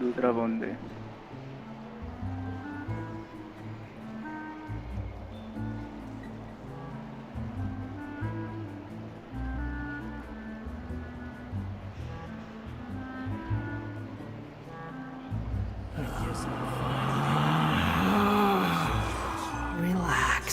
दूसरा phone they. Relax.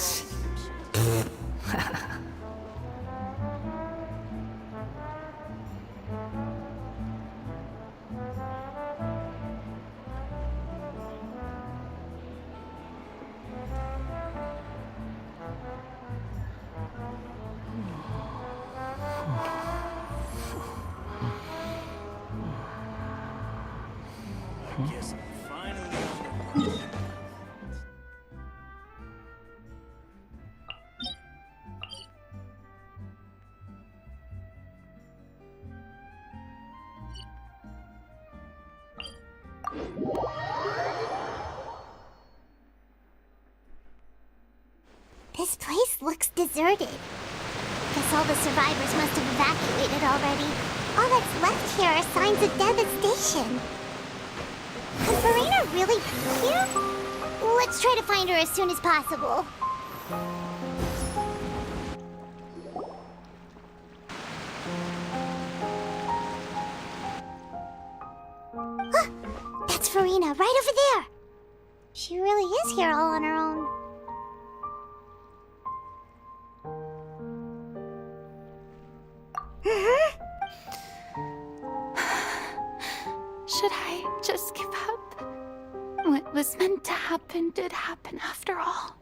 Guess finally. This place looks deserted. Guess all the survivors must have evacuated already. All that's left here are signs of devastation. Could Furina really be here? Let's try to find her as soon as possible. Ah, that's Furina, right over there. She really is here all on her own. Should I just give up? What was meant to happen did happen after all.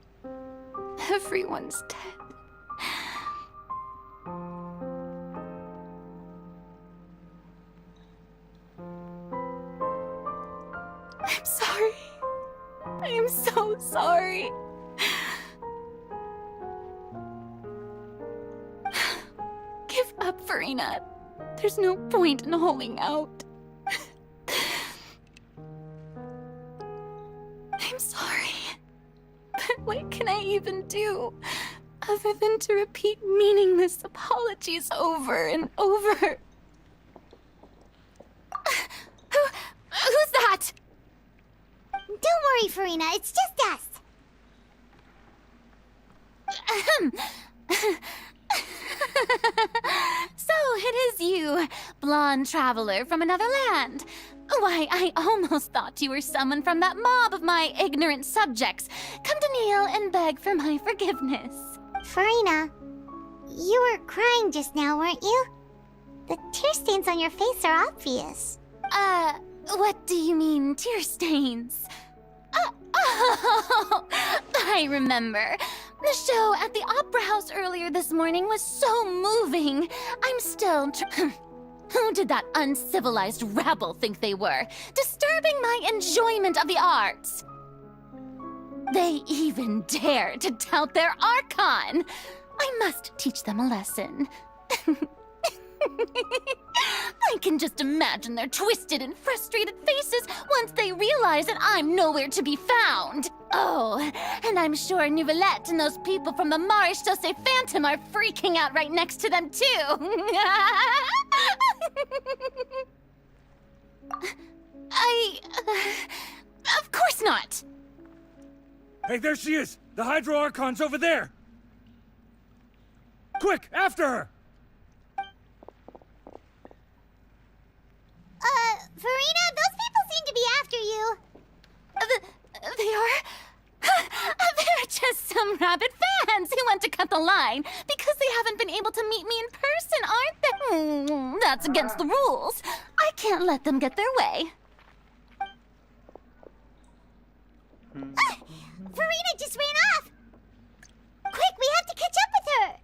Everyone's dead. I'm sorry. I am so sorry. Give up, Furina. There's no point in holding out. I'm sorry. But what can I even do other than to repeat meaningless apologies over and over? Who's that? Don't worry, Furina, it's just us. So it is you, blonde traveler from another land. Why, I almost thought you were someone from that mob of my ignorant subjects. Come to kneel and beg for my forgiveness. Furina, you were crying just now, weren't you? The tear stains on your face are obvious. What do you mean, tear stains? Oh, I remember. The show at the Opera House earlier this morning was so moving. I'm still Who did that uncivilized rabble think they were? Disturbing my enjoyment of the arts. They even dare to tout their Archon. I must teach them a lesson. I can just imagine their twisted and frustrated faces once they realize that I'm nowhere to be found. Oh, and I'm sure Nouvellette and those people from the Maréchaussée Phantom are freaking out right next to them, too. Of course not. Hey, there she is! The Hydro Archon's over there! Quick, after her! Furina, those people seem to be after you. They are? They're just some rabid fans who want to cut the line because they haven't been able to meet me in person, aren't they? That's against the rules. I can't let them get their way. Furina just ran off. Quick, we have to catch up with her.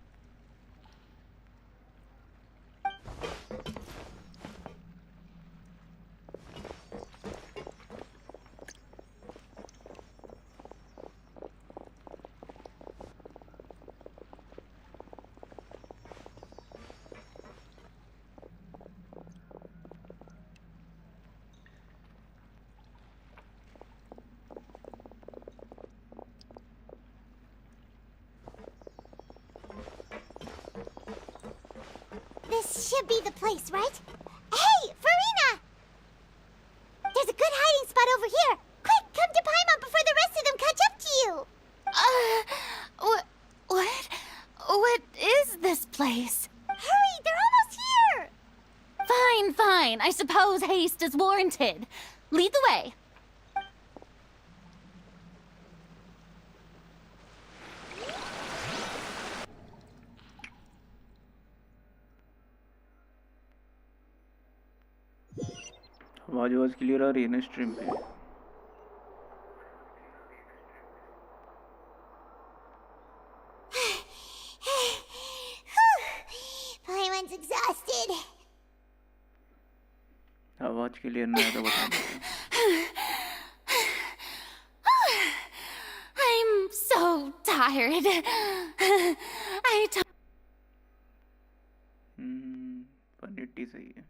This should be the place, right? Hey, Furina! There's a good Fine. I suppose haste is warranted. Lead the way. आवाज clear आ रही है ना stream पे? Everyone's exhausted. आवाज clear नहीं है तो बता दो। I'm so tired. पनीटी सही है।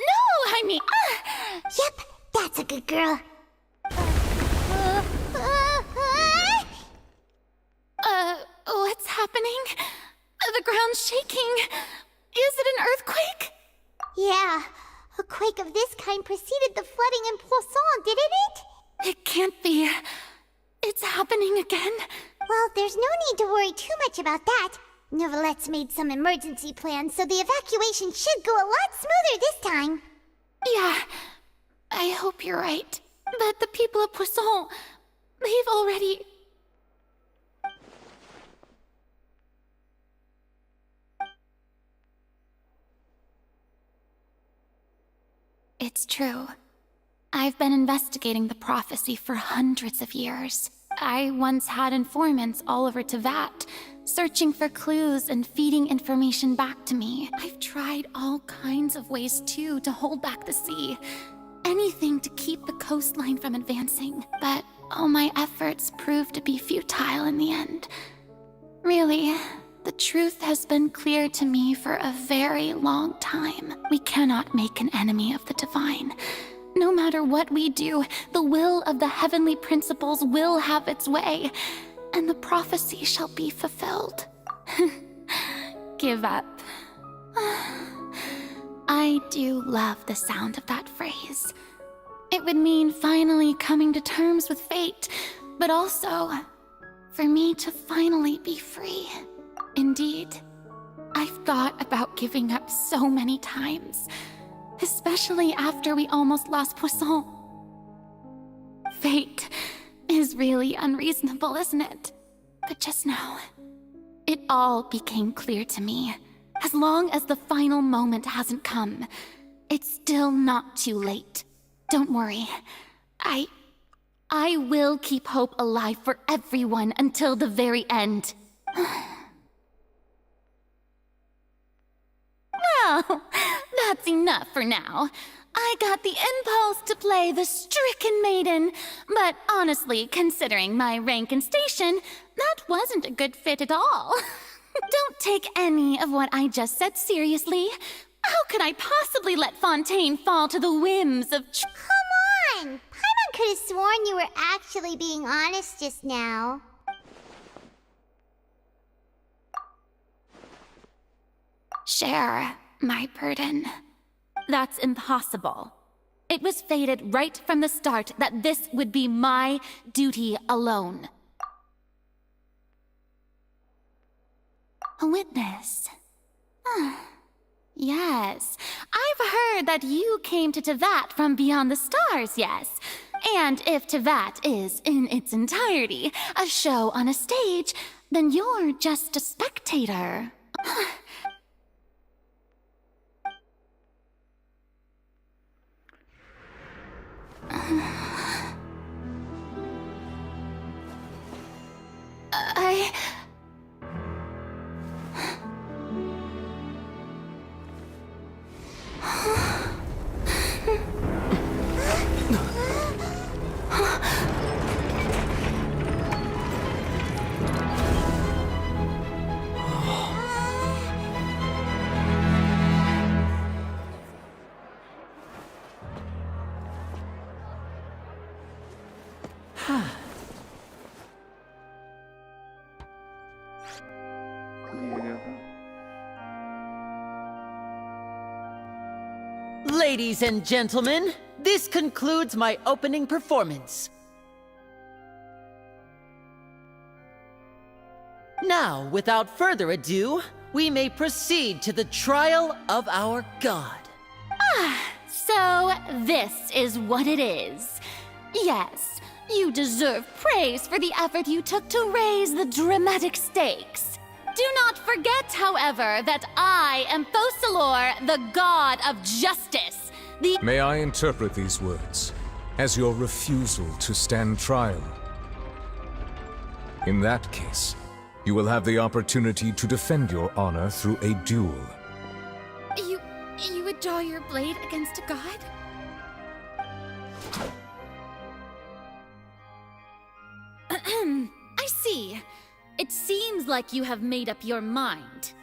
No, I mean... Yep, that's a good girl. What's happening? The ground's shaking. Is it an earthquake? Yeah, a quake of this kind preceded the flooding in Poisson, didn't it? It can't be. It's happening again. Well, there's no need to worry too much about that. Novelette's made some emergency plans, so the evacuation should go a lot smoother this time. Yeah, I hope you're right. But the people of Poisson, they've already... It's true. I've been investigating the prophecy for hundreds of years. I once had informants all over Tevat, searching for clues and feeding information back to me. I've tried all kinds of ways, too, to hold back the sea. Anything to keep the coastline from advancing. But all my efforts proved to be futile in the end. Really, the truth has been clear to me for a very long time. We cannot make an enemy of the divine. No matter what we do, the will of the heavenly principles will have its way, and the prophecy shall be fulfilled. Give up. I do love the sound of that phrase. It would mean finally coming to terms with fate, but also for me to finally be free. Indeed, I've thought about giving up so many times. Especially after we almost lost Poisson. Fate is really unreasonable, isn't it? But just now, it all became clear to me. As long as the final moment hasn't come, it's still not too late. Don't worry. I will keep hope alive for everyone until the very end. Well, that's enough for now. I got the impulse to play the stricken maiden, but honestly, considering my rank and station, that wasn't a good fit at all. Don't take any of what I just said seriously. How could I possibly let Fontaine fall to the whims of... Come on! Paimon could have sworn you were actually being honest just now. Share my burden. That's impossible. It was fated right from the start that this would be my duty alone. A witness. Yes, I've heard that you came to Tevat from beyond the stars, yes. And if Tevat is, in its entirety, a show on a stage, then you're just a spectator. Ladies and gentlemen, this concludes my opening performance. Now, without further ado, we may proceed to the trial of our god. So, this is what it is. Yes, you deserve praise for the effort you took to raise the dramatic stakes. Do not forget, however, that I am Focalor, the god of justice. May I interpret these words as your refusal to stand trial? In that case, you will have the opportunity to defend your honor through a duel. You would draw your blade against a god? I see. It seems like you have made up your mind.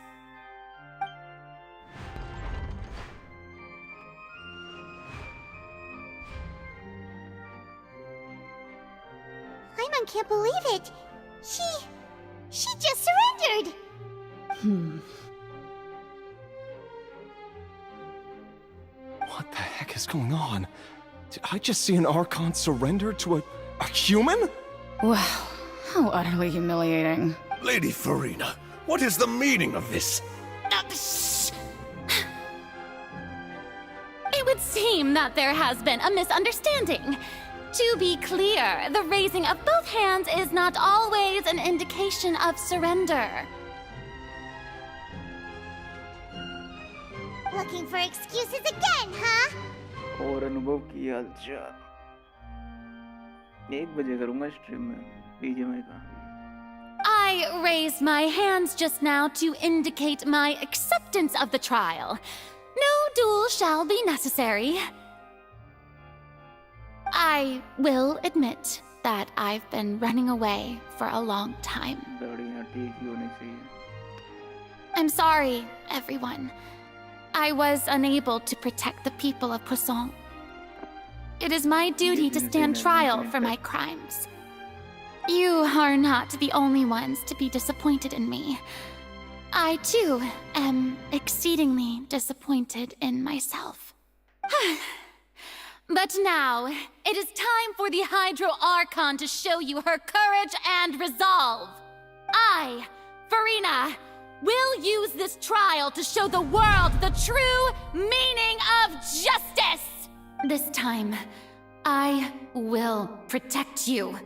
Paimon can't believe it. She just surrendered. What the heck is going on? Did I just see an Archon surrender to a human? Wow, how utterly humiliating. Lady Furina, what is the meaning of this? Shh. It would seem that there has been a misunderstanding. To be clear, the raising of both hands is not always an indication of surrender. Looking for excuses again, huh? और अनुभव की हालचाल 1 बजे करूँगा stream में BGMI का. I raised my hands just now to indicate my acceptance of the trial. No duel shall be necessary. I will admit that I've been running away for a long time. गाड़ियाँ ठीक ही होनी चाहिए. I'm sorry, everyone. I was unable to protect the people of Poisson. It is my duty to stand trial for my crimes. You are not the only ones to be disappointed in me. I, too, am exceedingly disappointed in myself. But now, it is time for the Hydro Archon to show you her courage and resolve. I, Furina, will use this trial to show the world the true meaning of justice! This time, I will protect you.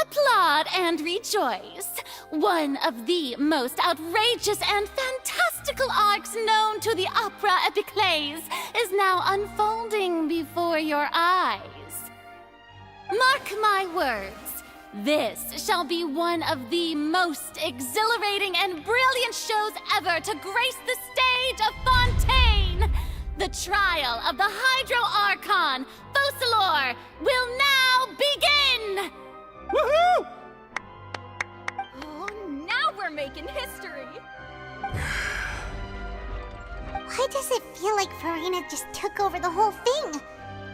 Applaud and rejoice! One of the most outrageous and fantastical arcs known to the opera epiclese is now unfolding before your eyes. Mark my words, this shall be one of the most exhilarating and brilliant shows ever to grace the stage of Fontaine! The trial of the Hydro Archon, Focalor, will now begin! Woohoo! Oh, now we're making history! Why does it feel like Furina just took over the whole thing?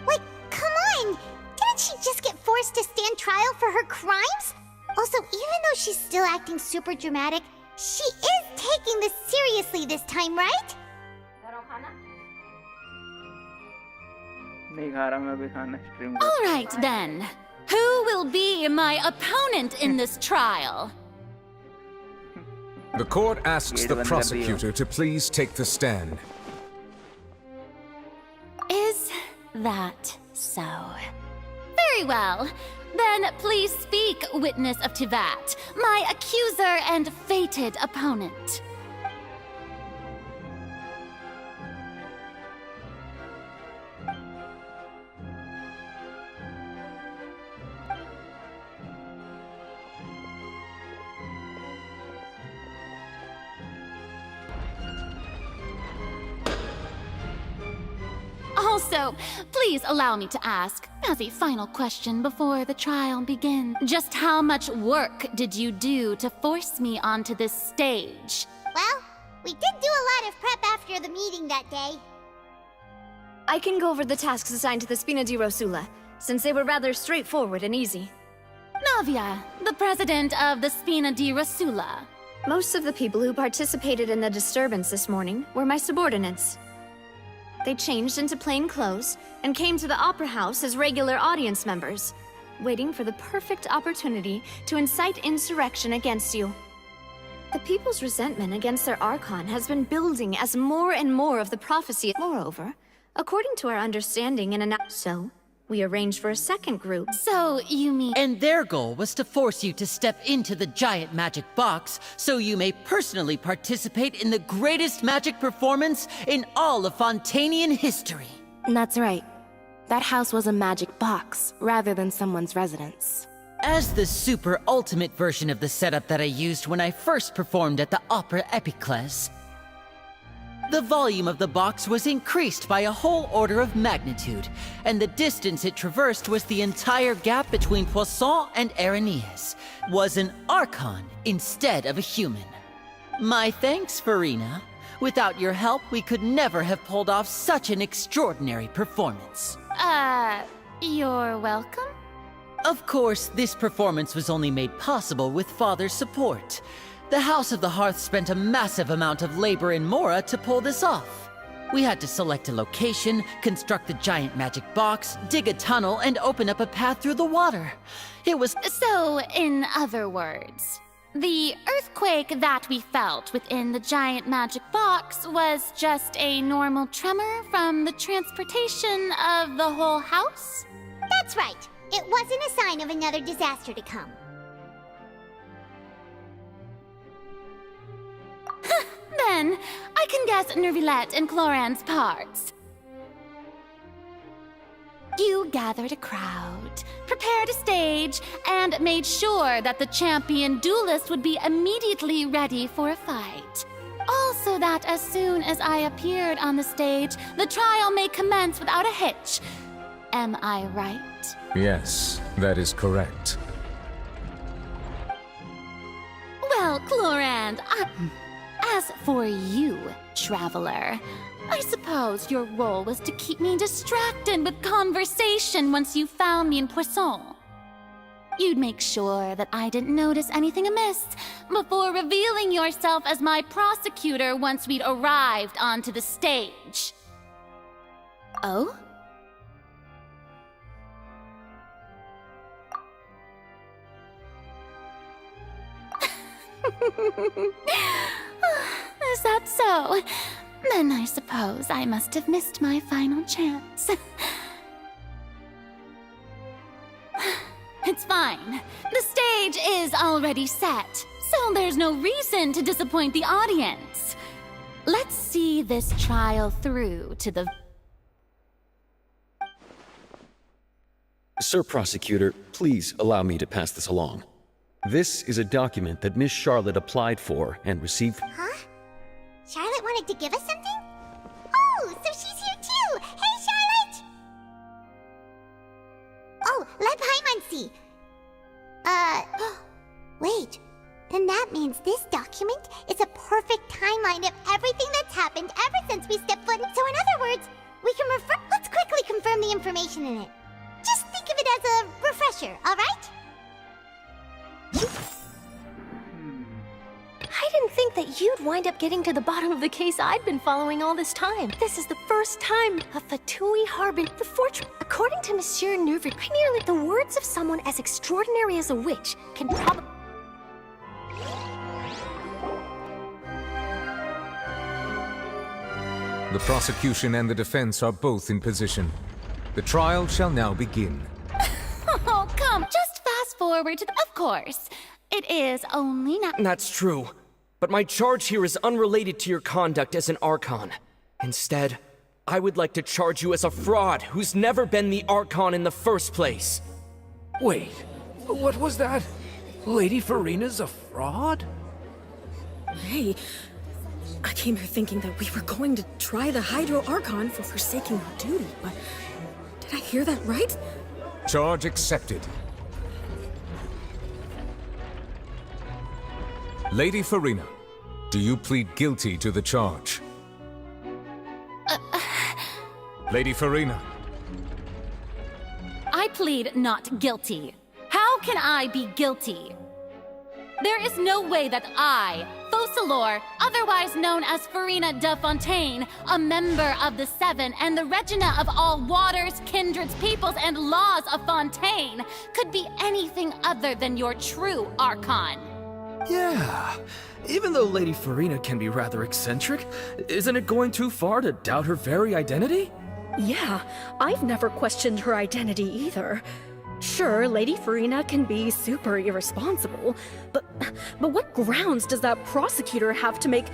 Like, come on! Didn't she just get forced to stand trial for her crimes? Also, even though she's still acting super dramatic, she is taking this seriously this time, right? नहीं खा रहा मैं अभी खाना stream. All right, then. Who will be my opponent in this trial? The court asks the prosecutor to please take the stand. Is that so? Very well. Then please speak, witness of Tivat, my accuser and fated opponent. Also, please allow me to ask, as a final question before the trial begins, just how much work did you do to force me onto this stage? Well, we did do a lot of prep after the meeting that day. I can go over the tasks assigned to the Spina di Rosula, since they were rather straightforward and easy. Navia, the president of the Spina di Rosula. Most of the people who participated in the disturbance this morning were my subordinates. They changed into plain clothes and came to the Opera House as regular audience members, waiting for the perfect opportunity to incite insurrection against you. The people's resentment against their Archon has been building as more and more of the prophecy. Moreover, according to our understanding so we arranged for a second group. So, you mean... And their goal was to force you to step into the giant magic box so you may personally participate in the greatest magic performance in all of Fontanian history. That's right. That house was a magic box, rather than someone's residence. As the super ultimate version of the setup that I used when I first performed at the Opera Epiclese, the volume of the box was increased by a whole order of magnitude, and the distance it traversed was the entire gap between Poisson and Araneas, was an Archon instead of a human. My thanks, Furina. Without your help, we could never have pulled off such an extraordinary performance. You're welcome? Of course, this performance was only made possible with Father's support. The House of the Hearth spent a massive amount of labor in Mora to pull this off. We had to select a location, construct the giant magic box, dig a tunnel, and open up a path through the water. It was... So, in other words, the earthquake that we felt within the giant magic box was just a normal tremor from the transportation of the whole house? That's right. It wasn't a sign of another disaster to come. Then, I can guess Nervilette and Cloran's parts. You gathered a crowd, prepared a stage, and made sure that the champion duelist would be immediately ready for a fight. Also that as soon as I appeared on the stage, the trial may commence without a hitch. Am I right? Yes, that is correct. Well, Cloran, as for you, traveler, I suppose your role was to keep me distracted with conversation once you found me in Poisson. You'd make sure that I didn't notice anything amiss before revealing yourself as my prosecutor once we'd arrived onto the stage. Oh? Is that so? Then I suppose I must have missed my final chance. It's fine. The stage is already set, so there's no reason to disappoint the audience. Let's see this trial through to the... Sir Prosecutor, please allow me to pass this along. This is a document that Miss Charlotte applied for and received... Huh? Charlotte wanted to give us something? Oh, so she's here too! Hey, Charlotte! Oh, Leb Hymansi! Wait. Then that means this document is a perfect timeline of everything that's happened ever since we stepped foot in. So in other words, we can let's quickly confirm the information in it. Just think of it as a refresher, alright? I didn't think that you'd wind up getting to the bottom of the case I'd been following all this time. This is the first time a Fatui Harbin, the fortress. According to Monsieur Nervid, nearly the words of someone as extraordinary as a witch can probably... The prosecution and the defense are both in position. The trial shall now begin. Oh, come, just fast forward to the... Of course. It is only now... That's true. But my charge here is unrelated to your conduct as an Archon. Instead, I would like to charge you as a fraud who's never been the Archon in the first place. Wait, what was that? Lady Furina's a fraud? Hey, I came here thinking that we were going to try the Hydro Archon for forsaking our duty, but did I hear that right? Charge accepted. Lady Furina, do you plead guilty to the charge? Lady Furina. I plead not guilty. How can I be guilty? There is no way that I, Focalor, otherwise known as Furina de Fontaine, a member of the Seven and the Regina of all waters, kindreds, peoples, and laws of Fontaine, could be anything other than your true Archon. Yeah. Even though Lady Furina can be rather eccentric, isn't it going too far to doubt her very identity? Yeah, I've never questioned her identity either. Sure, Lady Furina can be super irresponsible, but what grounds does that prosecutor have to make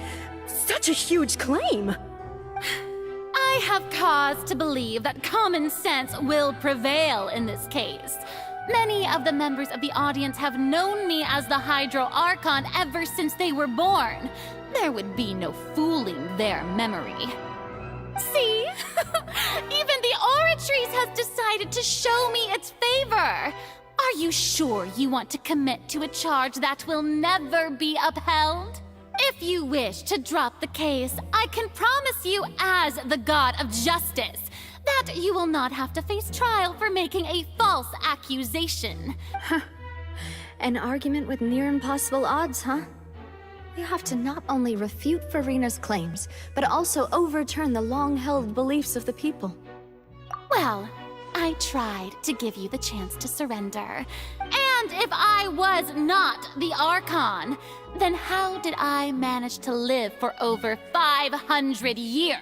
such a huge claim? I have cause to believe that common sense will prevail in this case. Many of the members of the audience have known me as the Hydro Archon ever since they were born. There would be no fooling their memory. See? Even the Oratrice has decided to show me its favor. Are you sure you want to commit to a charge that will never be upheld? If you wish to drop the case, I can promise you as the God of Justice that you will not have to face trial for making a false accusation. An argument with near impossible odds, huh? You have to not only refute Furina's claims, but also overturn the long-held beliefs of the people. Well, I tried to give you the chance to surrender. And if I was not the Archon, then how did I manage to live for over 500 years?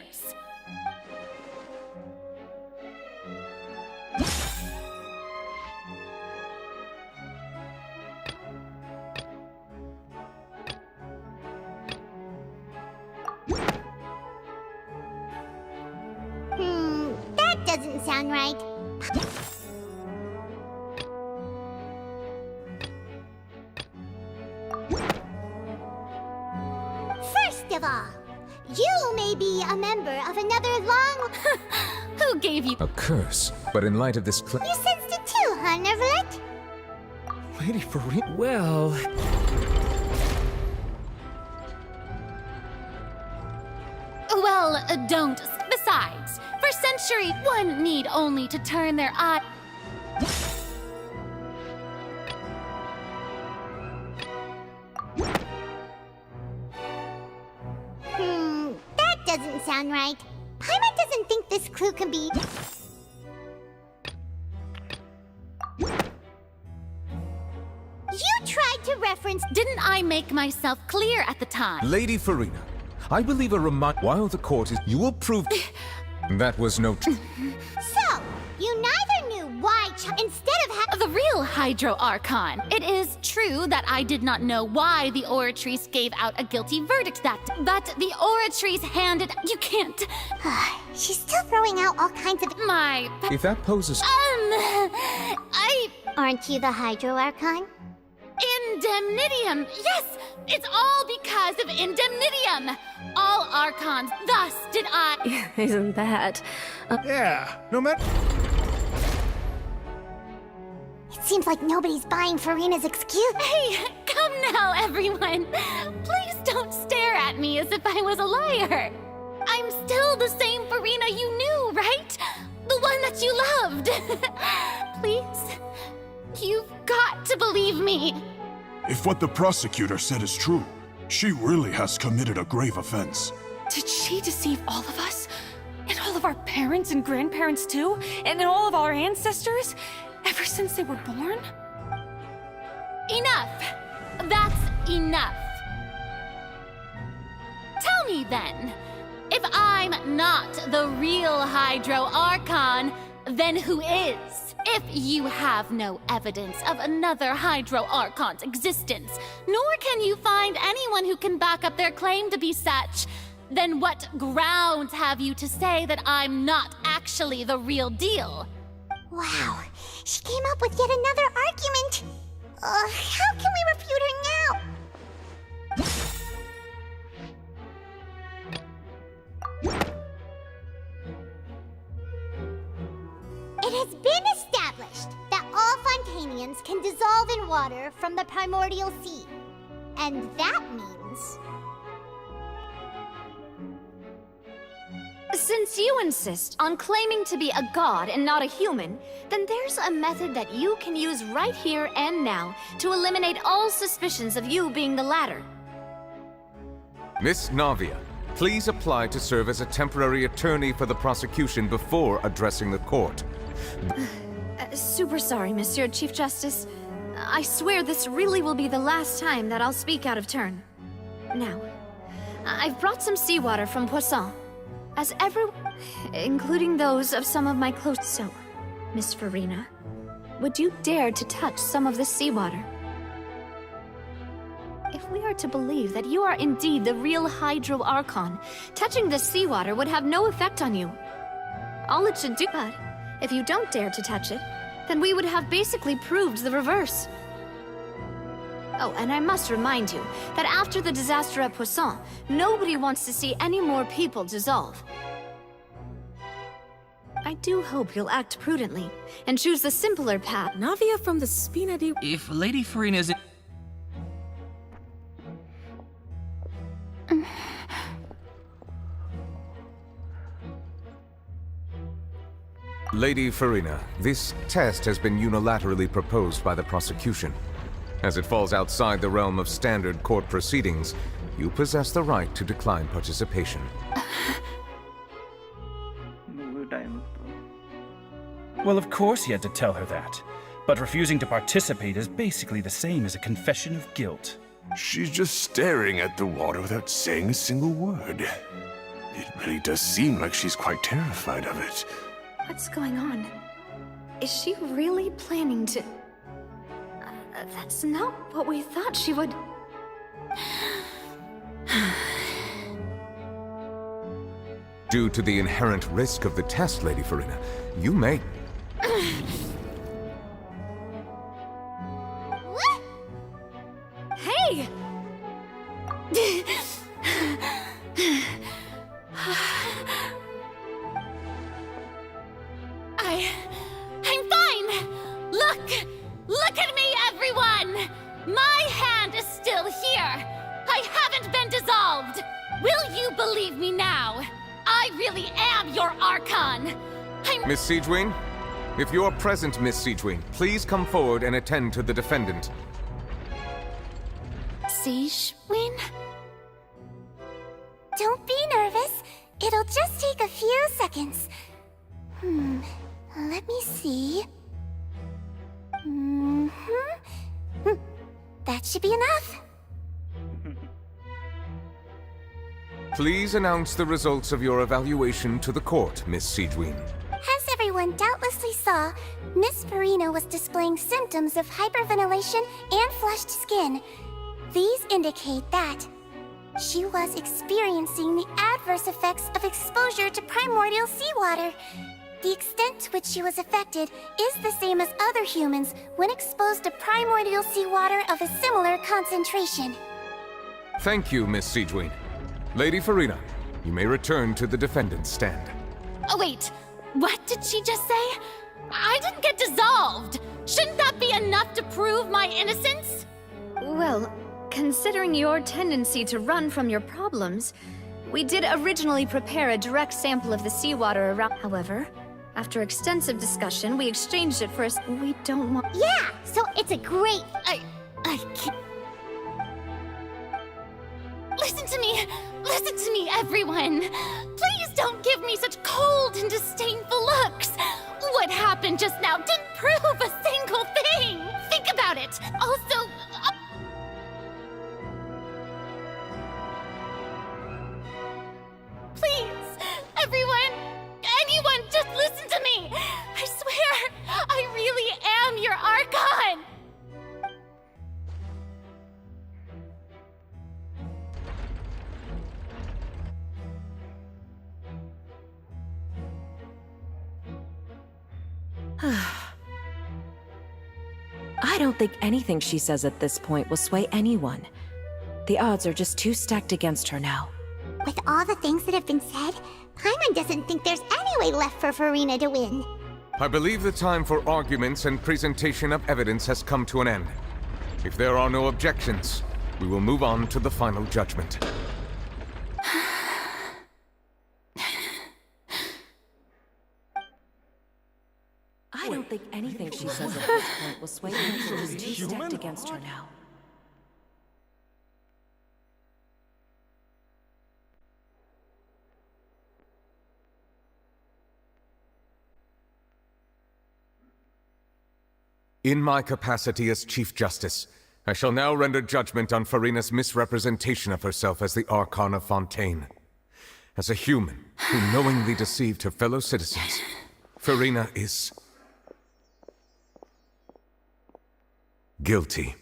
That doesn't sound right. First of all, you may be a member of another long... Who gave you a curse? But in light of this You sensed it too, huh, Nervlet? Lady Furina... Well... Well, don't. Besides, for centuries, one need only to turn their eye... That doesn't sound right. Paimon doesn't think this clue can be... You tried to reference... Didn't I make myself clear at the time? Lady Furina, I believe a while the court is, you will prove that was no. So, you neither knew why instead of the real Hydro Archon. It is true that I did not know why the Oratrice gave out a guilty verdict but the Oratrice handed... You can't... She's still throwing out all kinds of... If that poses... Aren't you the Hydro Archon? Indemnitium! Yes! It's all because of Indemnitium! All Archons, thus did I... Isn't that... Yeah, no matter... It seems like nobody's buying Furina's excuse. Hey, come now, everyone! Please don't stare at me as if I was a liar! I'm still the same Furina you knew, right? The one that you loved! Please, you've got to believe me! If what the prosecutor said is true, she really has committed a grave offense. Did she deceive all of us? And all of our parents and grandparents too? And all of our ancestors? Ever since they were born? Enough! That's enough! Tell me then, if I'm not the real Hydro Archon, then who is? If you have no evidence of another Hydro Archon's existence, nor can you find anyone who can back up their claim to be such, then what grounds have you to say that I'm not actually the real deal? Wow, she came up with yet another argument. How can we refute her now? It has been established that all Fontanians can dissolve in water from the primordial sea. And that means... Since you insist on claiming to be a god and not a human, then there's a method that you can use right here and now to eliminate all suspicions of you being the latter. Miss Navia, please apply to serve as a temporary attorney for the prosecution before addressing the court. Super sorry, Monsieur Chief Justice. I swear this really will be the last time that I'll speak out of turn. Now, I've brought some seawater from Poisson, as including those of some of my close. So, Miss Furina, would you dare to touch some of this seawater? If we are to believe that you are indeed the real Hydro Archon, touching this seawater would have no effect on you. All it should do, but if you don't dare to touch it, then we would have basically proved the reverse. Oh, and I must remind you that after the disaster at Poisson, nobody wants to see any more people dissolve. I do hope you'll act prudently and choose the simpler path. Navia from the Spina di... If Lady Furina's... Lady Furina, this test has been unilaterally proposed by the prosecution. As it falls outside the realm of standard court proceedings, you possess the right to decline participation. Well, of course he had to tell her that. But refusing to participate is basically the same as a confession of guilt. She's just staring at the water without saying a single word. It really does seem like she's quite terrified of it. What's going on? Is she really planning to... that's not what we thought she would... Due to the inherent risk of the test, Lady Furina, you may... Hey! I'm fine! Look at me, everyone! My hand is still here! I haven't been dissolved! Will you believe me now? I really am your Archon! Miss Siegewien? If you're present, Miss Siegewien, please come forward and attend to the defendant. Siegewien? Don't be nervous. It'll just take a few seconds. Let me see. That should be enough. Please announce the results of your evaluation to the court, Miss Siegewien. As everyone doubtlessly saw, Miss Furina was displaying symptoms of hyperventilation and flushed skin. These indicate that she was experiencing the adverse effects of exposure to primordial seawater. The extent to which she was affected is the same as other humans when exposed to primordial seawater of a similar concentration. Thank you, Miss Siegewien. Lady Furina, you may return to the defendant's stand. Oh, wait. What did she just say? I didn't get dissolved! Shouldn't that be enough to prove my innocence? Well, considering your tendency to run from your problems, we did originally prepare a direct sample of the seawater around. However, after extensive discussion, we exchanged it for a... We don't want... Yeah, so it's a great... I can't... Listen to me, everyone! Please don't give me such cold and disdainful looks! What happened just now didn't prove a single thing! Think about it! Also... Please, everyone, anyone, just listen to me! I swear, I really am your Archon! I don't think anything she says at this point will sway anyone. The odds are just too stacked against her now. With all the things that have been said, Paimon doesn't think there's any way left for Furina to win. I believe the time for arguments and presentation of evidence has come to an end. If there are no objections, we will move on to the final judgment. I don't think anything she says at this point will sway anyone. She's too stacked against her now. In my capacity as Chief Justice, I shall now render judgment on Furina's misrepresentation of herself as the Archon of Fontaine. As a human who knowingly deceived her fellow citizens, Furina is guilty.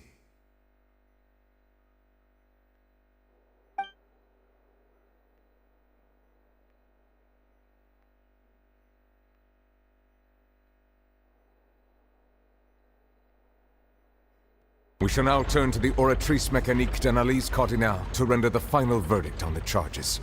We shall now turn to the Oratrice Mécanique d'Analyse Cardinale to render the final verdict on the charges.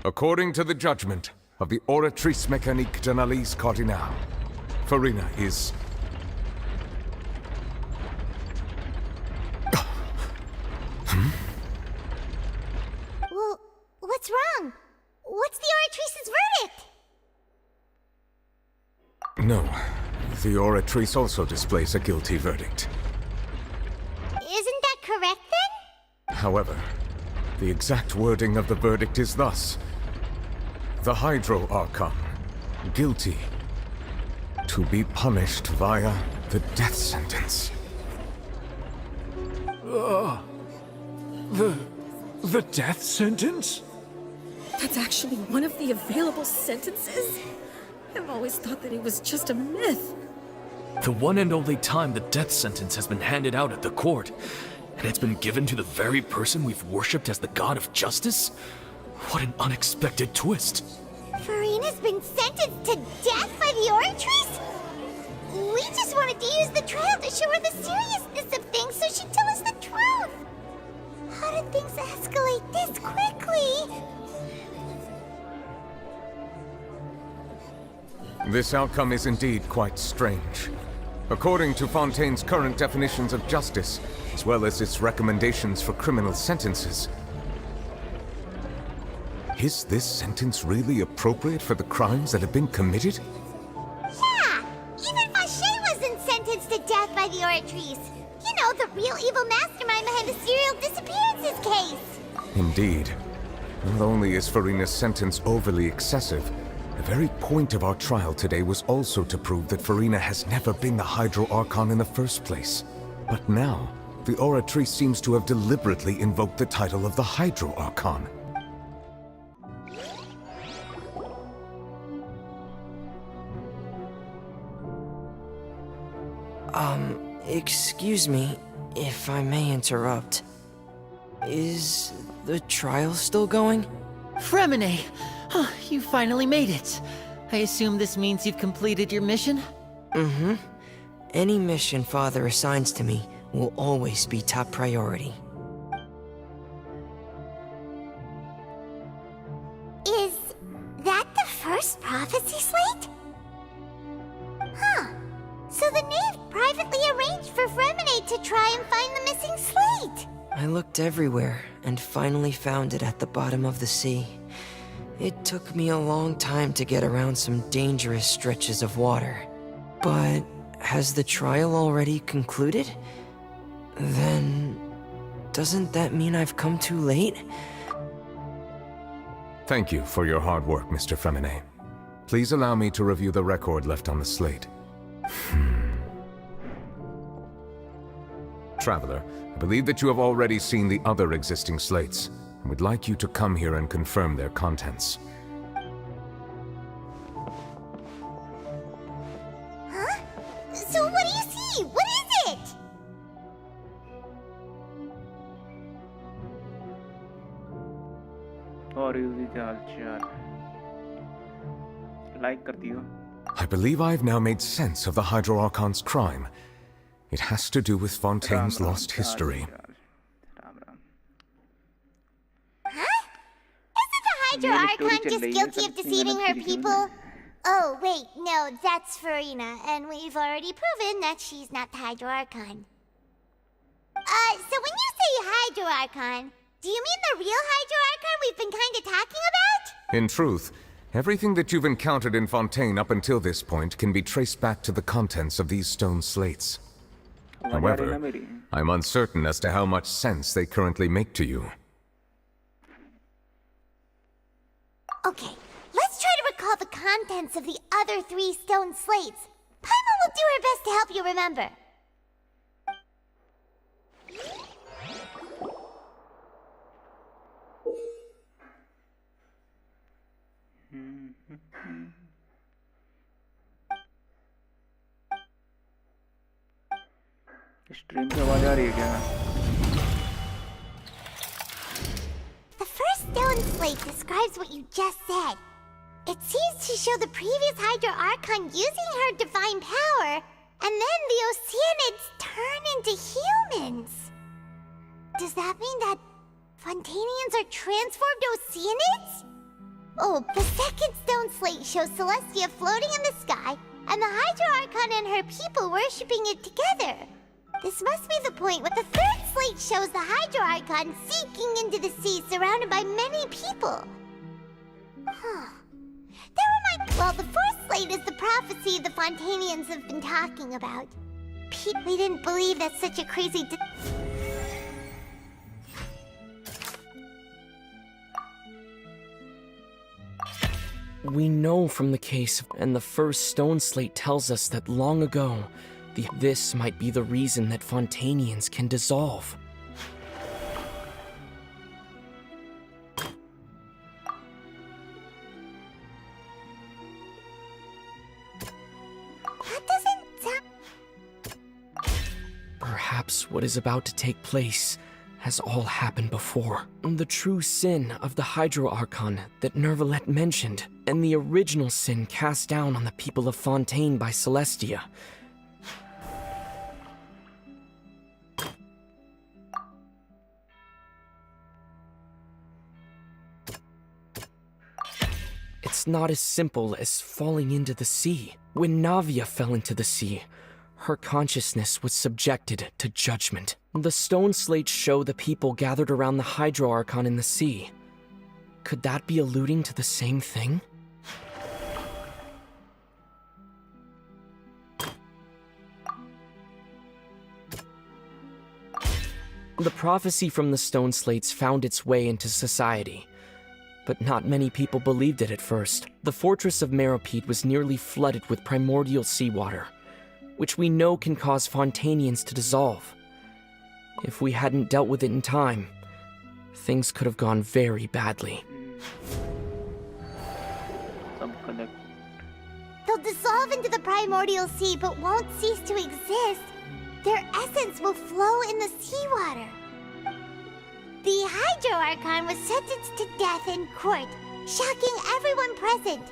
According to the judgment of the Oratrice Mécanique d'Analyse Cardinale, Furina is Well, what's wrong? What's the Oratrice's verdict? No. The Oratrice also displays a guilty verdict. Isn't that correct then? However, the exact wording of the verdict is thus. The Hydro Archon, guilty, to be punished via the death sentence. The death sentence? That's actually one of the available sentences? I've always thought that it was just a myth. The one and only time the death sentence has been handed out at the court, and it's been given to the very person we've worshipped as the god of justice? What an unexpected twist. Furina's been sentenced to death by the Oratrice? We just wanted to use the trial to show her the seriousness of things so she'd tell us the truth. How did things escalate this quickly? This outcome is indeed quite strange. According to Fontaine's current definitions of justice, as well as its recommendations for criminal sentences, is this sentence really appropriate for the crimes that have been committed? Yeah! Even Fauché wasn't sentenced to death by the Oratrice. You know, the real evil mastermind behind the serial disappearances case. Indeed. Not only is Furina's sentence overly excessive, the very point of our trial today was also to prove that Furina has never been the Hydro Archon in the first place. But now, the Oratrice seems to have deliberately invoked the title of the Hydro Archon. Excuse me, if I may interrupt. Is the trial still going? Fremine! Oh, you finally made it. I assume this means you've completed your mission? Mm-hmm. Any mission Father assigns to me will always be top priority. Is that the first prophecy slate? Huh. So the knave privately arranged for Fremine to try and find the missing slate. I looked everywhere and finally found it at the bottom of the sea. It took me a long time to get around some dangerous stretches of water. But has the trial already concluded? Then doesn't that mean I've come too late? Thank you for your hard work, Mr. Fremine. Please allow me to review the record left on the slate. Traveler, I believe that you have already seen the other existing slates, and would like you to come here and confirm their contents. Huh? So what do you see? What is it? और यूज़ी चाल चाल like कर दियो. I believe I've now made sense of the Hydro Archon's crime. It has to do with Fontaine's lost history. Isn't the Hydro Archon just guilty of deceiving her people? Oh, wait, no, that's Furina, and we've already proven that she's not the Hydro Archon. So when you say Hydro Archon, do you mean the real Hydro Archon we've been kinda talking about? In truth, Everything that you've encountered in Fontaine up until this point can be traced back to the contents of these stone slates. However, I'm uncertain as to how much sense they currently make to you. Okay, let's try to recall the contents of the other 3 stone slates. Paimon will do her best to help you remember. Stream पे आवाज आ रही है क्या? The first stone slate describes what you just said. It seems to show the previous Hydro Archon using her divine power, and then the Oceanids turn into humans. Does that mean that Fontanians are transformed Oceanids? Oh, the second stone slate shows Celestia floating in the sky, and the Hydro Archon and her people worshipping it together. This must be the point where the third slate shows the Hydro Archon sinking into the sea surrounded by many people. Huh. Never mind. Well, the fourth slate is the prophecy the Fontanians have been talking about. We didn't believe that such a crazy... We know from the case, and the first stone slate tells us that long ago, this might be the reason that Fontanians can dissolve. That doesn't sound... Perhaps what is about to take place has all happened before. The true sin of the Hydro Archon that Nervalette mentioned, and the original sin cast down on the people of Fontaine by Celestia. It's not as simple as falling into the sea. When Navia fell into the sea, her consciousness was subjected to judgment. The stone slates show the people gathered around the Hydro Archon in the sea. Could that be alluding to the same thing? The prophecy from the stone slates found its way into society, but not many people believed it at first. The fortress of Meropide was nearly flooded with primordial seawater, which we know can cause Fontanians to dissolve. If we hadn't dealt with it in time, things could have gone very badly. They'll dissolve into the primordial sea but won't cease to exist. Their essence will flow in the seawater. The Hydro Archon was sentenced to death in court, shocking everyone present.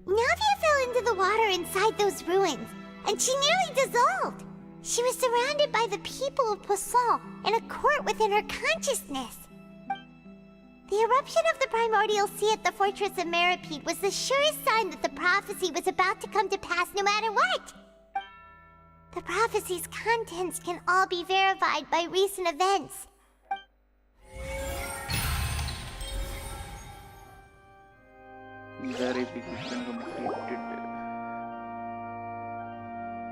Navia fell into the water inside those ruins, and she nearly dissolved. She was surrounded by the people of Poisson in a court within her consciousness. The eruption of the primordial sea at the fortress of Meropide was the surest sign that the prophecy was about to come to pass no matter what. The prophecy's contents can all be verified by recent events. Verification completed.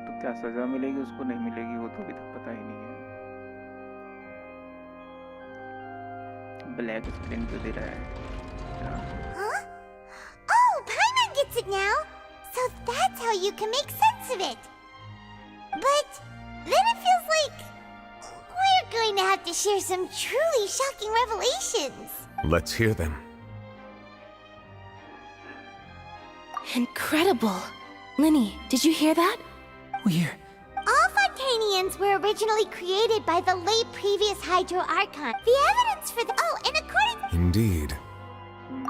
तो क्या सजा मिलेगी उसको नहीं मिलेगी वो तो अभी तक पता ही नहीं है। ब्लैक स्क्रीन तो दे रहा है। Huh? Oh, Paimon gets it now! So that's how you can make sense of it! But then it feels like we're going to have to share some truly shocking revelations! Let's hear them. Incredible! Linny, did you hear that? All Fontanians were originally created by the late previous Hydro Archon. The evidence for Oh, and according... Indeed.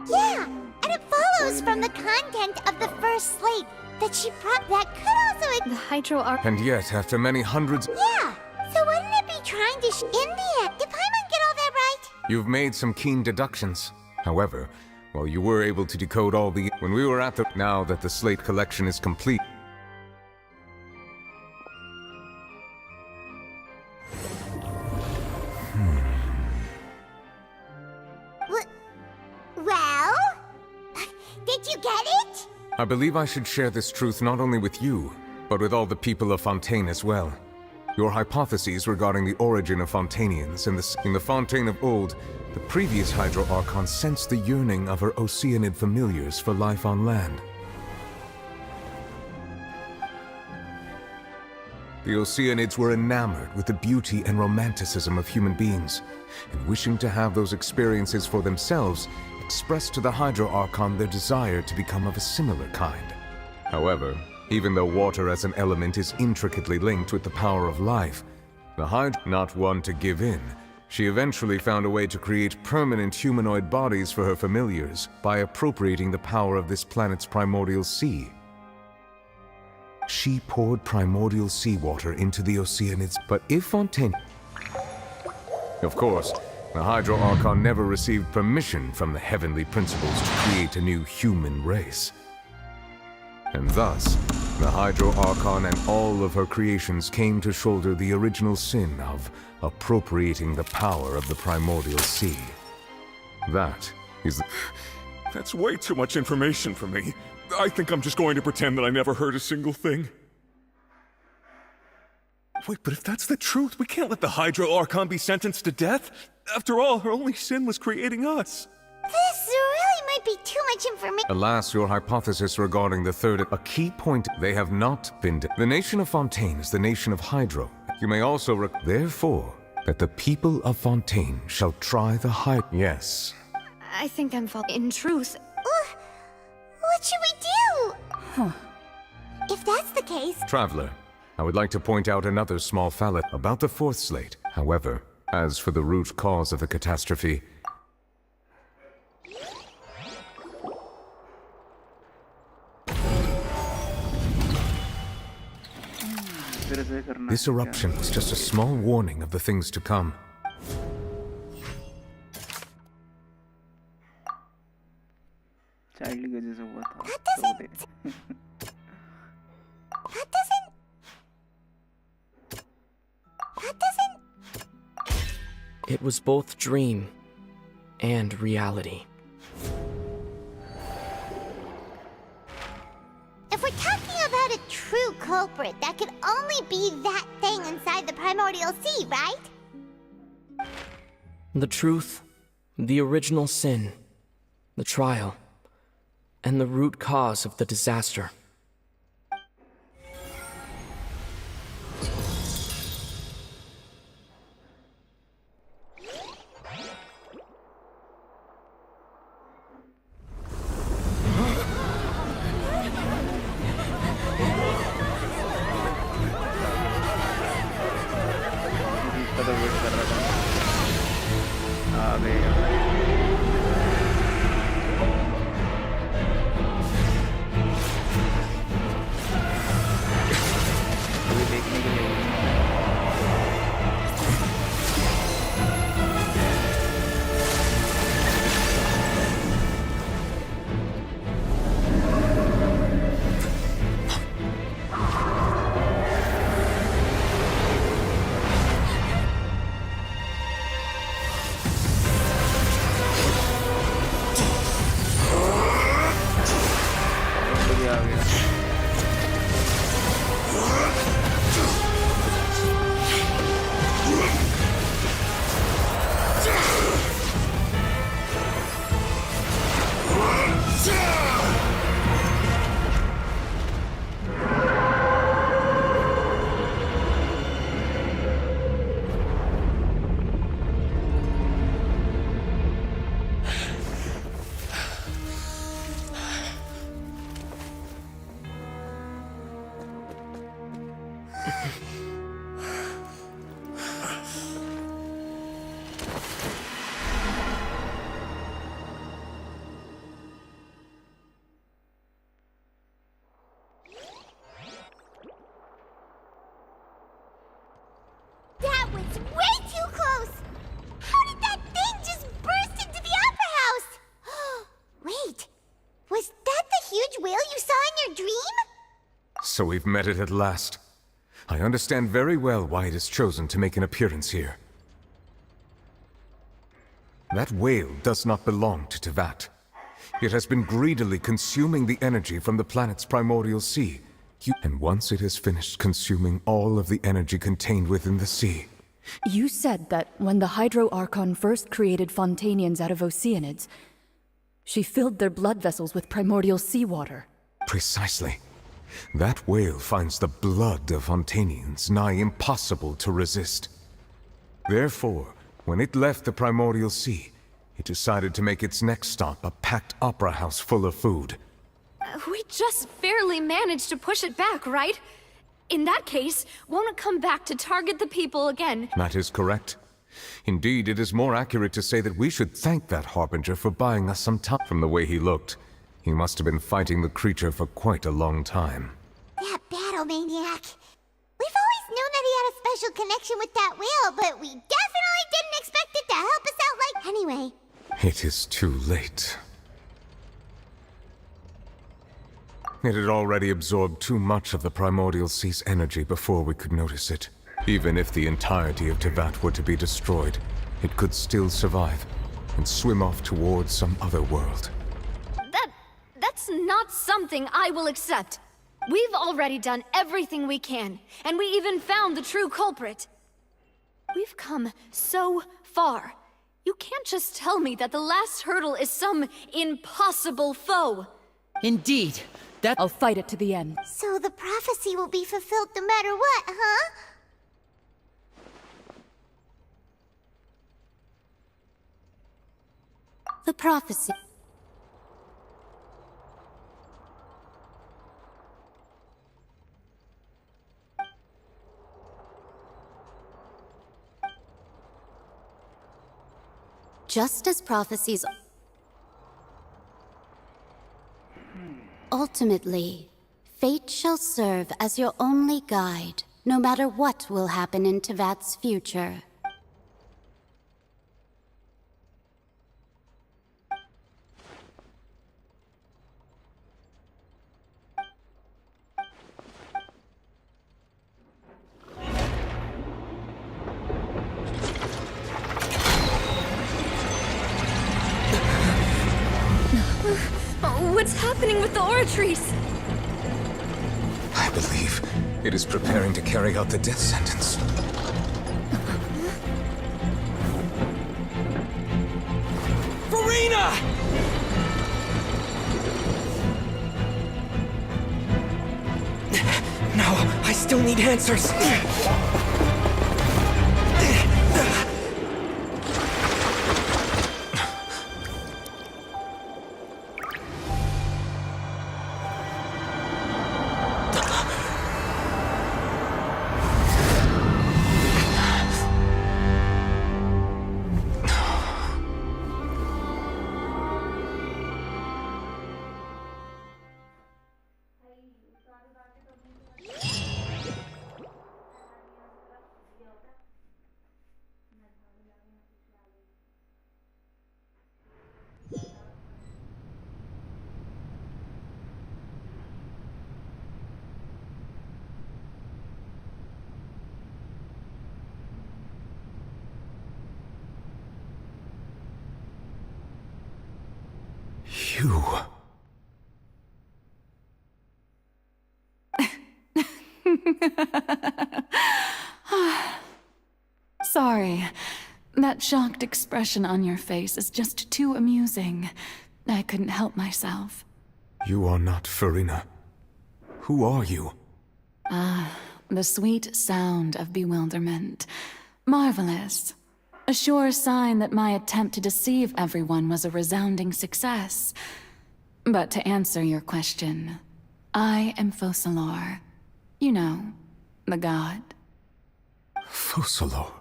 Yeah, and it follows from the content of the first slate that that could also... The Hydro Archon... And yet, after many hundreds... Yeah, so wouldn't it be trying to in the end, did Paimon get all that right? You've made some keen deductions. However, while you were able to decode all the... When we were at the... Now that the slate collection is complete... Well? Did you get it? I believe I should share this truth not only with you, but with all the people of Fontaine as well. Your hypotheses regarding the origin of Fontanians in the Fontaine of old, the previous Hydro Archon sensed the yearning of her Oceanid familiars for life on land. The Oceanids were enamored with the beauty and romanticism of human beings, and wishing to have those experiences for themselves, expressed to the Hydro Archon their desire to become of a similar kind. However, even though water as an element is intricately linked with the power of life, the Hydra, not one to give in, she eventually found a way to create permanent humanoid bodies for her familiars by appropriating the power of this planet's primordial sea. She poured primordial seawater into the Oceanids, but if Fontaine... Of course, the Hydro Archon never received permission from the heavenly principles to create a new human race. And thus, the Hydro Archon and all of her creations came to shoulder the original sin of appropriating the power of the primordial sea. That is... That's way too much information for me. I think I'm just going to pretend that I never heard a single thing. Wait, but if that's the truth, we can't let the Hydro Archon be sentenced to death. After all, her only sin was creating us. This really might be too much information. Alas, your hypothesis regarding the third... A key point, they have not been... The nation of Fontaine is the nation of Hydro. You may also... Therefore, that the people of Fontaine shall try the Yes. I think I'm in truth. What should we do? Huh. If that's the case... Traveler, I would like to point out another small fallet about the fourth slate. However, as for the root cause of the catastrophe... This eruption was just a small warning of the things to come. It was both dream and reality. If we're talking about a true culprit, that could only be that thing inside the primordial sea, right? The truth, the original sin, the trial, and the root cause of the disaster. That was way too close! How did that thing just burst into the Opera House? Wait, was that the huge whale you saw in your dream? So we've met it at last. I understand very well why it has chosen to make an appearance here. That whale does not belong to Tevat. It has been greedily consuming the energy from the planet's primordial sea. And once it has finished consuming all of the energy contained within the sea... You said that when the Hydro Archon first created Fontanians out of Oceanids, she filled their blood vessels with primordial seawater. Precisely. That whale finds the blood of Fontanians nigh impossible to resist. Therefore, when it left the primordial sea, it decided to make its next stop a packed opera house full of food. We just barely managed to push it back, right? In that case, won't it come back to target the people again? That is correct. Indeed, it is more accurate to say that we should thank that Harbinger for buying us some time. From the way he looked, he must have been fighting the creature for quite a long time. That battle maniac. We've always known that he had a special connection with that whale, but we definitely didn't expect it to help us out like... Anyway. It is too late. It had already absorbed too much of the primordial sea's energy before we could notice it. Even if the entirety of Teyvat were to be destroyed, it could still survive and swim off towards some other world. That's not something I will accept. We've already done everything we can, and we even found the true culprit. We've come so far. You can't just tell me that the last hurdle is some impossible foe. Indeed. I'll fight it to the end. So the prophecy will be fulfilled no matter what, huh? The prophecy. Just as prophecies... Ultimately, fate shall serve as your only guide, no matter what will happen in Teyvat's future. What's happening with the oratories? I believe it is preparing to carry out the death sentence. Furina! No, I still need answers. You... Sorry. That shocked expression on your face is just too amusing. I couldn't help myself. You are not Furina. Who are you? The sweet sound of bewilderment. Marvelous. A sure sign that my attempt to deceive everyone was a resounding success. But to answer your question, I am Focalor. You know, the god. Focalor?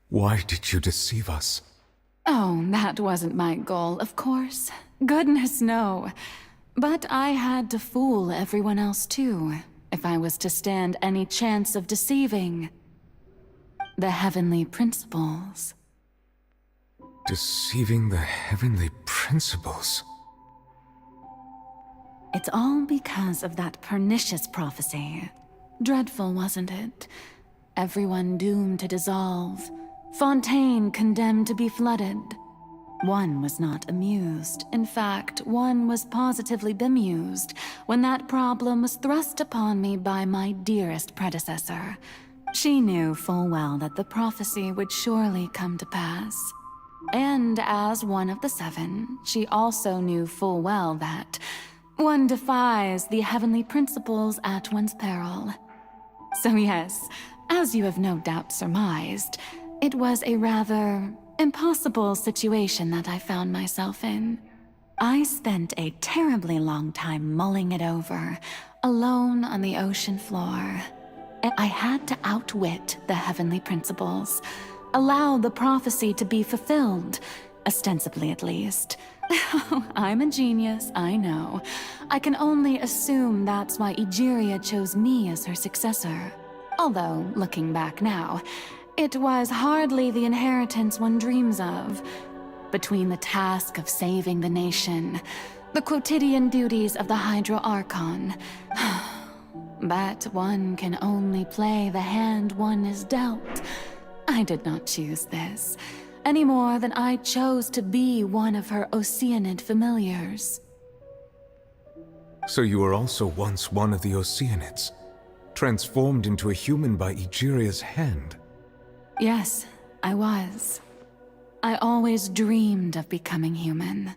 Why did you deceive us? Oh, that wasn't my goal, of course. Goodness, no. But I had to fool everyone else too, if I was to stand any chance of deceiving the heavenly principles. Deceiving the heavenly principles? It's all because of that pernicious prophecy. Dreadful, wasn't it? Everyone doomed to dissolve. Fontaine condemned to be flooded. One was not amused. In fact, one was positively bemused when that problem was thrust upon me by my dearest predecessor. She knew full well that the prophecy would surely come to pass. And as one of the seven, she also knew full well that one defies the heavenly principles at one's peril. So yes, as you have no doubt surmised, it was a rather impossible situation that I found myself in. I spent a terribly long time mulling it over, alone on the ocean floor. I had to outwit the heavenly principles, allow the prophecy to be fulfilled, ostensibly at least. I'm a genius, I know. I can only assume that's why Egeria chose me as her successor. Although, looking back now, it was hardly the inheritance one dreams of. Between the task of saving the nation, the quotidian duties of the Hydro Archon. But one can only play the hand one is dealt. I did not choose this, any more than I chose to be one of her Oceanid familiars. So you were also once one of the Oceanids, transformed into a human by Egeria's hand. Yes, I was. I always dreamed of becoming human.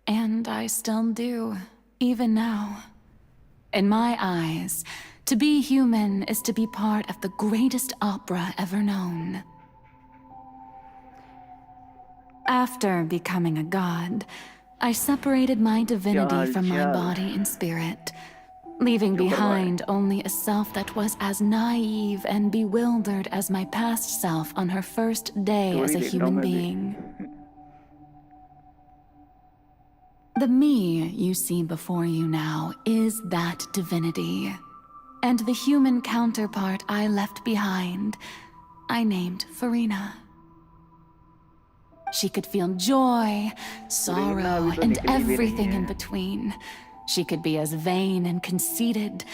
And I still do, even now. In my eyes, to be human is to be part of the greatest opera ever known. After becoming a god, I separated my divinity from my body and spirit, leaving behind only a self that was as naive and bewildered as my past self on her first day as a human being. The me you see before you now is that divinity. And the human counterpart I left behind, I named Furina. She could feel joy, sorrow, and everything in between. She could be as vain and conceited,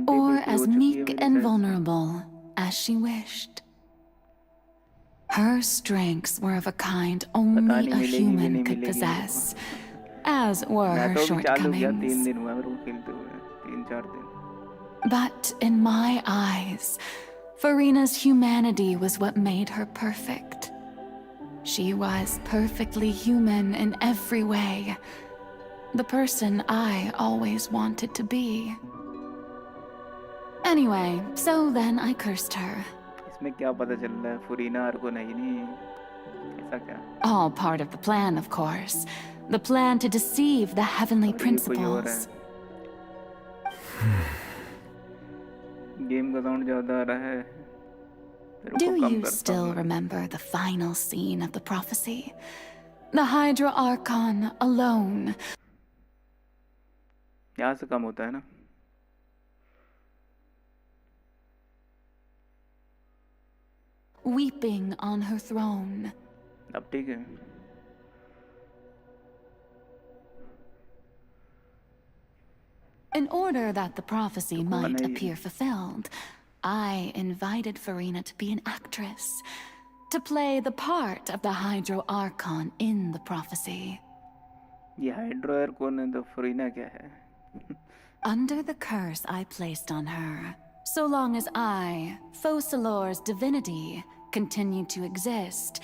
or as meek and vulnerable as she wished. Her strengths were of a kind only a human could possess, as were her shortcomings. But in my eyes, Furina's humanity was what made her perfect. She was perfectly human in every way. The person I always wanted to be. Anyway, so then I cursed her. All part of the plan, of course. The plan to deceive the heavenly principles. Do you still remember the final scene of the prophecy? The Hydra Archon alone. यहाँ से कम होता है ना? Weeping on her throne. अब ठीक है. In order that the prophecy might appear fulfilled, I invited Furina to be an actress, to play the part of the Hydro Archon in the prophecy. ये Hydro Archon है तो Furina क्या है? Under the curse I placed on her, so long as I, Focalor's divinity, continued to exist,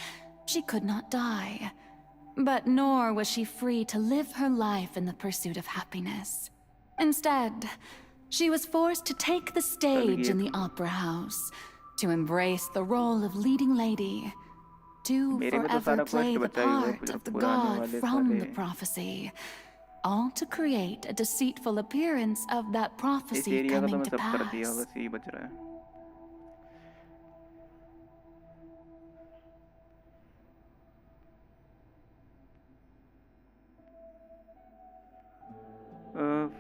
she could not die. But nor was she free to live her life in the pursuit of happiness. Instead, she was forced to take the stage in the opera house, to embrace the role of leading lady, to forever play the part of the god from the prophecy, all to create a deceitful appearance of that prophecy coming to pass.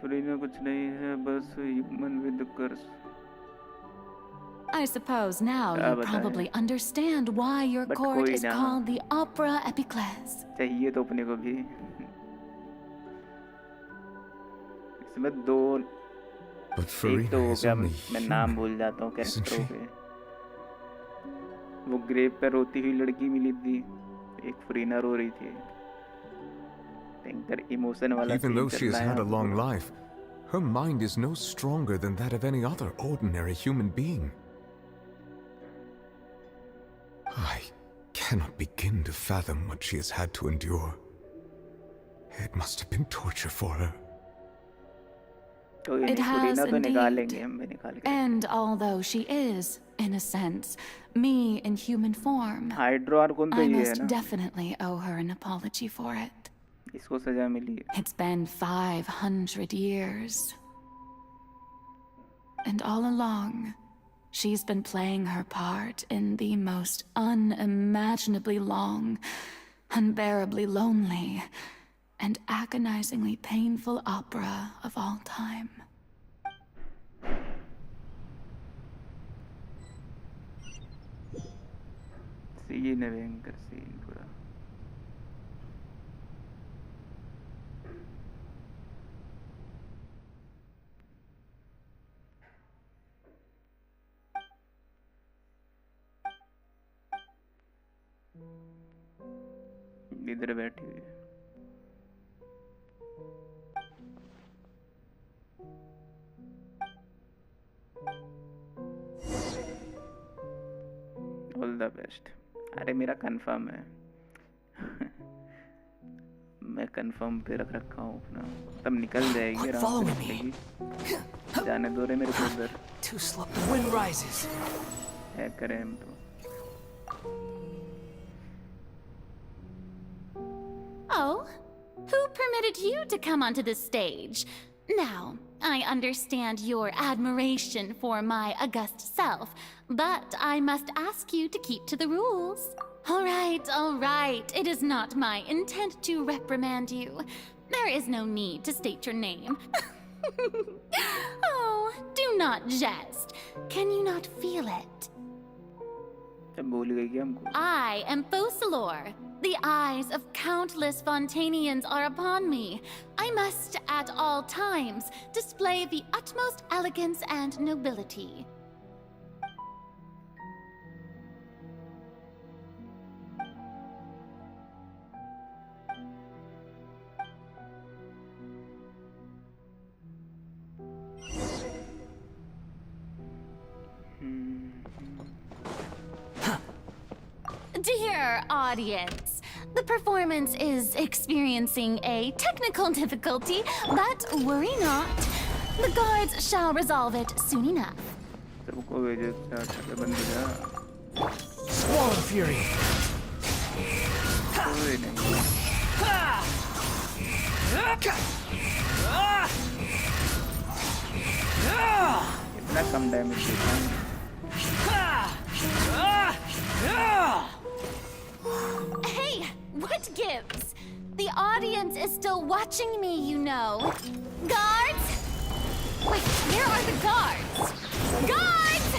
Furina कुछ नहीं है बस human with the curse. I suppose now you probably understand why your court is called the Opera Epiclese. चाहिए तो अपने को भी. इसमें दो. एक तो हो गया मैं नाम भूल जाता हूँ कैरेक्टरों के. वो ग्रेव पे रोती हुई लड़की मिली थी. एक Furina रो रही थी. भयंकर इमोशन वाला Even though scene she चल has रहा है had a यहाँ पे long पूरा। life, her mind is no stronger than that of any other ordinary human being. I cannot begin to fathom what she has had to endure. It must have been torture for her. कोई It नहीं, has फुरीना तो indeed. निकालेंगे, हम भी निकाल के। And although she is, in a sense, me in human form, hydro Arkan तो I ये है must ना, definitely owe her an apology for it. इसको सजा मिली है। It's been 500 years. And all along, she's been playing her part in the most unimaginably long, unbearably lonely, and agonizingly painful opera of all time. Scene है भयंकर scene पूरा। इधर बैठी हुई है। All the best. अरे मेरा कंफर्म है। मैं कंफर्म पे रख रखा हूँ अपना, तब निकल जाएगी आराम से निकलेगी। जाने दो रे मेरे को उधर। Too slow. The wind rises. है करें हम तो। Oh, who permitted you to come onto the stage? Now, I understand your admiration for my august self, but I must ask you to keep to the rules. All right. It is not my intent to reprimand you. There is no need to state your name. Oh, do not jest. Can you not feel it? भूल गई क्या हमको? I am Focalor. The eyes of countless Fontanians are upon me. I must, at all times, display the utmost elegance and nobility. Dear audience, the performance is experiencing a technical difficulty, but worry not. The guards shall resolve it soon enough. सबको भेजो चार बंदे जा। Squall Fury. कोई नहीं। इतना कम damage देता है। Hey, what gives? The audience is still watching me, you know. Guards? Wait, where are the guards? Guards!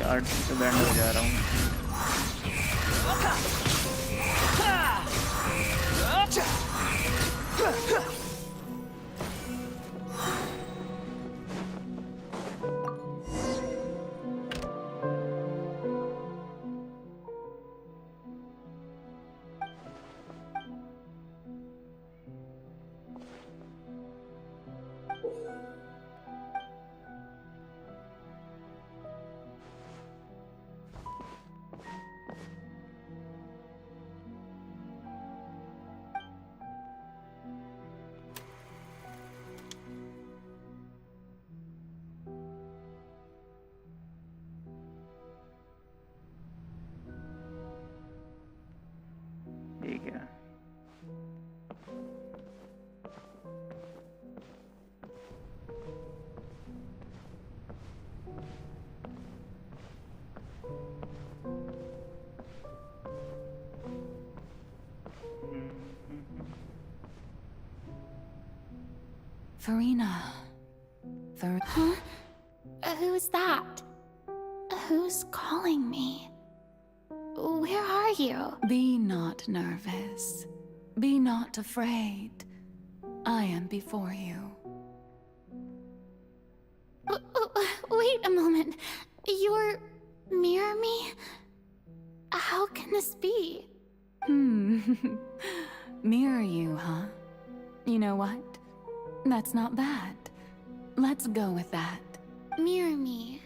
यार से बैंड हो जा रहा हूँ। ठीक है। Furina. Huh? Who's that? Who's calling me? Where are you? Be not nervous. Be not afraid. I am before you. Wait a moment. You're near me? How can this be? Mirror you, huh? You know what? That's not bad. Let's go with that. Mirror me.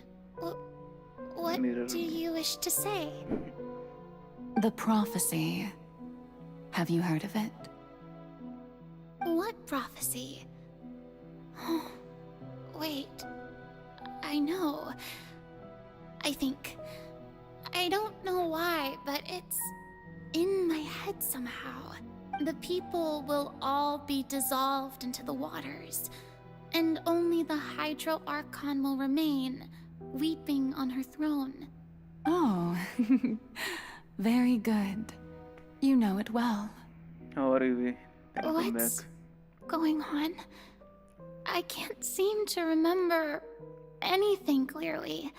What do you wish to say? The prophecy. Have you heard of it? What prophecy? Oh, wait. I know. I think. I don't know why, but it's in my head somehow. The people will all be dissolved into the waters, and only the Hydro Archon will remain, weeping on her throne. Oh, very good. You know it well. How are you? Welcome What's back. going on? I can't seem to remember anything clearly.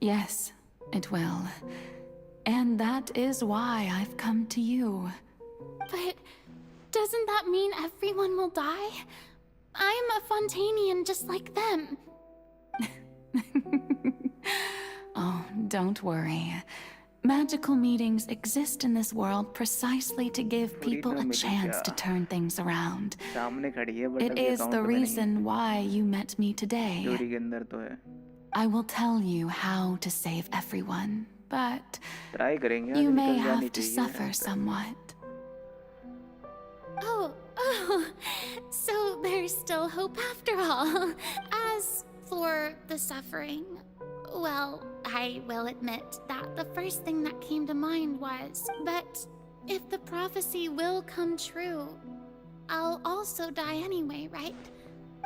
Yes, it will. And that is why I've come to you. But doesn't that mean everyone will die? I'm a Fontanian just like them. Oh, don't worry. Magical meetings exist in this world precisely to give people a chance to turn things around. It is the reason why you met me today. I will tell you how to save everyone, but you may have to suffer somewhat. Oh, so there's still hope after all. As for the suffering, well, I will admit that the first thing that came to mind was, but if the prophecy will come true, I'll also die anyway, right?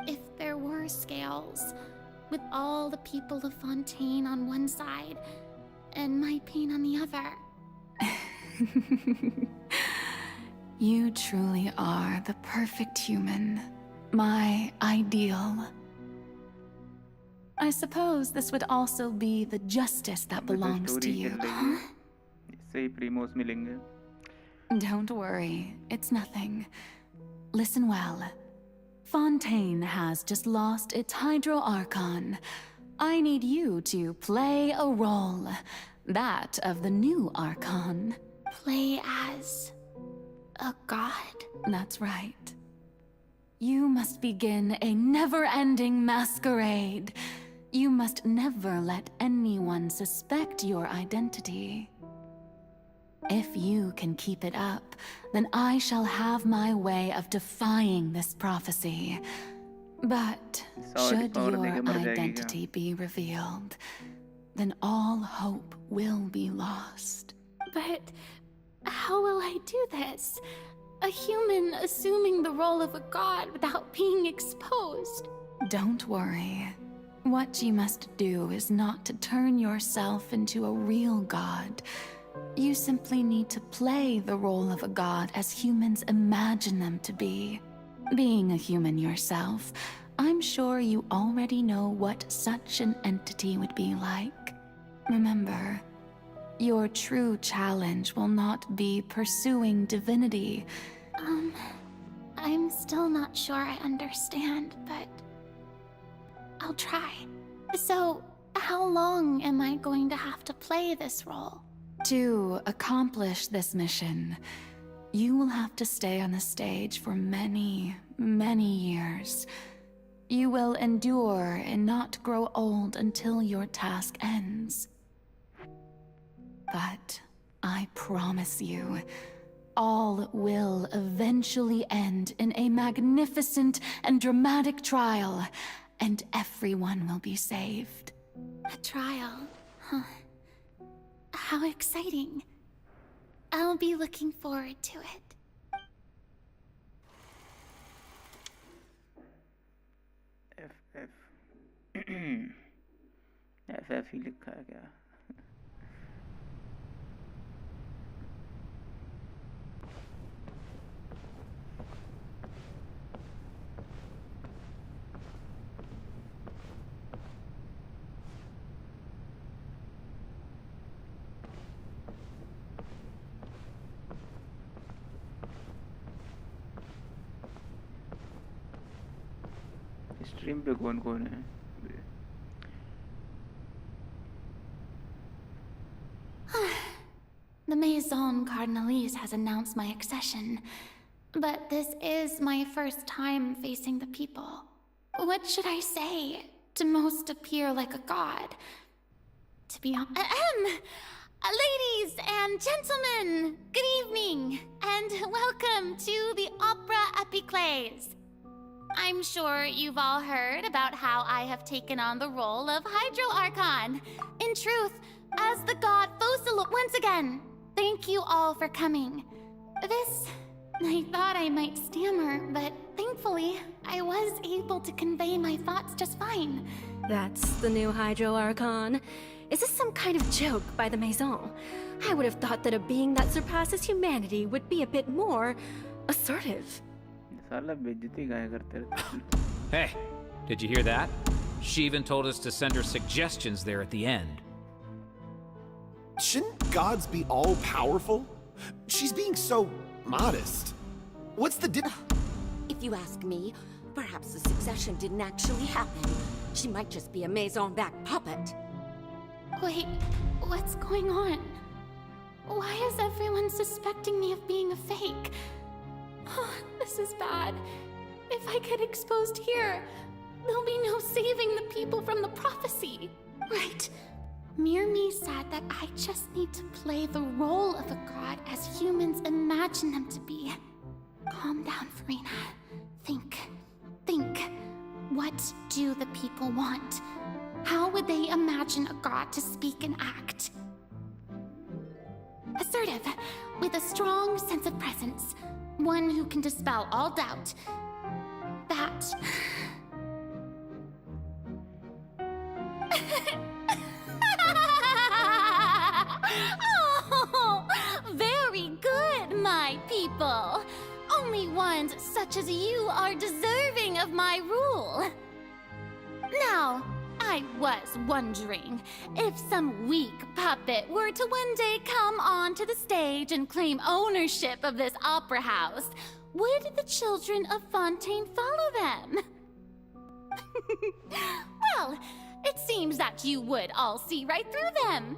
If there were scales, with all the people of Fontaine on one side, and my pain on the other. You truly are the perfect human, my ideal. I suppose this would also be the justice that belongs to you. इससे primos मिलेंगे. Don't worry, it's nothing. Listen well. Fontaine has just lost its Hydro Archon. I need you to play a role, that of the new Archon. Play as a god? That's right. You must begin a never-ending masquerade. You must never let anyone suspect your identity. If you can keep it up, then I shall have my way of defying this prophecy. But should your identity be revealed, then all hope will be lost. But how will I do this? A human assuming the role of a god without being exposed. Don't worry. What you must do is not to turn yourself into a real god. You simply need to play the role of a god as humans imagine them to be. Being a human yourself, I'm sure you already know what such an entity would be like. Remember, your true challenge will not be pursuing divinity. I'm still not sure I understand, but I'll try. So, how long am I going to have to play this role? To accomplish this mission, you will have to stay on the stage for many, many years. You will endure and not grow old until your task ends. But I promise you, all will eventually end in a magnificent and dramatic trial, and everyone will be saved. A trial, huh? How exciting. I'll be looking forward to it. FF ही लिखा है क्या? Stream पे कौन कौन है? The Maison Cardinalise has announced my accession. but this is my first time facing the people. What should I say to most appear like a god? To be honest, ladies and gentlemen, good evening, and welcome to the Opera Epiclese. I'm sure you've all heard about how I have taken on the role of Hydro Archon. In truth, as the god Fossil. Once again, thank you all for coming. I thought I might stammer, but thankfully, I was able to convey my thoughts just fine. That's the new Hydro Archon. Is this some kind of joke by the Maison? I would have thought that a being that surpasses humanity would be a bit more assertive. Hey, did you hear that? She even told us to send her suggestions there at the end. Shouldn't gods be all-powerful? She's being so modest. What's the If you ask me, perhaps the succession didn't actually happen. She might just be a Maison-back puppet. Wait, what's going on? Why is everyone suspecting me of being a fake? Oh, this is bad. If I get exposed here, there'll be no saving the people from the prophecy. Right. Mirmi said that I just need to play the role of a god as humans imagine them to be. Calm down, Furina. Think. What do the people want? How would they imagine a god to speak and act? Assertive, with a strong sense of presence. One who can dispel all doubt. That... Oh, very good, my people. Only ones such as you are deserving of my rule. Now, I was wondering, if some weak puppet were to one day come onto the stage and claim ownership of this opera house, would the children of Fontaine follow them? Well, it seems that you would all see right through them.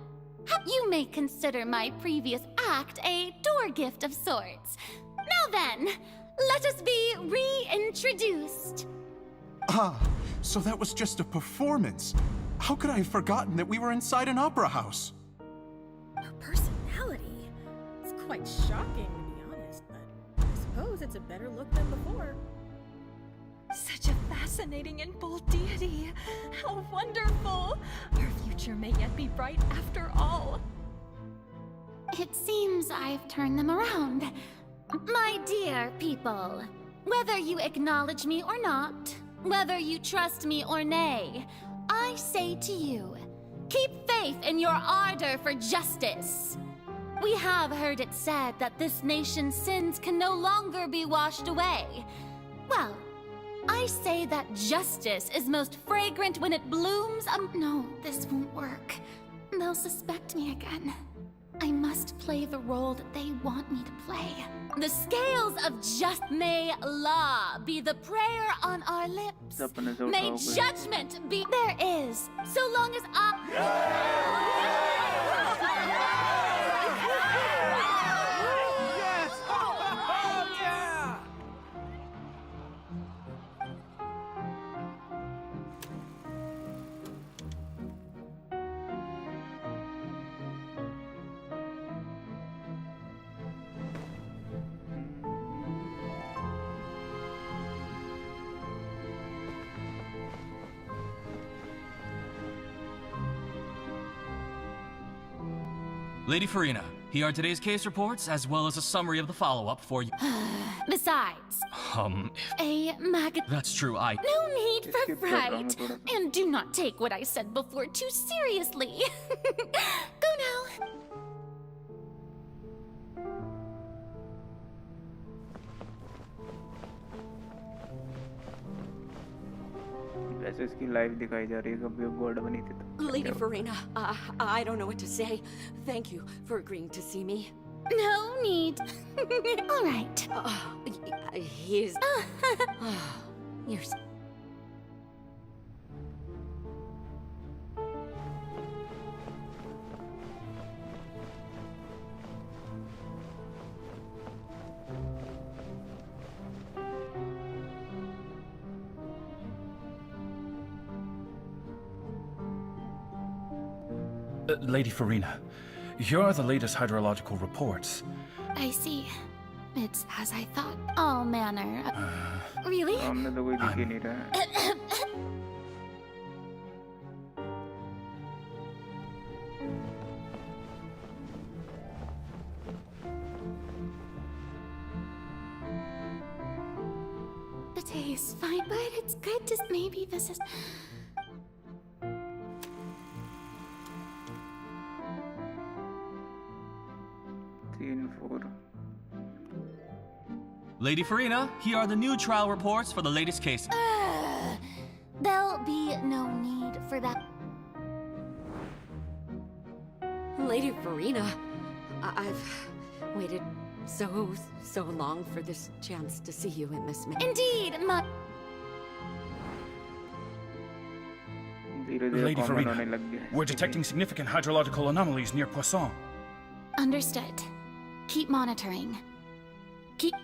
You may consider my previous act a door gift of sorts. Now then, let us be reintroduced. Ah, so that was just a performance. How could I have forgotten that we were inside an opera house? Her personality? It's quite shocking, to be honest, but I suppose it's a better look than before. Such a fascinating and bold deity. How wonderful! Our future may yet be bright after all. It seems I've turned them around. My dear people, whether you acknowledge me or not, whether you trust me or nay, I say to you, keep faith in your ardor for justice. We have heard it said that this nation's sins can no longer be washed away. Well, I say that justice is most fragrant when it blooms. No, this won't work. They'll suspect me again. I must play the role that they want me to play. The scales of just may law be the prayer on our lips. May judgment be there is, so long as Lady Furina, here are today's case reports, as well as a summary of the follow-up for you. Besides, That's true, No need for fright. And do not take what I said before too seriously. Go now. वैसे इसकी live दिखाई जा रही है कभी वो God बनी थी तो Lady Furina, I don't know what to say. Thank you for agreeing to see me. No need. All right. He's... You're... Lady Furina, here are the latest hydrological reports. I see. It's as I thought. All manner. Really? सामने तो कोई दिख ही नहीं रहा है. The taste fine, but it's good to maybe this is. Lady Furina, here are the new trial reports for the latest case. There'll be no need for that. Lady Furina, I've waited so long for this chance to see you in this manner. Indeed, my. Lady Furina, we're detecting significant hydrological anomalies near Poisson. Understood. Keep monitoring. Keep.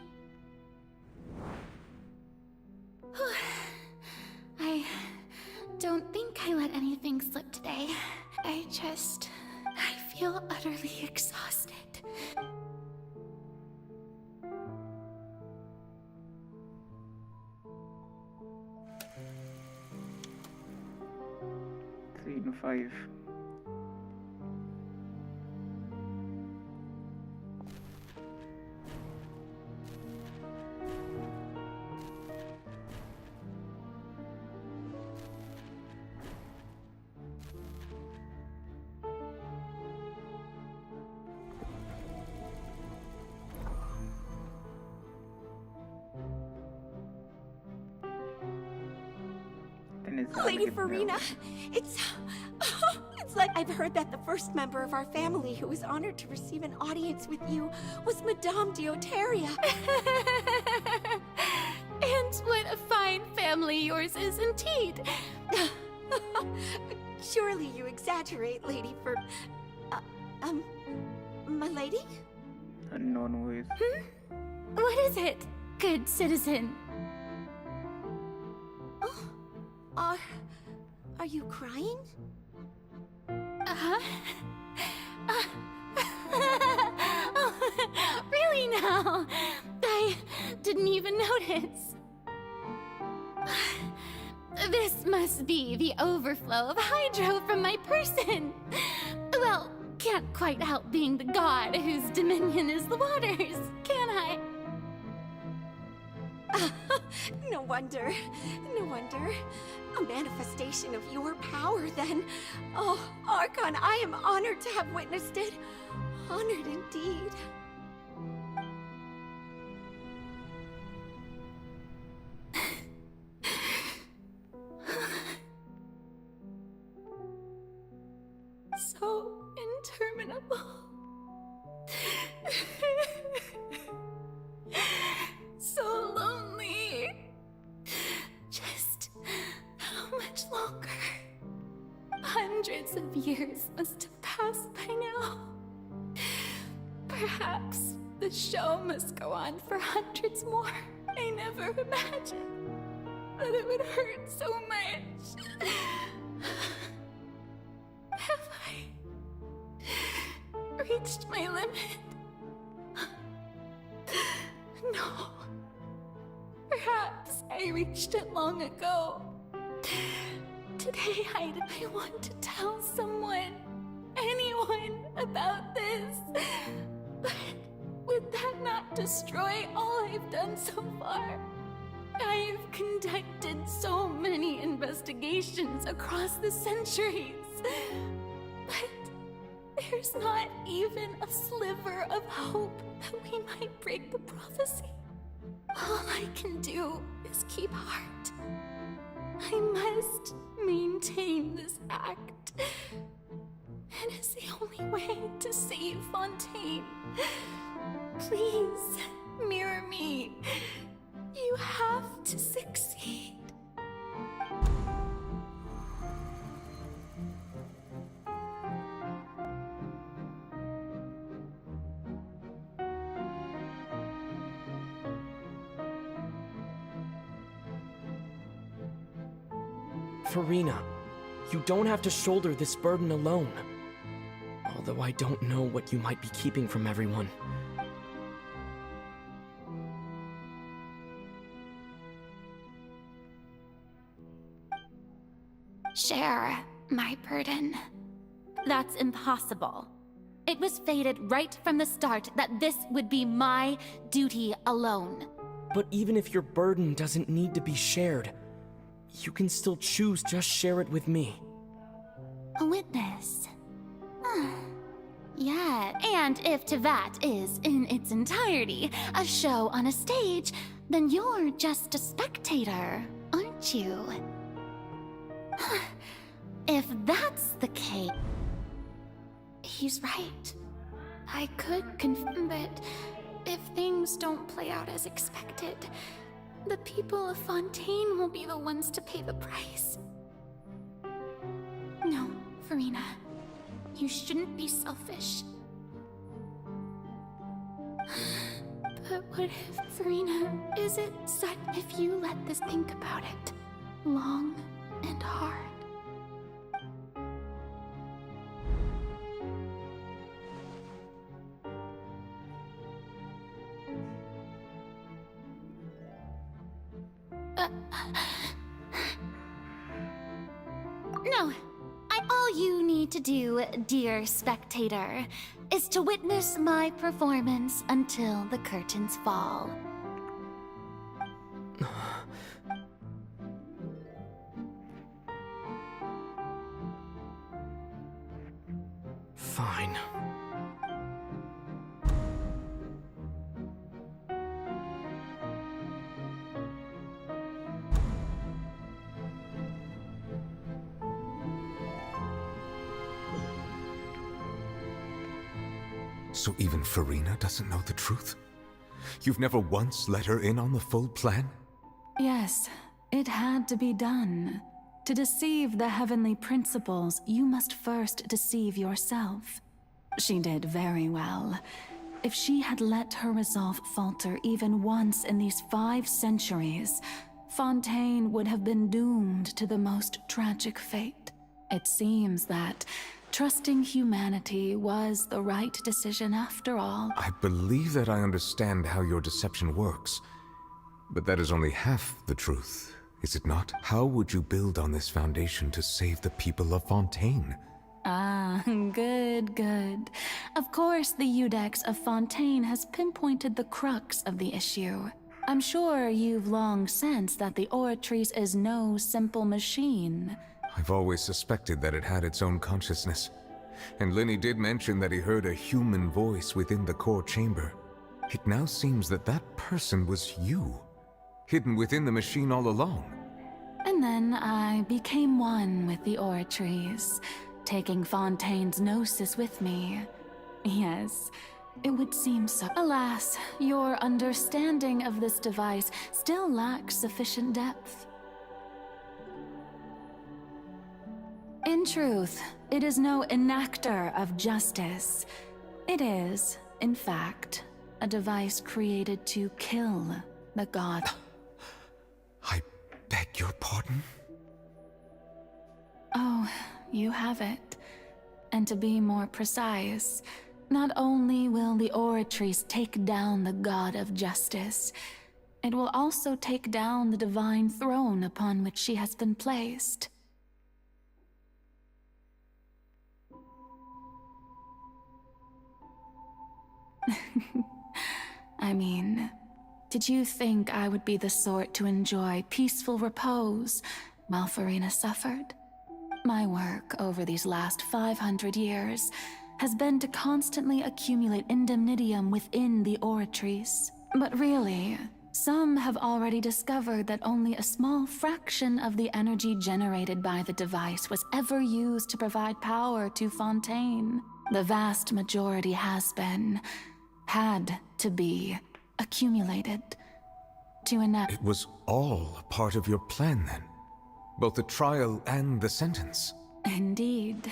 I don't think I let anything slip today. I feel utterly exhausted. Scene 5. Lady Furina, it's like I've heard that the first member of our family who was honored to receive an audience with you was Madame Deoteria. And what a fine family yours is indeed. Surely you exaggerate, Lady my lady? Unknown voice. What is it, good citizen? Are you crying? Really now? I didn't even notice. This must be the overflow of hydro from my person. Well, can't quite help being the god whose dominion is the waters, can I? No wonder. A manifestation of your power, then. Oh, Archon, I am honored to have witnessed it. Honored indeed. So interminable. So lonely. Just how much longer? Hundreds of years must have passed by now. Perhaps the show must go on for hundreds more. I never imagined that it would hurt so much. Have I reached my limit? No. Perhaps I reached it long ago. Today, I want to tell someone, anyone, about this. But would that not destroy all I've done so far? I've conducted so many investigations across the centuries. But there's not even a sliver of hope that we might break the prophecy. All I can do is keep heart. I must maintain this act. It is the only way to save Fontaine. Please, mirror me. You have to succeed. Furina, you don't have to shoulder this burden alone. Although I don't know what you might be keeping from everyone. Share my burden. That's impossible. It was fated right from the start that this would be my duty alone. But even if your burden doesn't need to be shared, you can still choose just share it with me. A witness. Yeah, and if Tevat is, in its entirety, a show on a stage, then you're just a spectator, aren't you? If that's the case... He's right. I could confirm, but if things don't play out as expected, the people of Fontaine will be the ones to pay the price. No, Furina. You shouldn't be selfish. But what if, Furina, is it such if you let this think about it long and hard? No. All you need to do, dear spectator, is to witness my performance until the curtains fall. Fine. So even Furina doesn't know the truth? You've never once let her in on the full plan? Yes, it had to be done. To deceive the heavenly principles, you must first deceive yourself. She did very well. If she had let her resolve falter even once in these 5 centuries, Fontaine would have been doomed to the most tragic fate. It seems that trusting humanity was the right decision after all. I believe that I understand how your deception works, but that is only half the truth, is it not? How would you build on this foundation to save the people of Fontaine? Ah, good, good. Of course, the Udex of Fontaine has pinpointed the crux of the issue. I'm sure you've long sensed that the Oratrice is no simple machine. I've always suspected that it had its own consciousness. And Lenny did mention that he heard a human voice within the core chamber. It now seems that that person was you, hidden within the machine all along. And then I became one with the Oratrice, taking Fontaine's gnosis with me. Yes, it would seem so. Alas, your understanding of this device still lacks sufficient depth. In truth, it is no enactor of justice. It is, in fact, a device created to kill the god. I beg your pardon? Oh, you have it. And to be more precise, not only will the Oratrice take down the god of justice, it will also take down the divine throne upon which she has been placed. I mean, did you think I would be the sort to enjoy peaceful repose while Furina suffered? My work over these last 500 years has been to constantly accumulate indemnitium within the Oratrice. But really, some have already discovered that only a small fraction of the energy generated by the device was ever used to provide power to Fontaine. The vast majority had to be accumulated to enact. It was all a part of your plan then? Both the trial and the sentence? Indeed.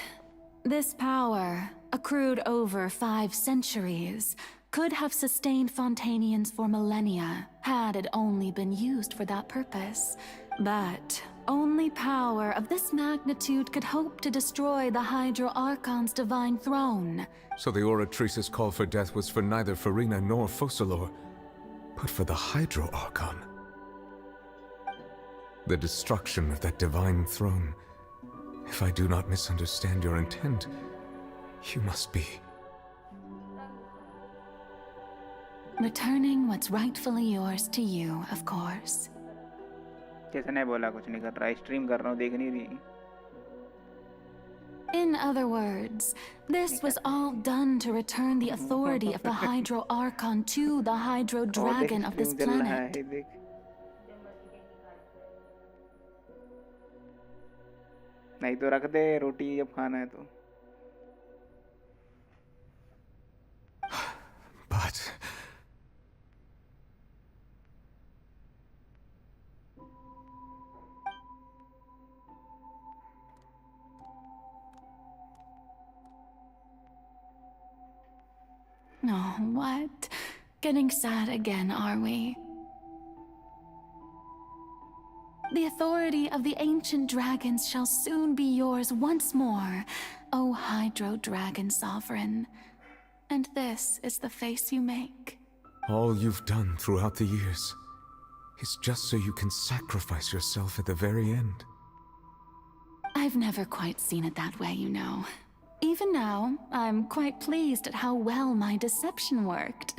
This power, accrued over 5 centuries, could have sustained Fontainians for millennia had it only been used for that purpose. But only power of this magnitude could hope to destroy the Hydro Archon's divine throne. So the Oratrice's call for death was for neither Furina nor Focalor, but for the Hydro Archon. The destruction of that divine throne. If I do not misunderstand your intent, you must be... Returning what's rightfully yours to you, of course. कैसे नहीं बोला कुछ नहीं कर रहा stream कर रहा हूँ देख नहीं रही In other words, this was all done to return the authority of the Hydro Archon to the Hydro Dragon of this planet. नहीं तो रख दे रोटी जब खाना है तो But... Oh, what? Getting sad again, are we? The authority of the ancient dragons shall soon be yours once more, O Hydro Dragon Sovereign. And this is the face you make. All you've done throughout the years is just so you can sacrifice yourself at the very end. I've never quite seen it that way, you know. Even now, I'm quite pleased at how well my deception worked.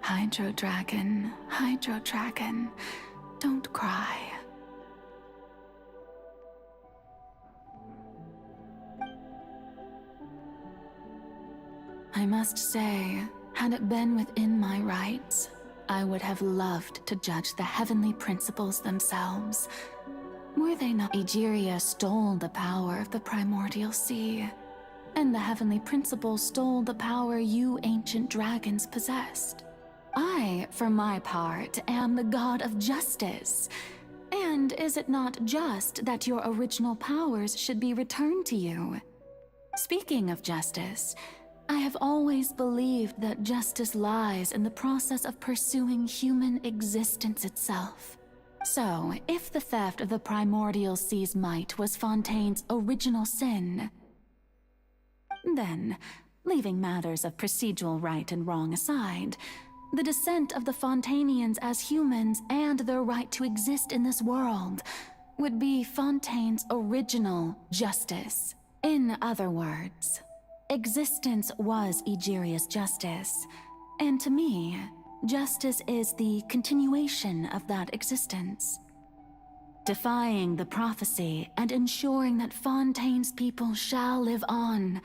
Hydro Dragon, don't cry. I must say, had it been within my rights, I would have loved to judge the heavenly principles themselves. Were they not? Egeria stole the power of the primordial sea, and the heavenly principles stole the power you ancient dragons possessed. I, for my part, am the god of justice. And is it not just that your original powers should be returned to you? Speaking of justice, I have always believed that justice lies in the process of pursuing human existence itself. So, if the theft of the primordial sea's might was Fontaine's original sin, then, leaving matters of procedural right and wrong aside, the descent of the Fontanians as humans and their right to exist in this world would be Fontaine's original justice. In other words, existence was Egeria's justice, and to me, justice is the continuation of that existence. Defying the prophecy and ensuring that Fontaine's people shall live on,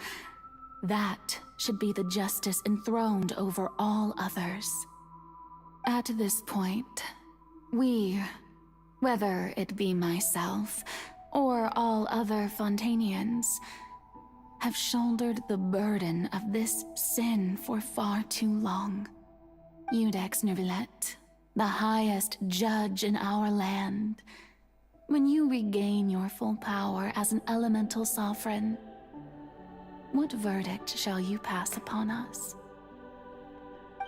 that should be the justice enthroned over all others. At this point, we, whether it be myself or all other Fontanians, have shouldered the burden of this sin for far too long. Iudex Nervillet, the highest judge in our land, when you regain your full power as an elemental sovereign, what verdict shall you pass upon us?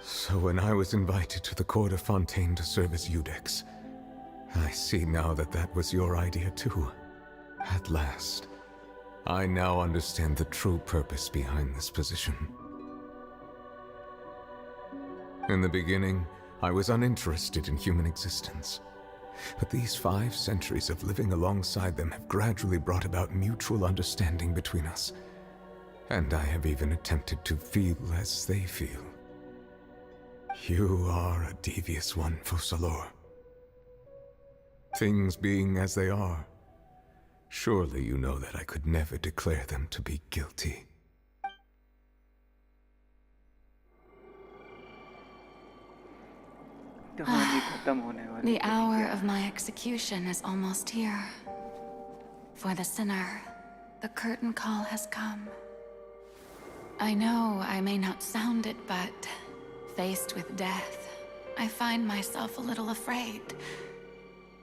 So when I was invited to the court of Fontaine to serve as Iudex, I see now that that was your idea too. At last, I now understand the true purpose behind this position. In the beginning, I was uninterested in human existence. But these 5 centuries of living alongside them have gradually brought about mutual understanding between us. And I have even attempted to feel as they feel. You are a devious one, Focalor. Things being as they are, surely you know that I could never declare them to be guilty. The hour of my execution is almost here. For the sinner, the curtain call has come. I know I may not sound it, but faced with death, I find myself a little afraid.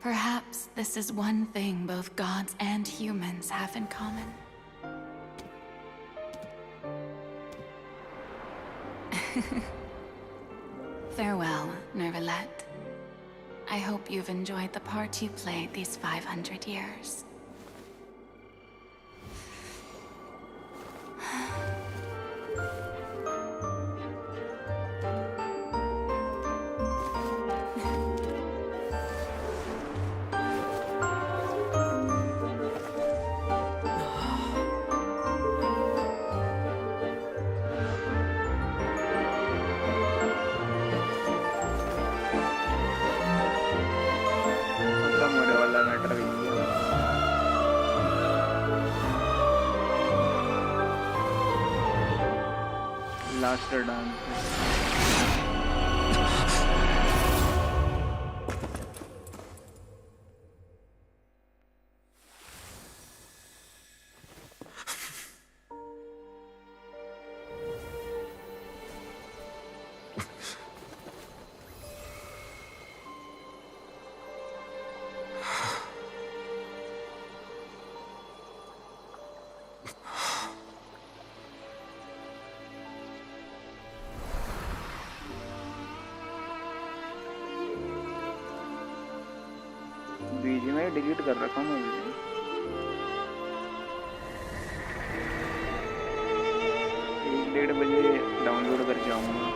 Perhaps this is one thing both gods and humans have in common. Farewell, Nervalette. I hope you've enjoyed the part you played these 500 years. Last dance. BGMI delete कर रखा हूँ मैं अभी। 1-1:30 बजे download करके आऊँगा।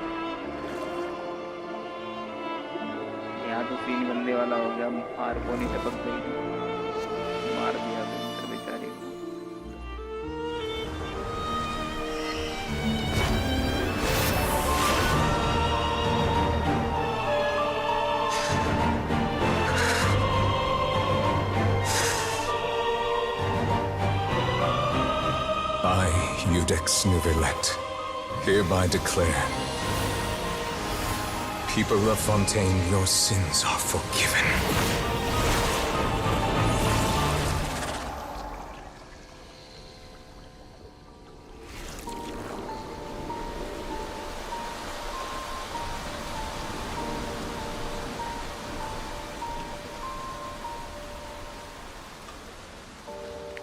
यहाँ तो सीन गंदे वाला हो गया, आर को नहीं टपक गई, मार दिया बेचारे को। I, Udex Neuvillette, hereby declare, people of Fontaine, your sins are forgiven.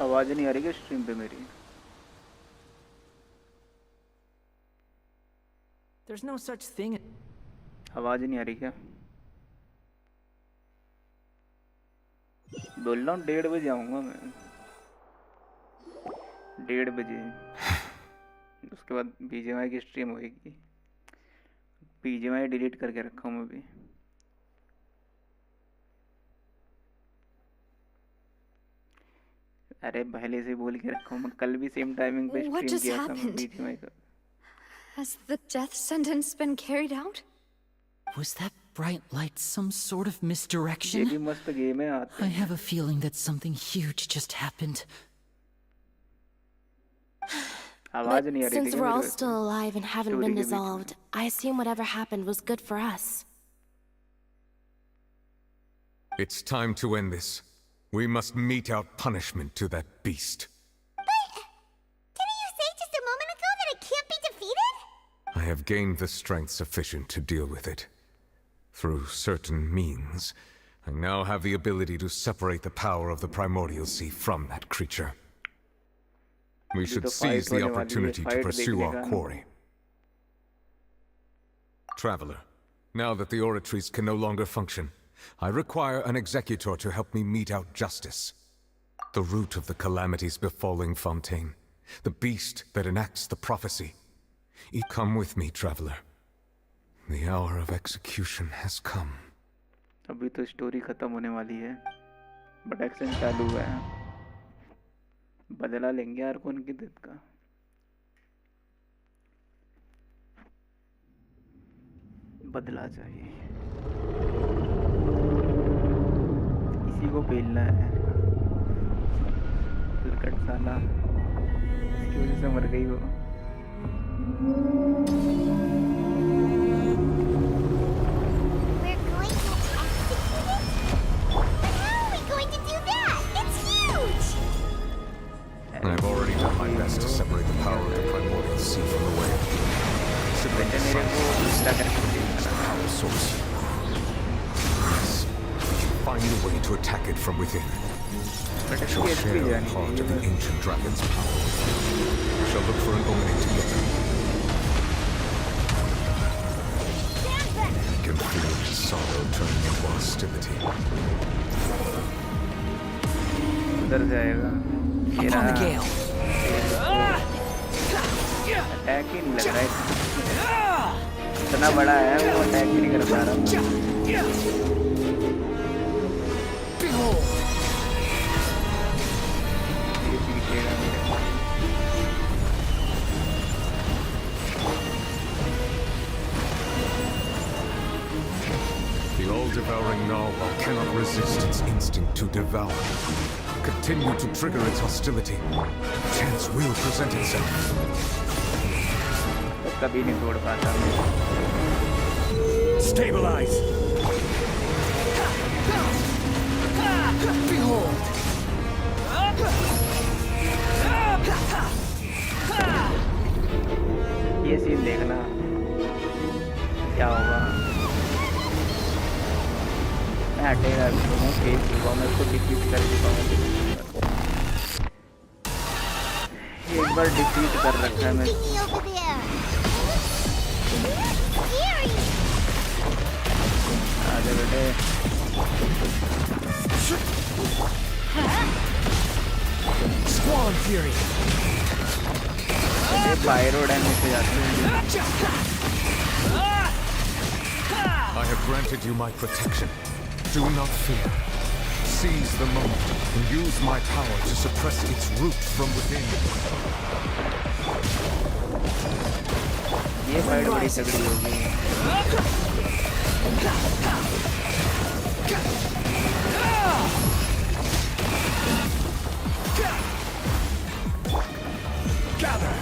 आवाज नहीं आ रही क्या स्ट्रीम पे मेरी? There's no such thing. आवाज नहीं आ रही क्या? बोल रहा हूँ 1:30 बजे आऊँगा मैं। 1:30 बजे। उसके बाद BGMI की स्ट्रीम होएगी। BGMI डिलीट करके रखा हूँ मैं अभी। अरे पहले से बोल के रखा हूँ मैं, कल भी सेम टाइमिंग पे What स्ट्रीम just किया था मैं happened? BGMI का। Has the death sentence been carried out? Was that bright light some sort of ये misdirection? भी मस्त गेम है आते I हैं। have a feeling that something huge just happened. आवाज नहीं आ रही Since थी we're क्या all मेरे? still alive and haven't Story been के बीच में। dissolved, I assume whatever happened was good for us. It's time to end this. We must mete out punishment to that beast. Didn't you say just a moment ago that it can't be defeated? I have gained the strength sufficient to deal with it. Through certain means, I now have the ability to separate the power of the primordial sea from that creature. We should तो seize fight the होने वाली है, opportunity to fight pursue देखने our का ना। quarry. Traveler, now that the oratories can no longer function, I require an executor to help me mete out justice. The root of the calamities befalling Fontaine, the beast that enacts the prophecy. Come with me, traveler. The hour of execution has come. अभी तो story खत्म होने वाली है, but action चालू है। बदला लेंगे यार कौन की डेथ का। बदला चाहिए, इसी को पेलना है। लकड़ साला इसकी वजह से मर गई वो। We're going to execute it? But how are we going to do that? It's huge! I've already done my best to separate the power of the primordial sea from the wave. Should we decide the power source? Yes, we can find a way to attack it from within. We shall share a part of the ancient dragon's power. We shall look for an opening together. I can feel his sorrow turning into hostility. उधर जाएगा ये Upon the रहा gale. Attack ही नहीं लग रहा है इतना बड़ा है वो अटैक ही नहीं कर पा रहा ये पीछेगा मेरे The all-devouring narwhal cannot resist its instinct to devour. Continue to trigger its hostility. Chance will present itself. तो कभी नहीं तोड़ पाता मैं Stabilize. Behold. ये सीन देखना क्या होगा मैं हटेगा भी तो मैं खेल चुका हूँ मैं उसको डिफीट कर चुका हूँ ये एक बार डिफीट कर रखा है मैं आजा बेटे Squall Fury. ये पायरो डैमेज से जाते हैं I have granted you my protection. Do not fear. Seize the moment and use my power to suppress its root from within. ये फाइट बड़ी तगड़ी होगी Gather.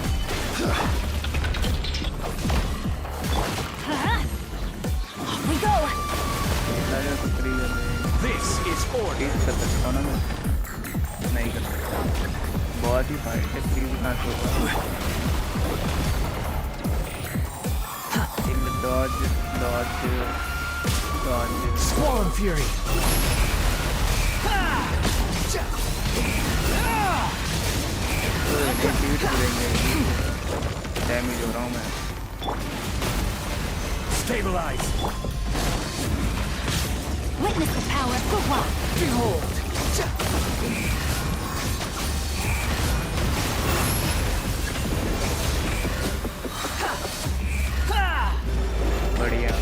Off we go. This is order. कर सकता हूँ ना मैं नहीं कर सकता बहुत ही फाइट है प्लीज ना छोड़ो dodge dodge dodge Squall Fury. Defeat करेंगे डैमेज हो रहा हूँ मैं Stabilize. Witness the power of the rock. Behold. बढ़िया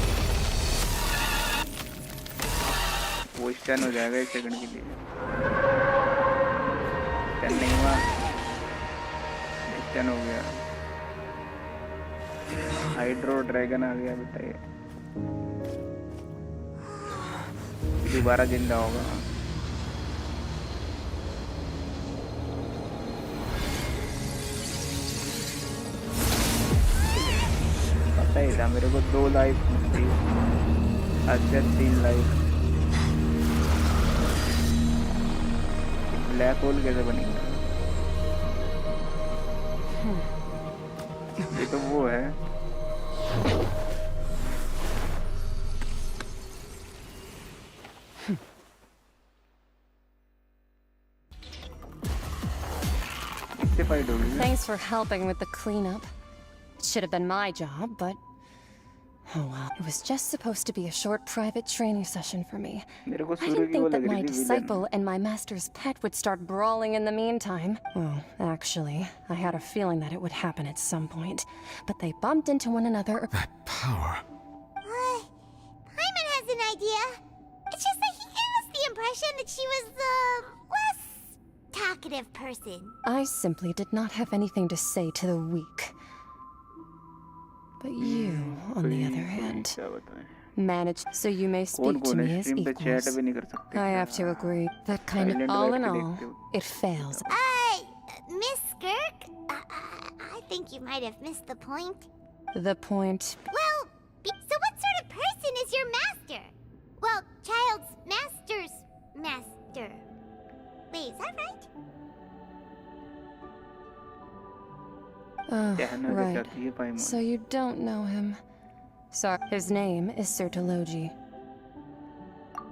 वो स्टन हो जाएगा एक सेकंड के लिए स्टन नहीं हुआ स्टन हो गया हाइड्रो ड्रैगन आ गया बेटा ये दोबारा जिंदा होगा पता ही था मेरे को 2 लाइफ मिलती अच्छा 3 लाइफ ब्लैक होल कैसे बनेगा ये तो वो है Thanks for helping with the cleanup. It should have been my job, but oh well. It was just supposed to be a short private training session for me. I didn't think that my disciple and my master's pet would start brawling in the meantime. Well, actually, I had a feeling that it would happen at some point. But they bumped into one another. That power. Paimon has an idea. It's just that he gave us the impression that she was the less talkative person. I simply did not have anything to say to the weak. But you, on the other hand, managed, so you may speak to me as equals. I have to agree. That kind of all in all, it fails. Miss Skirk? I think you might have missed the point. The point? Well, so what sort of person is your master? Well, child's master's master. Wait, is that right? Oh, right. So you don't know him. Sorry. His name is Sir Tologi.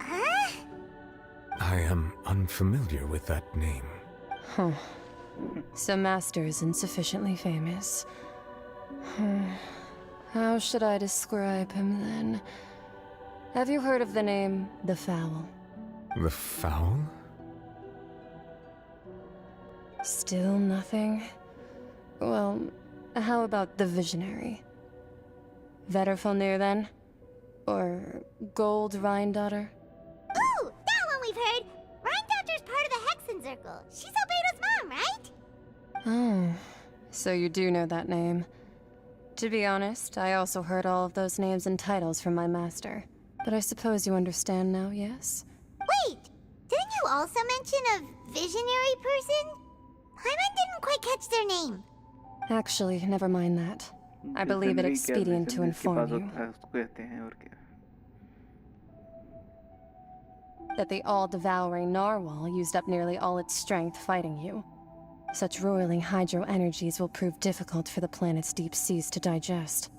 Huh? I am unfamiliar with that name. Huh. So Master is insufficiently famous. How should I describe him then? Have you heard of the name The Fowl? The Fowl? Still nothing? Well, how about the Visionary? Vetterfalnir then? Or Gold Rhindaughter? Ooh, that one we've heard! Rhindaughter's part of the Hexen Circle. She's Albedo's mom, right? Oh, so you do know that name. To be honest, I also heard all of those names and titles from my master. But I suppose you understand now, yes? Wait! Didn't you also mention a visionary person? Paimon didn't quite catch their name. Actually, never mind that. I believe it expedient to inform you that the all-devouring narwhal used up nearly all its strength fighting you. Such roiling hydro energies will prove difficult for the planet's deep seas to digest.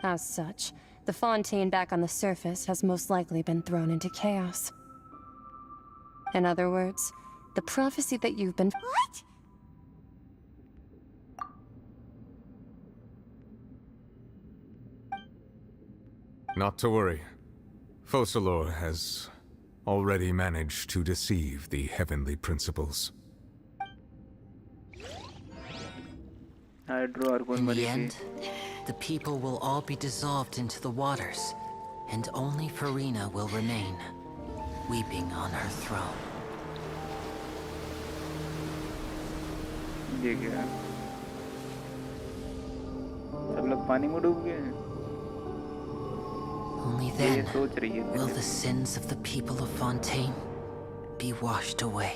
As such, the fontaine back on the surface has most likely been thrown into chaos. In other words, the prophecy that you've been— What? Not to worry. Focalor has already managed to deceive the heavenly principles. In the end, the people will all be dissolved into the waters, and only Furina will remain, weeping on her throne. ये क्या है? सब लोग पानी में डूब गए हैं। Only then will the sins of the people of Fontaine be washed away.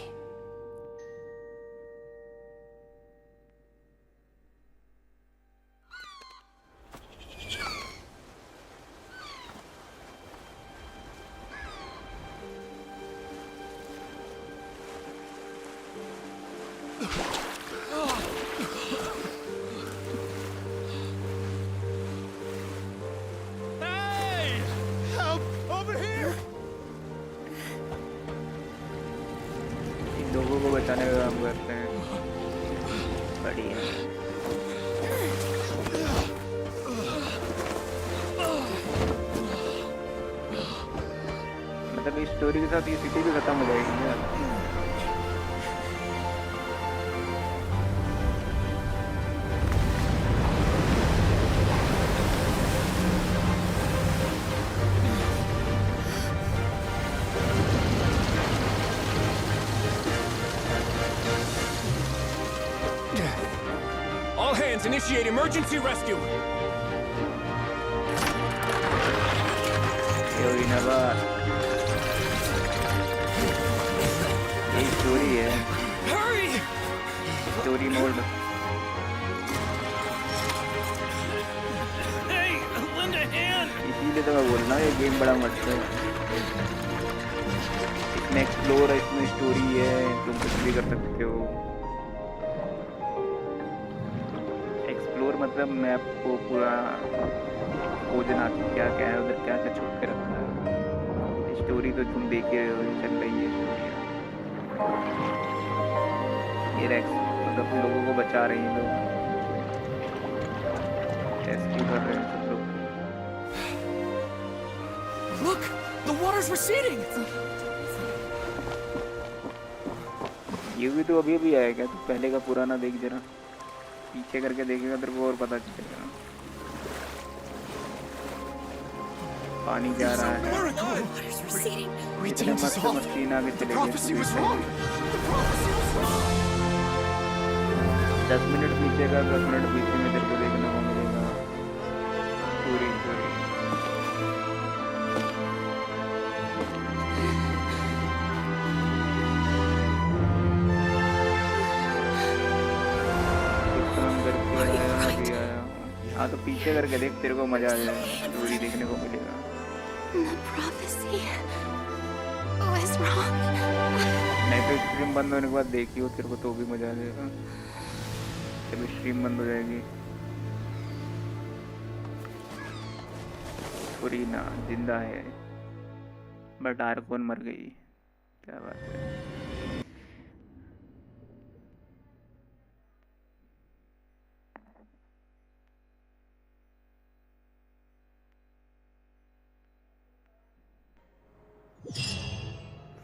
बचाने का काम करते हैं। बढ़िया। मतलब इस स्टोरी के साथ ये सिटी भी खत्म हो जाएगी यार। All hands, initiate emergency rescue! ये स्टोरी है। Hurry! Story mode. Hey, lend a hand! इसीलिए तो मैं बोल रहा हूँ ये गेम बड़ा मस्त है। इसमें एक्सप्लोर है, इसमें स्टोरी है, तुम कुछ भी कर सकते हो। मतलब मैप को पूरा खोजना क्या क्या है उधर, क्या क्या छुप के रखा है। स्टोरी तो तुम देख ही रहे हो, चल रही है स्टोरी। ये रेक्स मतलब लोगों को बचा रही है, लोग रेस्क्यू कर रहे हैं सब लोग। Look, the water's receding. ये भी तो अभी आया क्या? तो पहले का पुराना देख जरा, पीछे करके देखेगा तेरे को और पता चलेगा। पानी जा रहा है, इतने मस्त मशीन आगे चले गए। 10 मिनट पीछे का, 10 मिनट पीछे में तेरे को देखने को मिलेगा पूरी स्टोरी। हाँ तो पीछे करके देख, तेरे को मजा आ जाएगा, स्टोरी देखने को मिलेगा। नहीं तो स्ट्रीम बंद होने के बाद देखियो, तेरे को तो भी मजा आ जाएगा। जब स्ट्रीम बंद हो जाएगी। फुरीना जिंदा है बट आर्कोन मर गई। क्या बात है।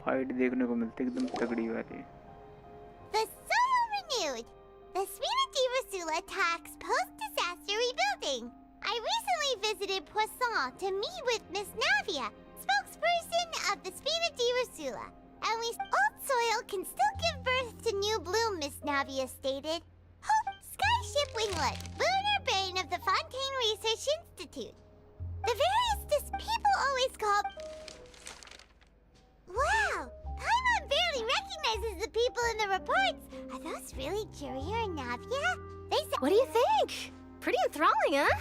फाइट देखने को मिलती एकदम तगड़ी वाली। The Solo renewed. The Furina di Rasula attacks post-disaster rebuilding. I recently visited Poisson to meet with Miss Navia, spokesperson of the Furina di Rasula. And old soil can still give birth to new bloom, Miss Navia stated. Hope, Skyship Winglet, lunar brain of the Fontaine Research Institute. The various people always call... Wow! Paimon barely recognizes the people in the reports. Are those really Jurier and Navia? They said... What do you think? Pretty enthralling, huh?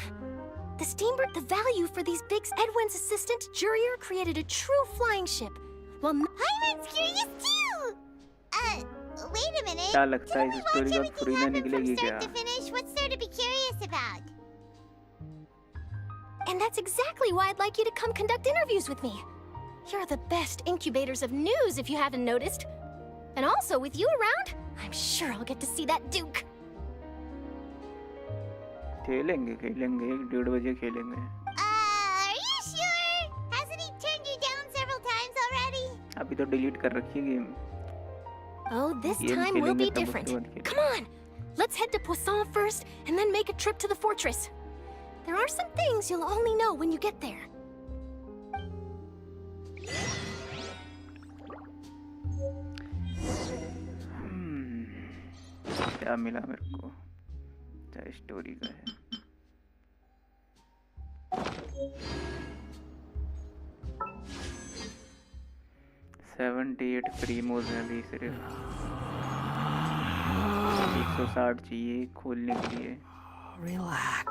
The steamboat, the value for these big... Edwin's assistant, Jurier, created a true flying ship. Well, Paimon's curious too! Wait a minute. क्या लगता है इस story का फुरीना निकलेगी क्या? To finish, what's there to be curious about? And that's exactly why I'd like you to come conduct interviews with me. You're the best incubators of news, if you haven't noticed. And also, with you around, I'm sure I'll get to see that Duke. खेलेंगे 1:30 बजे खेलेंगे। Are you sure? Hasn't he turned you down several times already? अभी तो delete कर रखी है game. Oh, this time will be different. Come on! Let's head to Poisson first, and then make a trip to the fortress. There are some things you'll only know when you get there. क्या मिला मेरे को? क्या story का है? $78 प्रीमोज हैं अभी सिर्फ। 160 चाहिए खोलने के लिए। Relax.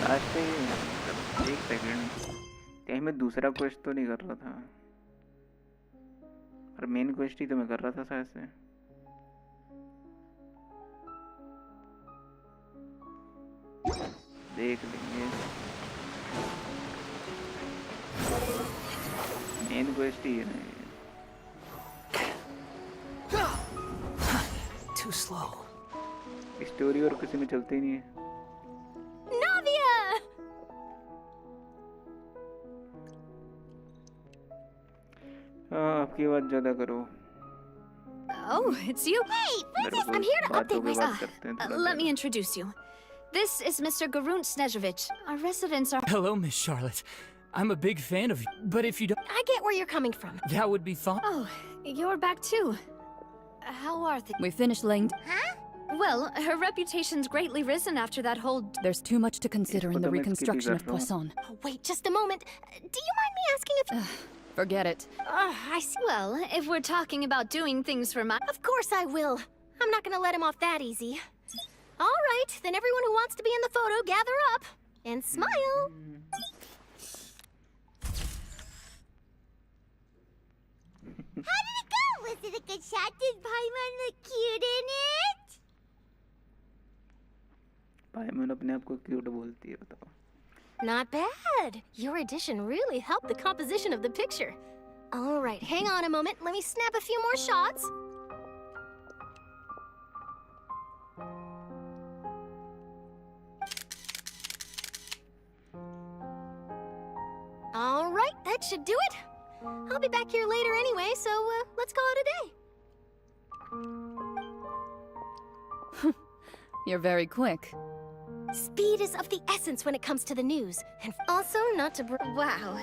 लास्ट एक सेकंड, कहीं मैं दूसरा क्वेस्ट तो नहीं कर रहा था? और मेन क्वेस्ट ही तो मैं कर रहा था शायद से। देख लेंगे। मेन क्वेस्ट ही है ना ये। Too slow. स्टोरी और किसी में चलते ही नहीं है। Navia! हाँ, आपकी बात ज्यादा करो। Oh, it's you. Hey, Princess, I'm here to update myself. Let me introduce you. This is Mr. Garun Snezhevich. Our residents are... Hello, Miss Charlotte. I'm a big fan of you, but if you don't... I get where you're coming from. That would be fun. Oh, you're back too. How are things? We finished laying... Huh? Well, her reputation's greatly risen after that whole... There's too much to consider in the reconstruction of Poisson. Oh, wait just a moment. Do you mind me asking if... Forget it. I see. Well, if we're talking about doing things for my... Of course I will. I'm not gonna let him off that easy. All right, then everyone who wants to be in the photo, gather up. And smile. How did it go? Was it a good shot? Did Paimon look cute in it? पाइमन अपने आप को cute बोलती है, बताओ। Not bad. Your addition really helped the composition of the picture. All right, hang on a moment. Let me snap a few more shots. All right, that should do it. I'll be back here later anyway, so let's call it a day. You're very quick. Speed is of the essence when it comes to the news. And also not to wow.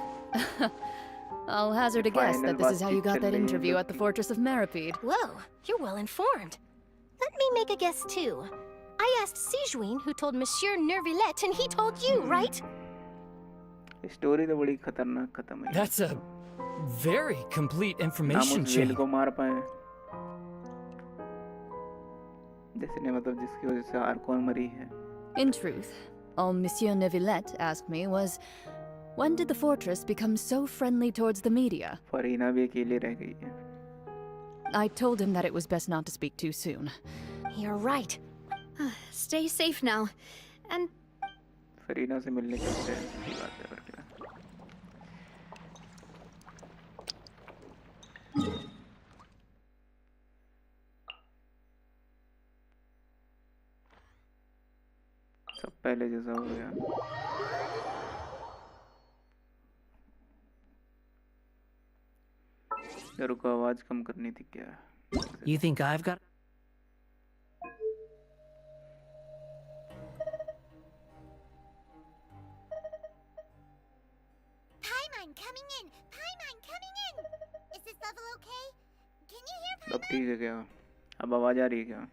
I'll hazard a guess that this is how you got that interview at the Fortress of Meripede. Whoa, you're well informed. Let me make a guess too. I asked Sijuin, who told Monsieur Nervillet, and he told you, right? Story तो बड़ी खतरनाक खत्म है। That's a very complete information chain. को मार पाए। जिसने मतलब जिसकी वजह से आर्कॉन मरी है. In truth, all Monsieur Neuvillette asked me was, when did the fortress become so friendly towards the media? Farina भी अकेले रह गई है. I told him that it was best not to speak too soon. You're right. Stay safe now. And Farina से मिलने चलते हैं. सही बात है बरकला. सब पहले जैसा हो गया. रुको, आवाज कम करनी थी क्या? You think I've got... Paimon coming in! Paimon coming in! Is this level okay? Can you hear अब ठीक है क्या? अब आवाज आ रही है क्या?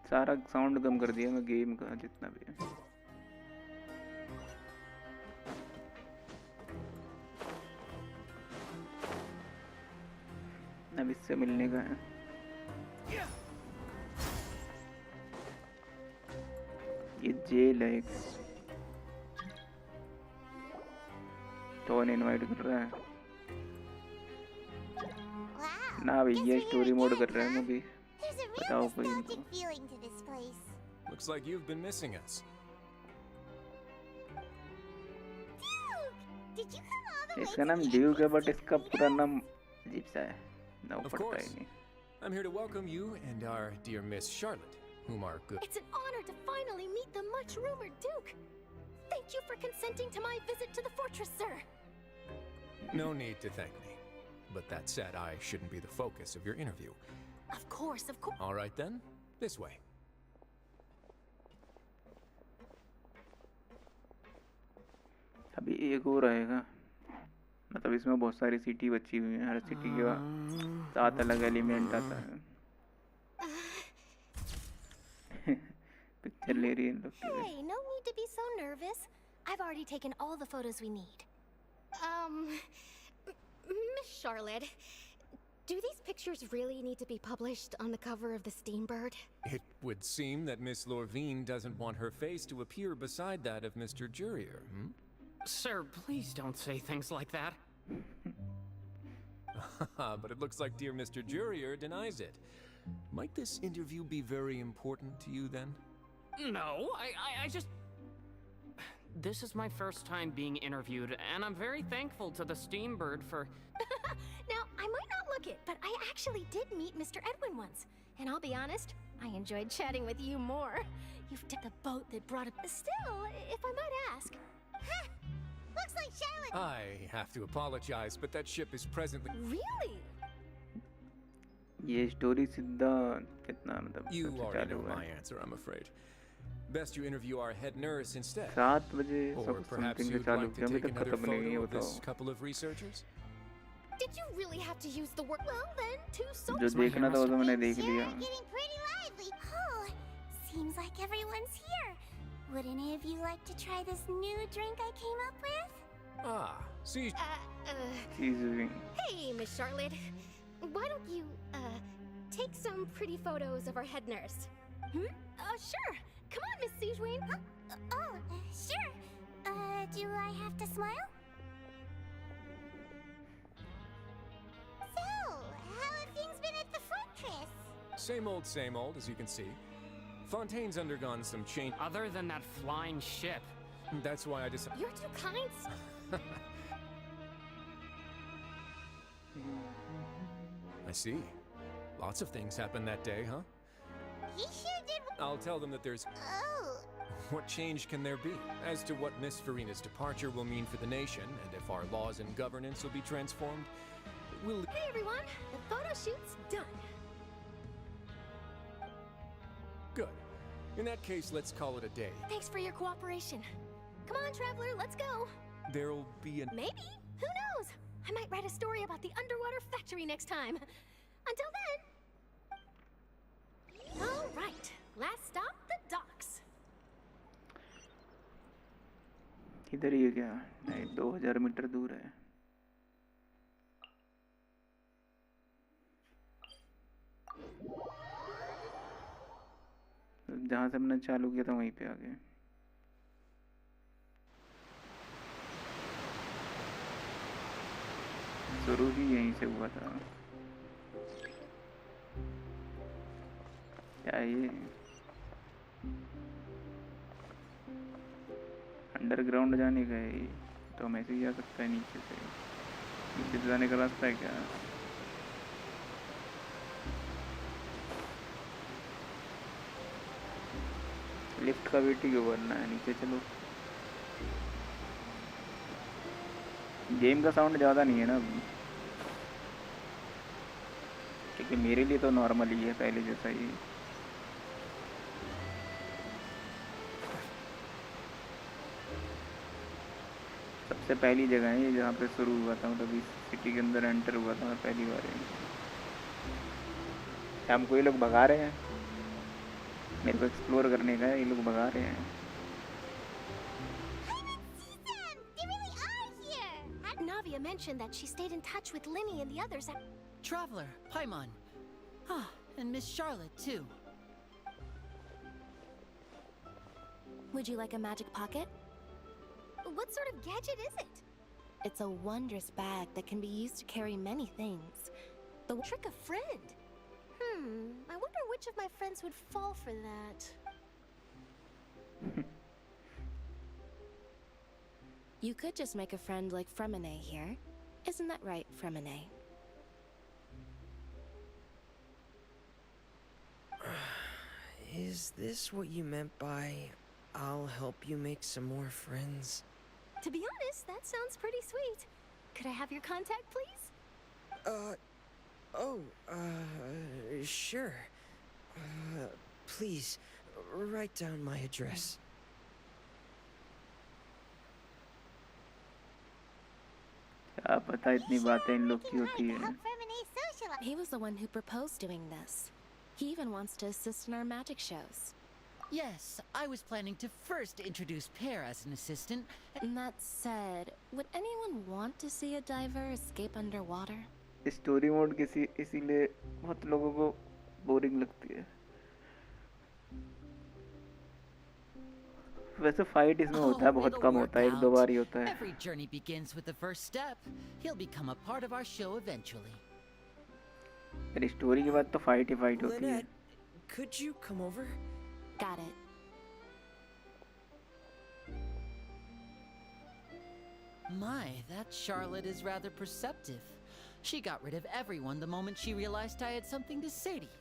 सारा साउंड कम कर दिया मैं गेम का जितना भी है. अब इससे मिलने का है. ये जेल है एक. टॉन इनवाइट कर रहा है. ना भैया स्टोरी मोड कर रहा है मैं भी. बताओ कोई इनको. Looks like you've been missing us. इसका नाम ड्यूक है बट इसका पूरा नाम अजीब सा है. ना Of पता ही course. नहीं. I'm here to welcome you and our dear Miss Charlotte, whom are good. It's an honor to finally meet the much-rumored Duke. Thank you for consenting to my visit to the fortress, sir. No need to thank me. But that said, I shouldn't be the focus of your interview. Of course, of course. All right then, this way. अभी एक और आएगा. मतलब इसमें बहुत सारी city बची हुई हैं. हर सिटी के साथ अलग एलिमेंट आता है. पिक्चर ले रही है इन लोग की. Hey, no need to be so nervous. I've already taken all the photos we need. Miss Charlotte, do these pictures really need to be published on the cover of the Steambird? It would seem that Miss Lorvine doesn't want her face to appear beside that of Mr. Jurier, hmm? Sir, please don't say things like that. But it looks like dear Mr. Jurier denies it. Might this interview be very important to you then? No, I just... This is my first time being interviewed, and I'm very thankful to the Steambird for... Now, I might not look it, but I actually did meet Mr. Edwin once. And I'll be honest, I enjoyed chatting with you more. You've tipped the boat that brought it... Still, if I might ask... Huh. Looks like Charlotte... I have to apologize, but that ship is presently... Really? ये story सीधा कितना मतलब You सबसे already चालू know हुआ my है. answer, I'm afraid. Best you interview our head nurse instead. 7 बजे Or सब perhaps समथिंग से you'd चालू like किया. to अभी take तक another खत्म नहीं हुई photo है. of this बताओ. couple of researchers? Did you really have to use the word? Well, then, two souls. जो देखना था वो तो मैंने देख लिया. Getting pretty lively. Oh, seems like everyone's here. Would any of you like to try this new drink I came up with? Ah, see. Seasoning. Hey, Miss Charlotte. Why don't you, take some pretty photos of our head nurse? Sure. Come on, Miss Sejuane. Sure. Do I have to smile? So, how have things been at the fortress? Same old, as you can see. Fontaine's undergone some change. Other than that flying ship. That's why I decided. You're too kind. I see. Lots of things happened that day, huh? He sure did. I'll tell them that there's... Oh. What change can there be? As to what Miss Furina's departure will mean for the nation, and if our laws and governance will be transformed, we'll... Hey, everyone. The photo shoot's done. Good. In that case, let's call it a day. Thanks for your cooperation. Come on, Traveler, let's go. There'll be a... Maybe. Who knows? I might write a story about the underwater factory next time. Until then. All right. Last stop, the docks. इधर ही है क्या? नहीं, 2000 metre दूर है। जहाँ से हमने चालू किया था वहीं पे आ गए। शुरू ही यहीं से हुआ था। क्या ये अंडरग्राउंड जाने का है? तो हम ऐसे ही जा सकता है नीचे से? नीचे से जाने का रास्ता है क्या? लिफ्ट का वेट क्यों करना है? नीचे चलो। गेम का साउंड ज़्यादा नहीं है ना अभी, क्योंकि मेरे लिए तो नॉर्मल ही है, पहले जैसा ही। सबसे पहली जगह है ये जहाँ पे शुरू हुआ था, मतलब इस सिटी के अंदर एंटर हुआ था मैं पहली बार। हमको ये लोग भगा रहे हैं, मेरे को एक्सप्लोर करने का है, ये लोग भगा रहे हैं। Navia mentioned that she stayed in touch with Linny and the others at... Traveler, Paimon. Ah, and Miss Charlotte, too. Would you like a magic pocket? What sort of gadget is it? It's a wondrous bag that can be used to carry many things. The trick a friend. I wonder which of my friends would fall for that. You could just make a friend like Fremine here. Isn't that right, Fremine? Is this what you meant by, I'll help you make some more friends? To be honest, that sounds pretty sweet. Could I have your contact, please? Sure. Please, write down my address. क्या पता इतनी बातें इन लोग की होती है। He was the one who proposed doing this. He even wants to assist in our magic shows. Yes, I was planning to first introduce Pear as an assistant. That said, would anyone want to see a diver escape underwater? Story mode किसी इसीलिए बहुत लोगों को boring लगती है। वैसे fight इसमें होता है, बहुत कम होता है, 1-2 बार ही होता है। Every journey begins with the first step. He'll become a part of our show eventually. पर स्टोरी के बाद तो फाइट ही फाइट होती है। Could you come over? Got it. My, that Charlotte is rather perceptive. She got rid of everyone the moment she realized I had something to say to you.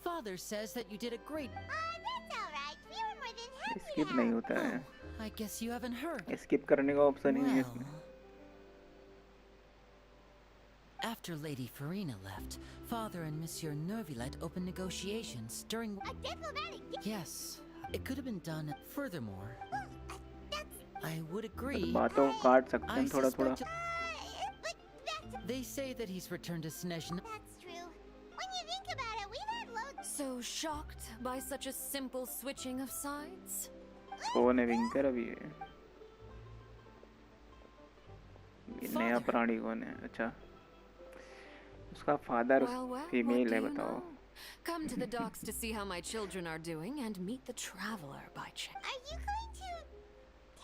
Father says that you did a great... That's alright. We were more than happy to skip नहीं होता है। I guess you haven't heard. Skip करने का option ही नहीं है इसमें। After Lady Furina left, Father and Monsieur Nervilet opened negotiations during... A diplomatic... Yes, it could have been done. Furthermore, I would agree. बातों को काट सकते हैं थोड़ा थोड़ा। They say that he's returned to Snezhn. That's true. When you think about it, we've had loads... So shocked by such a simple switching of sides? कौन है विंकर अभी? ये नया प्राणी कौन है? अच्छा, उसका फादर फीमेल है, बताओ। Come to the docks to see how my children are doing and meet the traveler by chance. Are you going to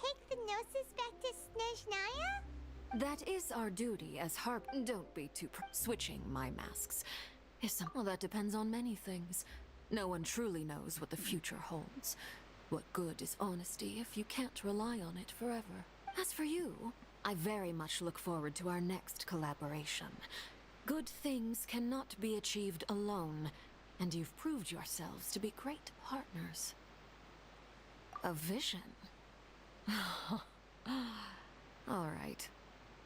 take the Gnosis back to Snezhnaya? That is our duty as Harp. Don't be too switching my masks. Well, that depends on many things. No one truly knows what the future holds. What good is honesty if you can't rely on it forever? As for you, I very much look forward to our next collaboration. Good things cannot be achieved alone, and you've proved yourselves to be great partners. A vision? All right.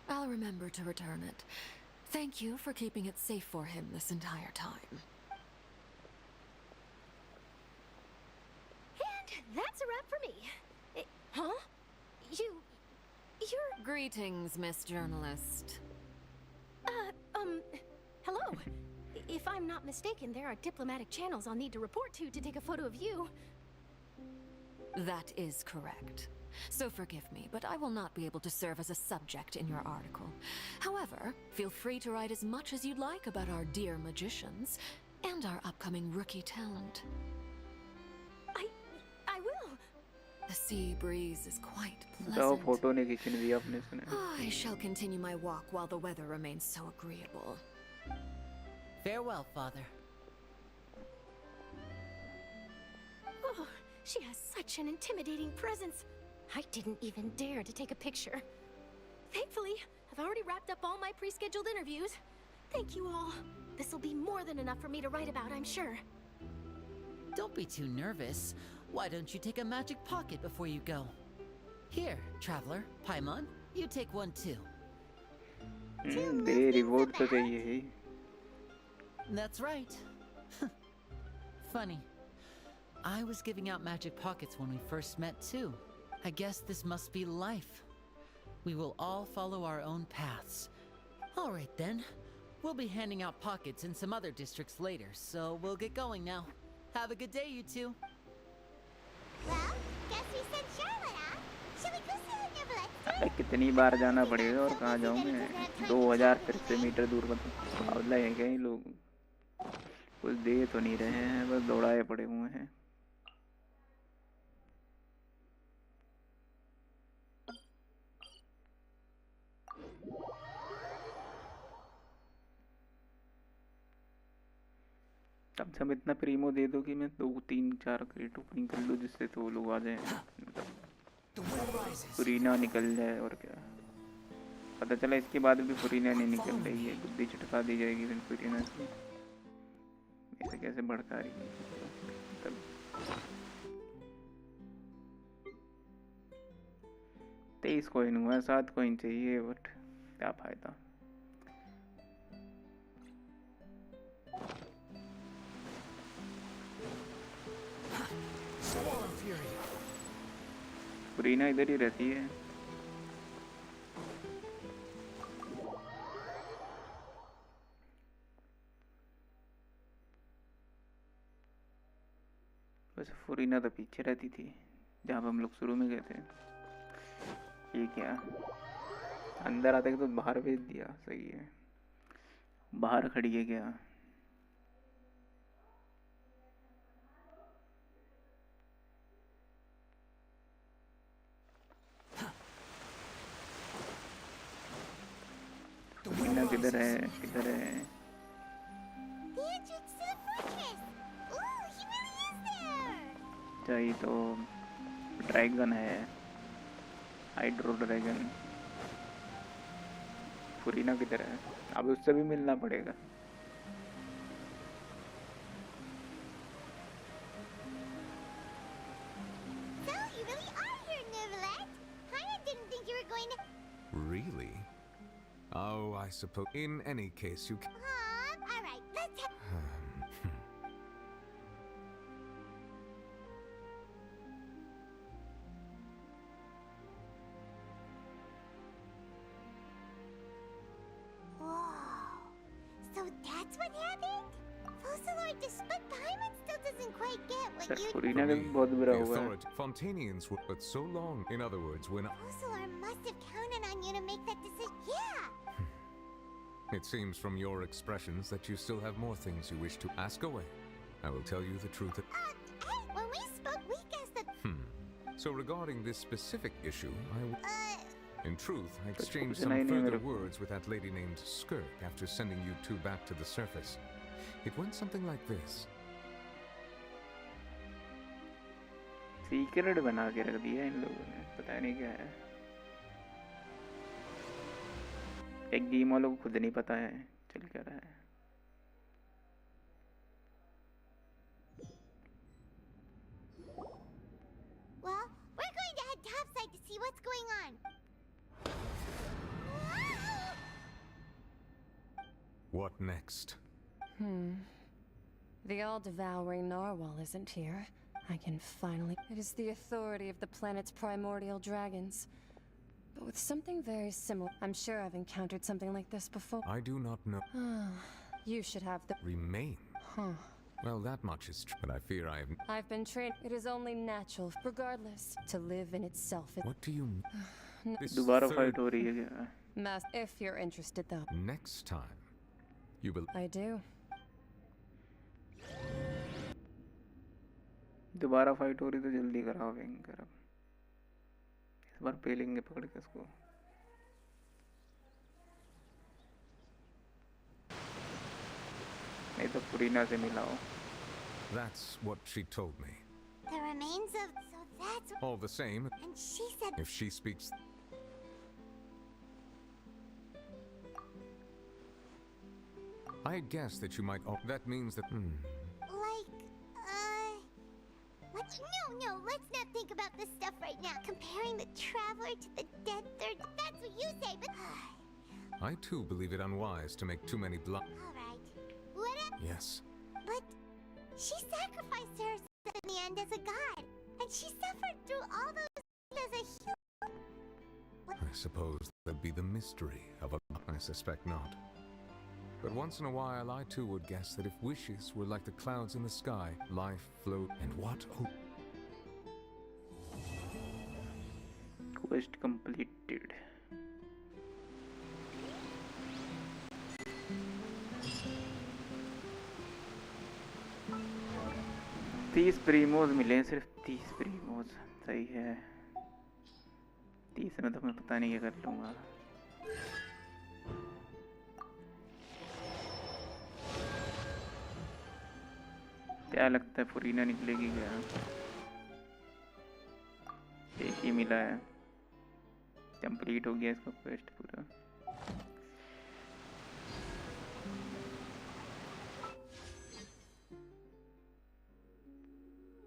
I'll remember to return it. Thank you for keeping it safe for him this entire time. And that's a wrap for me. Huh? You're... Greetings, Miss Journalist. Hello. If I'm not mistaken, there are diplomatic channels I'll need to report to take a photo of you. That is correct. So forgive me, but I will not be able to serve as a subject in your article. However, feel free to write as much as you'd like about our dear magicians and our upcoming rookie talent. I will. The sea breeze is quite तो pleasant. Photo नहीं खींचने दिया अपने सुने. I shall continue my walk while the weather remains so agreeable. Farewell, Father. Oh, she has such an intimidating presence. I didn't even dare to take a picture. Thankfully, I've already wrapped up all my pre-scheduled interviews. Thank you all. This'll be more than enough for me to write about, I'm sure. Don't be too nervous. Why don't you take a magic pocket before you go? Here, Traveler, Paimon, you take one too. They reward तो चाहिए ही. That's right. Funny. I was giving out magic pockets when we first met too. I guess this must be life. We will all follow our own paths. All right then. We'll be handing out pockets in some other districts later, so we'll get going now. Have a good day, you two. Well, guess we sent Charlotte out. Should we go see the Neverland? अरे कितनी बार जाना पड़ेगा और कहाँ जाऊँ मैं? 2000 फिर से मीटर दूर मतलब बावला है क्या ये लोग? कुछ दे तो नहीं रहे हैं, बस दौड़ाए पड़े हुए हैं. कम से कम इतना प्रीमो दे दो कि मैं 2-3-4 क्रेट ओपनिंग कर लूँ जिससे तो वो लोग आ जाएं. फुरीना निकल जाए और क्या. पता चला इसके बाद भी फुरीना नहीं निकल रही है. बुद्धि चटका दी जाएगी फिर फुरीना से. ऐसे कैसे भड़का रही है. तब 23 कॉइन हुआ. 7 कॉइन चाहिए बट क्या फायदा. फुरीना इधर ही रहती है. वैसे फुरीना तो पीछे रहती थी जहाँ हम लोग शुरू में गए थे. ये क्या अंदर आते तो बाहर भेज दिया. सही है. बाहर खड़ी है क्या? फुरीना किधर है? किधर है? The entrance to the fortress. Ooh, he really is there. चाहिए तो ड्रैगन है. Hydro dragon. फुरीना किधर है? अब उससे भी मिलना पड़ेगा. So, you really are here, Neverland. Paimon didn't think you were going to... Really? Oh, I suppose. In any case, you can. All right, let's have... Whoa. So that's what happened? Fossilor just... But Paimon still doesn't quite get what you... फुरीना का भी बहुत बुरा The हुआ है. authority, Fontanians were, but so long. In other words, when Fossilor must have counted on you to make that decision. Yeah. it seems from your expressions that you still have more things you wish to ask away. I will tell you the truth. Hey, when we spoke, we guessed that... So regarding this specific issue, in truth, I exchanged कुछ some नहीं further मेरे- words with that lady named Skirk after sending you two back to the surface. It went something like this. Secret बना के रख दिया इन लोगों ने. पता नहीं क्या है. एक गेम वालों को खुद नहीं पता है चल क्या रहा है. Well, we're going to head topside to see what's going on. What next? The all-devouring narwhal isn't here. I can finally... It is the authority of the planet's primordial dragons. But with something very similar. I'm sure I've encountered something like this before. I do not know. You should have the... Remain? Huh. Well, that much is true, but I fear I have... I've been trained. It is only natural, regardless, to live in itself. What do you mean? This दोबारा third- fight हो रही है क्या? If you're interested, though. Next time, you will... I do. दोबारा fight हो रही तो जल्दी कराओ भयंकर। इस बार पेलेंगे पकड़ के इसको। नहीं तो फुरीना से मिलाओ। That's what she told me. The remains of... So that's... All the same, And she said... if she speaks... I guess that you might... that means that... Like, What? No, let's not think about this stuff right now. Comparing the Traveler to the Dead Third... That's what you say, but... I too believe it unwise to make too many Alright. What if... Yes. But... She sacrificed herself in the end as a god. And she suffered through all those as a human. I suppose that'd be the mystery of a... I suspect not. But once in a while, I too would guess that if wishes were like the clouds in the sky, life flowed... And what... Oh... Quest completed. तीस प्रीमोज मिले हैं, सिर्फ 30 प्रीमोज। सही है। 30 में तो मैं पता नहीं क्या कर लूँगा। क्या लगता है फुरीना निकलेगी क्या? एक ही मिला है। कंप्लीट हो गया इसका क्वेस्ट पूरा।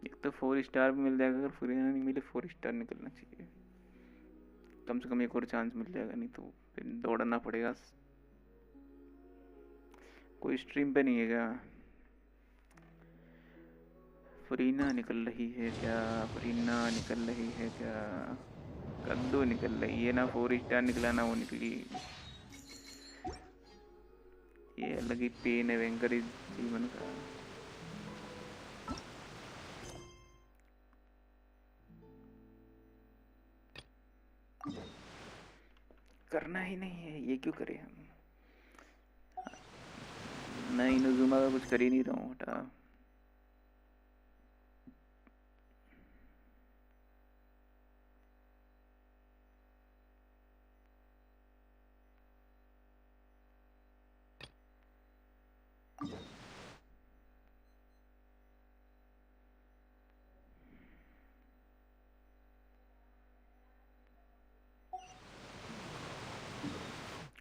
एक तो 4 स्टार भी मिल जाएगा, अगर फुरीना नहीं मिले 4 स्टार निकलना चाहिए। कम से कम एक और चांस मिल जाएगा, नहीं तो फिर दौड़ना पड़ेगा। कोई स्ट्रीम पे नहीं है क्या? फुरीना निकल रही है क्या? फुरीना निकल रही है क्या? कद्दू निकल रही है ना। 4 स्टार निकला ना वो निकली। ये अलग ही पेन है भयंकर इस जीवन का। करना ही नहीं है, ये क्यों करें हम? नहीं नजुमा का कुछ कर ही नहीं रहा हूँ। हटा।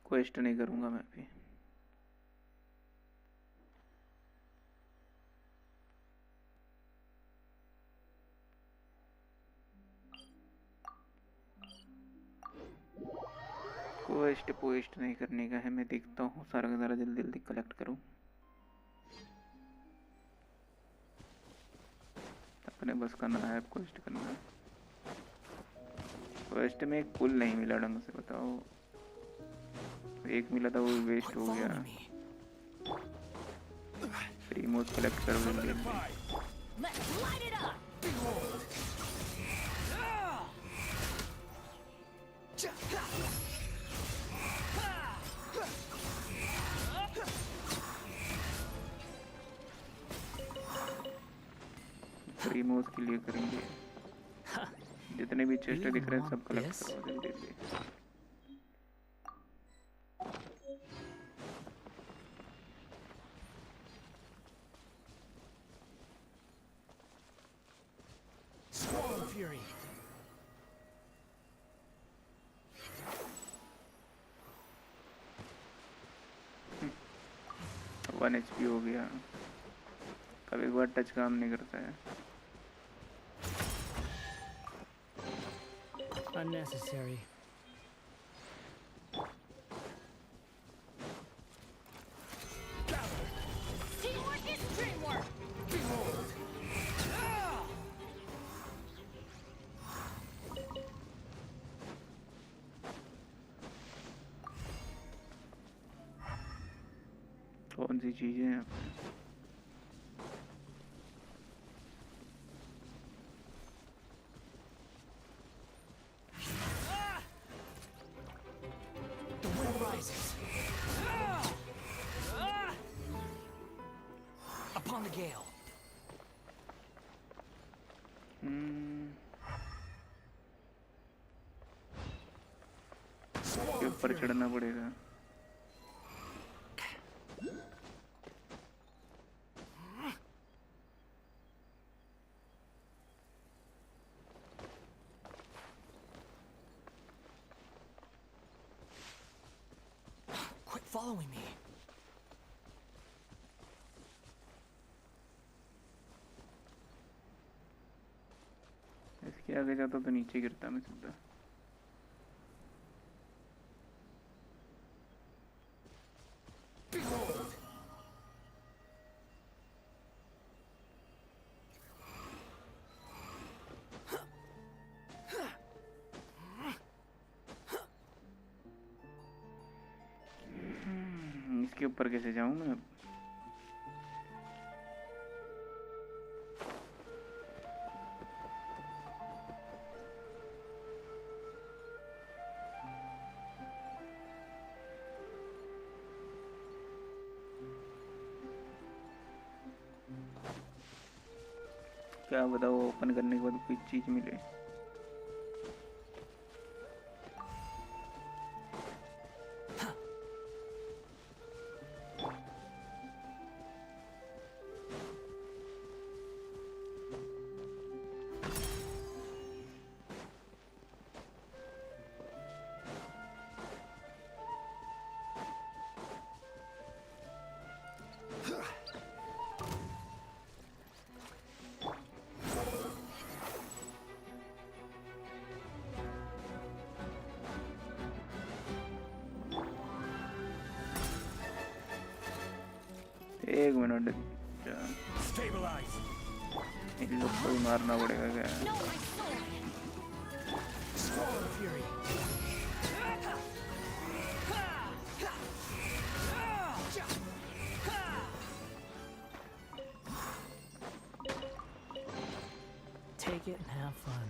क्वेस्ट नहीं करूंगा मैं भी। क्वेस्ट पोस्ट नहीं करने का है। मैं देखता हूँ सारा का सारा जल्दी जल्दी कलेक्ट करूँ। अपने बस का ना है क्वेस्ट करना। क्वेस्ट में एक पुल नहीं मिला ढंग से, बताओ। एक मिला था वो वेस्ट हो गया। रिमोट कलेक्ट कर लेंगे। रिमोट के लिए करेंगे। जितने भी चेस्ट दिख रहे हैं सब कलेक्ट करो जल्दी जल्दी। Fury. 1 HP हो गया। कभी एक बार टच काम नहीं करता है। Unnecessary. Teamwork is dreamwork. कौन सी चीजें हैं यहाँ पे? The wind rises. Upon the gale. इसके ऊपर चढ़ना पड़ेगा। Quit following me. इसके आगे जाता तो नीचे गिरता मैं सीधा। इसके ऊपर कैसे जाऊं मैं अब? क्या बताओ, ओपन करने के बाद कोई चीज मिले। एक मिनट, इन लोग को भी मारना पड़ेगा क्या? Take it and have fun.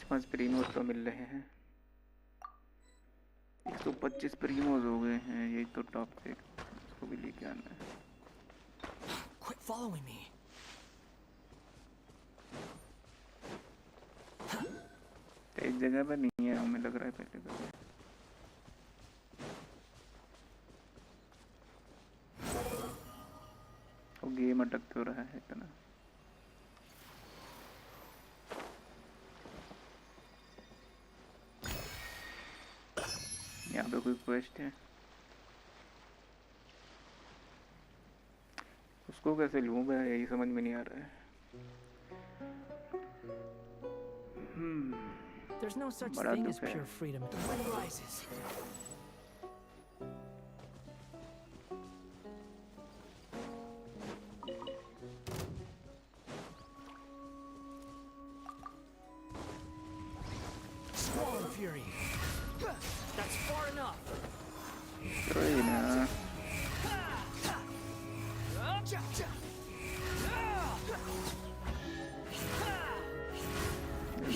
5 प्रीमोज तो मिल रहे हैं। 125 प्रीमोज हो गए हैं, यही तो टॉप से इसको भी लेके आना है। Quit following me. एक जगह पर नहीं है, हमें लग रहा है पहले तो। वो गेम अटक तो रहा है इतना। यहाँ पे कोई क्वेस्ट है, उसको कैसे लूँ मैं, यही समझ में नहीं आ रहा है। There's no such बड़ा thing as दुख है। pure freedom. The wind rises. Squall and fury. That's far enough. Furina.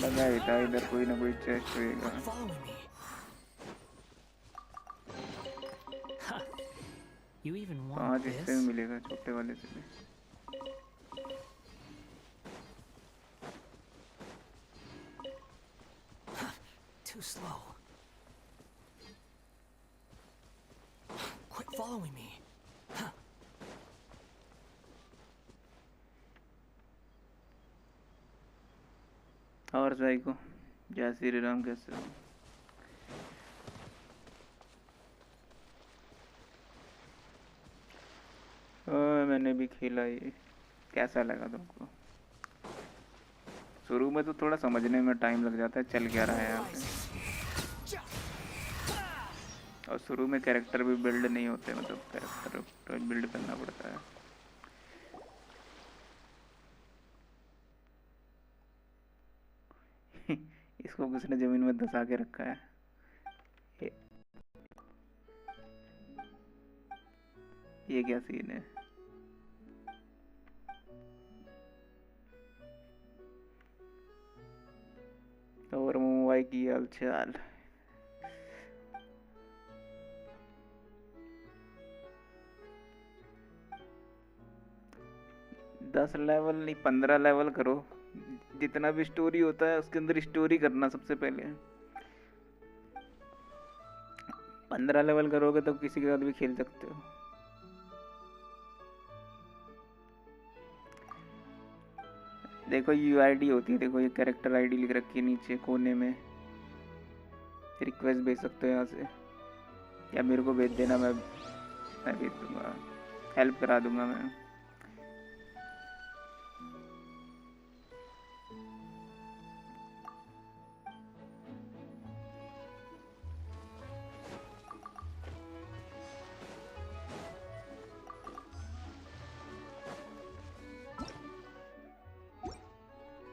लगा ही था इधर कोई ना कोई चेस्ट होएगा। You even want 5 this? हिस्से में मिलेगा छोटे वाले से भी। Too slow. Quit following me. और साइको, जय श्री राम, कैसे हो? मैंने भी खेला ये, कैसा लगा तुमको? शुरू में तो थोड़ा समझने में टाइम लग जाता है चल क्या रहा है यहाँ पे, और शुरू में कैरेक्टर भी बिल्ड नहीं होते, मतलब कैरेक्टर बिल्ड करना पड़ता है। इसको किसने जमीन में धंसा के रखा है? ये क्या सीन है? और मुंबई की हाल चाल? दस लेवल नहीं 15 लेवल करो। जितना भी स्टोरी होता है उसके अंदर स्टोरी करना सबसे पहले। 15 लेवल करोगे तो किसी के साथ भी खेल सकते हो। देखो यूआईडी होती है, देखो ये कैरेक्टर आईडी लिख रखी है नीचे कोने में। रिक्वेस्ट भेज सकते हो यहाँ से, या मेरे को भेज देना, मैं भेज दूंगा, हेल्प करा दूंगा मैं।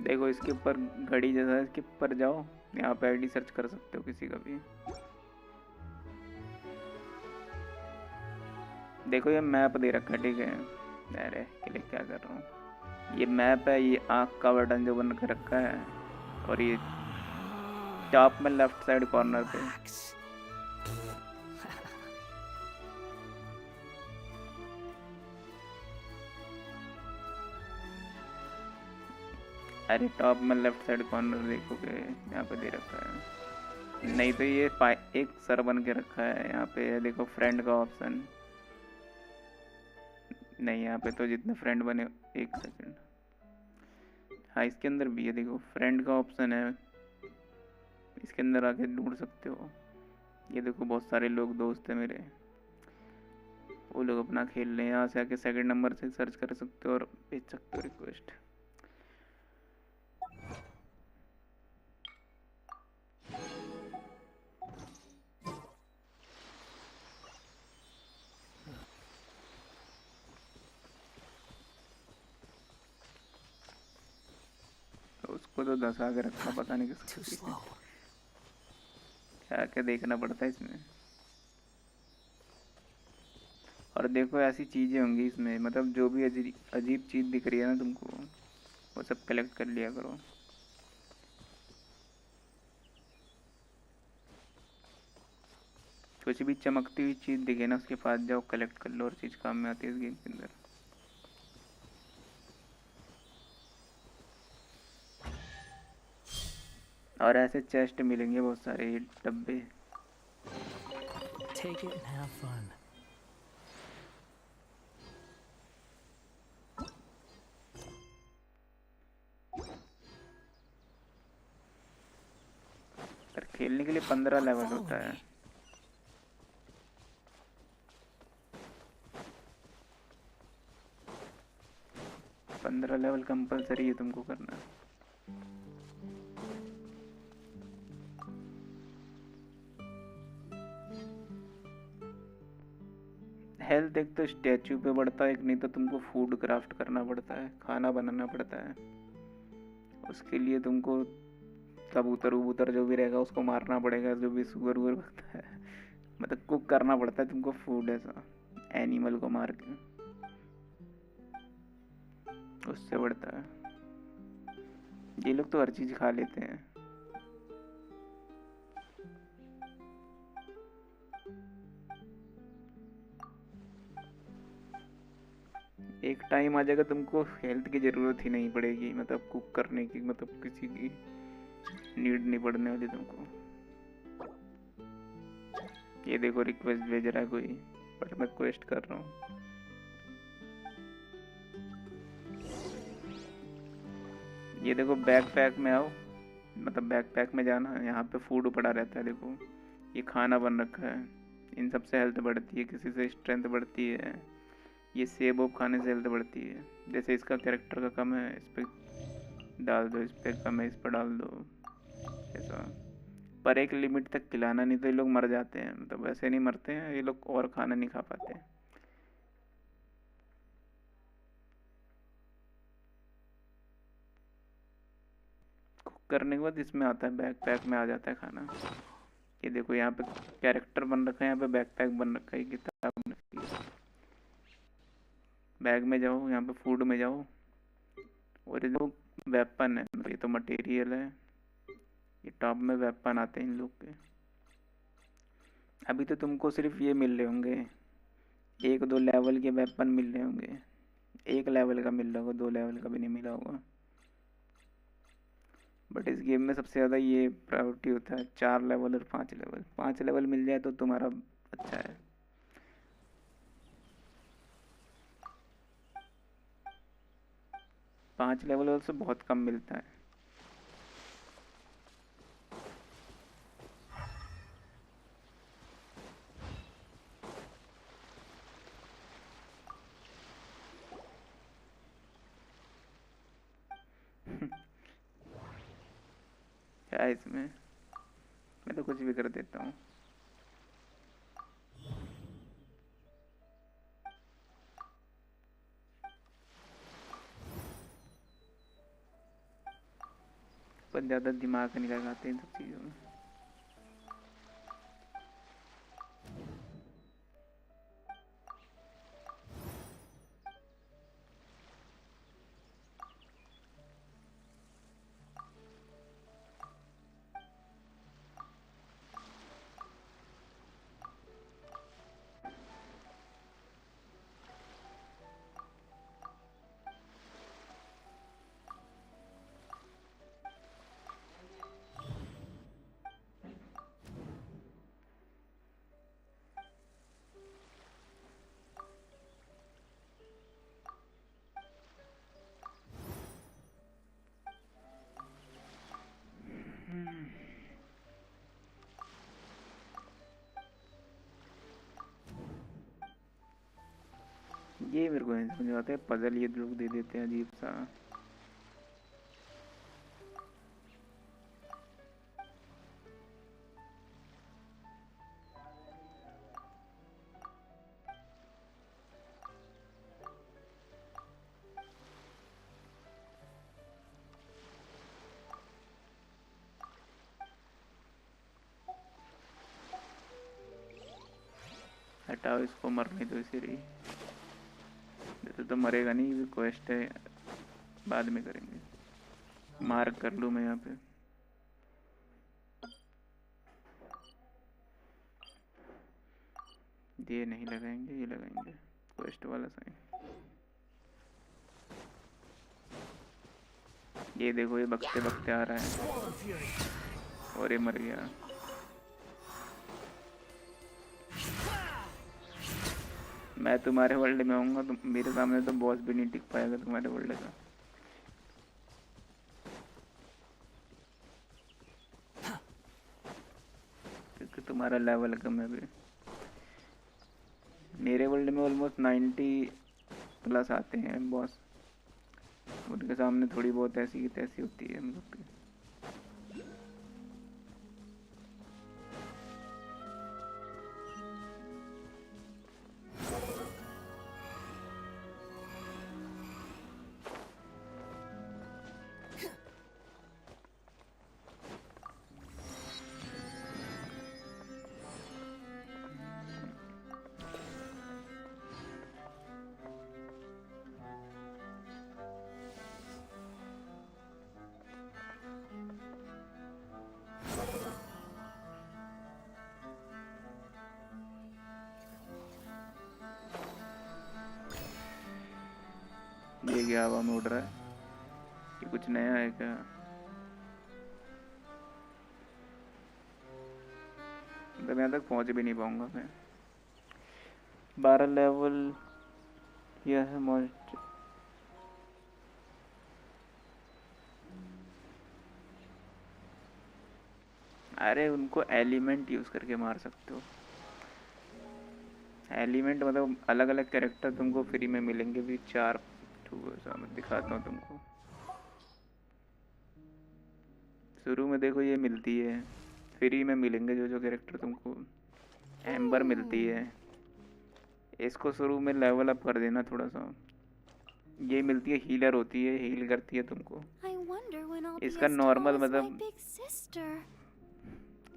देखो इसके ऊपर घड़ी जैसा है, इसके ऊपर जाओ, यहाँ पे आईडी सर्च कर सकते हो किसी का भी। देखो ये मैप दे रखा है, ठीक है। अरे क्लिक क्या कर रहा हूँ, ये मैप है, ये आँख का बटन जो बन कर रखा है, और ये टॉप में लेफ्ट साइड कॉर्नर पे अरे टॉप में लेफ्ट साइड कॉर्नर देखोगे यहाँ पे दे रखा है। नहीं तो ये एक सर बन के रखा है, यहाँ पे है देखो फ्रेंड का ऑप्शन। नहीं यहाँ पे तो जितने फ्रेंड बने, एक सेकंड, हाँ इसके अंदर भी है देखो फ्रेंड का ऑप्शन है, इसके अंदर आके ढूंढ सकते हो। ये देखो बहुत सारे लोग दोस्त हैं मेरे, वो लोग अपना खेल रहे हैं। यहाँ से आके सेकंड नंबर से सर्च कर सकते हो और भेज सकते हो रिक्वेस्ट। उसको तो धसा के रखा, पता नहीं किसको, क्या क्या देखना पड़ता है इसमें। और देखो ऐसी चीजें होंगी इसमें, मतलब जो भी अजीब चीज दिख रही है ना तुमको, वो सब कलेक्ट कर लिया करो। कुछ भी चमकती हुई चीज दिखे ना, उसके पास जाओ, कलेक्ट कर लो, और चीज काम में आती है इस गेम के अंदर। और ऐसे चेस्ट मिलेंगे बहुत सारे, डब्बे। Take it and have fun. पर खेलने के लिए 15 लेवल होता है। पंद्रह लेवल कंपलसरी है तुमको करना। हेल्थ एक तो स्टैचू पे बढ़ता है, एक नहीं तो तुमको फूड क्राफ्ट करना पड़ता है, खाना बनाना पड़ता है। उसके लिए तुमको कबूतर वबूतर जो भी रहेगा उसको मारना पड़ेगा, जो भी सुअर वुअर होता है, मतलब कुक करना पड़ता है तुमको फूड, ऐसा एनिमल को मार के, उससे बढ़ता है। ये लोग तो हर चीज खा लेते हैं। एक टाइम आ जाएगा तुमको हेल्थ की जरूरत ही नहीं पड़ेगी, मतलब कुक करने की, मतलब किसी की नीड नहीं पड़ने वाली तुमको। ये देखो रिक्वेस्ट भेज रहा है कोई, बट मैं क्वेस्ट कर रहा हूँ। ये देखो बैकपैक में आओ, मतलब बैकपैक में जाना, यहाँ पे फूड पड़ा रहता है, देखो ये खाना बन रखा है। इन सब से हेल्थ बढ़ती है, किसी से स्ट्रेंथ बढ़ती है। ये सेब ओब खाने से हेल्थ बढ़ती है। जैसे इसका कैरेक्टर का कम है, इस पर डाल दो, इस पर कम है, इस पर डाल दो, ऐसा। पर एक लिमिट तक खिलाना, नहीं तो ये लोग मर जाते हैं, मतलब वैसे नहीं मरते हैं ये लोग, और खाना नहीं खा पाते हैं। कुक करने के बाद इसमें आता है, बैकपैक में आ जाता है खाना। ये देखो यहाँ पे कैरेक्टर बन रखा है, यहाँ पे बैकपैक बन रखा है, किताब बन रखी है। बैग में जाओ, यहाँ पे फूड में जाओ, और ये जो वेपन है, ये तो मटेरियल है, ये टॉप में वेपन आते हैं इन लोग के। अभी तो तुमको सिर्फ ये मिल रहे होंगे, 1-2 लेवल के वेपन मिल रहे होंगे, 1 लेवल का मिल रहा होगा, 2 लेवल का भी नहीं मिला होगा। बट इस गेम में सबसे ज़्यादा ये प्रायोरिटी होता है 4 लेवल और 5 लेवल। 5 लेवल मिल जाए तो तुम्हारा अच्छा है। पाँच लेवल से बहुत कम मिलता है। क्या है इसमें? मैं तो कुछ भी कर देता हूँ। पर ज़्यादा दिमाग नहीं लगाते इन सब चीज़ों में। ये मेरे को नहीं समझ आता है, पजल ये लोग दे देते हैं अजीब सा। हटाओ इसको, मरने दो इसे रही। तो मरेगा नहीं, क्वेस्ट है, बाद में करेंगे। मार्क कर लूँ मैं यहाँ पे। ये नहीं लगाएंगे, ये लगाएंगे क्वेस्ट वाला साइन। ये देखो, ये बकते बकते आ रहा है और ये मर गया। मैं तुम्हारे वर्ल्ड में आऊंगा, तुम मेरे सामने तो बॉस भी नहीं टिक पाएगा तुम्हारे वर्ल्ड का। क्योंकि तुम्हारा लेवल कम है अभी। मेरे वर्ल्ड में ऑलमोस्ट 90+ आते हैं बॉस, उनके सामने थोड़ी बहुत ऐसी की तैसी होती है हम लोग की। ये क्या हवा में उड़ रहा है? ये कुछ नया है क्या? मतलब यहाँ तक पहुँच भी नहीं पाऊंगा मैं। 12 लेवल यह है मॉन्स्टर। अरे उनको एलिमेंट यूज करके मार सकते हो। एलिमेंट मतलब अलग अलग कैरेक्टर तुमको फ्री में मिलेंगे भी, 4 मैं दिखाता हूँ तुमको। शुरू में देखो ये मिलती है, फ्री में मिलेंगे जो जो कैरेक्टर तुमको। एम्बर मिलती है, इसको शुरू में लेवल अप कर देना थोड़ा सा। ये मिलती है, हीलर होती है, हील करती है तुमको। इसका नॉर्मल मतलब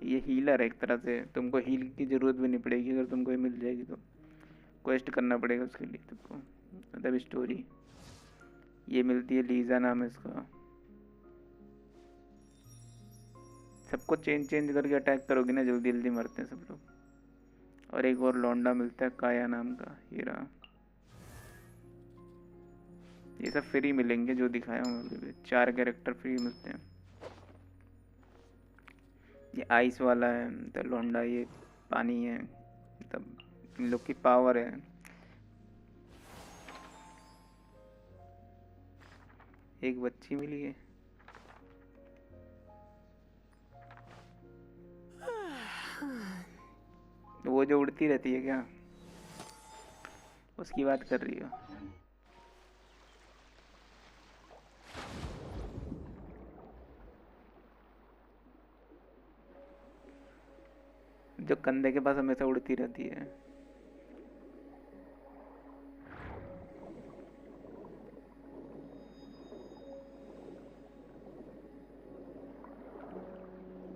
ये हीलर है एक तरह से, तुमको हील की जरूरत भी नहीं पड़ेगी। अगर तुमको ये मिल जाएगी तो क्वेस्ट करना पड़ेगा उसके लिए तुमको। मतलब स्टोरी ये मिलती है, लीजा नाम है इसका। सबको चेंज करके अटैक करोगे ना, जल्दी जल्दी मरते हैं सब लोग। और एक और लौंडा मिलता है काया नाम का, ये रहा। ये सब फ्री मिलेंगे जो दिखाया हूँ अभी भी, 4 कैरेक्टर फ्री मिलते हैं। ये आइस वाला है तो लौंडा, ये पानी है, मतलब इन लोग की पावर है। एक बच्ची मिली है, वो जो उड़ती रहती है क्या, उसकी बात कर रही हो? जो कंधे के पास हमेशा उड़ती रहती है।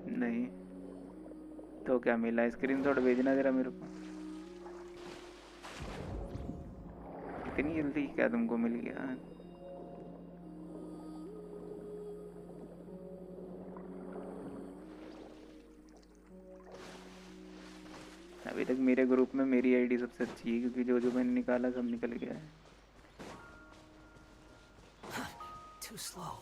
नहीं तो क्या मिला? स्क्रीनशॉट भेजना जरा मेरे को। इतनी जल्दी क्या तुमको मिल गया? अभी तक मेरे ग्रुप में मेरी आईडी सबसे अच्छी है, क्योंकि जो जो मैंने निकाला सब निकल गया है। Too slow.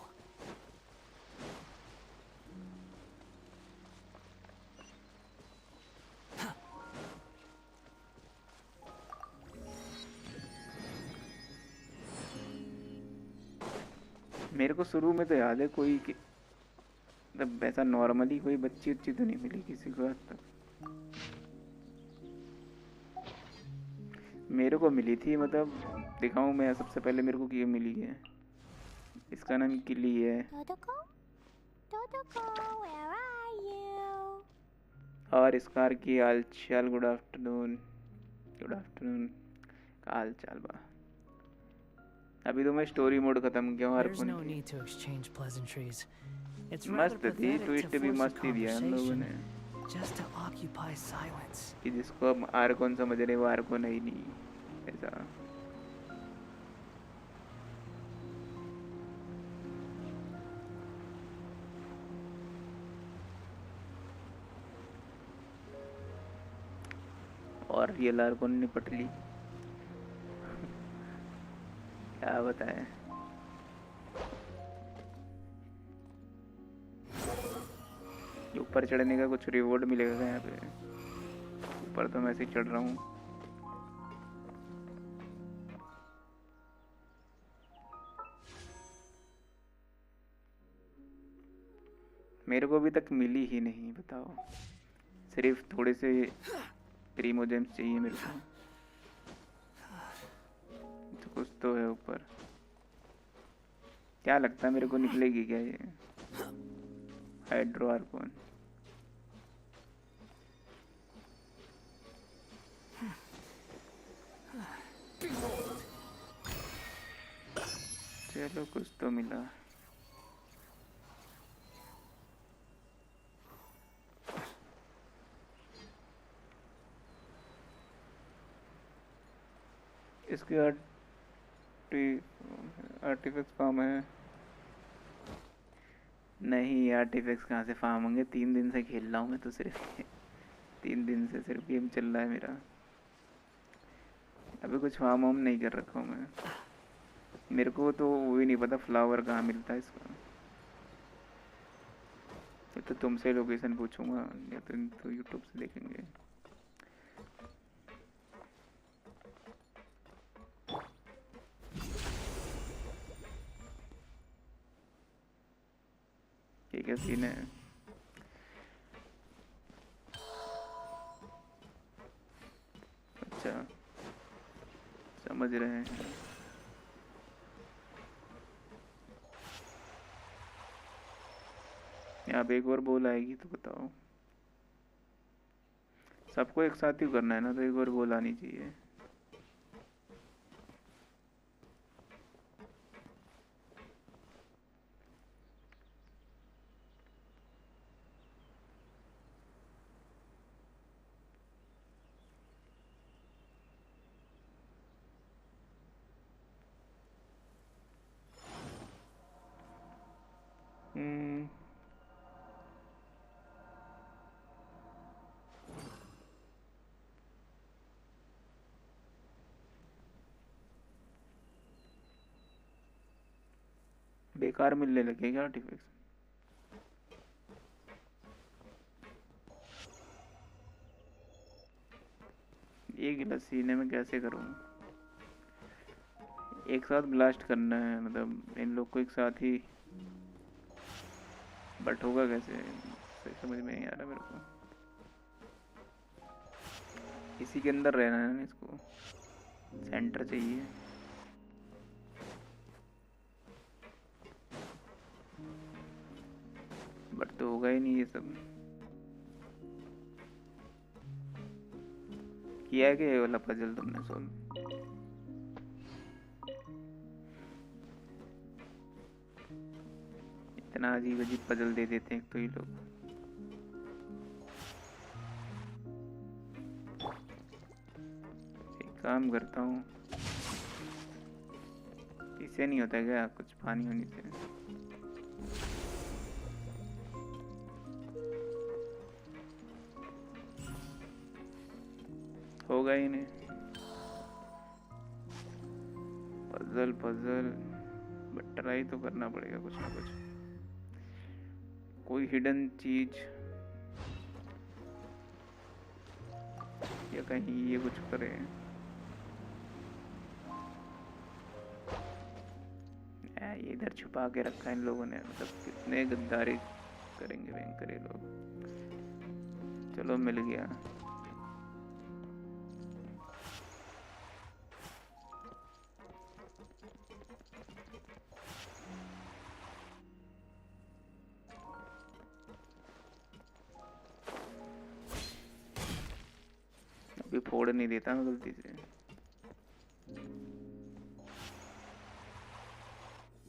मेरे को शुरू में तो याद है कोई मतलब वैसा नॉर्मली कोई बच्ची उच्ची तो नहीं मिली किसी को आज तक। मेरे को मिली थी, मतलब दिखाऊं मैं? सबसे पहले मेरे को ये मिली है, इसका नाम किली है। और स्कार की हाल चाल, गुड आफ्टरनून। गुड आफ्टरनून, का हाल चाल बा? अभी तो मैं स्टोरी मोड खत्म किया हूँ। There's no need to exchange pleasantries. It's rather मस्त थी, pathetic ट्विस्ट to भी force a मस्त ही दिया हम लोगों ने, conversation just to occupy silence. कि जिसको अब आर्कोन समझ रहे वो आर्कोन है ही नहीं, ऐसा। और रियल आर्कोन ने पट ली। क्या बताएं? ऊपर चढ़ने का कुछ रिवॉर्ड मिलेगा क्या यहाँ पे? ऊपर तो मैं ऐसे ही चढ़ रहा हूँ। मेरे को अभी तक मिली ही नहीं, बताओ। सिर्फ थोड़े से प्रीमो जेम्स चाहिए मेरे को, तो कुछ तो है ऊपर। क्या लगता है मेरे को निकलेगी क्या ये हाइड्रो आर्कोन? चलो कुछ तो मिला। इसके आर्टिफैक्ट फार्म है? नहीं, आर्टिफैक्ट्स कहाँ से फार्म होंगे? 3 दिन से खेल रहा हूँ मैं तो, सिर्फ 3 दिन से सिर्फ गेम चल रहा है मेरा। अभी कुछ फार्म वार्म नहीं कर रखा हूँ मैं। मेरे को तो वो भी नहीं पता फ्लावर कहाँ मिलता है इसका। ये तो तुमसे लोकेशन पूछूंगा, या तो यूट्यूब से देखेंगे। ये क्या सीन है? अच्छा, समझ रहे हैं। यहाँ पे एक और बोल आएगी तो बताओ। सबको एक साथ ही करना है ना, तो एक और बोल आनी चाहिए। बेकार मिलने लगे क्या आर्टिफैक्ट्स? ये गिलास सीने में कैसे करूँ? एक साथ ब्लास्ट करना है, मतलब इन लोग को एक साथ ही, बट होगा कैसे? समझ में नहीं आ रहा मेरे को। इसी के अंदर रहना है ना इसको, सेंटर चाहिए। बट तो होगा ही नहीं ये सब। किया है कि ये वाला पजल तुमने सोल्व? इतना अजीब अजीब पजल दे देते हैं तो ये लोग। एक काम करता हूँ, इससे नहीं होता क्या? कुछ पानी होनी चाहिए। होगा ही नहीं। पजल पजल, बट ट्राई तो करना पड़ेगा कुछ ना कुछ। कोई हिडन चीज या कहीं ये कुछ करे। ये इधर छुपा के रखा है इन लोगों ने, मतलब कितने गद्दारी करेंगे भयंकर ये लोग। चलो मिल गया। अभी फोड़ नहीं देता मैं गलती से।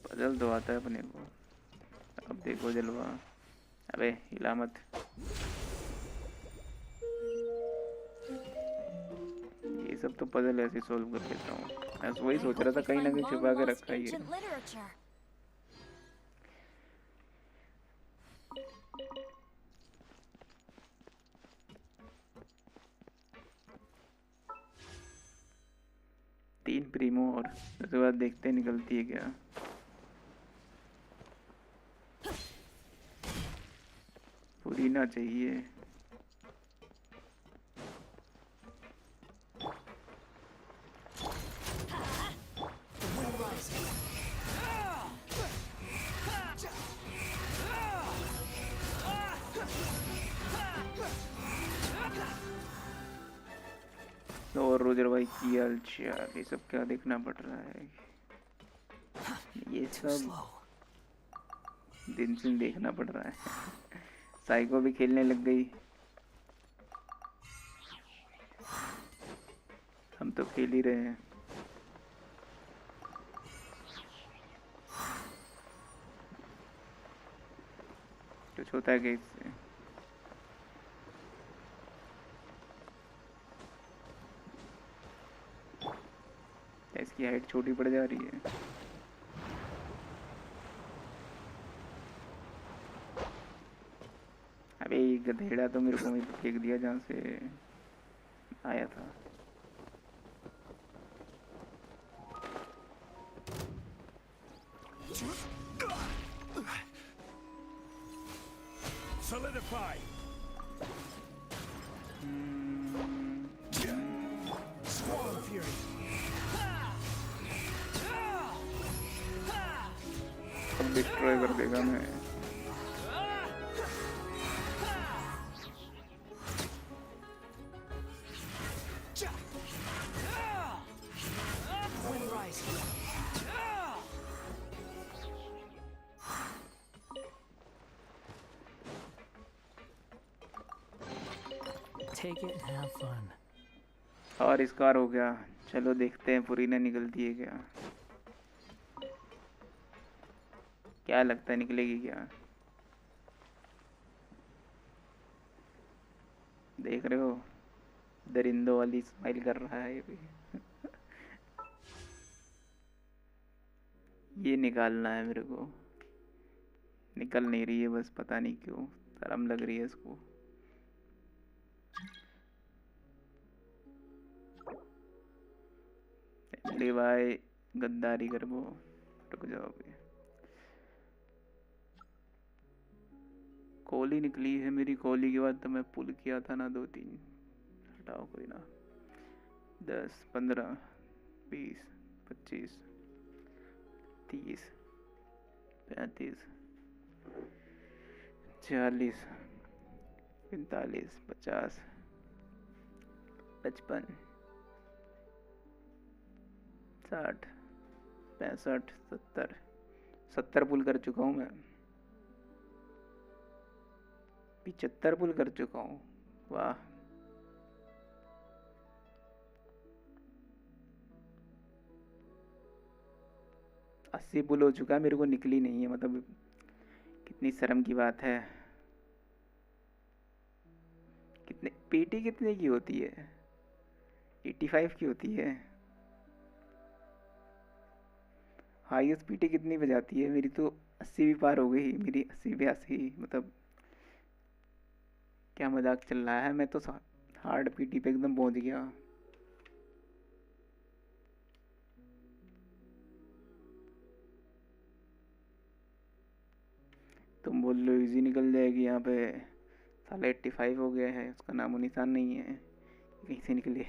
पजल तो आता है अपने को। अब देखो जलवा। अबे हिला मत। ये सब तो पजल ऐसे सोल्व कर लेता हूँ। मैं वही सोच रहा था कहीं ना कहीं छुपा के रखा ही है। तीन प्रीमो और उसके बाद देखते हैं निकलती है क्या। फुरीना चाहिए। और रोजर भाई की हालचाल? ये सब क्या देखना पड़ रहा है? ये सब दिन से देखना पड़ रहा है। साइको भी खेलने लग गई। हम तो खेल ही रहे हैं। कुछ होता है क्या इससे? इसकी हाइट छोटी पड़ जा रही है। अबे ये गधेड़ा तो मेरे को वहीं पे फेंक दिया जहाँ से आया था। Solidify. Swarm Fury. अब डिस्ट्रॉय कर देगा मैं। Take it and have fun. और इसकार हो गया। चलो देखते हैं फुरीना निकलती है क्या। क्या लगता है निकलेगी क्या? देख रहे हो दरिंदों वाली स्माइल कर रहा है ये भी। ये निकालना है मेरे को। निकल नहीं रही है बस, पता नहीं क्यों शर्म लग रही है इसको। ले भाई गद्दारी कर वो। रुक जाओ अभी। कॉली निकली है मेरी। कॉली के बाद तो मैं पुल किया था ना 2-3। हटाओ कोई ना। 10, 15, 20, 25, 30, 35, 40, 45, 50, 55, 60, 65, 70 पुल कर चुका हूँ मैं। 75 पुल कर चुका हूँ। वाह। अस्सी पुल हो चुका है, मेरे को निकली नहीं है। मतलब कितनी शर्म की बात है। कितने पीटी कितने की होती है? 85 की होती है। हाईएस्ट पीटी कितनी बजाती है? मेरी तो 80 भी पार हो गई। मेरी 80, 82। मतलब क्या मजाक चल रहा है? मैं तो हार्ड पीटी पे एकदम पहुंच गया। तुम बोल लो इजी निकल जाएगी, यहाँ पे साला 85 हो गया है, उसका नामो निशान नहीं है। कहीं से निकले।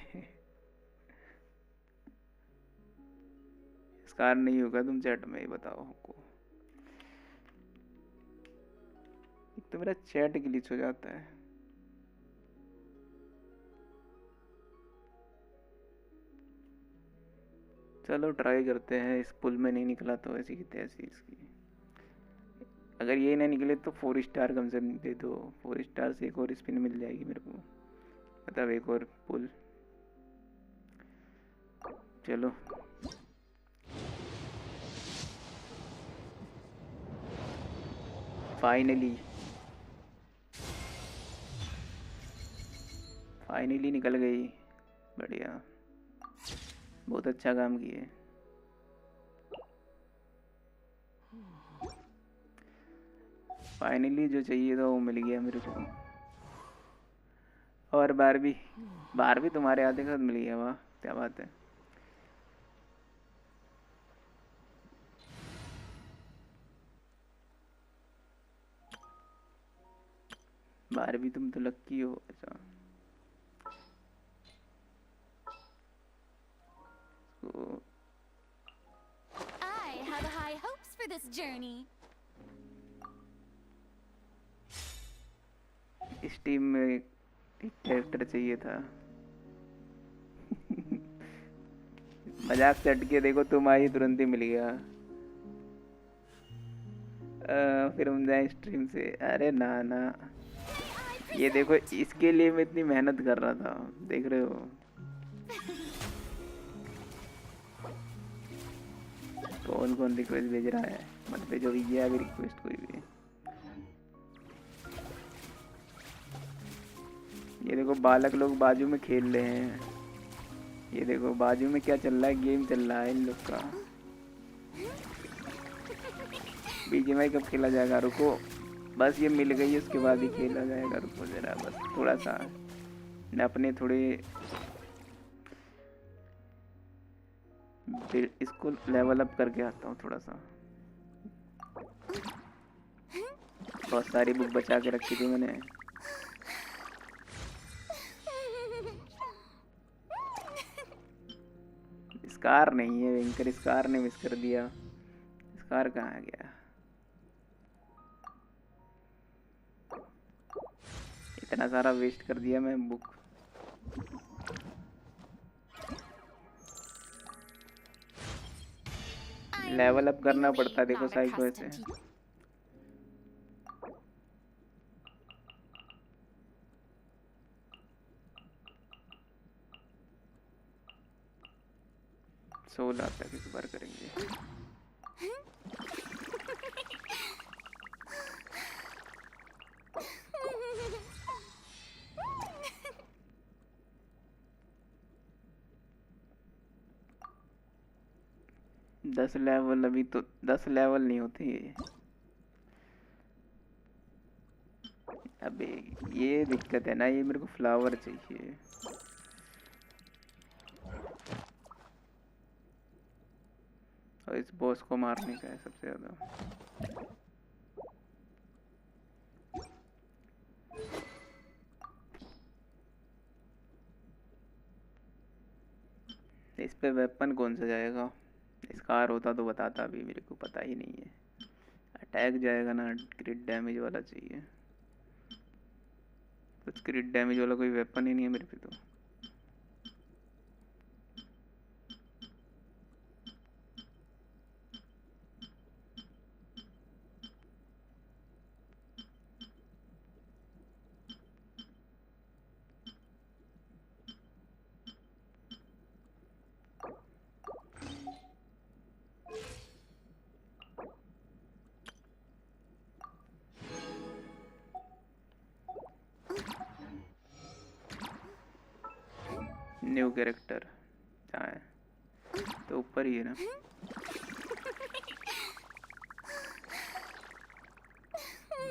स्कार नहीं होगा तुम चैट में, बताओ हमको। एक तो मेरा चैट ग्लिच हो जाता है। चलो ट्राई करते हैं। इस पुल में नहीं निकला तो ऐसी की तैसी इसकी। अगर ये ना निकले तो 4 स्टार कम से कम दे दो। 4 स्टार से एक और स्पिन मिल जाएगी मेरे को। मतलब एक और पुल। चलो फाइनली निकल गई। बढ़िया, बहुत अच्छा काम किए। फाइनली जो चाहिए था वो मिल गया मेरे को। और बार भी तुम्हारे आते के साथ मिल गया। वाह क्या बात है। बार भी तुम तो लक्की हो। अच्छा तो I have high hopes for this journey. इस टीम में एक कैरेक्टर चाहिए था। मजाक से हटके देखो, तुम आई तुरंत ही मिल गया। फिर हम जाए स्ट्रीम से। अरे ना ना, ये देखो इसके लिए मैं इतनी मेहनत कर रहा था, देख रहे हो। कौन कौन रिक्वेस्ट भेज रहा है? मत भेजो भैया अभी रिक्वेस्ट कोई भी। ये देखो बालक लोग बाजू में खेल रहे हैं। ये देखो बाजू में क्या चल रहा है, गेम चल रहा है इन लोग का। बीजीएमआई कब खेला जाएगा? रुको बस ये मिल गई, उसके बाद ही खेला जाएगा। रुको जरा, बस थोड़ा सा मैं अपने थोड़े इसको लेवल अप करके आता हूँ थोड़ा सा। बहुत सारी बुक बचा के रखी थी मैंने। स्कार नहीं है विंकर, स्कार ने मिस कर दिया। स्कार कहाँ गया? इतना सारा वेस्ट कर दिया मैं बुक। लेवल अप करना पड़ता है देखो साइको से। सोलह तक इस बार करेंगे। दस लेवल अभी तो 10 लेवल नहीं होते। अबे ये दिक्कत है ना, ये मेरे को फ्लावर चाहिए। और इस बॉस को मारने का है सबसे ज्यादा। पे वेपन कौन सा जाएगा? स्कार होता तो बताता, अभी मेरे को पता ही नहीं है। अटैक जाएगा ना, क्रिट डैमेज वाला चाहिए। कुछ क्रिट डैमेज वाला कोई वेपन ही नहीं है मेरे पे तो। न्यू कैरेक्टर कहाँ है? तो ऊपर ही है ना।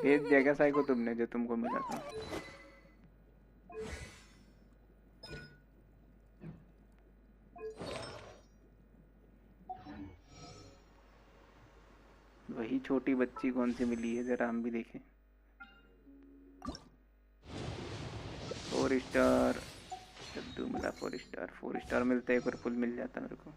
भेज दिया क्या साई को तुमने जो तुमको मिला था? वही छोटी बच्ची कौन सी मिली है, जरा हम भी देखें। 4 स्टार जद्दू मिला। 4 स्टार, 4 स्टार मिलता है, एक और फुल मिल जाता मेरे को।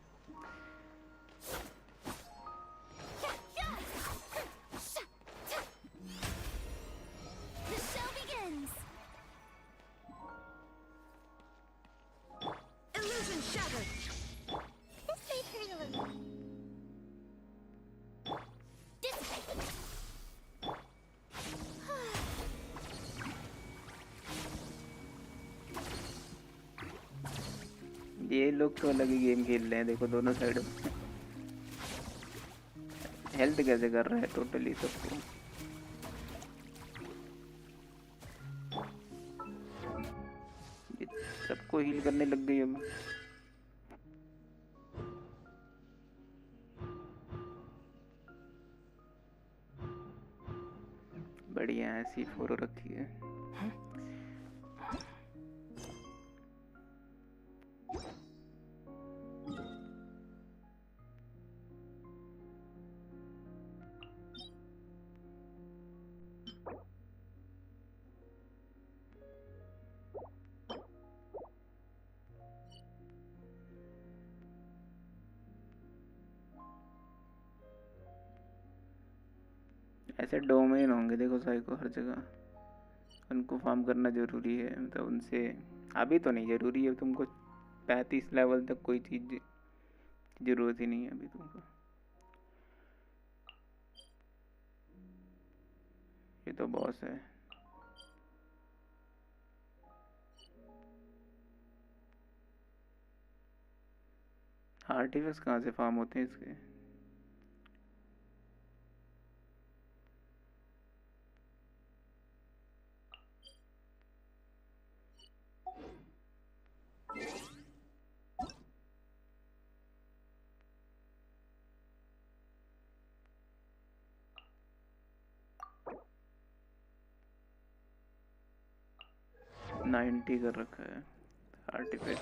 The show begins. Illusion shattered. This made her a little. ये लोग तो अलग ही गेम खेल रहे हैं, देखो दोनों साइड में। हेल्थ कैसे कर रहा है टोटली सबको। ये सबको हील करने लग गई अब। बढ़िया है, C4 रखी है। ऐसे डोमेन होंगे देखो साइको हर जगह, उनको फार्म करना जरूरी है। मतलब उनसे अभी तो नहीं जरूरी है तुमको, 35 लेवल तक कोई चीज जरूरत ही नहीं है अभी तुमको। ये तो बॉस है। आर्टिफिक्स कहाँ से फार्म होते हैं इसके? नाइन्टी कर रखा है आर्टिफैक्ट।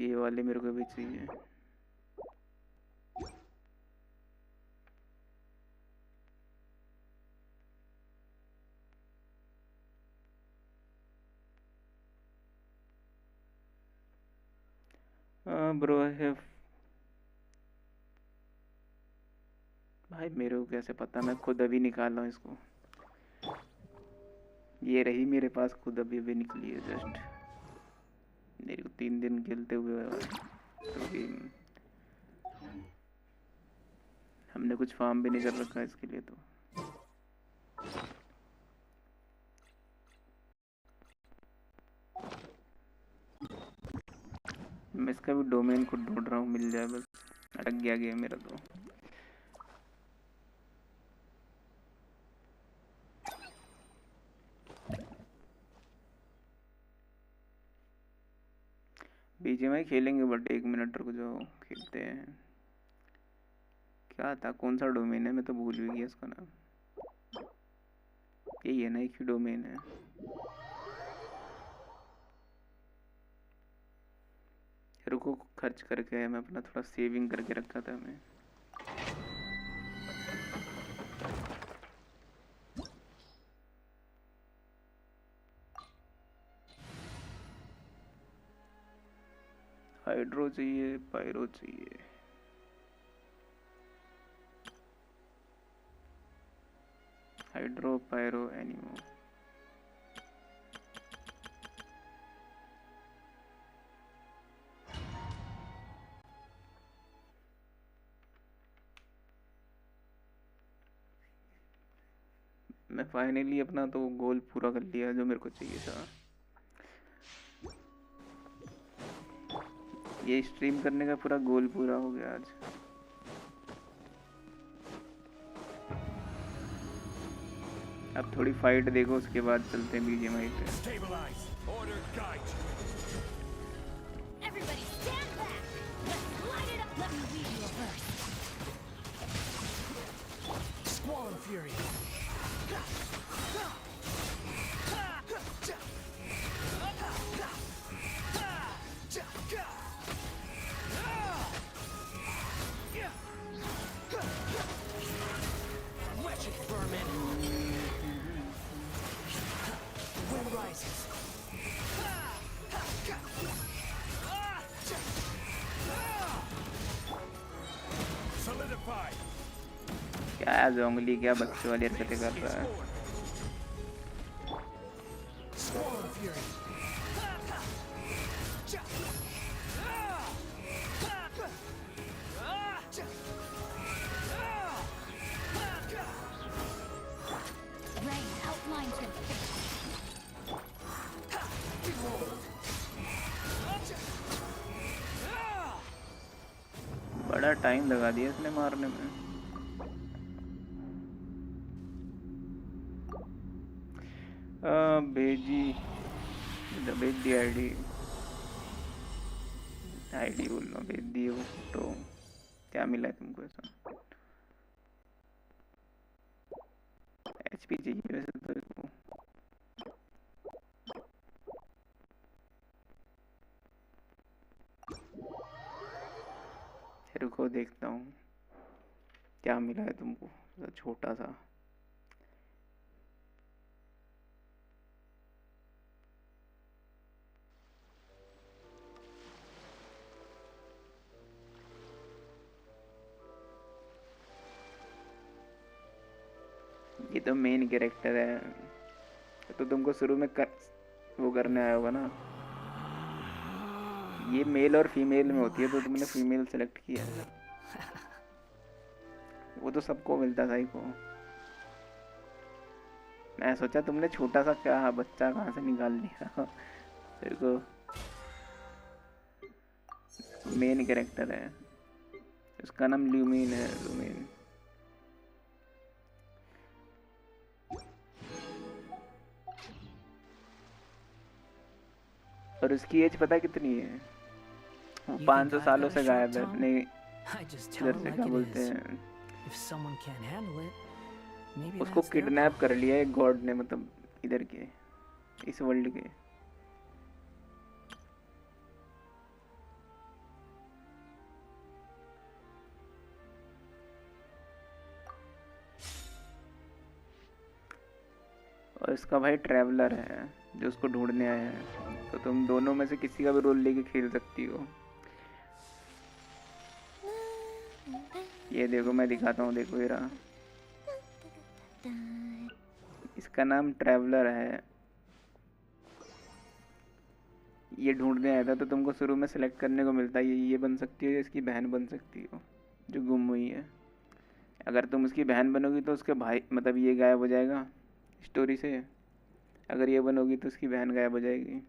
ये वाले मेरे को भी चाहिए। ब्रो है भाई, मेरे को कैसे पता? मैं खुद अभी निकाल रहा हूँ इसको। ये रही मेरे पास, खुद अभी अभी निकली है जस्ट। मेरे को 3 दिन खेलते हुए तो गेम, हमने कुछ फार्म भी नहीं कर रखा है इसके लिए। तो मैं इसका भी डोमेन को ढूंढ रहा हूँ, मिल जाए बस। अटक गया गेम मेरा तो। BGMI खेलेंगे बट 1 मिनट रुक जाओ, खेलते हैं। क्या था, कौन सा डोमेन है? मैं तो भूल भी गया इसका नाम। यही है ना, एक ही डोमेन है। रुको, खर्च करके मैं अपना थोड़ा सेविंग करके रखा था मैं। हाइड्रो चाहिए, पायरो चाहिए। Hydro, pyro, anemo. मैं फाइनली अपना तो गोल पूरा कर लिया जो मेरे को चाहिए था। ये स्ट्रीम करने का पूरा गोल पूरा हो गया आज। अब थोड़ी फाइट देखो, उसके बाद चलते हैं बीजीएमआई पे। क्या जोंगली, क्या बच्चों वाली हरकतें कर रहा है। बड़ा टाइम लगा दिया इसने मारने में। भेज दी आईडी बोल रहा हूँ, भेज दी वो फोटो। क्या मिला है तुमको ऐसा? एचपी चाहिए वैसे तो इसको। रुको देखता हूँ क्या मिला है तुमको, छोटा सा। ये तो मेन कैरेक्टर है, तो तुमको शुरू में वो करने आया होगा ना। ये मेल और फीमेल में होती है, तो तुमने फीमेल सेलेक्ट किया है। वो तो सबको मिलता था को। मैं सोचा तुमने छोटा सा क्या बच्चा कहाँ से निकाल लिया। तेरे को मेन कैरेक्टर है, उसका नाम ल्यूमिन है। ल्यूमिन और उसकी एज पता कितनी है? वो 500 सालों से गायब है अपने इधर से। क्या बोलते हैं, उसको किडनैप कर लिया एक गॉड ने, मतलब इधर के, इस वर्ल्ड के। और इसका भाई ट्रैवलर है जो उसको ढूंढने आया है, तो तुम दोनों में से किसी का भी रोल लेके खेल सकती हो। ये देखो मैं दिखाता हूँ, देखो ये रहा। इसका नाम ट्रैवलर है। ये ढूंढने आया था, तो तुमको शुरू में सेलेक्ट करने को मिलता है ये बन सकती हो या इसकी बहन बन सकती हो जो गुम हुई है। अगर तुम उसकी बहन बनोगी तो उसके भाई, मतलब ये गायब हो जाएगा स्टोरी से। अगर ये बनोगी तो उसकी बहन गायब हो जाएगी।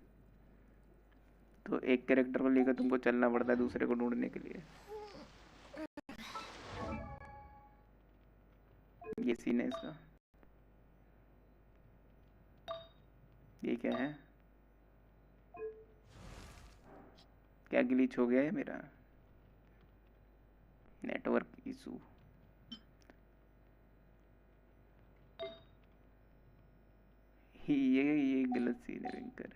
तो एक कैरेक्टर को लेकर तुमको चलना पड़ता है दूसरे को ढूंढने के लिए। ये सीन है इसका। ये क्या है? क्या ग्लिच हो गया है मेरा? Network issue. ये गलत सीन है विंकर।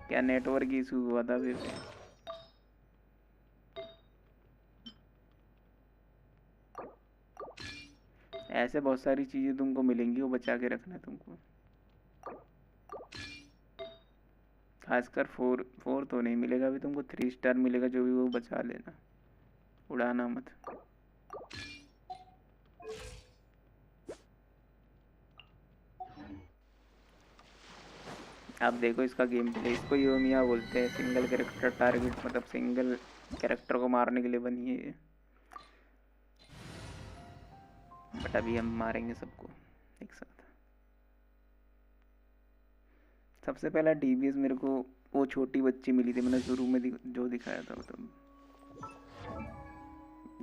क्या नेटवर्क इशू हुआ था फिर? ऐसे बहुत सारी चीजें तुमको मिलेंगी, वो बचा के रखना है तुमको। खासकर 4 तो नहीं मिलेगा अभी तुमको, 3 स्टार मिलेगा, जो भी वो बचा लेना, उड़ाना मत। आप देखो इसका गेम प्ले, इसको योमिया बोलते हैं, सिंगल कैरेक्टर टारगेट, मतलब सिंगल कैरेक्टर को मारने के लिए बनी है ये। बट अभी हम मारेंगे सबको एक साथ। सबसे पहला डीबीएस मेरे को वो छोटी बच्ची मिली थी, मैंने शुरू में जो दिखाया था, मतलब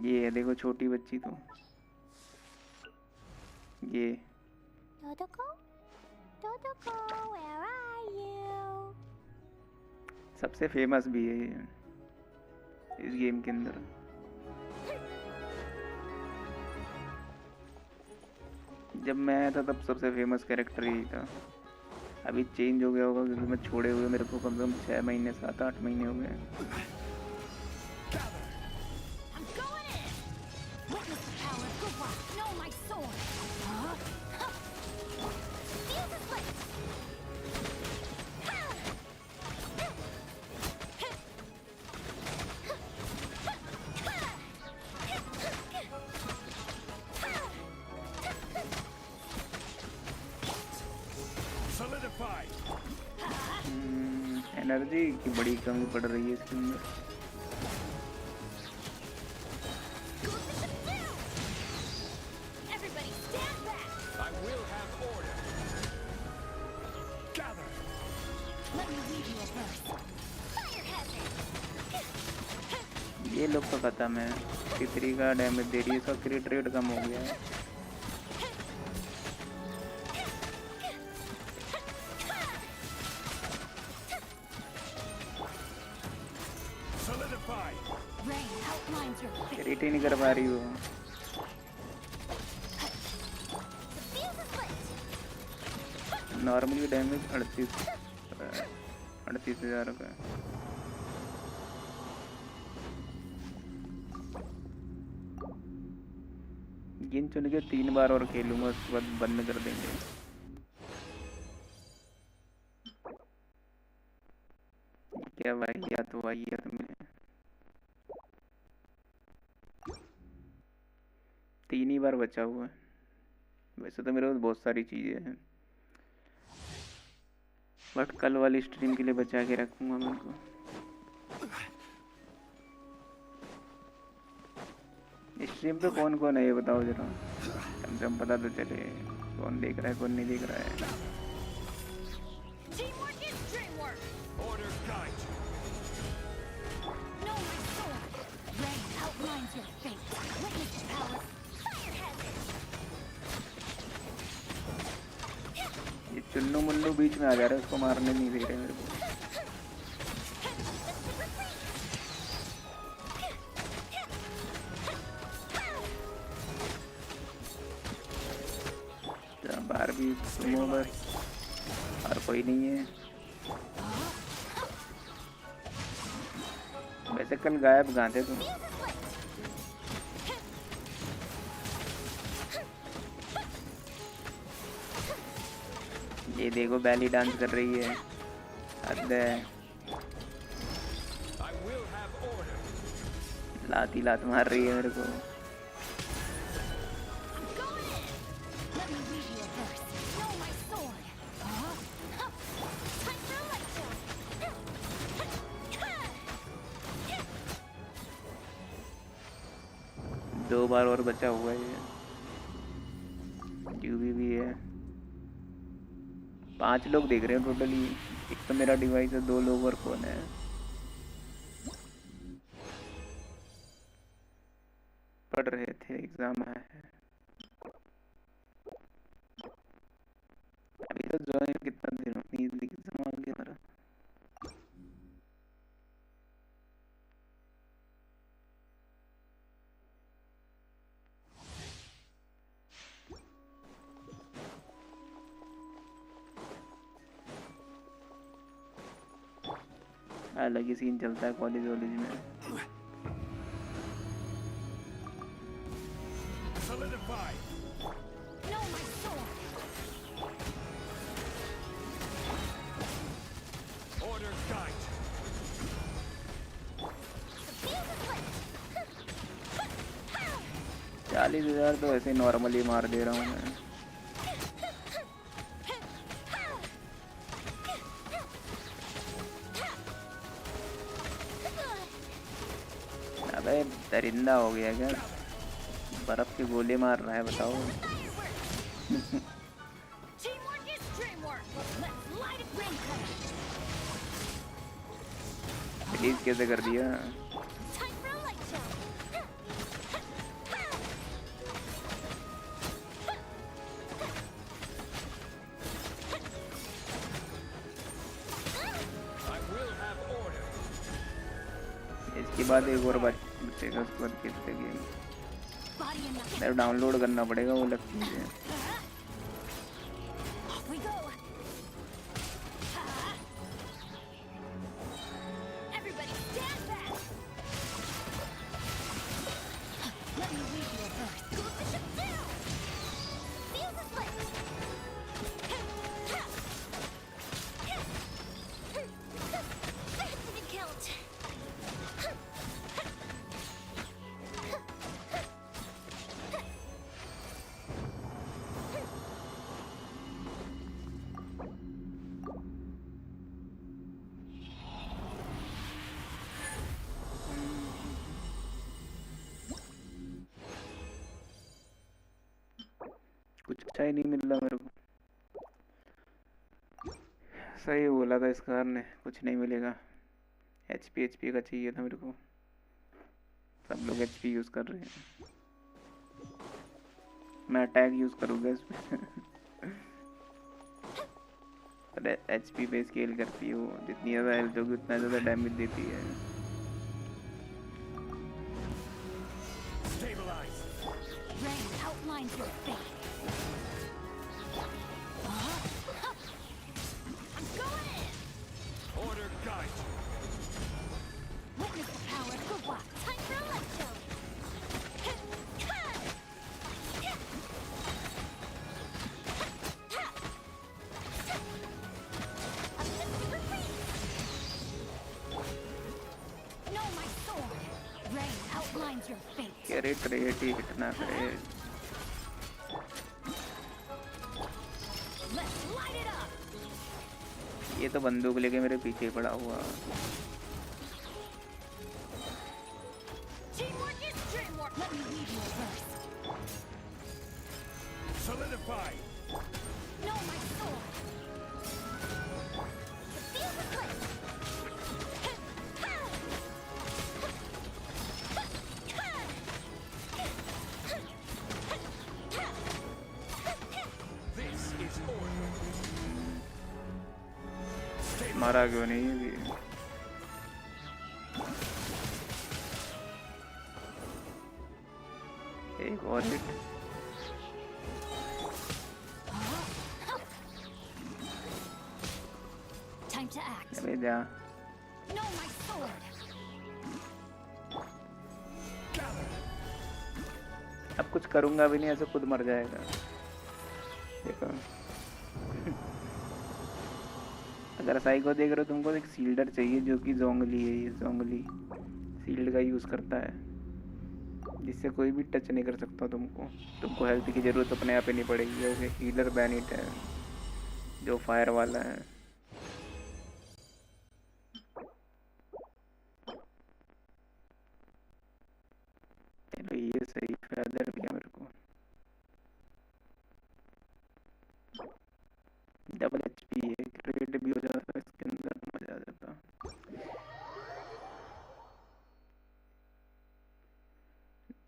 ये है, देखो छोटी बच्ची, तो ये where are you? सबसे फेमस भी है ये इस गेम के अंदर। जब मैं आया था तब सबसे फेमस कैरेक्टर यही था। अभी चेंज हो गया होगा क्योंकि मैं छोड़े हुए मेरे को कम से कम 6 महीने 7-8 महीने हो गए। एनर्जी की बड़ी कमी पड़ रही है इसके अंदर। ये लोग तो खत्म है, तितरी का डैमेज दे रही है, इसका क्रिट रेट कम हो गया है। क्रिट ही नहीं कर पा रही वो। नॉर्मली डैमेज 38,000 का है। गिन चुन के 3 बार और खेलूंगा, उसके बाद बंद कर देंगे। क्या वाहियात तो वाहियात मिले, 3 ही बार बचा हुआ है। वैसे तो मेरे पास बहुत सारी चीजें हैं, बट कल वाली स्ट्रीम के लिए बचा के रखूंगा मैं उनको। स्ट्रीम पे कौन कौन है ये बताओ जरा, कम से कम पता तो चले कौन देख रहा है कौन नहीं देख रहा है। ये चुन्नू मुन्नू बीच में आ जा रहा है, उसको मारने नहीं दे रहे मेरे को। बाहर भी सुनो बस, और कोई नहीं है। वैसे कल गायब कहाँ थे तुम? ये देखो बैली डांस कर रही है, हद है। लाती लात मार रही है मेरे को। दो बार और बचा हुआ है ये। यूवी भी है। 5 लोग देख रहे हैं टोटली। एक तो मेरा डिवाइस है, 2 लोग और कौन है? पढ़ रहे थे, एग्जाम आया है। अभी तो ज्वाइन कितना दिन एग्जाम आ गया मेरा। अलग ही सीन चलता है कॉलेज वॉलेज में। 40,000 तो ऐसे नॉर्मली मार दे रहा हूँ मैं। अबे दरिंदा हो गया क्या? बर्फ की गोली मार रहा है, बताओ। प्लीज कैसे कर दिया? इसके बाद एक और बचेगा, उसके बाद खेलते गेम। मेरे डाउनलोड करना पड़ेगा वो लगती है। कुछ अच्छा ही नहीं मिल रहा मेरे को। सही बोला था इस कार ने, कुछ नहीं मिलेगा। एचपी का चाहिए था मेरे को। सब लोग एचपी यूज कर रहे हैं, मैं अटैक यूज करूँगा इसमें। अरे एचपी पे स्केल करती है वो, जितनी ज़्यादा हेल्थ होगी उतना ज़्यादा डैमेज देती है। क्रिएट ही हिट ना करे। ये तो बंदूक लेके मेरे पीछे पड़ा हुआ। मारा क्यों नहीं ये भी? एक और हिट। अबे जा। अब कुछ करूंगा भी नहीं, ऐसे खुद मर जाएगा। देखो अगर साइको देख रहे हो, तुमको एक शील्डर चाहिए जो कि जोंगली है। ये जोंगली शील्ड का यूज़ करता है, जिससे कोई भी टच नहीं कर सकता तुमको हेल्थ की ज़रूरत अपने आप ही नहीं पड़ेगी। जैसे हीलर बैनिट है जो फायर वाला है। चलो ये सही, फेदर भी है मेरे को। डबल एचपी है, क्रेड भी हो जाता है इसके अंदर, मजा आ जाता।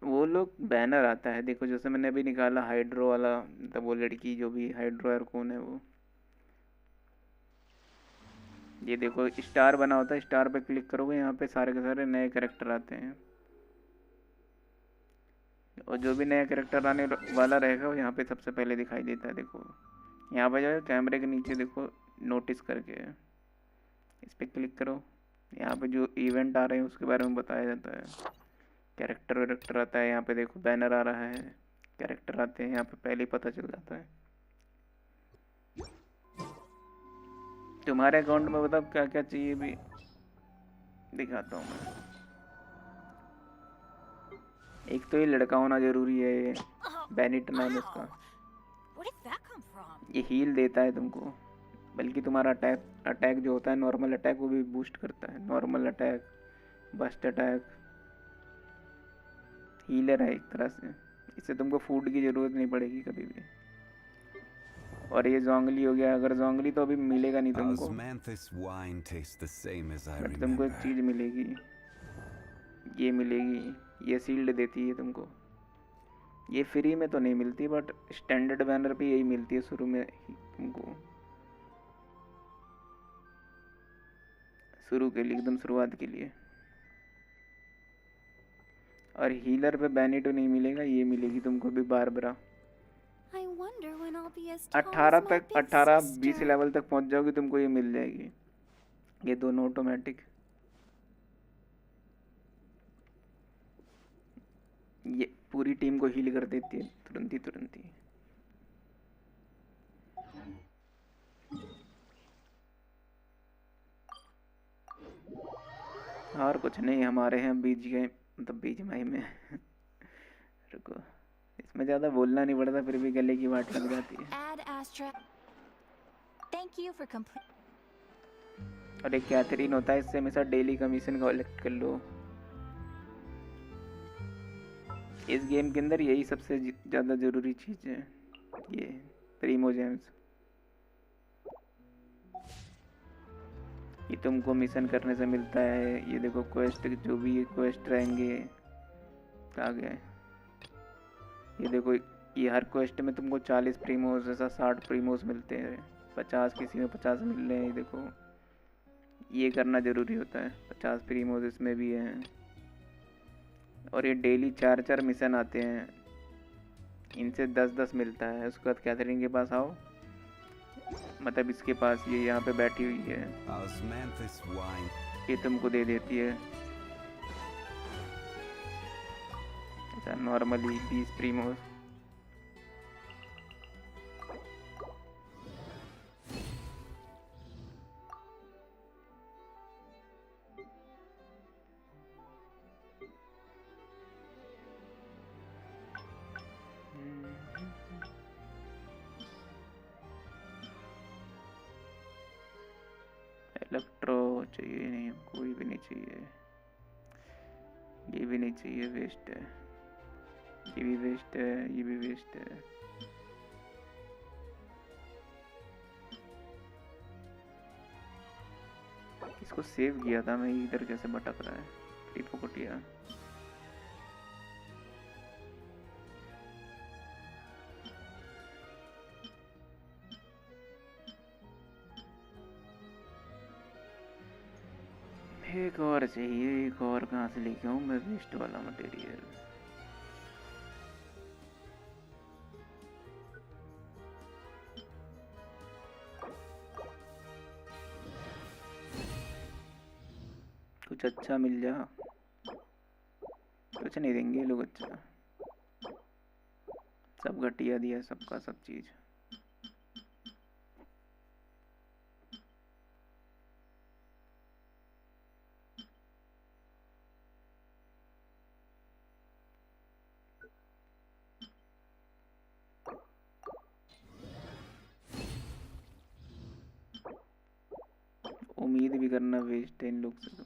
वो लोग बैनर आता है, देखो जैसे मैंने अभी निकाला हाइड्रो वाला, मतलब वो लड़की जो भी हाइड्रो यार कौन है वो, ये देखो स्टार बना होता है। स्टार पे क्लिक करोगे, यहाँ पे सारे के सारे नए कैरेक्टर आते हैं, और जो भी नया कैरेक्टर आने वाला रहेगा वो यहाँ पे सबसे पहले दिखाई देता है। देखो यहाँ पे जो है कैमरे के नीचे देखो नोटिस करके, इस पर क्लिक करो, यहाँ पे जो इवेंट आ रहे हैं उसके बारे में बताया जाता है। कैरेक्टर आता है, यहाँ पे देखो बैनर आ रहा है, कैरेक्टर आते हैं यहाँ पे, पहले ही पता चल जाता है। तुम्हारे अकाउंट में बताओ क्या क्या चाहिए, भी दिखाता हूँ मैं। एक तो ये लड़का होना जरूरी है, ये बेनिट नाम है उसका। ये हील देता है तुमको, बल्कि तुम्हारा अटैक जो होता है नॉर्मल अटैक वो भी बूस्ट करता है। Normal attack, burst attack, healer है एक तरह से। इससे तुमको फूड की ज़रूरत नहीं पड़ेगी कभी भी। और ये जोंगली हो गया, अगर जोंगली तो अभी मिलेगा नहीं तुमको, बट तुमको एक चीज़ मिलेगी, ये मिलेगी, ये सील्ड देती है तुमको। ये फ्री में तो नहीं मिलती, बट स्टैंडर्ड बैनर पे यही मिलती है शुरू में ही तुमको, शुरू के लिए, एकदम शुरुआत के लिए। और हीलर पे बैनिटो नहीं मिलेगा, ये मिलेगी तुमको भी बारबरा। 18-20 लेवल तक पहुंच जाओगे तुमको ये मिल जाएगी, ये दोनों ऑटोमेटिक। ये पूरी टीम को हील कर देती है तुरंत ही। और कुछ नहीं, हमारे हैं बीजीएमआई में रुको, इसमें ज़्यादा बोलना नहीं पड़ता, फिर भी गले की बात लग जाती है। और एक कैथरीन होता है, इससे हमेशा डेली कमीशन कलेक्ट कर लो। इस गेम के अंदर यही सबसे ज़्यादा ज़रूरी चीज़ है, ये प्रीमोजेम्स। ये तुमको मिशन करने से मिलता है। ये देखो क्वेस्ट, जो भी ये क्वेस्ट रहेंगे आ गए। ये देखो, ये हर क्वेस्ट में तुमको 40 प्रीमोस जैसा 60 प्रीमोस मिलते हैं, 50 किसी में 50 मिल रहे हैं। ये देखो, ये करना ज़रूरी होता है। 50 प्रीमोस इसमें भी हैं। और ये डेली 4-4 मिशन आते हैं, इनसे 10-10 मिलता है। उसके बाद कैथरीन के पास आओ, मतलब इसके पास, ये यहाँ पे बैठी हुई है, ये तुमको दे देती है ऐसा नॉर्मली 20 प्रीमोस। इलेक्ट्रो चाहिए नहीं, कोई भी नहीं चाहिए, ये भी नहीं चाहिए, वेस्ट है। ये भी वेस्ट है, ये भी वेस्ट है। इसको सेव किया था मैं, इधर कैसे भटक रहा है टिपोकोटिया। एक और चाहिए, एक और कहाँ से लेके आऊँ मैं वेस्ट वाला मटेरियल। कुछ अच्छा मिल जा, कुछ नहीं देंगे ये लोग अच्छा, सब घटिया दिया सबका सब चीज़। उम्मीद भी करना वेस्ट है इन लोग से तो।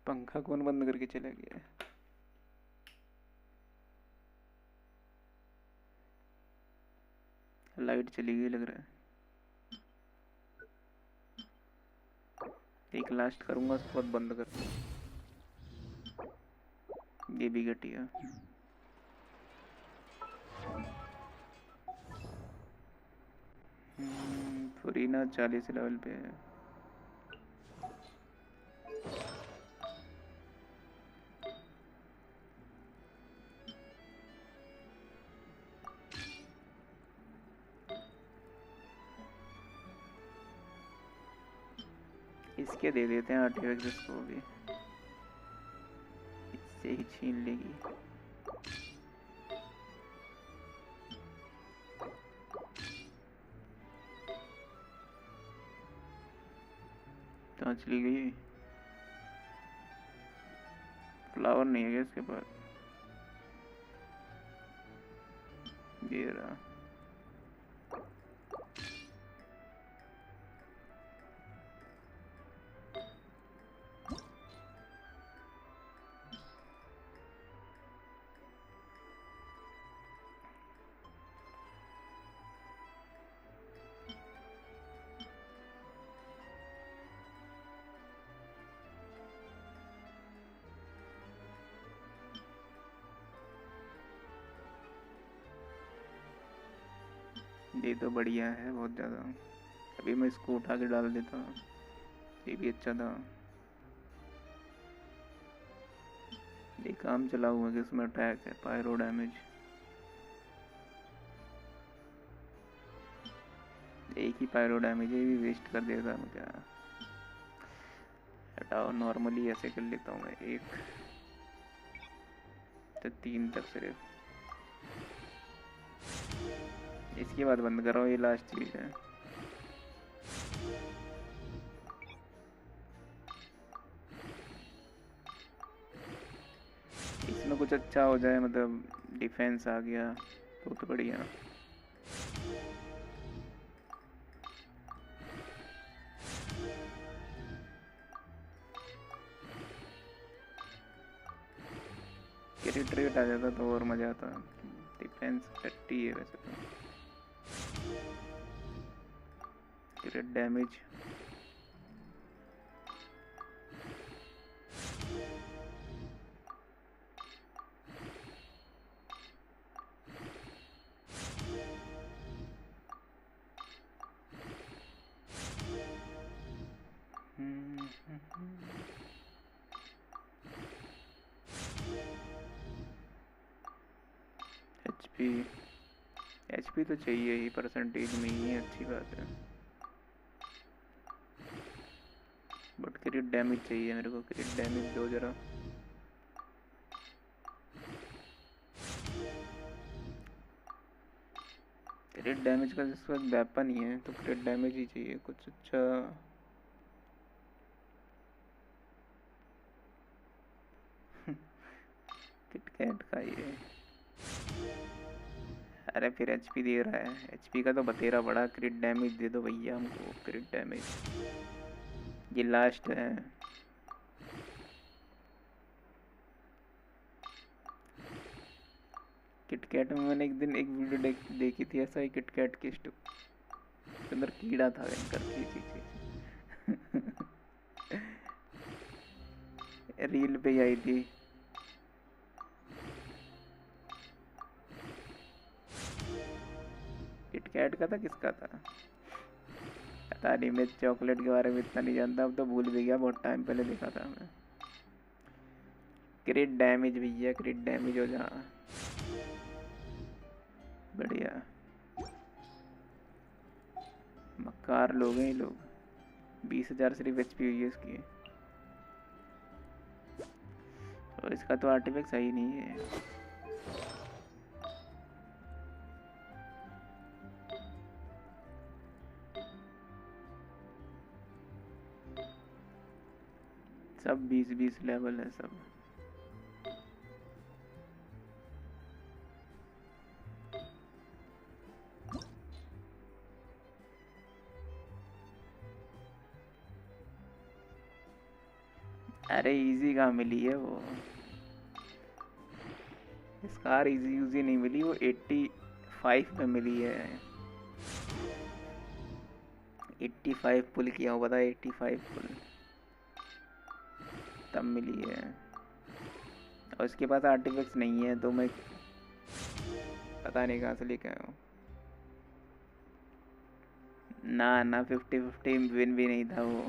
पंखा कौन बंद करके चला गया है? लाइट चली गई लग रहा है। एक लास्ट करूंगा, उसके बाद बंद कर। ये भी घटिया। फुरीना 40 लेवल पे है। इसके दे देते हैं आर्टिफैक्ट, इसको भी इससे ही छीन लेगी। कहाँ चली गई? फ्लावर नहीं है क्या इसके पास? ये रहा। ये तो बढ़िया है बहुत ज़्यादा। अभी मैं इसको उठा के डाल देता, ये भी अच्छा था। ये काम चला हुआ है कि इसमें अटैक है, पायरो डैमेज। एक ही पायरो डैमेज है, भी वेस्ट कर देता मैं क्या। हटाओ, नॉर्मली ऐसे कर लेता हूँ मैं। 1 से 3 तक सिर्फ। इसके बाद बंद करो, ये लास्ट चीज है। इसमें कुछ अच्छा हो जाए, मतलब डिफेंस आ गया तो बढ़िया। रिट्रीट आ जाता तो और मजा आता। डिफेंस 30 है वैसे तो। क्रिट डैमेज एचपी तो चाहिए ही, परसेंटेज में ही है, अच्छी बात है। बट क्रिट डैमेज चाहिए मेरे को। क्रिट डैमेज दो जरा। क्रिट डैमेज का जिस वक्त वेपन ही है तो क्रिट डैमेज ही चाहिए कुछ अच्छा। किटकैट का ये। अरे फिर एचपी दे रहा है, एचपी का तो बतेरा बड़ा। क्रिट डैमेज दे दो भैया हमको, क्रिट डैमेज। ये लास्ट है। किटकैट में मैंने एक दिन एक वीडियो देखी थी, ऐसा ही किटकैट के उसके अंदर कीड़ा था भयंकर। रील पे ही आई थी। किटकैट का था, किसका था पता नहीं। मैं चॉकलेट के बारे में इतना नहीं जानता, अब तो भूल भी गया, बहुत टाइम पहले देखा था मैं। क्रिट डैमेज भैया, क्रिट डैमेज हो जा। बढ़िया मक्कार लोग हैं ये लोग। 20,000 सिर्फ एचपी हुई है इसकी। और इसका तो आर्टिफैक्ट सही नहीं है। सब 20-20 लेवल है सब। अरे इजी कहाँ मिली है वो। स्कार इजी यूजी नहीं मिली, वो 85 में मिली है। 85 पुल किया हूँ, बता 85 पुल तब मिली है। और इसके पास आर्टिफैक्ट्स नहीं है तो मैं पता नहीं कहाँ से लेके आया हूँ। ना 50-50 विन भी नहीं था वो।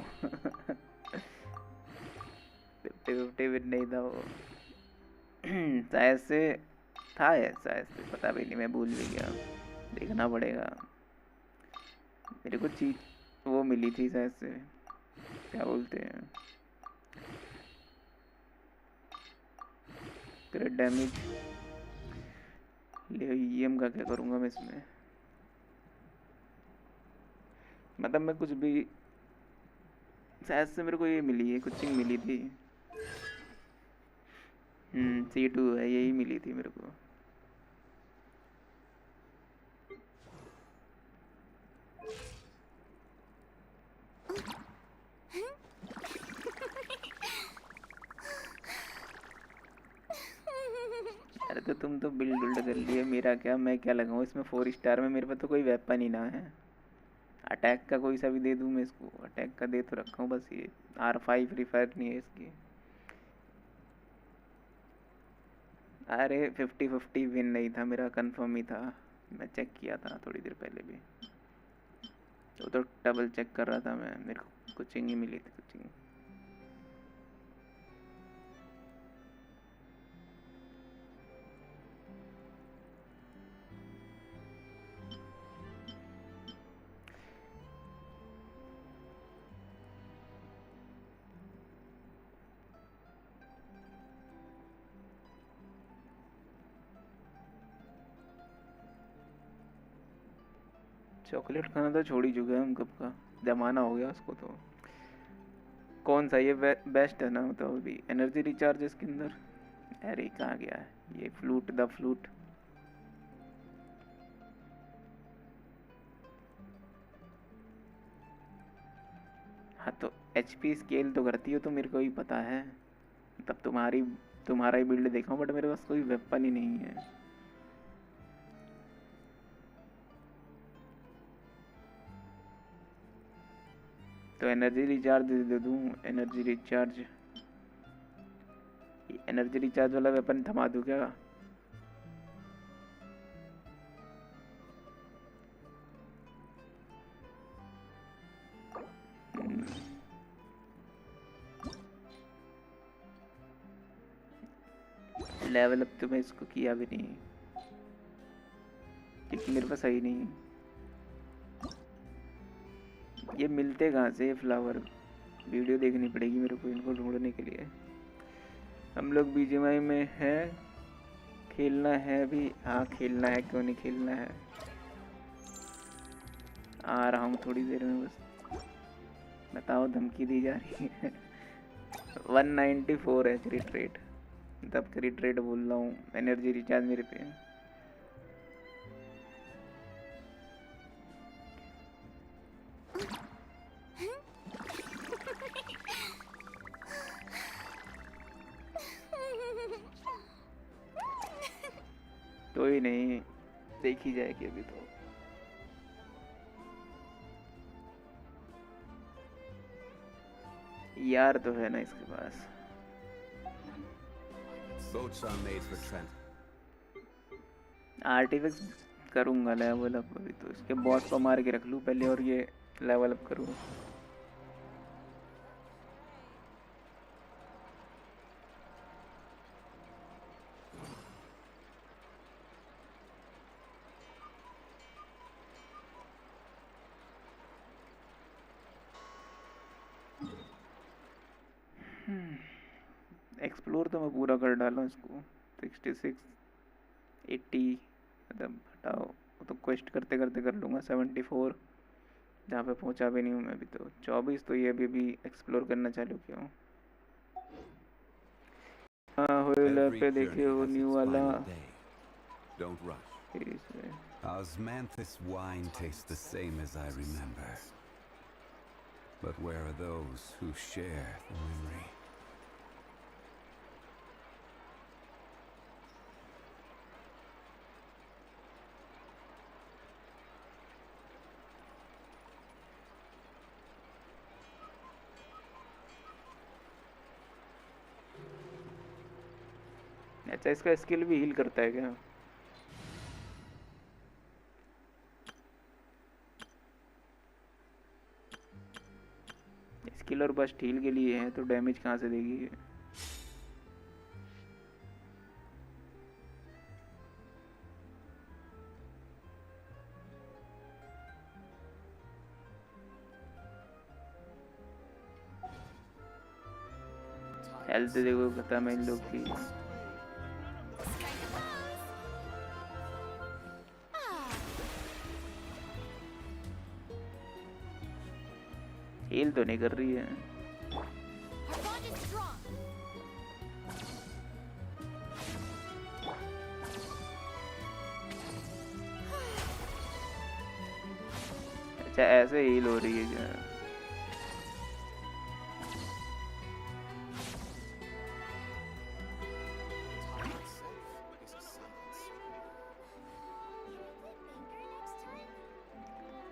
50-50 विन नहीं था वो। शायद से था, है शायद से, पता भी नहीं, मैं भूल भी गया, देखना पड़ेगा। मेरे को चीज वो मिली थी शायद से, क्या बोलते हैं, क्रिट डैमेज। ले ईएम का क्या करूँगा मैं इसमें। मतलब मैं कुछ भी शायद से मेरे को ये मिली है, कोचिंग मिली थी। C2 है, यही मिली थी मेरे को। अरे तो तुम तो बिल्ड उल्ड कर लिए, मेरा क्या, मैं क्या लगाऊं इसमें 4 स्टार में? मेरे पास तो कोई वेपन ही ना है। अटैक का कोई सा भी दे दूं मैं इसको? अटैक का दे तो रखा हूँ बस, ये R5 रिफायर नहीं है इसकी। अरे 50-50 विन नहीं था मेरा, कंफर्म ही था। मैं चेक किया था थोड़ी देर पहले भी, तो डबल चेक कर रहा था मैं। मेरे को कोचिंग ही मिली थी, कोचिंग। चॉकलेट खाना तो छोड़ ही चुके हैं हम कब का, जमाना हो गया उसको तो। कौन सा ये बेस्ट है ना, मतलब अभी एनर्जी रिचार्ज इसके अंदर। अरे कहाँ गया है ये फ्लूट, द फ्लूट। हाँ तो HP स्केल तो करती हो तो मेरे को ही पता है, तब तुम्हारा ही बिल्ड देखा हूँ, बट मेरे पास कोई वेपन ही नहीं है। तो एनर्जी रिचार्ज दे दूँ? एनर्जी रिचार्ज वाला वेपन थमा दूँ क्या? लेवल अप तो मैं इसको किया भी नहीं, क्योंकि मेरे पास सही नहीं है। ये मिलते कहाँ से ये फ्लावर? वीडियो देखनी पड़ेगी मेरे को इनको ढूंढने के लिए। हम लोग BGMI में है, खेलना है भी। हाँ खेलना है, क्यों नहीं खेलना है। आ रहा हूँ थोड़ी देर में बस। बताओ, धमकी दी जा रही है। 194 है क्रिट रेट, तब क्रिट रेट बोल रहा हूँ। एनर्जी रिचार्ज मेरे पे है। तो ही नहीं, देखी जाएगी अभी तो। यार तो है ना इसके पास। आर्टिफिक्स करूंगा लेवल अप अभी तो। इसके बॉस को मार के रख लूं पहले और ये लेवल अप करूँ। एक्सप्लोर तो मैं पूरा कर डाला इसको। 66 80 मतलब हटाओ, वो तो क्वेस्ट करते करते कर लूँगा। 74 जहाँ पे पहुँचा भी नहीं हूँ मैं अभी तो। 24 तो ये अभी भी एक्सप्लोर करना चालू किया हूँ। हाँ होल पे देखे हो न्यू वाला। Don't rush. Osmanthus wine tastes the same as I remember. But where are those who share the memory? अच्छा, इसका स्किल भी हील करता है क्या? स्किल और बस हील के लिए है, तो डैमेज कहाँ से देगी? हेल्थ देखो खत्म है इन लोग की। हील तो नहीं कर रही है। अच्छा ऐसे हील हो रही है क्या?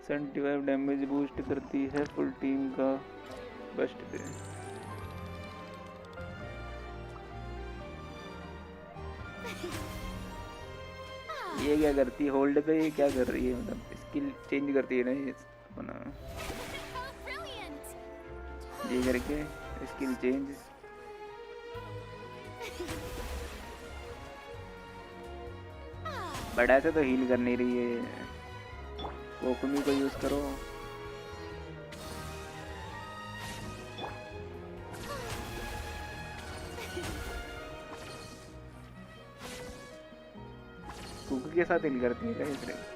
सेवेंटी डैमेज बूस्ट करती है फुल टीम का बस्ट पे। ये क्या करती है होल्ड पे? ये क्या कर रही है? मतलब स्किल चेंज करती है ना ये अपना, ये करके स्किल चेंज। बट ऐसे तो हील कर नहीं रही है। कोकुमी को यूज करो। कुकी के साथ हील करती है क्या इससे?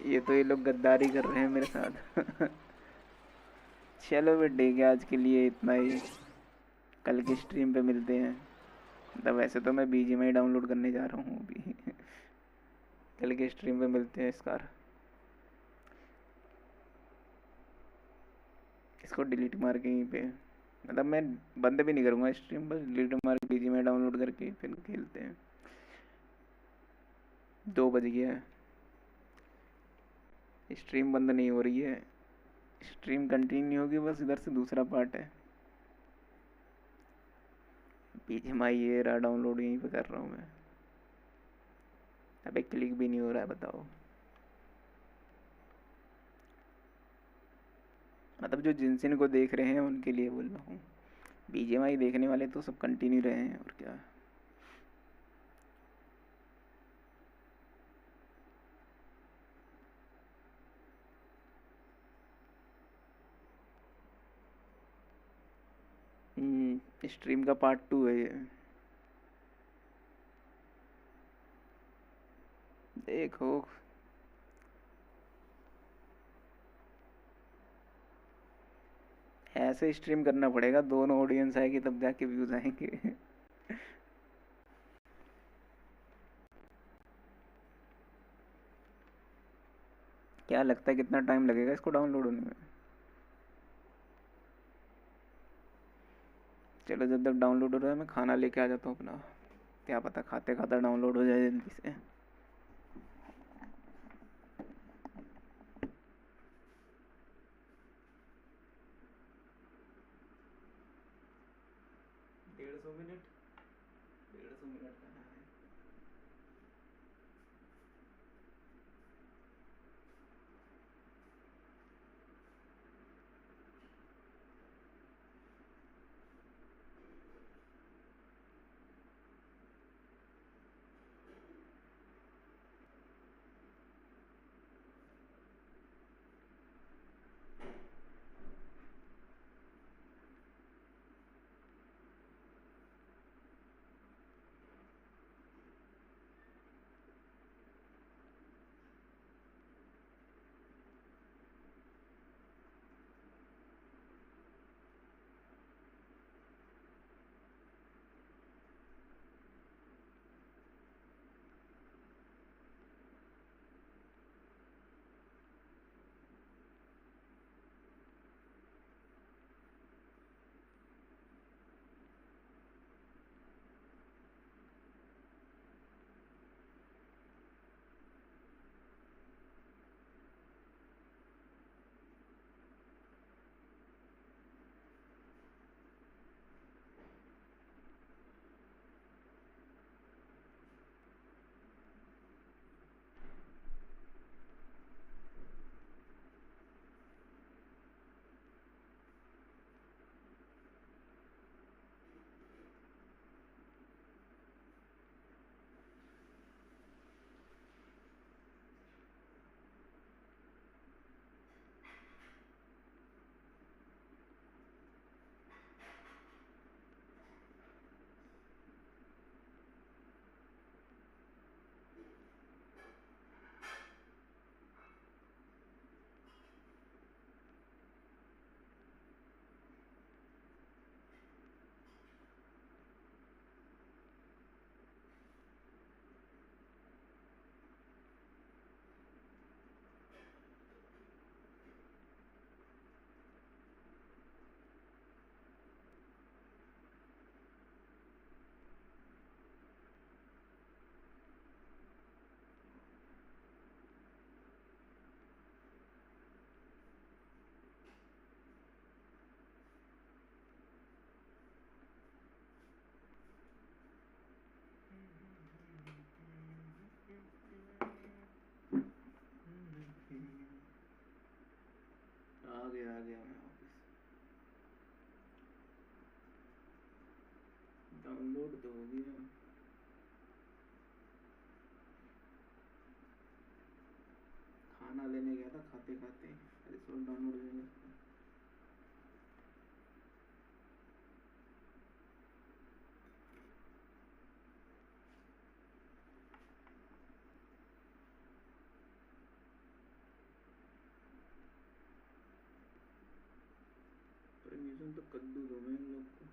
ये तो ये लोग गद्दारी कर रहे हैं मेरे साथ। चलो फिर ठीक है, आज के लिए इतना ही। कल की स्ट्रीम पे मिलते हैं। मतलब वैसे तो मैं BGMI डाउनलोड करने जा रहा हूँ अभी। कल की स्ट्रीम पे मिलते हैं। इसको डिलीट मार के यहीं पे, मतलब मैं बंद भी नहीं करूँगा स्ट्रीम, बस डिलीट मार के BGMI डाउनलोड करके फिर खेलते हैं। 2 बज गया है। स्ट्रीम बंद नहीं हो रही है, स्ट्रीम कंटिन्यू होगी, बस इधर से दूसरा पार्ट है। BGMI ये रहा डाउनलोड, यहीं पे कर रहा हूँ मैं। अबे क्लिक भी नहीं हो रहा है, बताओ। मतलब जो जिनसिन को देख रहे हैं उनके लिए बोल रहा हूँ। BGMI देखने वाले तो सब कंटिन्यू रहे हैं, और क्या। स्ट्रीम का पार्ट 2 है ये। देखो ऐसे स्ट्रीम करना पड़ेगा, दोनों ऑडियंस आएगी तब जाके व्यूज आएंगे। क्या लगता है कितना टाइम लगेगा इसको डाउनलोड होने में? चलो जब तक डाउनलोड हो रहा है मैं खाना लेके आ जाता हूँ अपना। क्या पता खाते खाता डाउनलोड हो जाए जल्दी से। आ गया मैं वापस। डाउनलोड तो हो गया। खाना लेने गया था, खाते खाते रिसोर्ट डाउनलोड हो गया। परमिशन तो कद्दू दो मैं इन लोग को।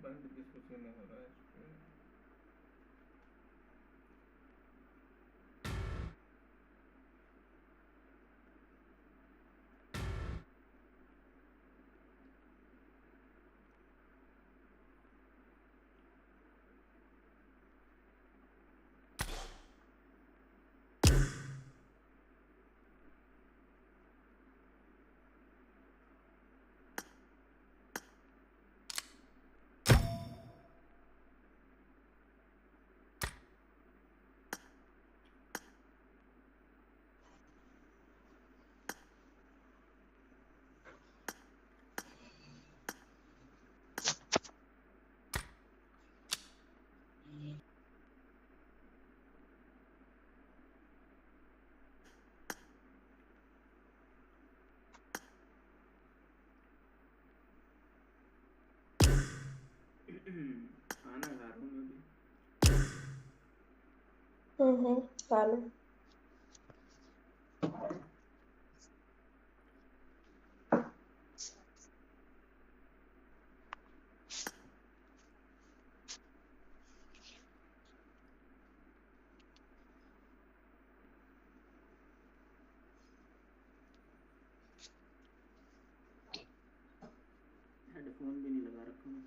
बंद किसको से नहीं हो रहा है इसको। खाना खा रहा हूँ मैं भी। खा लो। हेडफोन भी नहीं लगा रखा मैं।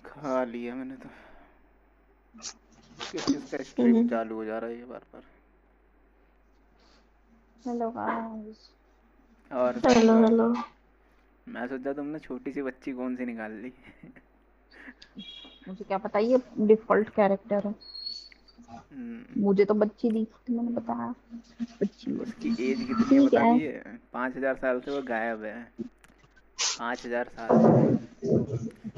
खा लिया मैंने तो। किसका स्ट्रीम चालू हो जा रहा है ये बार बार। Hello guys. और हेलो हेलो। मैं सोचा तुमने छोटी सी बच्ची कौन सी निकाल ली। मुझे क्या पता, ये डिफॉल्ट कैरेक्टर है। मुझे तो बच्ची दिखती, मैंने बताया बच्ची है। उसकी एज कितनी है क्या बता है? दिए? 5000 साल से वो गायब है। 5000 साल।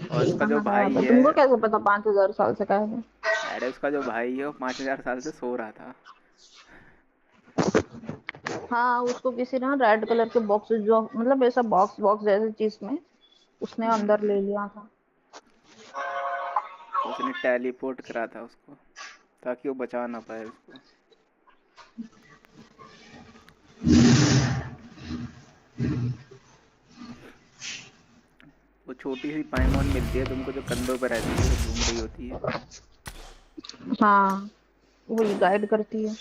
और उसका जो कहाँ भाई गायब है? है, तुमको कैसे पता 5000 साल से गायब है? अरे उसका जो भाई है वो 5000 साल से सो रहा था। हाँ, उसको किसी ना रेड कलर के बॉक्स, जो मतलब ऐसा बॉक्स बॉक्स जैसी चीज में उसने अंदर ले लिया था। उसने टेलीपोर्ट करा था उसको ताकि वो बचा ना पाए उसको। वो छोटी सी पाइमोन मिलती है तुमको जो कंधों पर रहती है, घूम रही होती है। हाँ, वही गाइड करती है,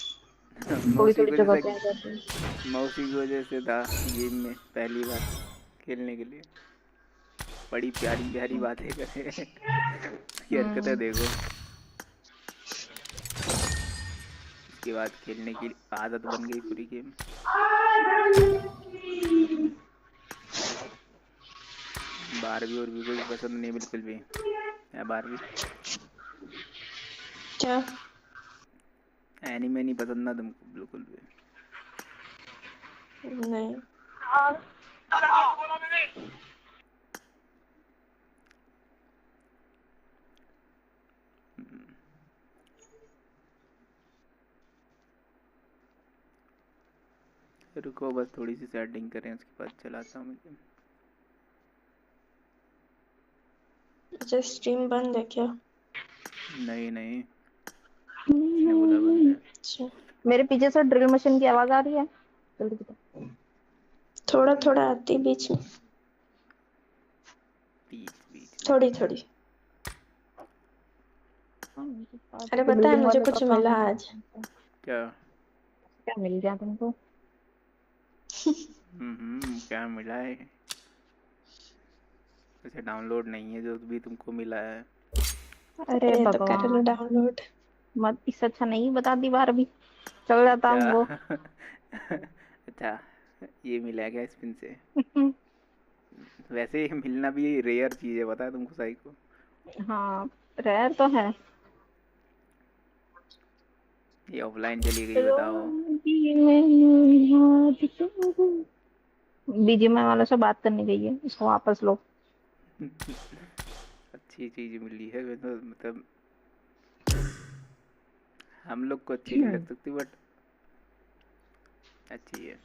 मैं थोड़ी उसी थोड़ी की जगह वजह पे आ जाती है। से मैं उसी की वजह से था गेम में पहली बार खेलने के लिए। बड़ी प्यारी प्यारी बातें करे। उसकी हरकतें देखो। उसके बाद खेलने की आदत बन गई पूरी गेम। बारहवीं और भी कोई पसंद नहीं बिल्कुल भी है। 12वीं क्या? एनीमे नहीं पसंद ना तुमको बिल्कुल भी? नहीं। रुको बस थोड़ी सी सेटिंग करें उसके बाद चलाता हूँ मैं गेम। अच्छा, स्ट्रीम बंद है क्या? नहीं नहीं, किसने बोला बंद है? अच्छा, मेरे पीछे से ड्रिल मशीन की आवाज आ रही है। जल्दी बता। थोड़ा थोड़ा आती बीच में, बीच थोड़ी थोड़ी। अरे पता है मुझे कुछ मिला आज। क्या? क्या मिल गया तुमको? क्या मिला है? उसे डाउनलोड नहीं है जो भी तुमको मिला है। अरे तो कर लो डाउनलोड। मत, इससे अच्छा नहीं बता दी बार अभी चल जाता हमको। अच्छा, ये मिला है क्या स्पिन से? वैसे मिलना भी रेयर चीज है, पता है तुमको सही को? हाँ, रेयर तो है। ये ऑफलाइन चली गई बताओ। बीजीएमआई वालों से बात करने गई है, इसको वापस लो। अच्छी चीज मिली है तो मतलब हम लोग को अच्छी नहीं लग सकती बट अच्छी है।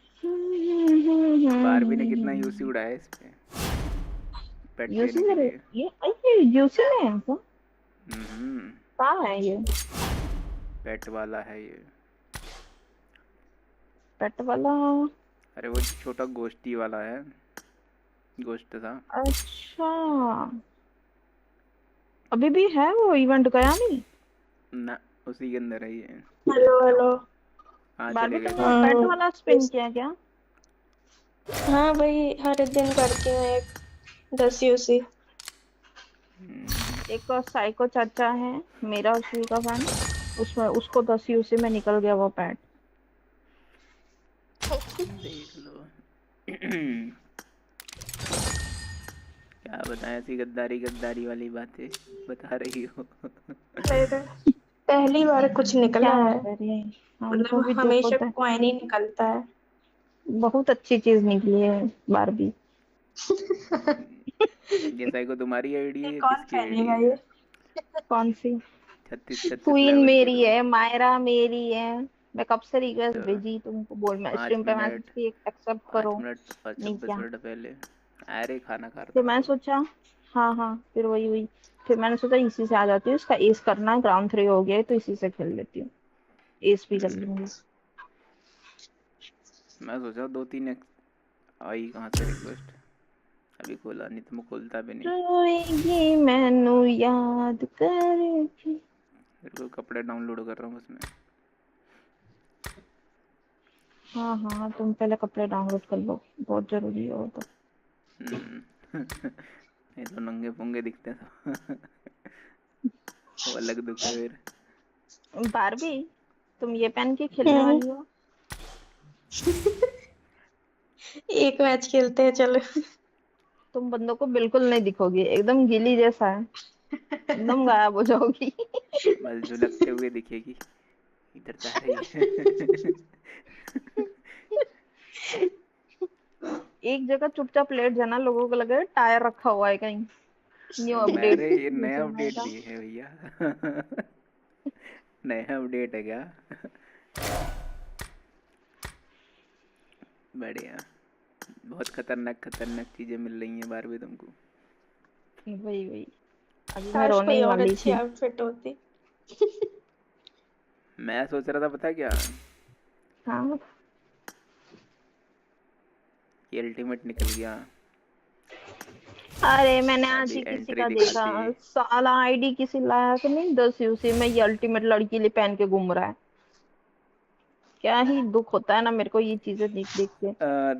बारबी ने कितना यूसी उड़ाया इस पे पेट लेने के लिए। ये यूसी में है क्या? कहाँ है ये? पेट वाला है ये। पेट वाला? अरे वो छोटा गोश्ती वाला है, गोश्त था। अच्छा, अभी भी है वो? इवेंट गया नहीं ना, उसी के अंदर है ये। Hello hello. हाँ बारबी चले गए तुमने थे। पेट वाला स्पिन किया क्या? हाँ भाई, हर दिन करती हूँ एक 10 यूसी। एक साइको चाचा है मेरा, उसी का फैन, उसमें उसको 10 यूसी में निकल गया वो पैट। देख लो। क्या बताएं, ऐसी गद्दारी गद्दारी वाली बातें बता रही हो। पहली बार कुछ निकला है, मतलब हमेशा कॉइन ही निकलता है। बहुत अच्छी चीज निकली है बारबी। ये साइको तुम्हारी आईडी है या कौन किसकी आईडी पहनेगा है? ये? कौन सी? 36 क्वीन लेवल की मेरी तुम। है, मायरा मेरी है। मैं कब से रिक्वेस्ट तो भेजी तुमको, बोल मैं 5 स्ट्रीम पे मैसेज मिनट की एक्सेप्ट 5 करो। मिनट और नहीं 26 क्या? मिनट पहले अरे खाना खा रहा फिर था मैं मैं तो। सोचा, हाँ हाँ, फिर वही हुई। फिर मैंने सोचा इसी से आ जाती हूँ, इसका एस करना है, ग्राउंड 3 हो गया है तो इसी से खेल लेती हूँ, एस भी कर लूंगी। मैं सोचा 2-3 आई कहाँ से रिक्वेस्ट, अभी खोला नहीं तो मैं खोलता भी नहीं। रोएगी मैनू याद करके। मेरे को कपड़े डाउनलोड कर रहा हूँ उसमें। हाँ हाँ, तुम पहले कपड़े डाउनलोड कर लो, बहुत जरूरी है वो तो। नहीं तो नंगे पुंगे दिखते हैं तो वो अलग दुख है फिर। बारबी, तुम ये पहन के खेलने वाली हो? एक मैच खेलते हैं चलो। तुम बंदों को बिल्कुल नहीं दिखोगी, एकदम गिली जैसा है, एकदम गायब हो जाओगी। बस झुलकते हुए दिखेगी, इधर जा रही है। एक जगह चुपचाप लेट जाना, लोगों को लगे टायर रखा हुआ है कहीं। न्यू अपडेट मेरे ये नया बीजीएमआई अपडेट का। भी है भैया। नया अपडेट है क्या? बढ़िया, बहुत खतरनाक खतरनाक चीजें मिल रही हैं बारबी तुमको। वही वही, अभी मैं काश रोने कोई ही और वाली अच्छी थी। आउटफिट होती। मैं सोच रहा था पता क्या, हाँ, ये अल्टीमेट निकल गया। अरे मैंने आज अभी ही किसी एंट्री का देखा, दिखाती है। साला आईडी किसी लाया कि नहीं, 10 यूसी में ये अल्टीमेट लड़की लिए पहन के घूम रहा है। क्या ही दुख होता है ना मेरे को ये चीजें देख देख के।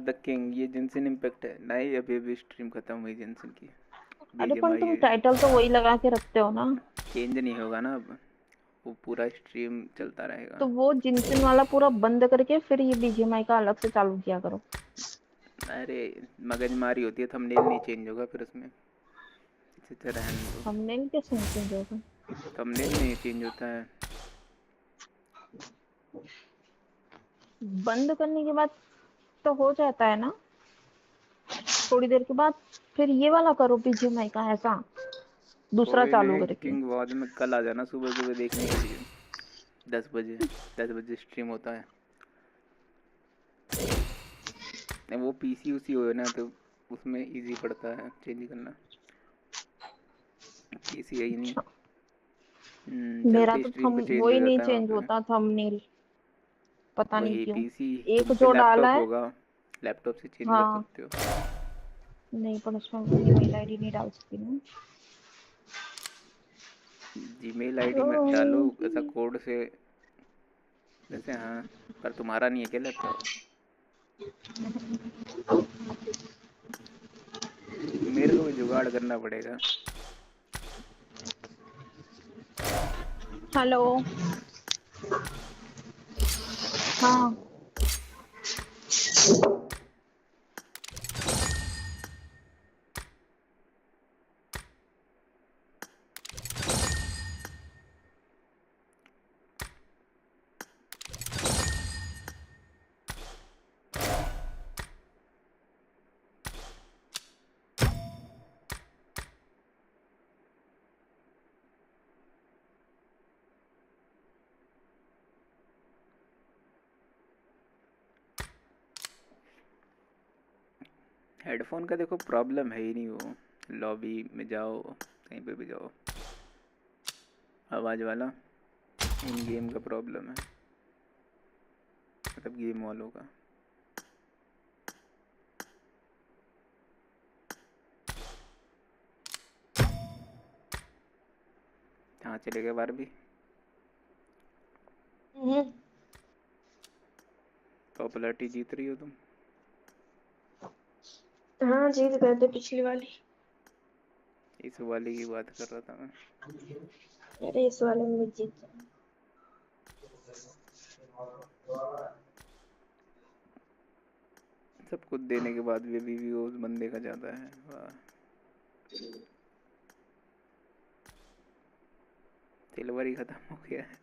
द किंग, ये जेंशिन इम्पैक्ट है नहीं, अभी अभी स्ट्रीम खत्म हुई जेंशिन की। अरे पर बीजीएमआई तुम है, टाइटल तो वही लगा के रखते हो ना। चेंज नहीं होगा ना अब, वो पूरा स्ट्रीम चलता रहेगा। तो वो जिनसिन वाला पूरा बंद करके फिर ये बीजीएमआई का अलग से चालू किया करो। अरे मगजमारी होती है, थंबनेल नहीं चेंज होगा फिर उसमें, इसी तरह रहने दो। थंबनेल कैसे नहीं चेंज होगा? थंबनेल नहीं चेंज होता है। बंद करने के बाद तो हो जाता है ना, थोड़ी देर के बाद फिर ये वाला करो बीजीएमआई का ऐसा, दूसरा कोई चालू नहीं, करके। किंग बाद में कल आ जाना सुबह सुबह देखने के लिए। 10 बजे, 10 बजे स्ट्रीम होता है। नहीं, वो पीसी उसी हो ना तो उसमें इजी पड़ता है चेंज करना, पीसी है ही नहीं। मेरा चलते तो स्ट्रीम थम पे चेंज हो वही नहीं जाता है वहाँ चेंज पे। होता, थंबनेल, पता नहीं वही क्यों। पीसी, एक तुम पे जो डाला लैपटॉप है। होगा, लैपटॉप से चेंज कर हाँ, सकते हो। नहीं पर उसमें ईमेल आईडी नहीं डाल सकती ना। जीमेल आईडी में डालो ऐसा कोड से वैसे, हाँ। पर तुम्हारा नहीं है क्या लैपटॉप? मेरे को भी जुगाड़ करना पड़ेगा। हेलो। हाँ, हेडफोन का देखो प्रॉब्लम है ही नहीं, वो लॉबी में जाओ कहीं पे भी जाओ, आवाज़ वाला इन गेम का प्रॉब्लम है, मतलब गेम वालों का। कहाँ चले गए बार भी? पॉपुलैरिटी जीत रही हो तुम। हाँ जीत गए थे पिछली वाली। इस वाले की बात कर रहा था मैं। अरे इस वाले में भी जीत गए। सब कुछ देने के बाद भी अभी भी उस बंदे का ज़्यादा है, वाह। सिल्वर ही खत्म हो गया है।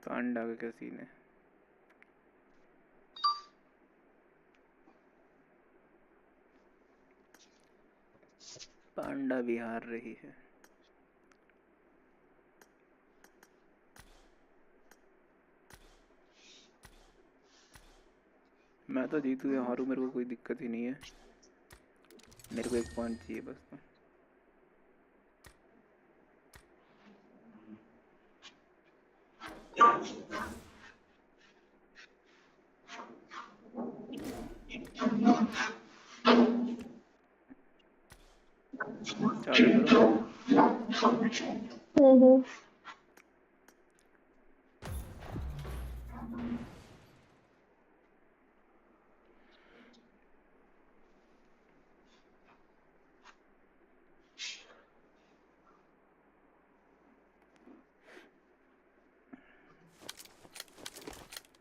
पांडा का क्या सीन है? पांडा भी हार रही है। मैं तो जीतू या हारू, मेरे को कोई दिक्कत ही नहीं है, मेरे को 1 पॉइंट चाहिए बस। तो चालू करो।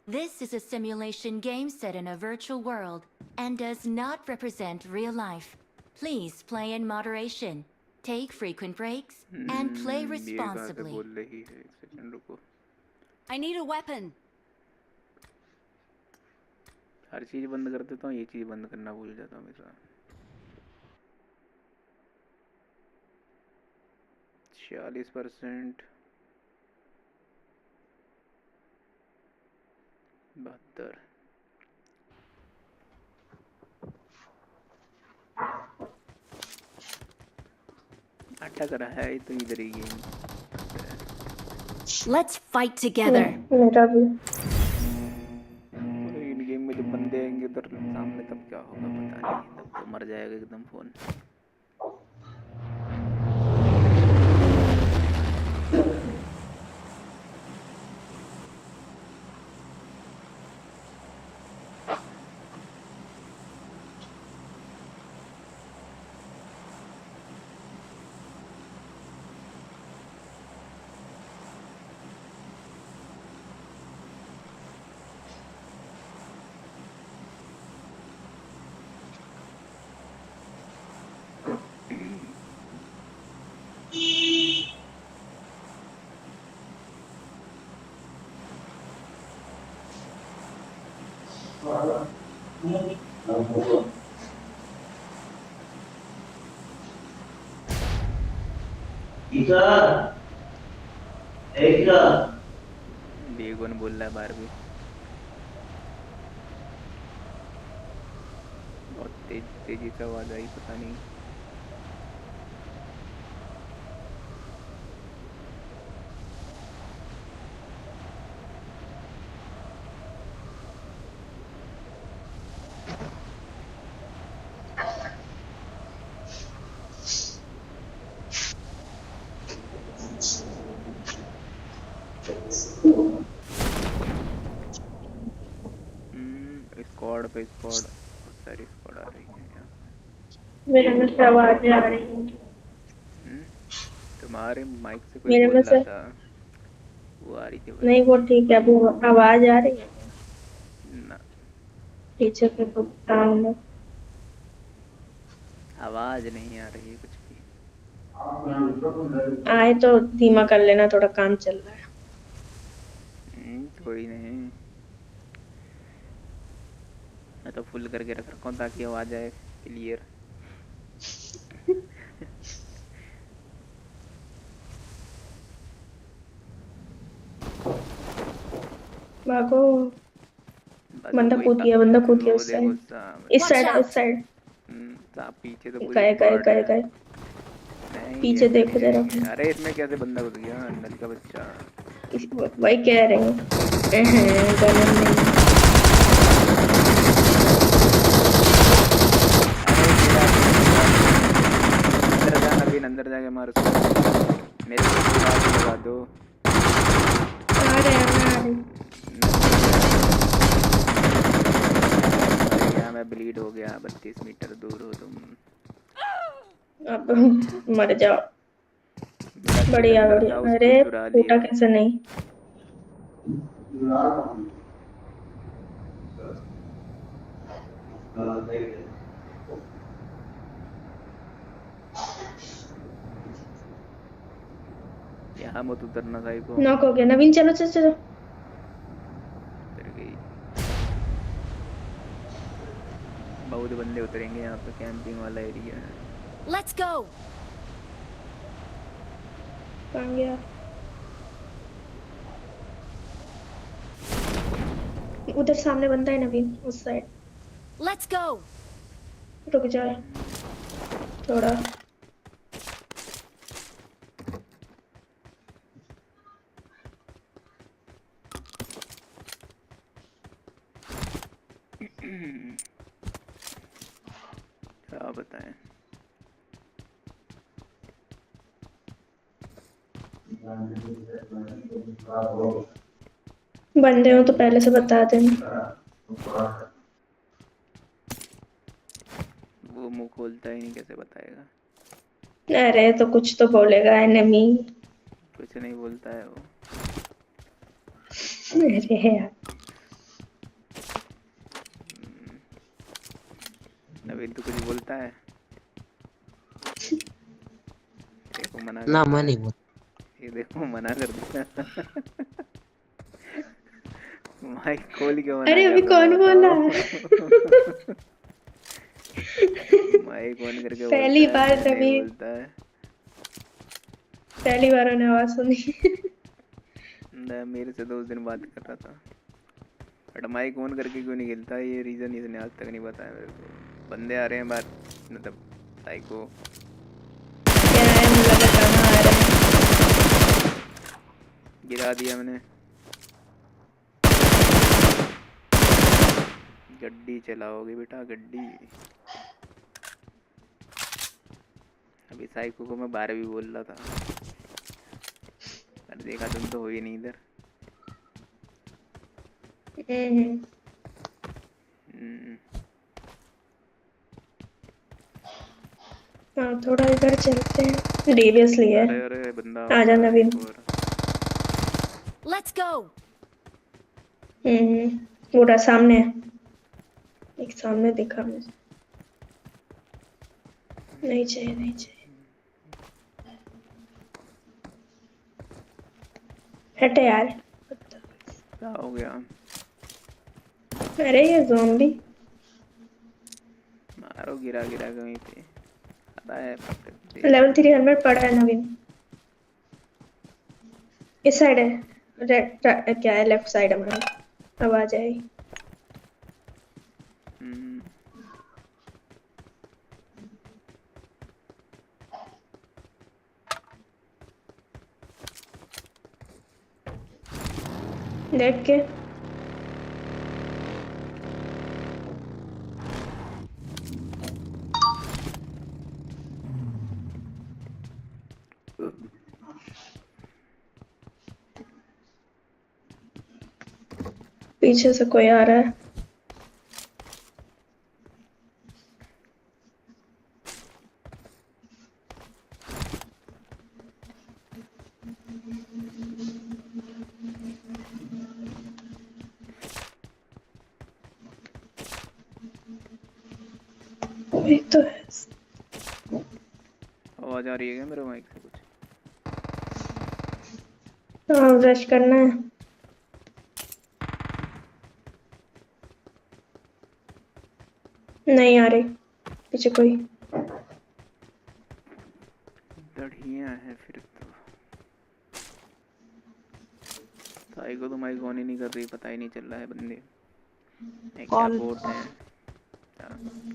This is a simulation game set in a virtual world and does not represent real life. Please play in moderation, take frequent breaks, and play responsibly. बोल रही है, 1 सेकंड रुको। I need a weapon. हर चीज बंद कर देता हूँ, ये चीज बंद करना भूल जाता हूँ हमेशा। 46%, 72। अटक रहा है तो इधर ही गेम। Let's fight together. मेरा भी। इन गेम में जब बंदे आएंगे उधर सामने तब क्या होगा पता नहीं, तब तो मर जाएगा एकदम फोन। बेगोन बोल रहा है बाहर भी, बहुत तेजी से आवाज आई, पता नहीं। स्क्वाड पे स्क्वाड, बहुत सारी स्क्वाड आ रही है यहाँ। मेरे में से आवाजें आ रही हैं। तुम्हारे माइक से कोई बोल रहा था, वो आ रही थी। नहीं वो ठीक है, वो आवाज आ रही है ना, पीछे से तो काम है। आवाज नहीं आ रही है कुछ भी। आए तो धीमा कर लेना, थोड़ा काम चल रहा है। कोई नहीं, मैं तो फुल करके रख रखा हूँ ताकि आवाज आए क्लियर। भागो, बंदा कूद गया, बंदा कूद गया उस साइड, इस साइड, इस साइड। पीछे तो गए पीछे देखो जरा। अरे इसमें कैसे बंदा घुस गया, नल का बच्चा। वही कह रहे हैं, अंदर जाना भी, अंदर जाके मार उसको। मेरे को लगा दो। आ रहे मैं ब्लीड हो गया, 32 मीटर दूर हो तुम। अब मर जाओ। बढ़िया बढ़िया। अरे कोटा कैसे नहीं, यहाँ मत उतरना भाई को। नॉक हो गया नवीन, चलो चलो चलो। उतर गई, बहुत बंदे उतरेंगे यहाँ पे, कैंपिंग वाला एरिया है। Let's go. कहाँ गया? उधर सामने बंदा है नवीन, उस साइड। Let's go. रुक जा थोड़ा। क्या बताएं? बंदे हो तो पहले से बता देना। वो मुंह खोलता ही नहीं, कैसे बताएगा? अरे तो कुछ तो बोलेगा एनिमी। कुछ नहीं बोलता है वो। अरे यार नवीन तो कुछ बोलता है? देखो मना ना करता मैं है। नहीं बोल। ये देखो मना कर दिया। माइक खोल के मना अरे कर अभी रहा है, कौन बोला? बताओ। माइक ऑन करके पहली बोलता है, बार मैं नहीं तभी बोलता है। पहली बार उन्हें आवाज सुनी। मेरे से 2 दिन बात कर रहा था, बट माइक ऑन करके क्यों नहीं खेलता, ये रीज़न इसने आज तक नहीं बताया मेरे को। बंदे आ रहे हैं बाहर, मतलब साइको। क्या है मुझे लगा कहाँ आ रहा है। गिरा दिया मैंने। गड्डी चलाओगे बेटा, गड्डी। अभी साइको को मैं 12 भी बोल रहा था, पर देखा तुम तो हो ही नहीं इधर। हाँ थोड़ा इधर चलते हैं, डेवियसली है। अरे अरे बंदा आजा नवीन। Let's go. पूरा सामने है। एक सामने दिखा मुझे। नहीं चाहिए नहीं चाहिए। हटे यार। क्या हो गया? अरे ये ज़ॉम्बी। मारो गिरा गिरा के वहीं पे। आता है लेवल 3 हेलमेट पड़ा है नवीन। इस साइड है। रेड क्या है, लेफ्ट साइड हमारा। अब आ जाएगी। देख के पीछे से कोई आ रहा है। कोई तो है। आवाज आ रही है क्या मेरे माइक से कुछ? हाँ रश करना है। नहीं आ रही पीछे कोई। बढ़िया है फिर तो। साई को तो माइक ऑन ही नहीं कर रही, पता ही नहीं चल रहा है बंदे क्या बोट है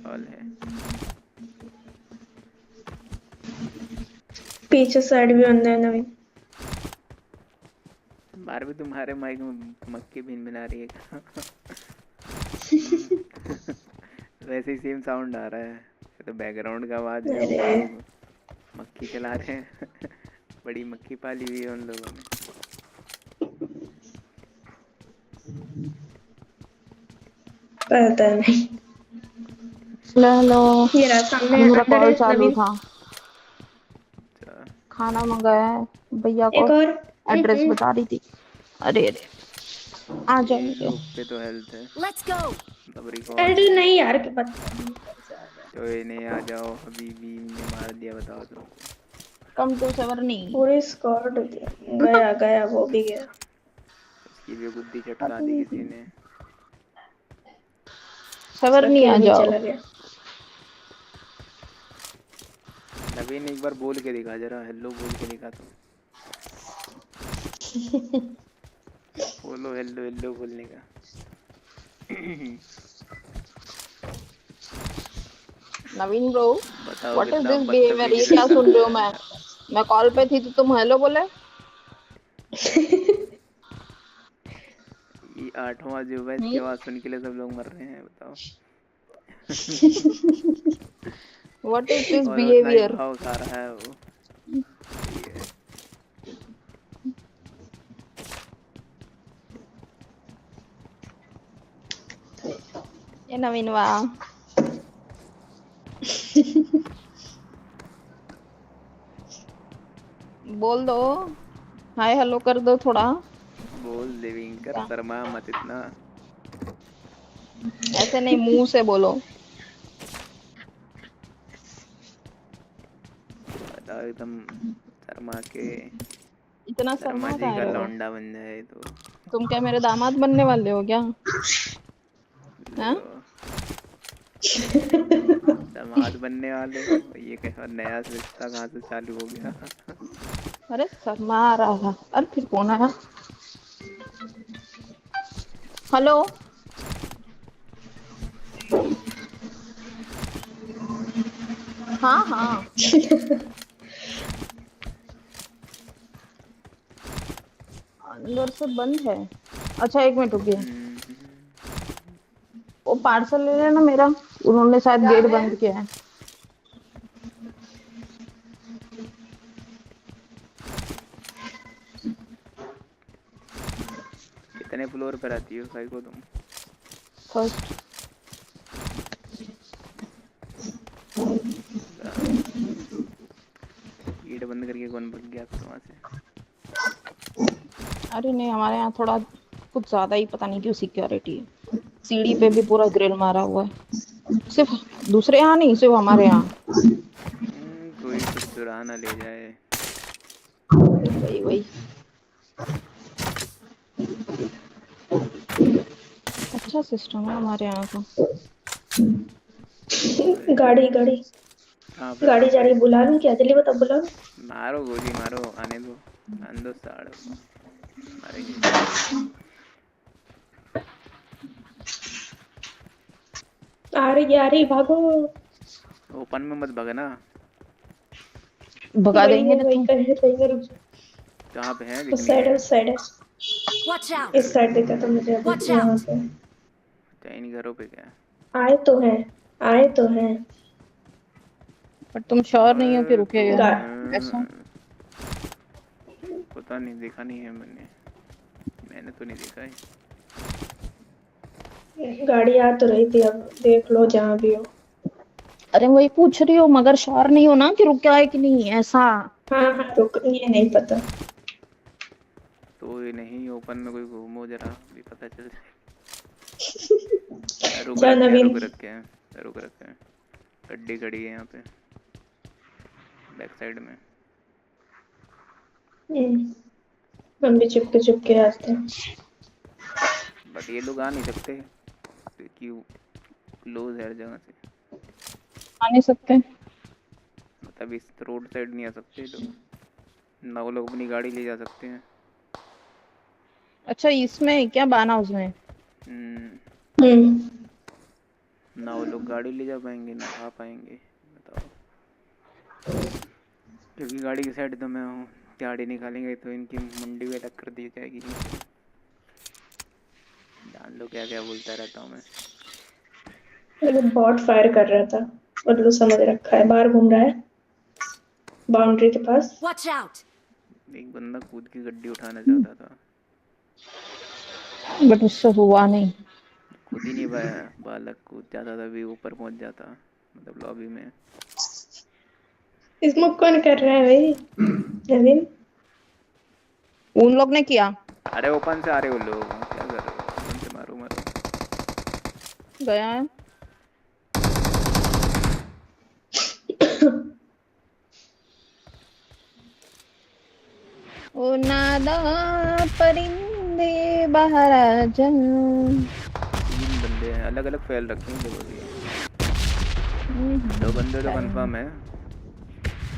कॉल है। पीछे साइड भी बंदा है नवीन। बार भी तुम्हारे माइक में मक्खी बीन बना रही है क्या? वैसे ही सेम साउंड आ रहा है, तो बैकग्राउंड का आवाज है, वो लोग मक्खी चला रहे हैं। बड़ी मक्खी पाली हुई है उन लोगों ने। पता नहीं। हेलो ये रहा सामने मेरा अंदर कॉल है चालू नवीन। था। खाना मंगाया है भैया को। एक और एड्रेस बता रही थी। अरे अरे आ जाओ मुझे। ग्रुप पे तो हेल्थ है। Let's go. तब रिकॉर्ड अरे नहीं यार के बात। कोई नहीं, आ जाओ। अभी भी ने मार दिया, बताओ तुमको। कम टू सवरनी पूरी स्क्वाड गया गया वो भी गया। उसकी भी गुद्दी चटका दी किसी ने। सवरनी आ जाओ। चला गया। नवीन एक बार बोल के दिखा जरा, हेलो बोल के दिखा तो। बोलो हेलो हेलो बोलने का। नवीन ब्रो, बताओ व्हाट इज कितना दिस बिहेवियर? ये बदतमीज क्या लड़का सुन रहे हो? है। मैं कॉल पे थी तो तुम हेलो बोले? ये 8वां जो है इसकी आवाज सुन के लिए सब लोग मर रहे हैं, बताओ। व्हाट इज दिस और उतना ही बिहेवियर? भाव खा रहा है वो। ये ये नवीन वाह। बोल दो, हाय हेलो कर दो थोड़ा। बोल देविंकर, शर्मा मत इतना। ऐसे नहीं, मुंह से बोलो। बताओ एकदम शर्मा के, इतना शर्मा शर्मा जी कहाँ का रहे हो? लौंडा बन जाए तो। तुम क्या मेरे दामाद बनने वाले हो क्या? हाँ? दामाद बनने वाले हो? ये कैसा नया रिश्ता कहाँ से चालू हो गया? अरे शर्मा आ रहा था। अरे फिर कौन आया? हेलो। हाँ हाँ। अंदर से बंद है। अच्छा एक मिनट रुकिए। वो पार्सल ले लेना मेरा, उन्होंने शायद गेट बंद किया है। कितने फ्लोर पर आती हो साई को तुम? फर्स्ट। गेट बंद करके कौन भाग गया तो वहाँ से? अरे नहीं, हमारे यहाँ थोड़ा कुछ ज्यादा ही पता नहीं क्यों सिक्योरिटी है। सीढ़ी पे भी पूरा ग्रिल मारा हुआ है। सिर्फ दूसरे यहाँ नहीं, सिर्फ हमारे यहाँ। कोई कुछ चुरा ना ले जाए। वही वही। अच्छा सिस्टम है हमारे यहाँ का। गाड़ी गाड़ी गाड़ी जा रही, बुला लूं क्या? जल्दी बता, बुला लूं? मारो गोली मारो, आने दो, आने दो साड़ मारेंगे। आ रही, भागो। ओपन में मत भगना। भगा देंगे ना तुम। कहाँ पे है? उस साइड है, उस साइड है। इस साइड देखा था मुझे अभी, यहाँ पे। इन घरों पे क्या? आए तो हैं, आए तो हैं। पर तुम श्योर नहीं हो कि रुकेगा ऐसा? पता नहीं, देखा नहीं है मैंने तो नहीं देखा है। गाड़ी आ तो रही थी, अब देख लो जहाँ भी हो। अरे वही पूछ रही हो, मगर श्योर नहीं हो ना कि रुक है कि नहीं ऐसा? हाँ हाँ रुक, ये नहीं पता। तो ये नहीं, ओपन में कोई घूमो जरा भी पता चल जाए। रुक रखे हैं गड्डी खड़ी है यहाँ पे बैक साइड में। हम भी चुपके आते हैं। बट ये लोग आ नहीं सकते क्यों? क्लोज है हर जगह से। आ नहीं सकते मतलब इस रोड साइड नहीं आ सकते लोग ना। वो लोग अपनी गाड़ी ले जा सकते हैं। अच्छा इसमें क्या बाना उसमें? ना वो लोग गाड़ी ले जा पाएंगे ना आ पाएंगे, बताओ। क्योंकि गाड़ी की साइड तो मैं हूँ, गाड़ी निकालेंगे तो इनकी मुंडी में टक्कर दी जाएगी। जान लो क्या क्या बोलता रहता हूँ मैं। बॉट फायर कर रहा था, मतलब समझ रखा है, बाहर घूम रहा है बाउंड्री के पास। एक बंदा कूद की गड्डी उठाना चाहता था बट उससे हुआ नहीं। खुद ही नहीं पाया, बालक कूद जाता था भी ऊपर पहुंच जाता, मतलब लॉबी में। स्मोक कौन कर रहा है भाई? नवीन उन लोग ने किया। अरे ओपन से आ रहे हो लोग, क्या कर रहे हो? ओपन से मारो गया है। ओ नादा परिंदे बाहर आ जा। 3 बंदे हैं, अलग अलग फैल रखे हैं लोगों के। 2 बंदे तो कंफर्म है,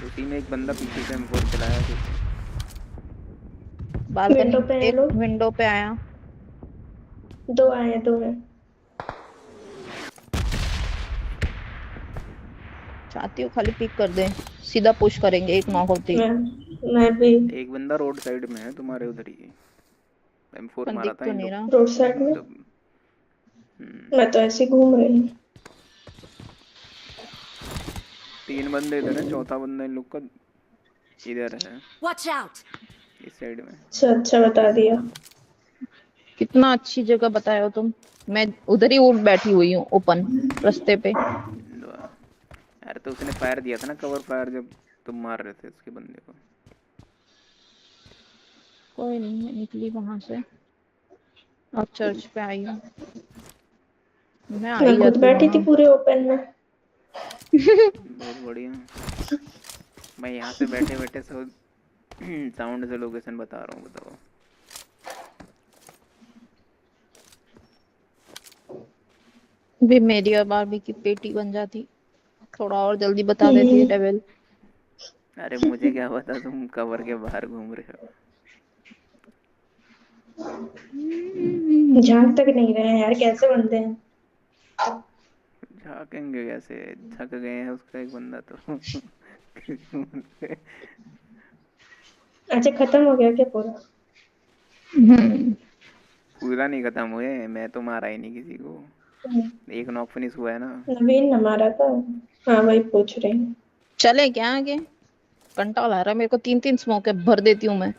उसी में एक बंदा पीछे से M4 चलाया थे। विंडो पे है लोग। विंडो पे आया। 2 आए हैं, 2 हैं। चाहती हूँ खाली पिक कर दे, सीधा पुश करेंगे एक नॉक होते ही। मैं भी। एक बंदा रोड साइड में है तुम्हारे उधर ही, M4 मारा दिख था तो इन नहीं लोग रहा रोड साइड में। मैं तो ऐसे घूम रही हूँ। 3 बंदे इधर है, चौथा बंदा इन लोग का इधर है Watch out! इस साइड में। अच्छा बता दिया। कितना अच्छी जगह बताए हो तुम, मैं उधर ही उठ बैठी हुई हूँ ओपन रास्ते पे। यार तो उसने फायर दिया था ना, कवर फायर, जब तुम मार रहे थे उसके बंदे को। कोई नहीं, मैं निकली वहां से और चर्च पे आई हूँ। मैं मैं आई खुद जाती बैठी थी वहां। पूरे ओपन में। बहुत बढ़िया। मैं यहाँ से बैठे बैठे साउंड से लोकेशन बता रहा हूँ, बताओ। भी मेरी और बारबी की पेटी बन जाती, थोड़ा और जल्दी बता देती है डेविल। अरे मुझे क्या पता तुम कवर के बाहर घूम रहे हो। झांक तक नहीं रहे हैं यार, कैसे बंदे हैं। झाकेंगे कैसे, झक गए हैं उसका एक बंदा तो। अच्छा खत्म हो गया क्या पूरा? पूरा नहीं खत्म हुए, मैं तो मारा ही नहीं किसी को, एक नॉक फिनिश हुआ है ना। नवीन ने मारा था। हाँ वही पूछ रही हूँ। चले क्या आगे, कंटाल आ रहा है मेरे को। 3-3 स्मोक भर देती हूँ मैं,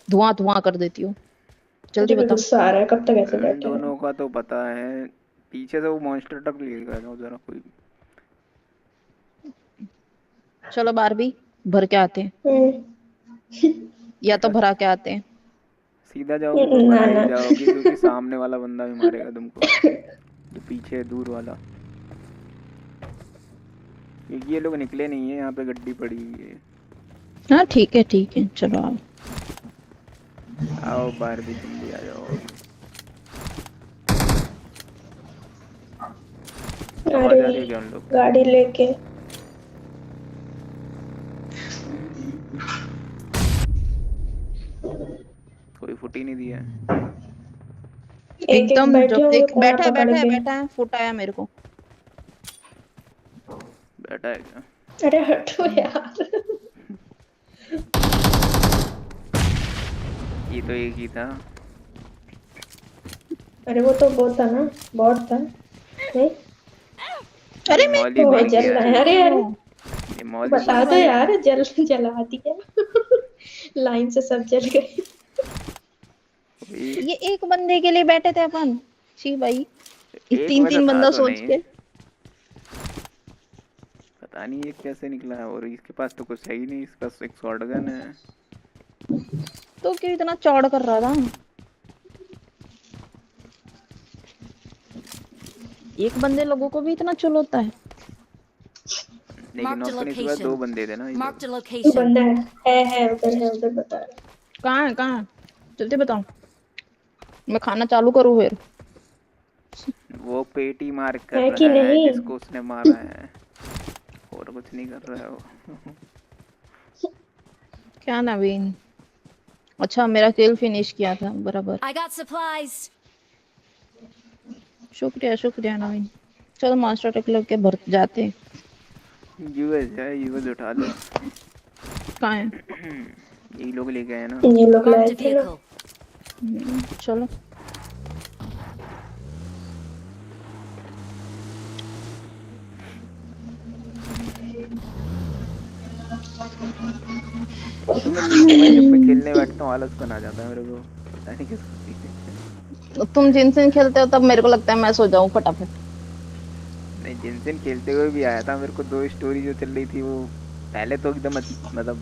धुआं धुआं कर देती हूँ। जल्दी मुझे भी बताओ। गुस्सा आ रहा है, कब तक ऐसे इन बैठे रहे। दोनों का तो पता है, पीछे से वो मॉन्स्टर ट्रक लेगा जरा कोई। चलो बारबी भर के आते हैं, या तो भरा के आते हैं। सीधा जाओगी तो ना भरा ही ना। जाओगी, क्योंकि सामने वाला बंदा भी मारेगा तुमको, जो पीछे है दूर वाला। क्योंकि ये लोग निकले नहीं है, यहाँ पे गड्डी पड़ी हुई है। हाँ ठीक है चलो आओ। आओ बारबी तुम भी आ जाओ। आवाज आ रही है क्या उन लोग? गाड़ी लेके। कोई फुट ही नहीं दिया है। एकदम बैठे जब होंगे देख कोना बैठा पकड़ के। है फुट आया मेरे को। बैठा है क्या? अरे हटो यार। ये तो एक ही था। अरे वो तो वो था ना, बॉट था नहीं। अरे मौली वो बन जल गया रहा है। है। अरे अरे ये मौली बता बन दो गया यार, है। जला दिया। लाइन से सब जल गए। ये एक बंदे के लिए बैठे थे अपन, छी भाई, एक 3-3 था बंदा तो सोच नहीं, के। पता नहीं ये कैसे निकला है, और इसके पास तो कुछ है ही नहीं, इसके पास एक शॉट गन है। तो क्यों इतना चौड़ कर रहा था? एक बंदे लोगों को भी इतना चुल होता है। लेकिन नॉक इस बार 2 बंदे थे ना इधर। तो बंदा है उधर बता रहा। कहाँ है जल्दी बताओ, मैं खाना चालू करूँ फिर। वो पेटी मार कर है कि रहा है नहीं? जिसको उसने मारा है, और कुछ नहीं कर रहा है वो। क्या नवीन? अच्छा मेरा किल फिनिश किया था बराबर। I got supplies. शुक्रिया नवीन। चलो मास्टर ट्रक लग के भर जाते हैं। यूएस उठा लो। कहाँ है? यही लोग लेके आए ना। ये लोग लाए थे ना। चलो जब मैं खेलने बैठता हूँ आलस बना जाता है मेरे को, पता नहीं किस। तुम जिनसे खेलते हो तब मेरे को लगता है मैं सो जाऊं फटाफट। नहीं, जिनसे खेलते हुए भी आया था मेरे को 2 स्टोरी जो चल रही थी, वो पहले तो एकदम मतलब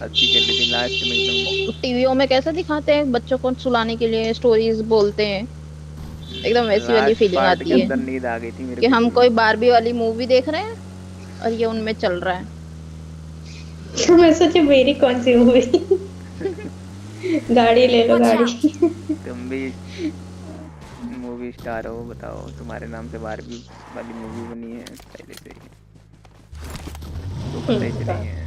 अच्छी चल रही थी, लास्ट में एकदम। टीवीओ में कैसे दिखाते हैं बच्चों को सुलाने के लिए स्टोरीज बोलते हैं, एकदम वैसी वाली फीलिंग आती है अंदर नींद आ गई थी मेरे कि को। हम कोई बारबी वाली मूवी देख रहे हैं और ये उनमें चल रहा है। मैं सोचे मेरी कौन सी मूवी। गाड़ी ले लो गाड़ी। तुम भी मूवी स्टार हो, बताओ तुम्हारे नाम से बारबी वाली मूवी बनी है पहले से ही, तो पता ही नहीं है।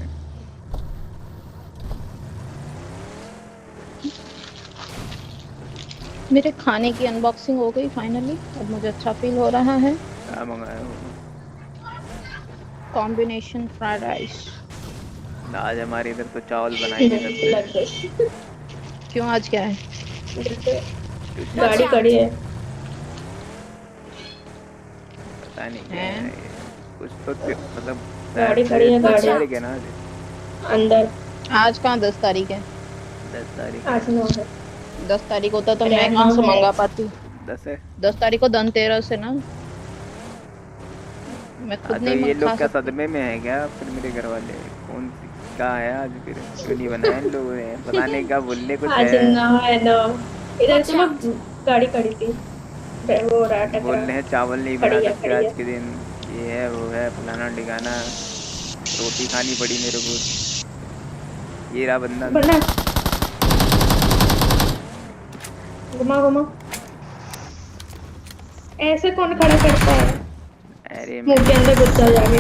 मेरे खाने की अनबॉक्सिंग हो गई फाइनली, अब मुझे अच्छा फील हो रहा है। क्या मंगाया हो? Combination fried rice. आज हमारे इधर तो चावल बना ही नहीं सकते। क्यों, आज क्या है? गाड़ी खड़ी है। पता नहीं क्या है ये। कुछ तो मतलब गाड़ी खड़ी है, 10 गाड़ी तारीख है ना आज? अंदर। आज कहाँ 10 तारीख है? 10 तारीख आज 9 है। 10 तारीख होता तो अरे मैं आज कहाँ 9 से है। मंगा पाती? 10 है। 10 तारीख को धनतेरस है ना। मैं खुद तो नहीं ये खा लोग क्या सकती। सदमे में है क्या? फिर मेरे घर वाले कौन सी क्या है आज? फिर क्यों नहीं बनाया इन लोगों ने? पता नहीं क्या बोलने कुछ आज है। 9 है 9। इधर तो लोग गाड़ी खड़ी थी। वो रहा बोल टकरा। रहे हैं चावल नहीं बना खड़ी है, सकते खड़ी आज है। के दिन। ये है वो है फलाना ठिकाना। रोटी खानी पड़ी मेरे को। ये रहा बंदा अंदर। बना घुमा घुमा। ऐसे कौन खड़ा करता है? अरे मुंह के अंदर घुस जाओ जाके।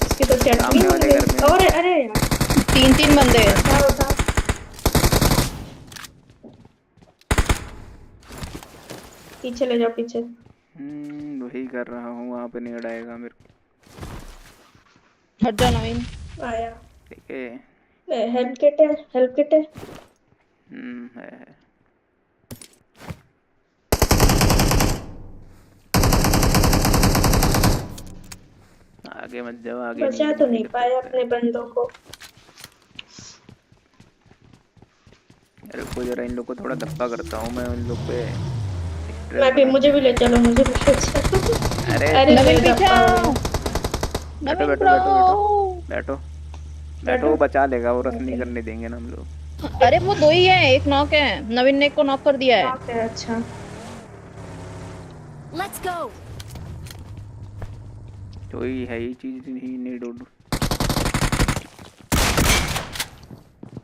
इसकी तो चटनी सामने बन वाले गई। घर में और अरे यार, 3 बंदे हैं। उठाओ उठाओ। पीछे ले जाओ, पीछे। वही कर रहा हूँ। वहाँ पे नहीं उड़ाएगा मेरे को। हट जा नवीन। आया। ठीक है। हेल्प किट है, हेल्प किट है। है। आगे मत जाओ, आगे बचा नीड तो नहीं नहीं कर पाया सकते। अपने बंदों को। रुको जरा, इन लोग को थोड़ा धप्पा करता हूँ मैं। उन लोग पे स्ट्रेस मैं भी, बनाते मुझे भी हैं। ले चलो, मुझे भी ले चलो। अरे अरे नवीन मेरा पीछे धप्पा हो आओ। गया। बैठो नवीन बैठो ब्रो। बैठो बैठो बैठो बैठो। वो बैठो। बचा लेगा, वो रस नहीं ओके। करने देंगे ना हम लोग। अरे वो 2 ही है, एक नॉक है। नवीन ने एक को नॉक कर दिया है। नॉक है, अच्छा। Let's go. कोई है ही चीज नहीं नीड।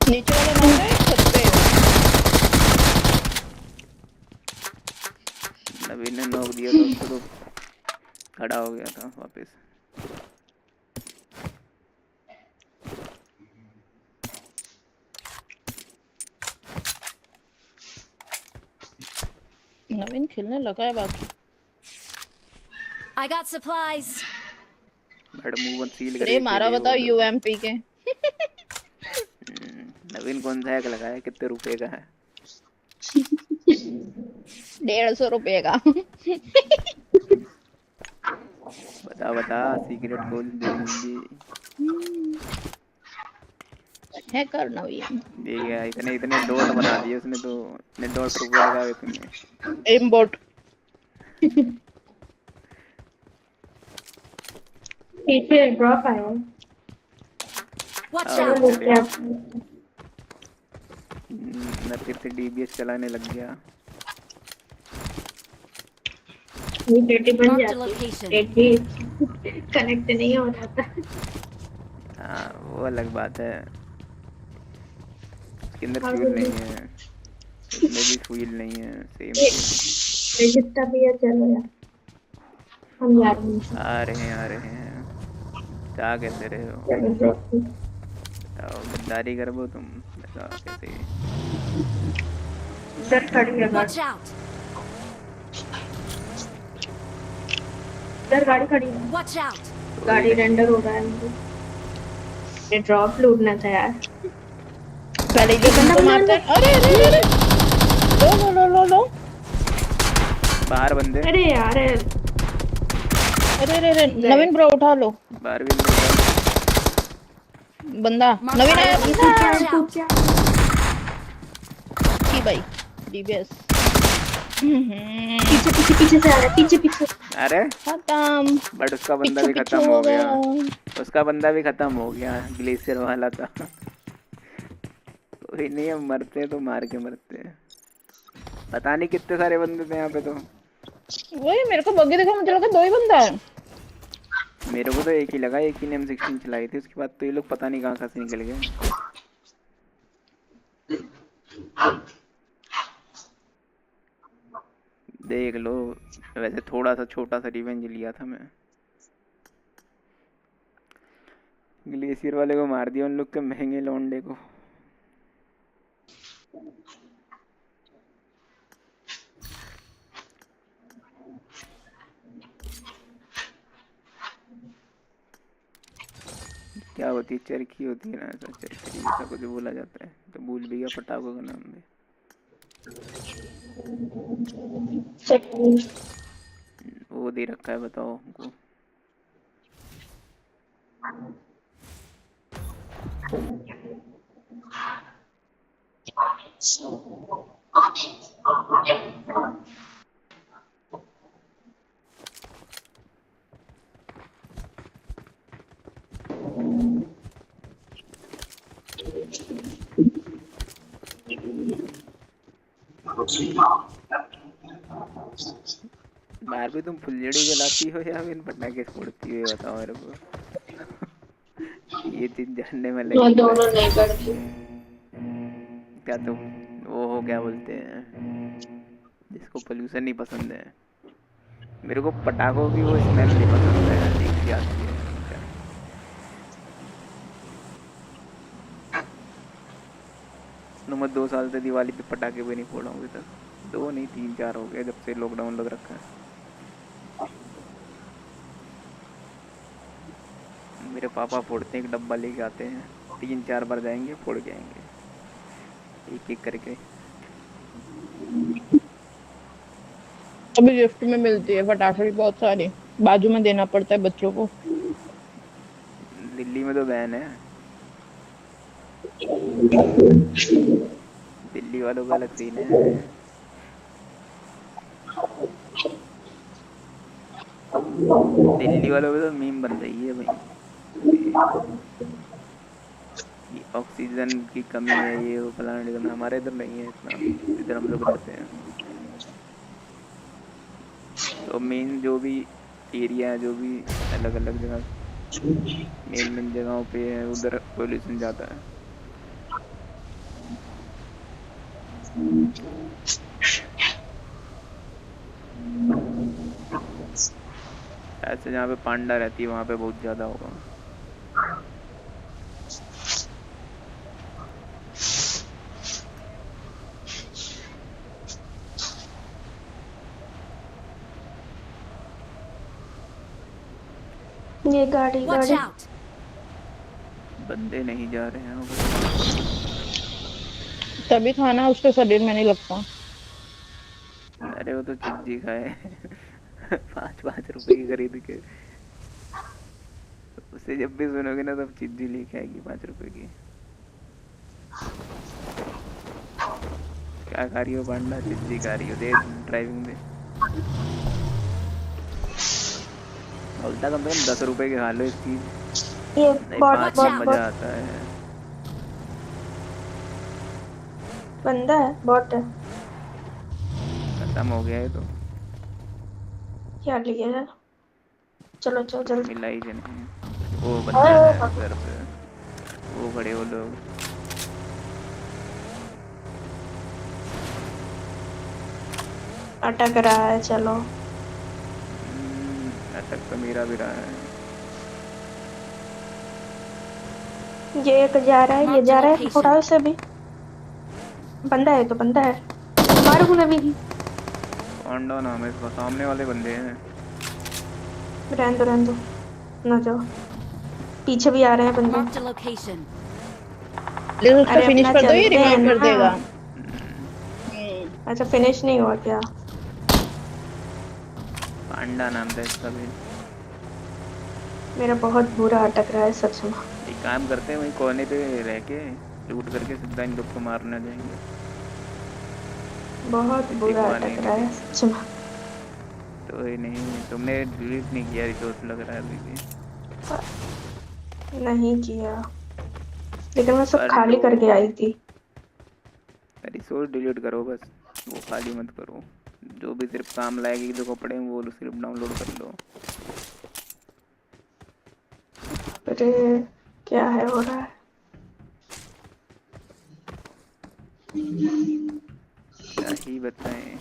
नीचे वाला नॉक है, छत पे। नवीन ने नॉक दिया था उसको तो खड़ा हो गया था वापस। नवीन खेलने लगा है बाकी। I got supplies. भड़ मुंह मत सील अरे करके मारा खेले वो बताओ लोग। यूएमपी के। नवीन कौन सा हैक लगाया? कितने रुपए का है? 150 रुपए का। बता बता, सीक्रेट खोल दे जल्दी। है कर नवीन। दे गया। इतने इतने डॉट बना दिए उसने तो। इतने डॉट रुपए लगाए तूने। एमबोट। पीछे ड्रॉप आया है। Watch आओ out. चले। मैं फिर से डीबीएस चलाने लग गया। ये डेटी बन Marked a जाती है। location. डेटी कनेक्ट नहीं हो रहा था। हाँ वो अलग बात है। इसके अंदर हाँ, फ्यूल बोलिए। नहीं है। इसमें भी फ्यूल नहीं है। सेम ये सेम। जितना भी है, चलो यार, हम जा रहे हैं। आ रहे हैं आ रहे हैं। क्या कहते रहे हो? चलो, बताओ, गद्दारी कर वो तुम? बताओ कैसे? इधर खड़ी है Watch गाड़ी। out. इधर गाड़ी खड़ी है। Watch out. गाड़ी रेंडर हो रहा है मुझे। ये ड्रॉप लूटना था यार। पहले जो तुमको मारते हैं। अरे अरे अरे लो लो लो लो लो। बाहर बंदे। अरे यार, अरे अरे अरे नवीन ब्रो उठा लो। बाहर भी बंदे। बंदा नवीन आया। Watch out. की भाई डीबीएस। पीछे पीछे पीछे से आ रहा है, पीछे पीछे। अरे खत्म। बट उसका बंदा भी पीछे खत्म हो गया। गया। उसका बंदा भी खत्म हो गया। ग्लेशियर वाला था। कोई नहीं, हम मरते तो मार के मरते हैं। पता नहीं कितने सारे बंदे थे यहाँ पे तो। वही मेरे को बग्गी देखा, मुझे लगा 2 ही बंदा है। मेरे को तो एक ही लगा। एक ही ने M16 चलाई थी। उसके बाद तो ये लोग पता नहीं कहाँ से निकल गए। देख लो। वैसे थोड़ा सा छोटा सा रिवेंज लिया था मैं। ग्लेशियर वाले को मार दिया, उन लोग के महंगे लौंडे को। क्या होती है, चरखी होती है ना, ऐसा चरखी ऐसा कुछ बोला जाता है। तो भूल भी गया पटाखों का नाम भी। वो दे रखा है, बताओ हमको। बाहर भी तुम फुलझड़ी जलाती हो या फिर पटाखे फोड़ती हो, ये बताओ मेरे को। ये चीज जानने में लगी। मैं दोनों नहीं करती। क्या तुम वो हो, क्या बोलते हैं जिसको पोल्यूशन नहीं पसंद है। मेरे को पटाखों की वो स्मेल नहीं पसंद है, अजीब सी आती है क्या। मैं 2 साल से दिवाली पे पटाखे भी नहीं फोड़ा हूँ अभी तक। 2 नहीं 3-4 हो गए जब से लॉकडाउन लग रखा है। मेरे पापा फोड़ते हैं, एक डब्बा लेके आते हैं, 3-4 बार जाएंगे फोड़ के आएंगे, एक एक करके। अभी गिफ्ट में मिलती है पटाखे भी बहुत सारे, बाजू में देना पड़ता है बच्चों को। दिल्ली में तो बैन है। दिल्ली वालों का अलग सीन है। दिल्ली वालों पे तो मीम बन रही है भाई, ये ऑक्सीजन की कमी है, ये वो फलाना ढिकाना। हमारे इधर नहीं है इतना, इधर हम लोग रहते हैं। तो मेन जो भी एरिया, जो भी अलग अलग जगह, मेन मेन जगहों पे है, उधर पोल्यूशन ज़्यादा है। ऐसे जहाँ पे पांडा रहती है वहाँ पे बहुत ज़्यादा होगा। ये गाड़ी गाड़ी बंदे नहीं जा रहे हैं तभी खाना उसके शरीर में नहीं लगता। अरे वो तो चिज्जी खाए 5-5 रुपए की खरीद के। उसे जब भी सुनोगे ना तब चिज्जी लेके आएगी 5 रुपए की। क्या खा रही हो पांडा? चिज्जी खा रही हो, दे ड्राइविंग दे। बोलता कम से कम 10 रुपए के खा लो एक चीज, ये नहीं बॉट 5 बॉट में बॉट मजा आता है। बंदा है, बॉट है। खत्म हो गया है तो क्या लिया है? चलो चलो जल्दी। मिला ही नहीं। वो बंदा है उधर पे, वो खड़े वो लोग। अटक रहा है, चलो। अटक तो मेरा भी रहा है। ये एक जा रहा है, ये जा रहा है, उठाओ इसे भी। बंदा है तो बंदा है, मारो उन्हें भी। पांडा नाम है इसका, सामने वाले बंदे हैं। रहने दो ना जाओ, पीछे भी आ रहे हैं बंदे। उसका फिनिश कर दो, ये रिवाइव कर देगा। अच्छा फिनिश नहीं हुआ क्या? पांडा नाम था इसका भी। मेरा बहुत बुरा अटक रहा है सच में। एक काम करते हैं, वहीं कोने पे रह के लूट करके सीधा इन लोग को मारने जाएंगे। बहुत बुरा अटक रहा है सच में। तो ये नहीं, तुमने डिलीट नहीं किया रिसोर्स लग रहा है अभी भी। नहीं किया, लेकिन मैं सब खाली करके आई थी। रिसोर्स डिलीट करो बस, वो खाली मत करो। जो भी सिर्फ काम लायक जो कपड़े हैं वो सिर्फ डाउनलोड कर लो। अरे क्या है हो रहा है? क्या ही बताएं।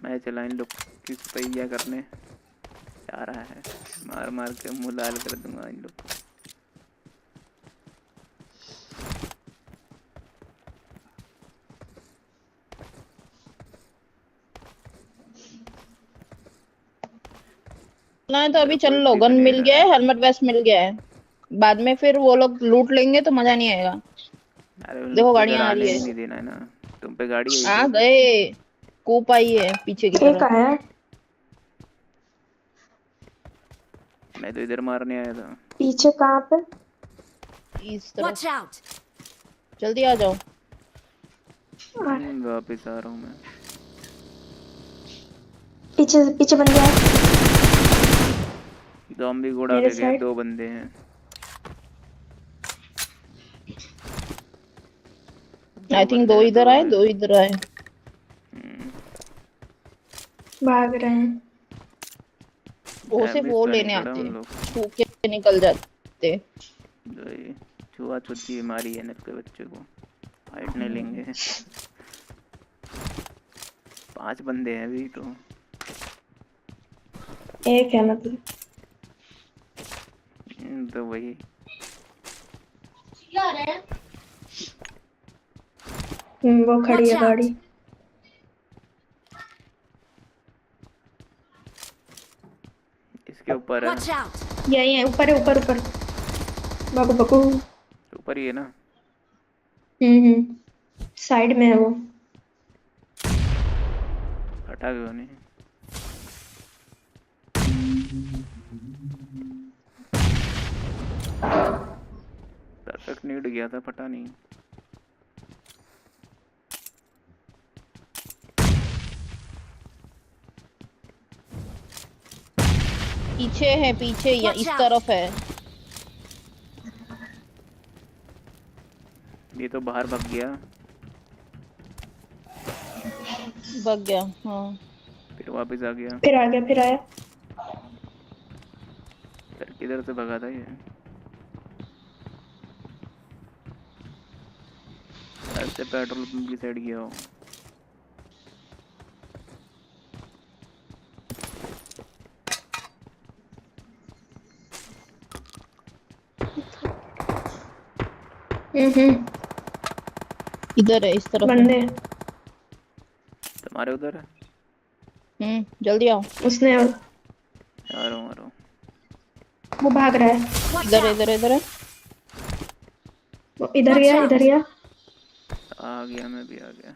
मैं चला इन लोग की सफाइया करने जा रहा है, मार मार के मुँह लाल कर दूंगा इन लोग को। ना है तो अभी चल कोई लो, दिख गन नहीं मिल रहा गया है। है, हेलमेट वेस्ट मिल गया है। बाद में फिर वो लोग लूट लेंगे तो मजा नहीं आएगा। अरे उन लोग देखो को इधर गाड़ियां आ आने रही भी है। नहीं देना है ना। तुम पे गाड़ी आई आ क्या? गए, कूप आई है पीछे की एक तरफ। आया। मैं तो इधर मारने आया था। पीछे कहाँ पे? इस तरफ। जल्दी आ जाओ। वापिस आ रहा हूँ मैं। पीछे पीछे बंदे आए ज़ॉम्बी घोड़ा मेरे के गए, साइड। 2 बंदे हैं। आई थिंक 2 इधर आए, 2 इधर आए। भाग रहे हैं। वो सिर्फ डैमेज वो तो नहीं लेने पड़ा आते उन हैं, लोग। छू के निकल जाते। छुआ छुती मारी है नट के बच्चे को, फाइट नहीं लेंगे। 5 बंदे हैं अभी तो। एक है मतलब। तो वही। वो खड़ी है गाड़ी। इसके ऊपर है। यही है, ऊपर है, ऊपर ऊपर। बाबू बकू। ऊपर ही है ना। साइड में है वो। हटा क्यों नहीं? परफेक्ट नीड गया था, फटा नहीं। पीछे है, पीछे या इस तरफ है। ये तो बाहर भाग गया। भाग गया, हाँ। फिर वापस आ गया। फिर आ गया, फिर आया। फिर किधर से भगा था ये? ऐसे पेट्रोल पंप की साइड गया हो। इधर है, इस तरफ बंदे। तुम्हारे उधर है? जल्दी आओ। उसने आ रहा हूँ। वो भाग रहा है। इधर इधर इधर है। वो इधर गया, इधर गया। आ गया, मैं भी आ गया।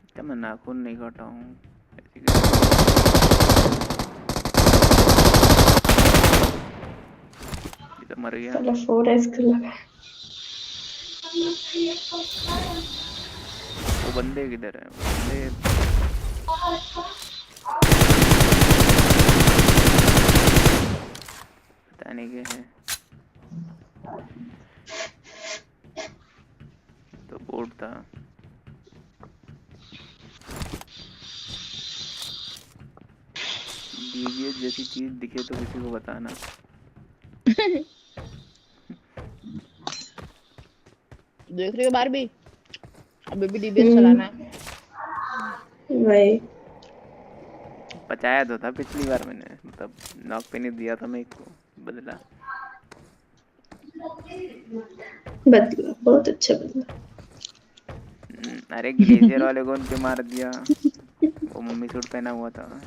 क्या मैं नाखून नहीं काटा हूँ? ये तो मर गया। साला 4S लगा। वो बंदे किधर है? बंदे पता नहीं क्या है। तो बोर्ड था। डीवीएस जैसी चीज दिखे तो किसी को बताना। देख रही हो बार भी? अभी भी डीबीएस चलाना है। वही बचाया तो था पिछली बार मैंने, मतलब नॉक पे नहीं दिया था मैं एक को, बदला। बदला, बहुत अच्छा बदला। अरे ग्लेशियर वाले को उनके मार दिया। वो मम्मी सूट पहना हुआ था।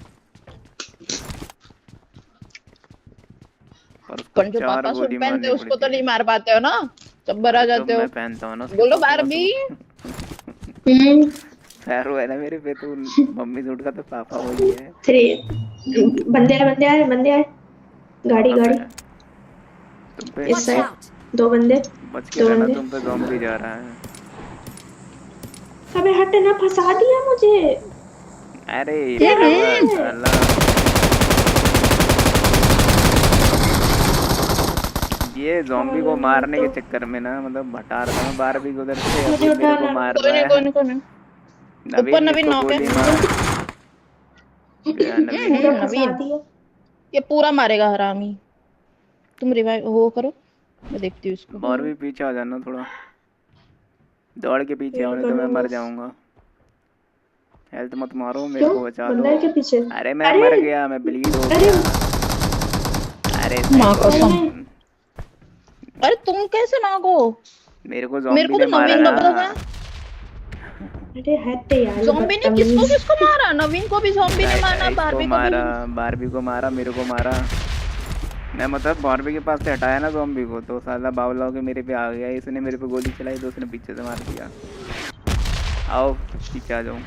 पर जो पापा सूट पहनते हैं उसको तो नहीं मार पाते हो ना, चब्बर आ जाते हो। मैं पहनता हूँ ना। बोलो बार भी। पैरो है ना मेरे पे, तो मम्मी सूट का तो पापा वही है। 3 बंदे आए। गाड़ी तुम पे इस साइड 2 बंदे। बच के रहना, तुम पे ज़ॉम्बी जा रहा है। अबे हट ना, फंसा दिया मुझे। अरे ये ज़ॉम्बी को मारने के चक्कर में ना, मतलब हटा रहा था मैं बार भी उधर से, अभी मेरे को मार रहा है। ऊपर नवीन नॉक है। नवीन ये पूरा मारेगा हरामी। तुम रिवाइव वो करो, मैं देखती हूँ इसको। और भी पीछे आ जाना थोड़ा, दौड़ के पीछे आओ नहीं तो मैं मर जाऊंगा। हेल्थ मत मारो, मेरे को बचा लो। अरे मैं मर गया, मैं ब्लीड हो गया। अरे अरे तुम कैसे नॉक हो? मेरे को ज़ॉम्बी ने मारा ना। अरे हट यार, ज़ॉम्बी ने किसको किसको मारा? नवीन को भी ज़ॉम्बी ने मारा, इसको बारबी को मारा, भी। बारबी को मारा, मेरे को मारा। मैं मतलब बारबी के पास से हटाया ना ज़ॉम्बी को, तो साला बावला होके मेरे पे आ गया। इसने मेरे पे गोली चलाई तो उसने पीछे से मार दिया। आओ पीछे आ जाओ।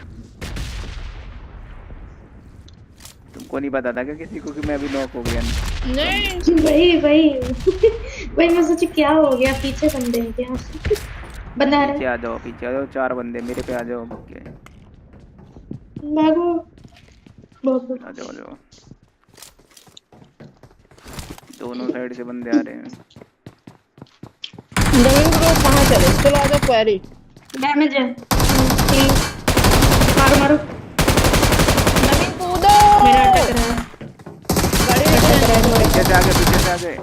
तुमको नहीं पता था क्या किसी को कि मैं अभी नॉक हो गया? नहीं वही वही वही मैं सोची क्या हो गया, पीछे बंदे हैं क्या? बंदा आ रहा पीछे है। आ जाओ, पीछे आ जाओ, 4 बंदे मेरे पे आ जाओ। ओके भागो भागो। आ जाओ, आ जाओ। दोनों साइड से बंदे आ रहे हैं। नवीन ब्रो कहाँ चले? चलो आ जाओ क्वेरी। डैमेज है प्लीज, मारो मारो। नवीन कूदो। मेरा अटक रहा है, गाड़ी लेके अटक रहा है पीछे थोड़ा। से आगे, पीछे से आगे।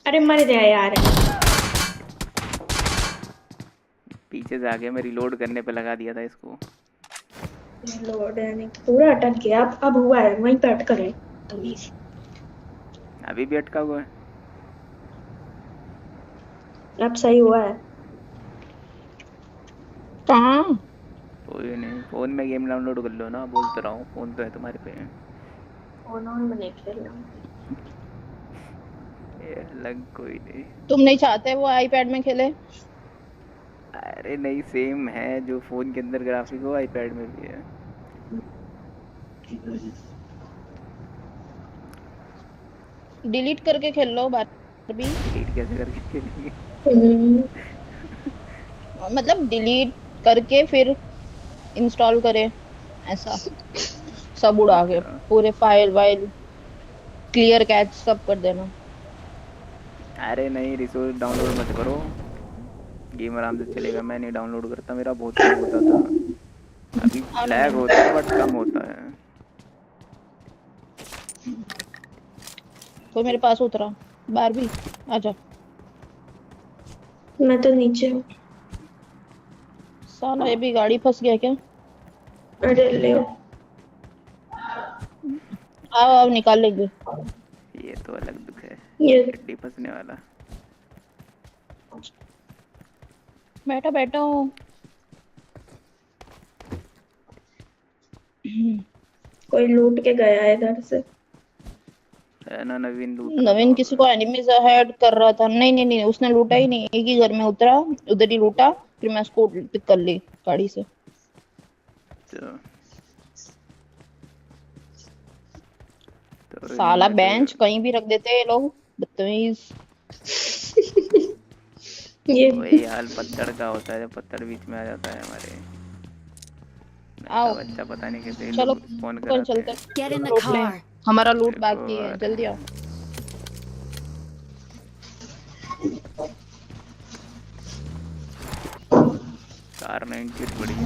अरे मर जाए यार। पीछे से आगे मैं रिलोड करने पे लगा दिया था इसको। लोड है, पूरा अटक गया। अब हुआ है, वहीं पे अटका है तमीज। अभी भी अटका हुआ है। अब सही हुआ है। कहाँ? कोई नहीं, फोन में गेम डाउनलोड कर लो ना, बोलते रहा हूँ, फोन तो है तुम्हारे पे। फोन ऑन में नहीं खेल रहा। ये लग कोई नहीं। तुम नहीं चाहते वो आईपैड में खेले? अरे नहीं, सेम है, जो फोन के अंदर ग्राफिक हो आईपैड में भी है। डिलीट करके खेल लो बारबी। डिलीट कैसे करके खेलेंगे? मतलब डिलीट करके फिर इंस्टॉल करे, ऐसा सब उड़ा के पूरे फाइल वाइल क्लियर कैच सब कर देना। अरे नहीं, रिसोर्स डाउनलोड मत करो, गेम आराम से चलेगा। मैं नहीं डाउनलोड करता, मेरा बहुत लैग होता था। अभी लैग होता है बट कम होता है। कोई मेरे पास उतरा। बारबी आजा। मैं तो नीचे हूँ। साला ये भी गाड़ी फंस गया क्या? अरे ले आओ आओ निकाल लेंगे। ये तो अलग दुख है, ये गड्डी फंसने वाला। बैठो बैठो। कोई लूट के गया है इधर से। है ना नवीन लूट नवीन किसी को एनिमीज अहेड कर रहा था। नहीं नहीं नहीं, उसने लूटा ही नहीं, एक ही घर में उतरा, उधर ही लूटा, फिर मैं उसको पिक कर ली गाड़ी से। तो साला बेंच कहीं भी रख देते हैं ये लोग, बदतमीज। ये वही हाल पत्थर का होता है, जब पत्थर बीच में आ जाता है हमारे। आओ बच्चा पता नहीं कैसे चलो स्पॉन ऊपर कराते चलते हैं। हैं। लूट लें। हमारा लूट बाकी है, जल्दी आओ। कार 90 बड़ी है।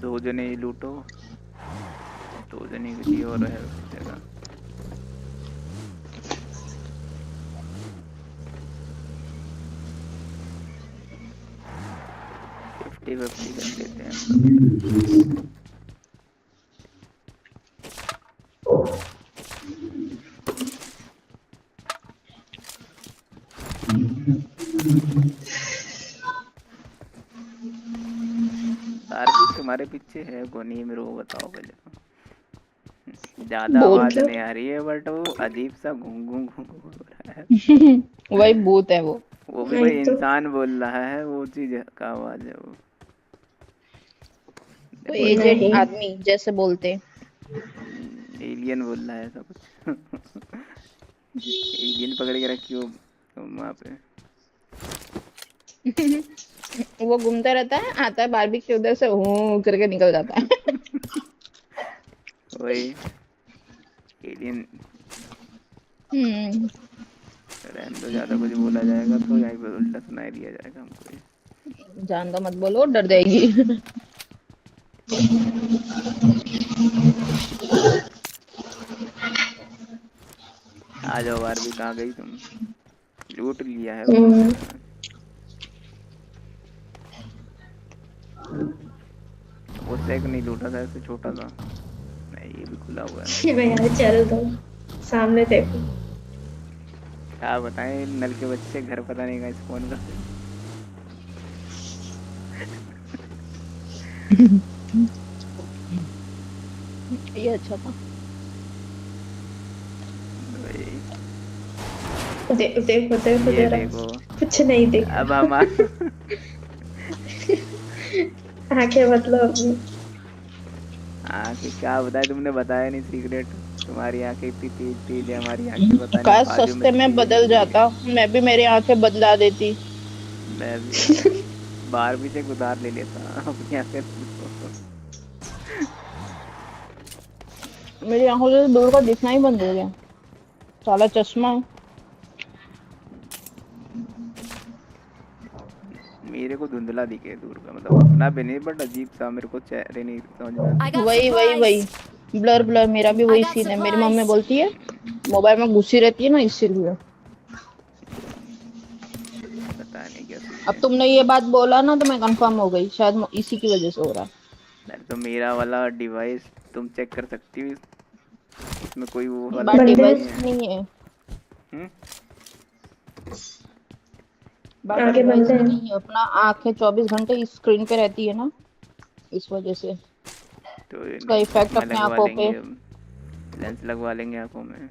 दो जने ही लूटो, दो जने किसी और है उस जगह। फिफ्टी कर लेते हैं। भी तुम्हारे पीछे है कौन? ये मेरे को बताओ पहले। ज्यादा आवाज नहीं आ रही है बट वो अजीब सा घूम घूम घूम हो रहा है। वही भूत है वो भी कोई इंसान बोल रहा है, वो चीज का आवाज है वो। तो एजेंट आदमी जैसे बोलते, एलियन बोल रहा है ऐसा कुछ। एलियन पकड़ के रखी हो वहाँ पे। वो घूमता रहता है, आता है बारबी के उधर से हूँ करके निकल जाता है। वही एलियन। तो ज्यादा कुछ बोला जाएगा तो यहीं पे उल्टा सुनाई दिया जाएगा हमको। ज्यादा मत बोलो, डर जाएगी। आ जाओ बारबी, कहाँ गई तुम? लूट लिया है वो सेक नहीं लूटा था, ऐसे छोटा था। नहीं ये भी खुला हुआ है। यार चल दो, सामने देखो। क्या बताएं, नल के बच्चे घर पता नहीं कहाँ स्पॉन करते हैं। ये अच्छा था। देखो देखो देखो ये जरा, देखो कुछ नहीं देखा। अब हम आंखें मतलब अपनी। आंखें क्या बताए, तुमने बताया नहीं सीक्रेट। तुम्हारी आंखें इतनी तेज तेज है, हमारी आंखें पता नहीं काश बाजू में सस्ते में तेज बदल निकली है। जाता, मैं भी मेरी आंखें बदला देती। मैं भी बाहर भी से उधार ले लेता अपनी आंखें तो। मेरी आंखों से दूर का दिखना ही बंद हो गया, साला चश्मा है। मेरे को धुंधला दिखे दूर का, मतलब उतना भी नहीं बट अजीब सा, मेरे को चेहरे नहीं समझ में आते। वही ब्लर ब्लर, मेरा भी वही सीन है। मेरी मम्मी बोलती है मोबाइल में घुसी रहती है ना, इसीलिए। पता नहीं क्या सीन अब है। तुमने ये बात बोला ना तो मैं कंफर्म हो गई, शायद इसी की वजह से हो रहा है। अरे तो मेरा वाला डिवाइस तुम चेक कर सकती हो, इसमें कोई वो वाला बात सीन डिवाइस नहीं है। नहीं है, हम्म? बात आगे डिवाइस बनते की हैं। नहीं है। अपना आंखें 24 घंटे इस स्क्रीन पे रहती है ना, इस वजह से तो इसका इफेक्ट चश्मा अपने लगवा आंखों पे। लेंगे अब, लेंस लगवा लेंगे आंखों में।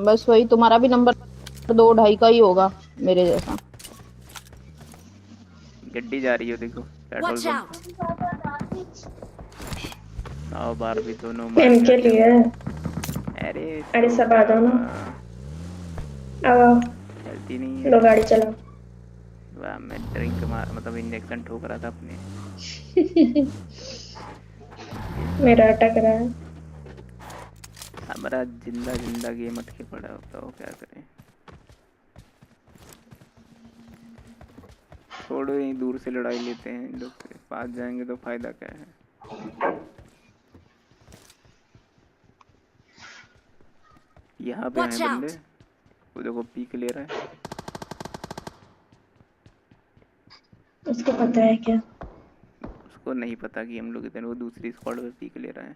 बस वही, तुम्हारा भी नंबर 2 2.5 का ही होगा मेरे जैसा। गड्डी जा रही हो देखो, पेट्रोल पंप। आओ बाहर भी दोनों मारेंगे इनके अड्डे लिए। में। अरे अरे तो सब क्या आ जाओ ना। हुआ, आओ चलती नहीं है। लो गाड़ी चलाओ। वाह, मैं ड्रिंक मार मतलब इंजेक्शन ठोक रहा था अपने। मेरा अटक रहा है। हमारा जिंदा जिंदा गेम अटके पड़ा होता हो, क्या करें। छोड़ो, यहीं दूर से लड़ाई लेते हैं, इन लोग से पास जाएंगे तो फायदा क्या है। यहाँ पे हैं बंदे, वो देखो पीक ले रहा है। उसको पता है क्या? उसको नहीं पता कि हम लोग इतने, वो दूसरी स्क्वाड पे पीक ले रहा है।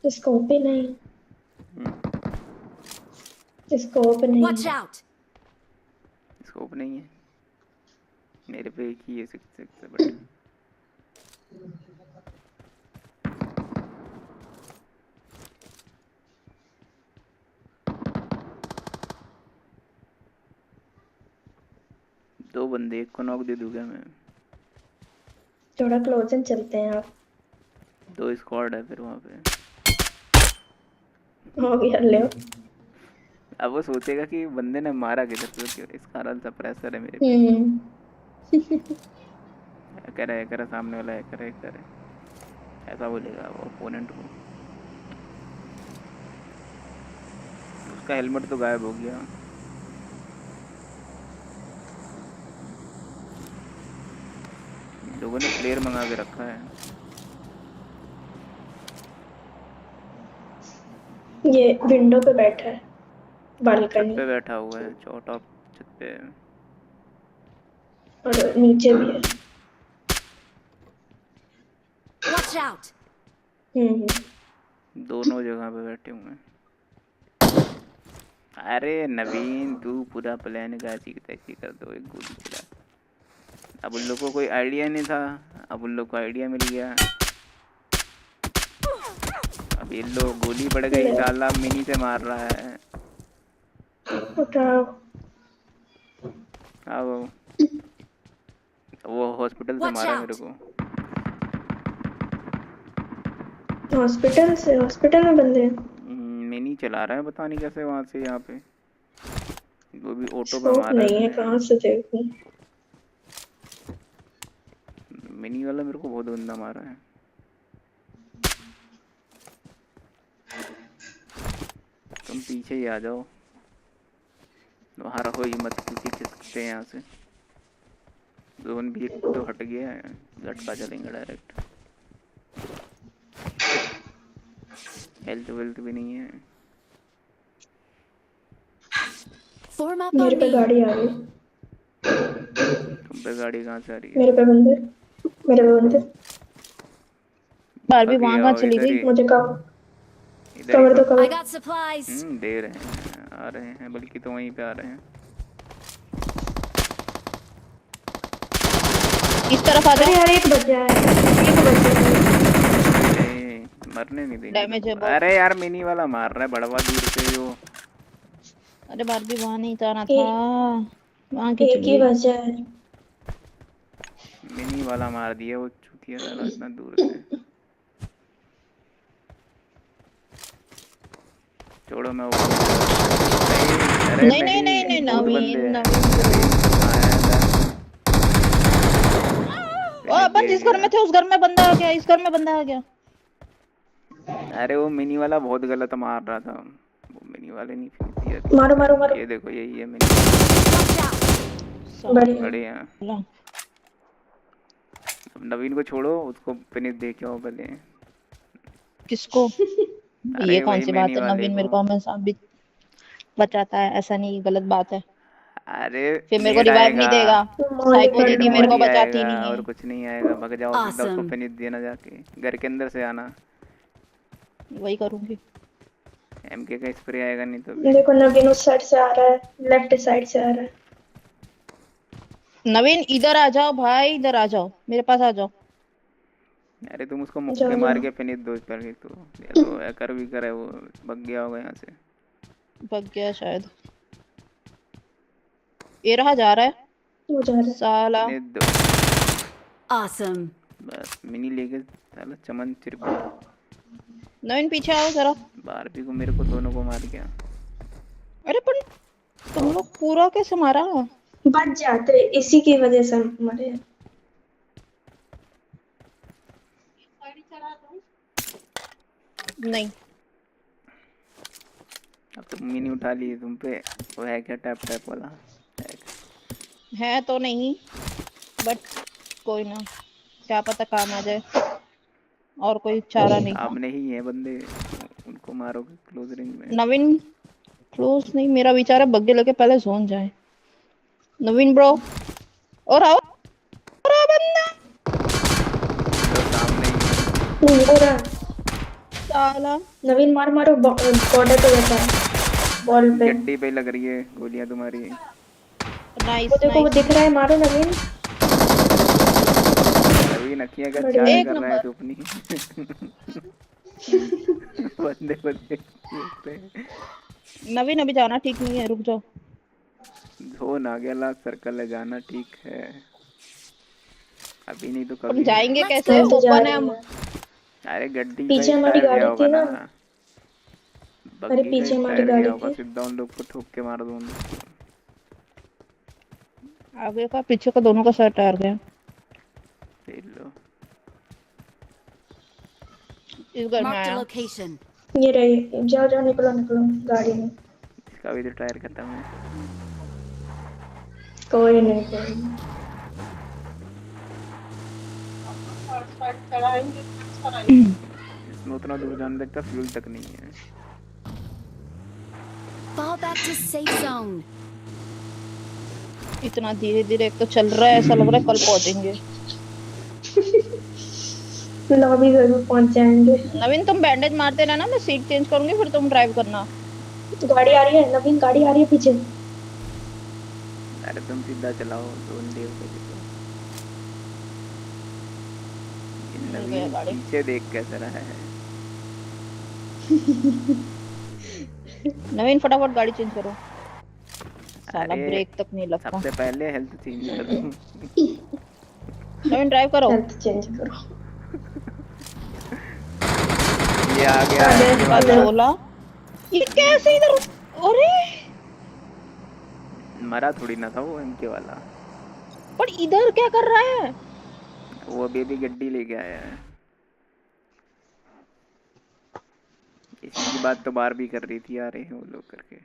स्कोप ही नहीं, स्कोप नहीं है। स्कोप नहीं है मेरे पे, एक ही है 6 बट दो बंदे, एक को नॉक दे दूंगा मैं। थोड़ा क्लोजन चलते हैं आप। 2 स्क्वाड है फिर वहाँ पे। हो गया ले। अब वो सोचेगा कि बंदे ने मारा किधर से, क्यों इस कारण सप्रेसर है मेरे पे। हैकर है सामने वाला, हैकर है ऐसा बोलेगा वो ओपोनेंट को। उसका हेलमेट तो गायब हो गया। लोगों ने फ्लेयर मंगा के रखा है। ये विंडो पे बैठा है, छत बालकनी, पे बैठा हुआ है, टॉप छत पे है। और नीचे भी है। Watch out! दोनों जगह पे बैठे हुए हैं। अरे नवीन, तू पूरा प्लान का ऐसी तैसी कर दो, एक गोली चला। अब उन लोग को कोई आइडिया नहीं था, अब उन लोग को आइडिया मिल गया। अब ये लोग गोली पड़ गई, साला मिनी से मार रहा है। उठाओ। हाँ वो हॉस्पिटल से मारा मेरे को। हॉस्पिटल में बंदे हैं। मिनी चला रहा है, पता नहीं कैसे वहां से यहाँ पे, वो भी ऑटो पे स्कोप मारा नहीं है, है। कहाँ से देखूं? मिनी वाला मेरे को बहुत गंदा मारा है। तुम पीछे ही आ जाओ, वहाँ रहो ही मत, क्योंकि खिसकते हैं यहाँ से। जोन भी तो हट गया है, लटका चलेंगे डायरेक्ट। हेल्थ वेल्थ भी नहीं है। मेरे पे गाड़ी आ रही है। तुम पे गाड़ी कहाँ से आ रही है? मेरे पे बंदे, मेरे पे बंदे। बार भी ओके वहां कहाँ आओ चली इधर गई? ही, मुझे कहो। इधर कवर दो ही कवर। I got supplies. दे रहे हैं, आ रहे हैं, बल्कि तो वहीं पे आ रहे हैं। इस तरफ आ अरे जाओ। यार एक बचा है, एक बचा है। ए, मरने नहीं देंगे डैमेज है तुमको। बहुत। अरे यार मिनी वाला मार रहा है बड़वा दूर से जो। अरे बार भी वहां नहीं जाना था, वहां की एक ही चली। बचा है। मिनी वाला मार दिया वो चूतिया साला इतना दूर से। छोड़ो मैं ऊपर अरे नहीं नहीं नहीं नहीं बहुत बंदे नवीन हैं। नवीन। ओ अपन जिस घर में थे उस घर में बंदा आ गया, इस घर में बंदा आ गया। अरे वो मिनी वाला बहुत गलत मार रहा था, वो मिनी वाले नहीं फिनिश दिया थी। मारो मारो मारो। ये देखो यही है मिनी। बढ़िया। बढ़िया। अब नवीन को छोड़ो, उसको फिनिश दे के आओ पहले। किसको? अरे ये कौन वही सी बात मिनी है, वाले नवीन मेरे को। को हमेशा भी बचाता है, ऐसा नहीं, गलत बात है। अरे फिर मेरे को नेड रिवाइव नहीं आएगा, देगा। साइको नेड दीदी मेरे को बॉडी बचाती आएगा नहीं और है। कुछ नहीं आएगा। भग जाओ सीधा, उसको Awesome. फिनिश देना जाके। घर के अंदर से आना। वही करूंगी। एमके का स्प्रे आएगा नहीं तो। देखो नवीन उस साइड से आ रहा है, लेफ्ट साइड से आ रहा है। नवीन इधर आ जाओ भाई, इधर आ जाओ, मेरे पास आ जाओ। अरे तुम उसको मुक्के जाओ मार जाओ। के फिनिश दो पहले तो। ये तो कर भी करे, वो भग गया होगा यहाँ से। भाग गया शायद। ये रहा, जा रहा है वो जा रहा है। साला। फिनिश दो Awesome. बस। मिनी लेके साला चमन चिरकुट। नवीन पीछे आओ जरा। बारबी को मेरे को दोनों को मार गया। अरे पर तुम लोग पूरा कैसे मारा? बच जाते, इसी की वजह से हम मरे। नहीं अब तो मिनी उठा ली तुम पे। वो है क्या टैप टैप वाला? है तो नहीं, बट कोई ना, क्या पता काम आ जाए। और कोई चारा नहीं था। सामने ही है बंदे, उनको मारोगे क्लोज रेंज में। नवीन क्लोज नहीं, मेरा विचार है बग्गे लेके पहले जोन जाए। नवीन ब्रो, और आओ, और आओ बंदा। तो सामने ही हो रहा। साला नवीन मार मारो, बॉर्डर पे बैठा है, बॉल पे। गड्डी पे लग रही है गोलियां तुम्हारी। नाइस वो देखो, वो नाइस। दिख रहा है, मारो नवीन। अभी नकिया का बढ़िया। चाल एक कर रहा है नंबर। तू अपनी। बंदे बंदे नवीन अभी जाना ठीक नहीं है, रुक जाओ। जोन आ गया, लास्ट सर्कल है, जाना ठीक है। अभी नहीं तो हम कभी। जाएंगे Let's कैसे? go. ओपन है हम। अरे गड्डी का पीछे ही हमारी टायर गया गाड़ी होगा थी ना। ना। अरे बग्गी का पीछे ही हमारी टायर गाड़ी गया होगा, थी। सीधा उन लोग को ठोक के मार दो उन लोग को। आगे का पीछे का दोनों का सर टायर गया। देख लो। इस घर में Marked a आया। location. ये रही, जाओ जाओ, निकलो निकलो गाड़ी में। इसका भी तो टायर खत्म है। कोई नहीं कोई नहीं। इसमें उतना दूर जाने तक का फ्यूल तक नहीं है। Fall back to safe zone. इतना धीरे धीरे एक तो चल रहा है, ऐसा लग रहा है कल पहुंचेंगे। लॉबी जरूर पहुंच जाएंगे। नवीन तुम बैंडेज मारते रहना, मैं सीट चेंज करूंगी, फिर तुम ड्राइव करना। गाड़ी आ रही है नवीन, गाड़ी आ रही है पीछे। अरे तुम सीधा चलाओ, जोन देव को देखो। ये मिल गया नवीन गाड़ी। पीछे देख कैसे रहा है। नवीन फटाफट गाड़ी चेंज करो। साला अरे ब्रेक तक नहीं लगता। सबसे पहले हेल्थ चेंज कर दूं। नवीन ड्राइव करो। हेल्थ चेंज करो। ये आ गया ये वाला। 16। ये कैसे इधर? अरे मरा थोड़ी ना था वो एमके वाला। पर इधर क्या कर रहा है? वो बेबी गड्डी लेके आया है। इसी की बात तो बार भी कर रही थी, आ रहे हैं वो लोग करके।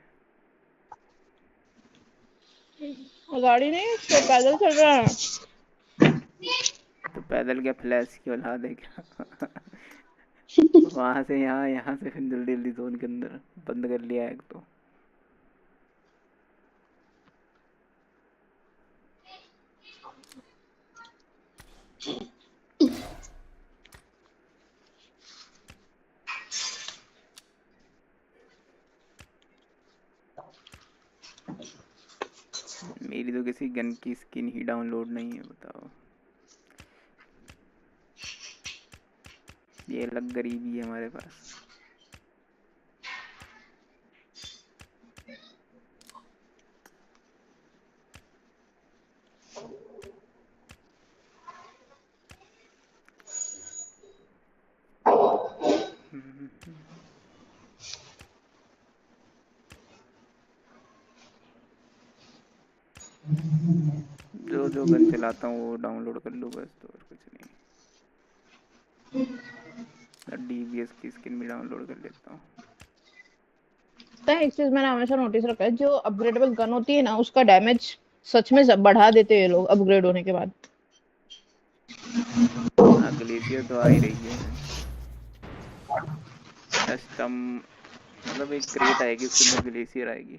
गाड़ी नहीं, तो पैदल चल रहा है। तो पैदल क्या, फ्लैश की औलाद है क्या? वहां से यहाँ, यहाँ से फिर जल्दी जल्दी जोन के अंदर बंद कर लिया एक तो। मेरी तो किसी गन की स्किन ही डाउनलोड नहीं है, बताओ। ये अलग गरीबी है हमारे पास। जो जो गन चलाता हूँ वो डाउनलोड कर लो बस, तो और कुछ नहीं। डीबीएस की स्किन भी डाउनलोड कर लेता हूँ। एक चीज मैंने हमेशा नोटिस रखा है, जो अपग्रेडेबल गन होती है ना, उसका डैमेज सच में बढ़ा देते हैं ये लोग अपग्रेड होने के बाद। ग्लेशियर तो आ ही रही है कस्टम, मतलब एक क्रेट आएगी उसके अंदर ग्लेशियर आएगी।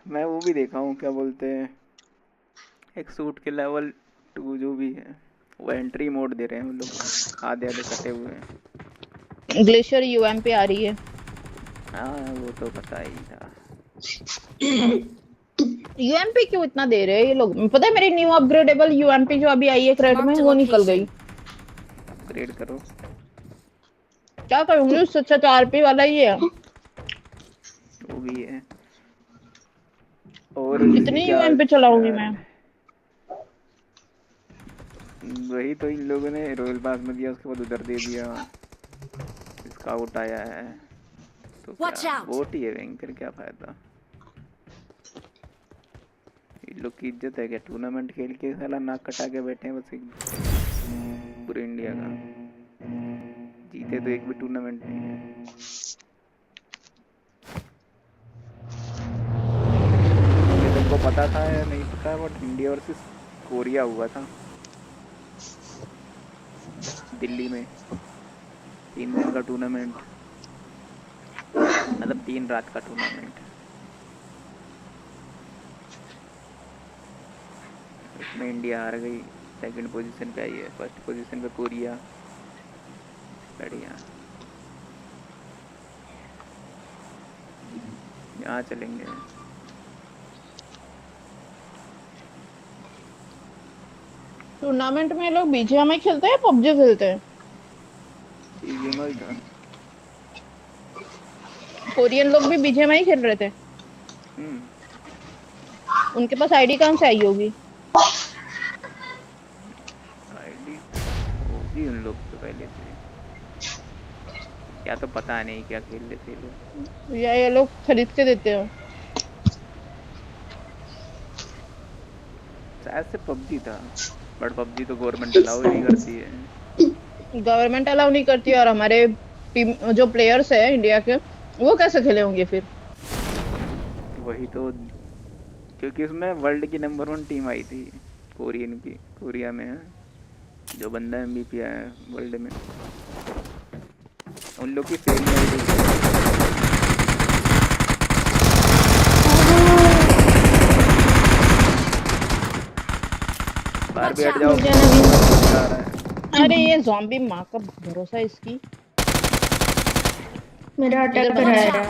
मैं वो भी देखा हूँ, क्या बोलते हैं, एक सूट के लेवल 2 जो भी है वो एंट्री मोड दे रहे हैं वो लोग, आधे आधे कटे हुए हैं। ग्लेशियर यूएम पे आ रही है। हाँ वो तो पता ही था। यूएमपी क्यों इतना दे रहे हैं ये लोग? पता है मेरी न्यू अपग्रेडेबल यूएमपी जो अभी आई है क्रेड में, वो निकल गई। अपग्रेड करो। क्या करूंगी, उससे अच्छा 4P वाला ही है। वो भी है। और इतनी यूएमपी चलाऊंगी मैं। वही तो इन लोगों ने रॉयल पास में दिया, उसके बाद उधर दे दिया। स्काउट आया है तो क्या वोट ही है, फिर क्या फायदा। इन लोग की इज्जत है क्या? टूर्नामेंट खेल के साला नाक कटा के बैठे हैं बस, एक पूरे इंडिया का। जीते तो एक भी टूर्नामेंट नहीं है। ये तुमको पता था या नहीं पता, बट इंडिया वर्सेस कोरिया हुआ था दिल्ली में, 3 दिन का टूर्नामेंट, मतलब 3 रात का टूर्नामेंट। उसमें इंडिया हार गई, सेकंड पोजीशन पे आई है, फर्स्ट पोजीशन पे कोरिया। बढ़िया, यहाँ चलेंगे। टूर्नामेंट में लोग बीजीएमआई खेलते हैं, पबजी खेलते हैं? बीजीएमआई था। कोरियन लोग भी बीजीएमआई खेल रहे थे। उनके पास आईडी कहाँ से आई होगी? आईडी होगी उन लोग तो पहले से, क्या तो पता नहीं क्या खेल लेते लोग, या ये लोग खरीद के देते हो। शायद से पबजी था, बट पबजी तो गवर्नमेंट अलाउ ही नहीं करती है। गवर्नमेंट अलाउ नहीं करती है, और हमारे टीम जो प्लेयर्स है इंडिया के, वो कैसे खेले होंगे फिर? वही तो, क्योंकि उसमें वर्ल्ड की नंबर 1 टीम आई थी कोरियन की, कोरिया में है जो बंदा MVP आया है वर्ल्ड में, उन लोग की सेम बाहर बैठ जाओ। अरे ये ज़ॉम्बी माँ का भरोसा है इसकी। मेरा अटैक कराया यार।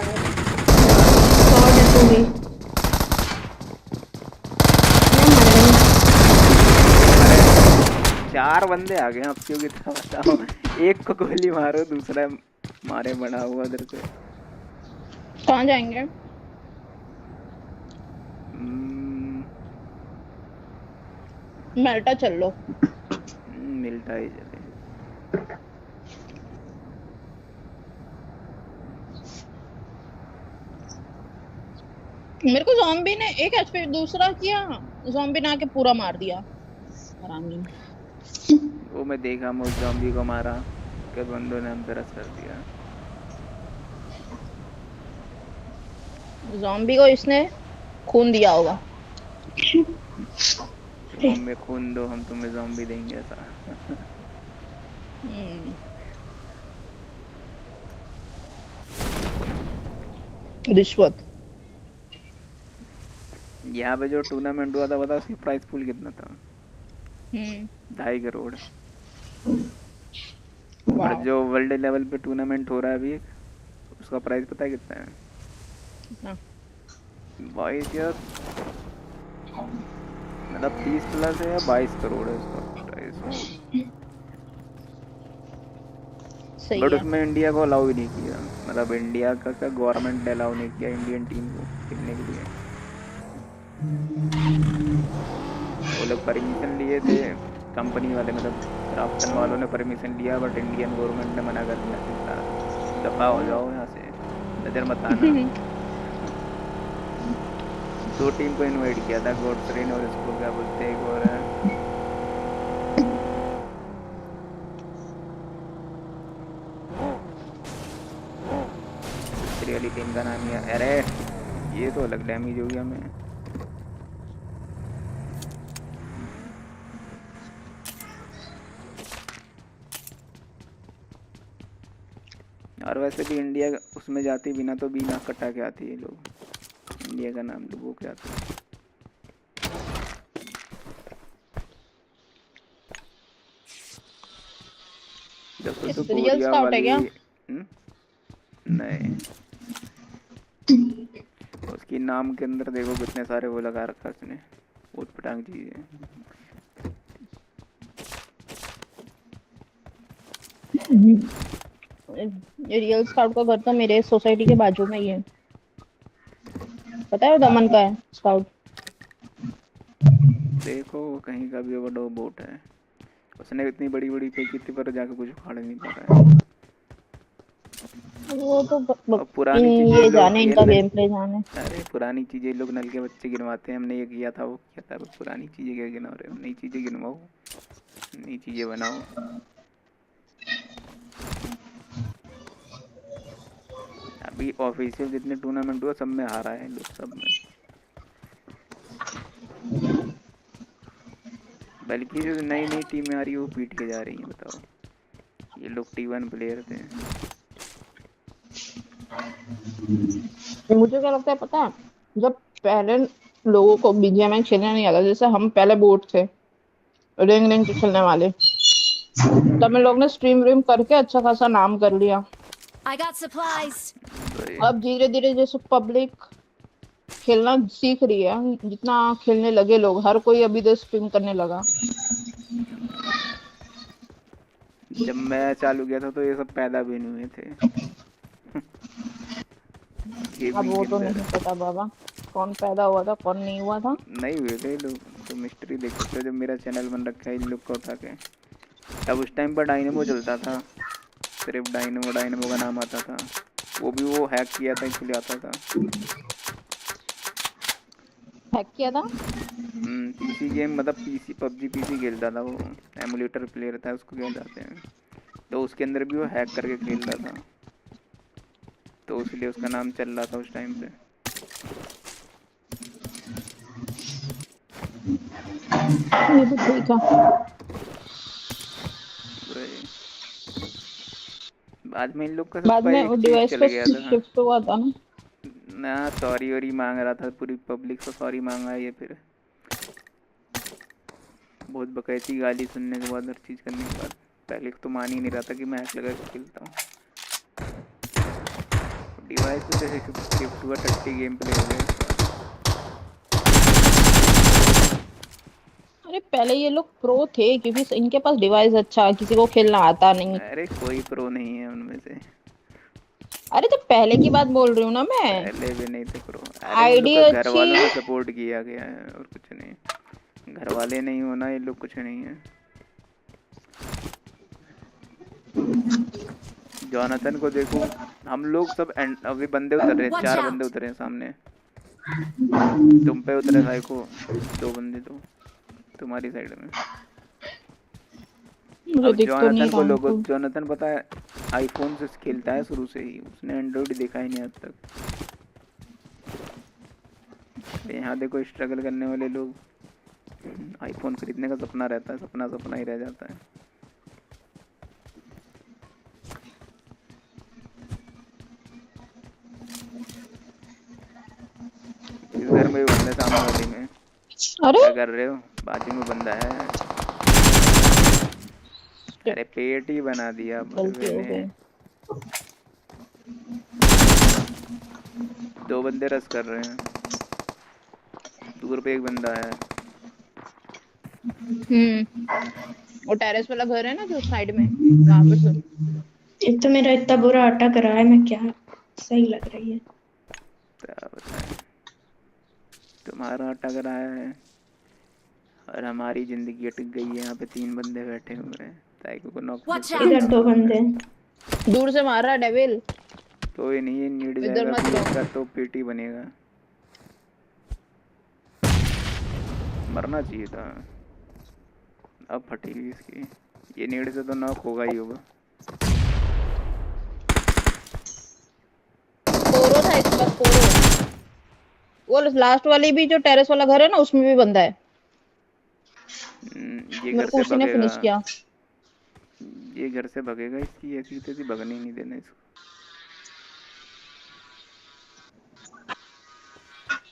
गॉड है तू भी। 4 बंदे आ गए, अब क्यों कितना बताओ। एक को गोली मारो, दूसरा मारे बना हुआ उधर से। कहाँ जाएंगे? मेल्टा चल लो। मिलता ही चले। मेरे को ज़ॉम्बी ने 1 HP दूसरा किया, ज़ॉम्बी ने आके पूरा मार दिया। हरामी। वो मैं देखा, मैं उस ज़ॉम्बी को मारा, के बंदों ने हम तरस कर दिया। ज़ॉम्बी को इसने खून दिया होगा। तुम हमें खून दो, हम तुम्हें ज़ॉम्बी देंगे ऐसा। रिश्वत। यहाँ पे जो टूर्नामेंट हुआ था, बता उसकी प्राइस पूल कितना था? 2.5 करोड़। और जो वर्ल्ड लेवल पे टूर्नामेंट हो रहा है अभी, उसका प्राइस पता है कितना है? 22 या मतलब 30 प्लस है या 22 करोड़ है इसका प्राइस। बट है। उसमें इंडिया को अलाउ ही नहीं किया, मतलब इंडिया का गवर्नमेंट ने अलाउ नहीं किया इंडियन टीम को खेलने के लिए। वो लोग परमिशन लिए थे कंपनी वाले, मतलब क्राफ्टन वालों ने परमिशन लिया, बट इंडियन गवर्नमेंट ने मना कर दिया, दफा हो जाओ यहाँ से, नजर मत आना। 2 टीम को इनवाइट किया था, गोडफ्रेन और इसको क्या बोलते हैं एक और है। दूसरी वाली टीम का नाम है, अरे ये तो अलग डैमेज हो गया मैं। और वैसे भी इंडिया उसमें जाती बिना तो बिना कटा के आती है लोग, इंडिया का नाम डुबो के आता है। जब तो कोरिया वाली नहीं, उसकी नाम के अंदर देखो कितने सारे वो लगा रखा उसने, ऊट पटांग चीजें। रियल स्काउट का घर तो मेरे सोसाइटी के बाजू में ही है, पता है वो दमन का है स्काउट। देखो कहीं का भी वो बोट है, उसने इतनी बड़ी बड़ी फेंकी थी पर जाके कुछ उखाड़ नहीं पा रहा है। वो तो पुरानी चीजें ये जाने इनका गेम प्ले जाने। अरे पुरानी चीजें लोग नल के बच्चे गिनवाते हैं, हमने ये किया था वो किया था, पुरानी चीजें क्या गिनवा रहे हो, नई चीजें गिनवाओ, नई चीजें बनाओ। अभी ऑफिशियल जितने टूर्नामेंट हुआ सब में हारा है लोग, सब में। बल्कि जो नई नई टीमें आ रही है वो पीट के जा रही हैं, बताओ। ये लोग T1 प्लेयर थे। मुझे क्या लगता है पता है, जब पहले लोगों को बीजीएमआई खेलने नहीं आता, जैसे हम पहले बोट थे रिंग रिंग के खेलने वाले, तब में लोग ने स्ट्रीम वीम करके अच्छा खासा नाम कर लिया। I got supplies. अब धीरे धीरे जैसे पब्लिक खेलना सीख रही है, जितना खेलने लगे लोग, हर कोई अभी तो स्ट्रीम करने लगा। जब मैं चालू किया था तो ये सब पैदा भी नहीं हुए थे। अब वो तो नहीं पता बाबा कौन पैदा हुआ था कौन नहीं हुआ था। नहीं हुए थे लोग, तो मिस्ट्री देख सकते हो। जब मेरा चैनल बन रखा है इन लोग का उठा के, तब उस टाइम पर डायनेमो चलता था, सिर्फ डायनेमो का नाम आता था, वो भी वो हैक किया था इसलिए आता था। हैक किया था पीसी गेम, मतलब पीसी पबजी पीसी खेलता था वो, एमुलेटर प्लेयर था उसको क्या जाते हैं, तो उसके अंदर भी वो हैक करके खेल रहा था, तो इसलिए उसका नाम चल रहा था उस टाइम पे। ये तो ठीक है। बाद में इन लोग का बाद में वो डिवाइस चल पे गया था शिफ्ट हुआ था ना, सॉरी वॉरी मांग रहा था, पूरी पब्लिक से सॉरी मांगा ये, फिर बहुत बकैती गाली सुनने के बाद, हर चीज़ करने के बाद। पहले तो मान ही नहीं रहा था कि मैं हैक लगा के खेलता हूँ। डिवाइस पे जैसे शिफ्ट हुआ, 30 गेम प्ले हो गए। अरे पहले ये लोग प्रो थे क्योंकि इनके पास डिवाइस अच्छा, किसी को खेलना आता नहीं। अरे कोई प्रो नहीं है उनमें से। अरे तो पहले की बात बोल रही हूँ ना मैं, पहले भी नहीं थे प्रो। आईडी घर वालों ने अच्छी। सपोर्ट किया गया है और कुछ नहीं, घर वाले नहीं होना ये लोग कुछ नहीं है। जोनाथन को देखो, हम लोग सब अभी बंदे उतर रहे हैं, 4 बंदे उतरे हैं सामने, तुम पे उतरे साइको 2 बंदे तो तुम्हारी साइड में। अब जोनाथन को लोगों, जोनाथन पता है आईफोन से खेलता है शुरू से ही, उसने एंड्रॉइड देखा ही नहीं आज तक। यहाँ देखो स्ट्रगल करने वाले लोग, आईफोन खरीदने का सपना रहता है, सपना सपना ही रह जाता है। इस घर में भी बंदा, सामने वाली में। अरे क्या कर रहे हो, बाजू में बंदा है। अरे पेट ही बना दिया गलती हो गई। दो बंदे रस कर रहे हैं, दूर पे एक बंदा है। वो टेरेस वाला घर है ना जो साइड में, वहां पे सुन। एक तो मेरा इतना बुरा अटक रहा है, मैं क्या सही लग रही है। क्या बताएं, तुम्हारा अटक रहा है और हमारी जिंदगी अटक गई है। यहाँ पे 3 बंदे बैठे हुए हैं, ताइको को नॉक इधर 2 बंदे दूर से मार रहा है डेविल। कोई नहीं, ये नीड इधर जाएगा मत बीच रहो। का तो पीटी बनेगा। मरना चाहिए था, अब फटेगी इसकी। ये नीड से तो नॉक होगा ही होगा। कोरो था इसके पास, कोरो। वो लास्ट वाली भी जो टेरेस वाला घर है ना, उसमें भी बंदा है। ये मेरे घर को से उसी ने भगेगा, फिनिश किया। ये घर से भगेगा, इसकी ऐसी तैसी भगने ही नहीं देना इसको।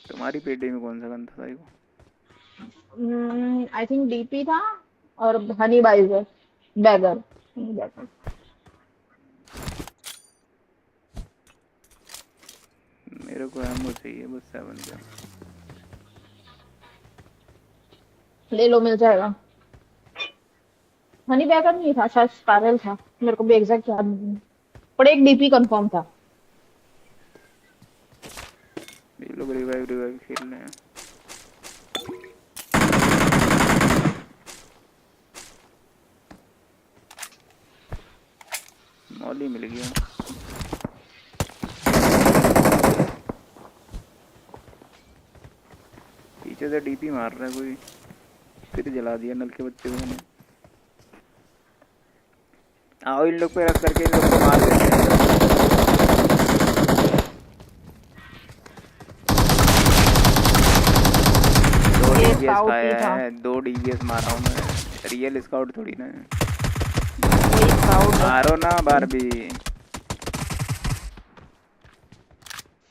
तुम्हारी पेटी में कौन सा गन था ताइको? आई थिंक डीपी था और हनी बाइजर बैगर। मेरे को एमओ चाहिए बस 7 का। ले लो, मिल जाएगा। हनी बैगर नहीं था, शायद स्पाइरल था, मेरे को भी एग्जैक्ट याद नहीं है, पर एक डीपी कंफर्म था। ये लोग रिवाइव खेल रहे हैं। मॉली मिल गया। पीछे से डीपी मार रहा है कोई, फिर जला दिया नल के बच्चे को मैंने। आओ इन लोग पे रख करके इन लोग को मार देते हैं। दो डीबीएस खाया है, 2 डीबीएस मारा हूँ मैं। रियल स्काउट थोड़ी ना है। मारो ना बारबी,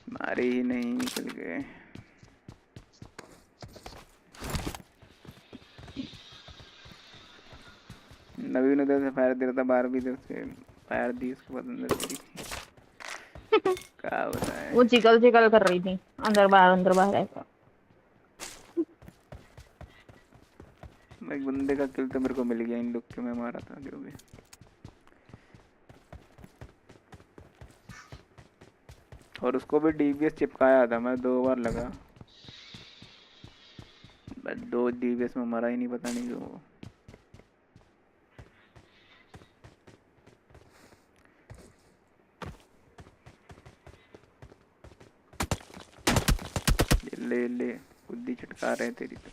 मारे ही नहीं, निकल गए। नवीन उधर से फायर दे रहा था, बारबी इधर से फायर दी, उसके बाद अंदर चली गई। क्या बताएं, वो जिगल जिगल कर रही थी, अंदर बाहर ऐसा। एक बंदे का किल तो मेरे को मिल गया इन लोग के, मैं मारा था जो भी। और उसको भी डीबीएस चिपकाया था मैं, 2 बार लगा, बस 2 डीबीएस में मरा ही नहीं, पता नहीं क्यों। ले ले बुद्धि चटका रहे तेरी तो।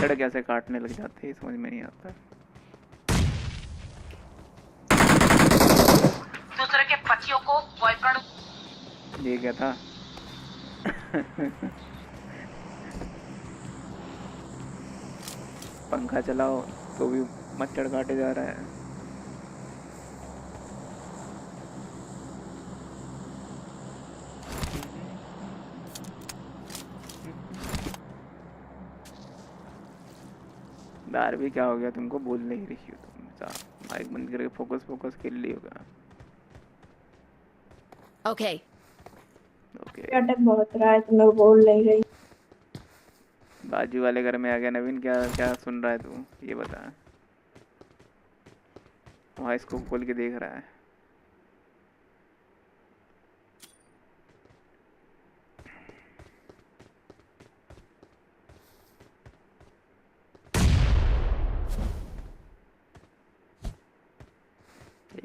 लड़ कैसे काटने लग जाते हैं समझ में नहीं आता। दूसरे के पतियों को बॉयफ्रेंड। ये क्या था? पंखा चलाओ तो भी मच्छर काटे जा रहा है। बार भी क्या हो गया तुमको, बोल नहीं रही हो तुम? माइक बंद करके फोकस खेल ली होगा। Okay. ओके। अटक बहुत रहा है तो मैं बोल नहीं रही। बाजू वाले घर में आ गया नवीन, क्या क्या सुन रहा है तू, ये बता। वहाँ इसको खोल के देख रहा है।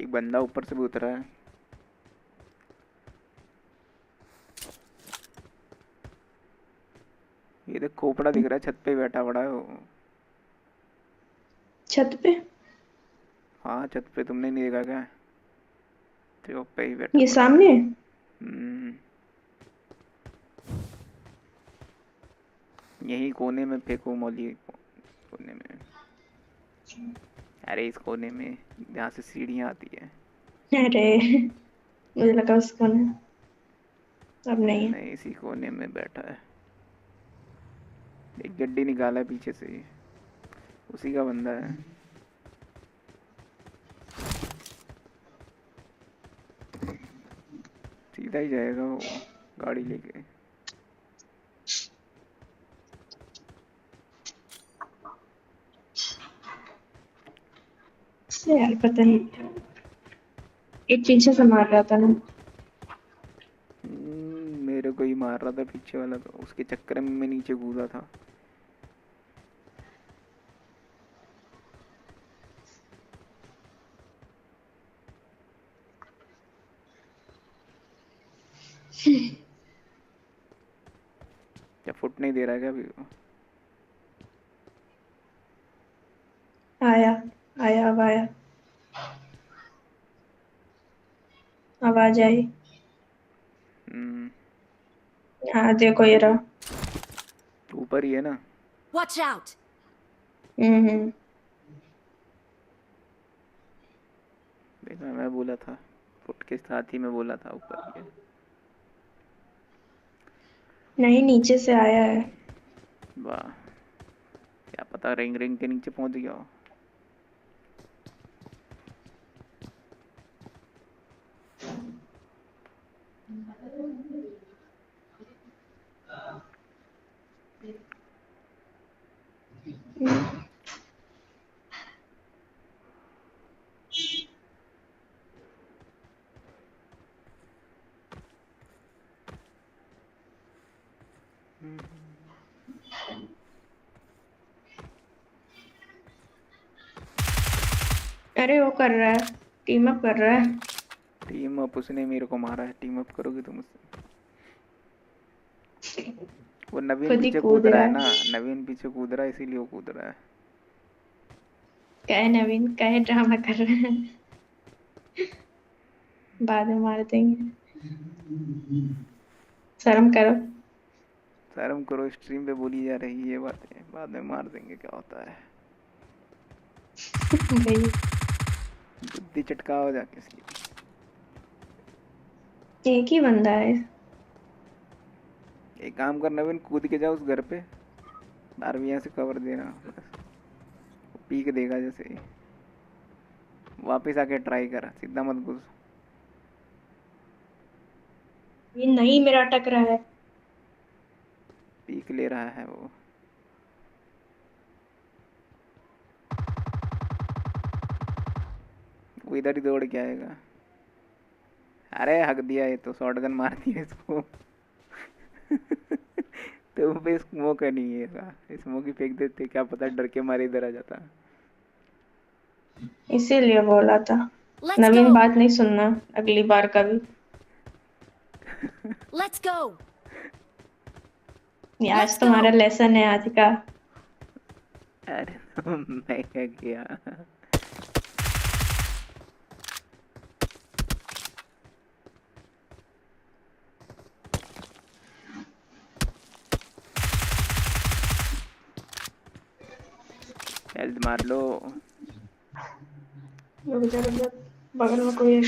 एक बंदा ऊपर से भी उतरा है। ये देख खोपड़ा दिख रहा है, छत पे बैठा पड़ा है वो। छत पे? हाँ छत पे, तुमने नहीं देखा क्या? तो पे ही बैठा ये पड़ा सामने? यही कोने में फेंको मौली, कोने में। अरे इस कोने में जहाँ से सीढ़ियाँ आती है। अरे मुझे लगा उस कोने, अब नहीं है। नहीं, इसी कोने में बैठा है। एक गड्डी निकाला है पीछे से ही, उसी का बंदा है। सीधा ही जाएगा वो गाड़ी लेके। यार पता नहीं, एक पीछे से मार रहा था ना। मेरे को ही मार रहा था पीछे वाला, तो उसके चक्कर में मैं नीचे कूदा था। क्या फुट नहीं दे रहा है क्या अभी वो? आया आया अब आया, आवाज आई। हाँ देखो ये रहा। ऊपर ही है ना? Watch out! देखा, मैं बोला था, फुट के साथ ही मैं बोला था ऊपर ही है। नहीं नीचे से आया है। वाह, क्या पता रिंग रिंग के नीचे पहुंच गया हो। अरे वो कर रहा है, टीम अप कर रहा है। टीम अप उसने मेरे को मारा है, टीम अप करोगे तुम उससे? वो नवीन खुद ही पीछे कूद कूद रहा रहा है है। ना, नवीन पीछे कूद रहा है इसीलिए वो कूद रहा है। कहे नवीन, कहे ड्रामा कर रहे हैं, बाद में मार देंगे। शर्म करो। शर्म करो, स्ट्रीम पे बोली जा रही है ये बातें, बाद में मार देंगे, क्या होता है। भाई बुद्धि चटकाओ जाके इसकी। एक ही बंदा है। एक काम कर नवीन, कूद के जाओ उस घर पे, बार भी यहाँ से कवर देना बस। वो पीक देगा जैसे ही, वापस आके ट्राई कर, सीधा मत घुस। ये नहीं, मेरा अटक रहा है। पीक ले रहा है वो। वो इधर ही दौड़ के आएगा। अरे हक दिया, ये तो शॉटगन मार दिया इसको। तो पे स्मोक है नहीं है, स्मोक ही फेंक देते, क्या पता डर के मारे इधर आ जाता। इसीलिए बोला था नवीन, बात नहीं सुनना अगली बार का भी। Let's go! ये आज तुम्हारा लेसन है आज का। अरे मैं क्या किया? हेल्थ मार लो। रुक जा रुक जा, बगल में कोई है।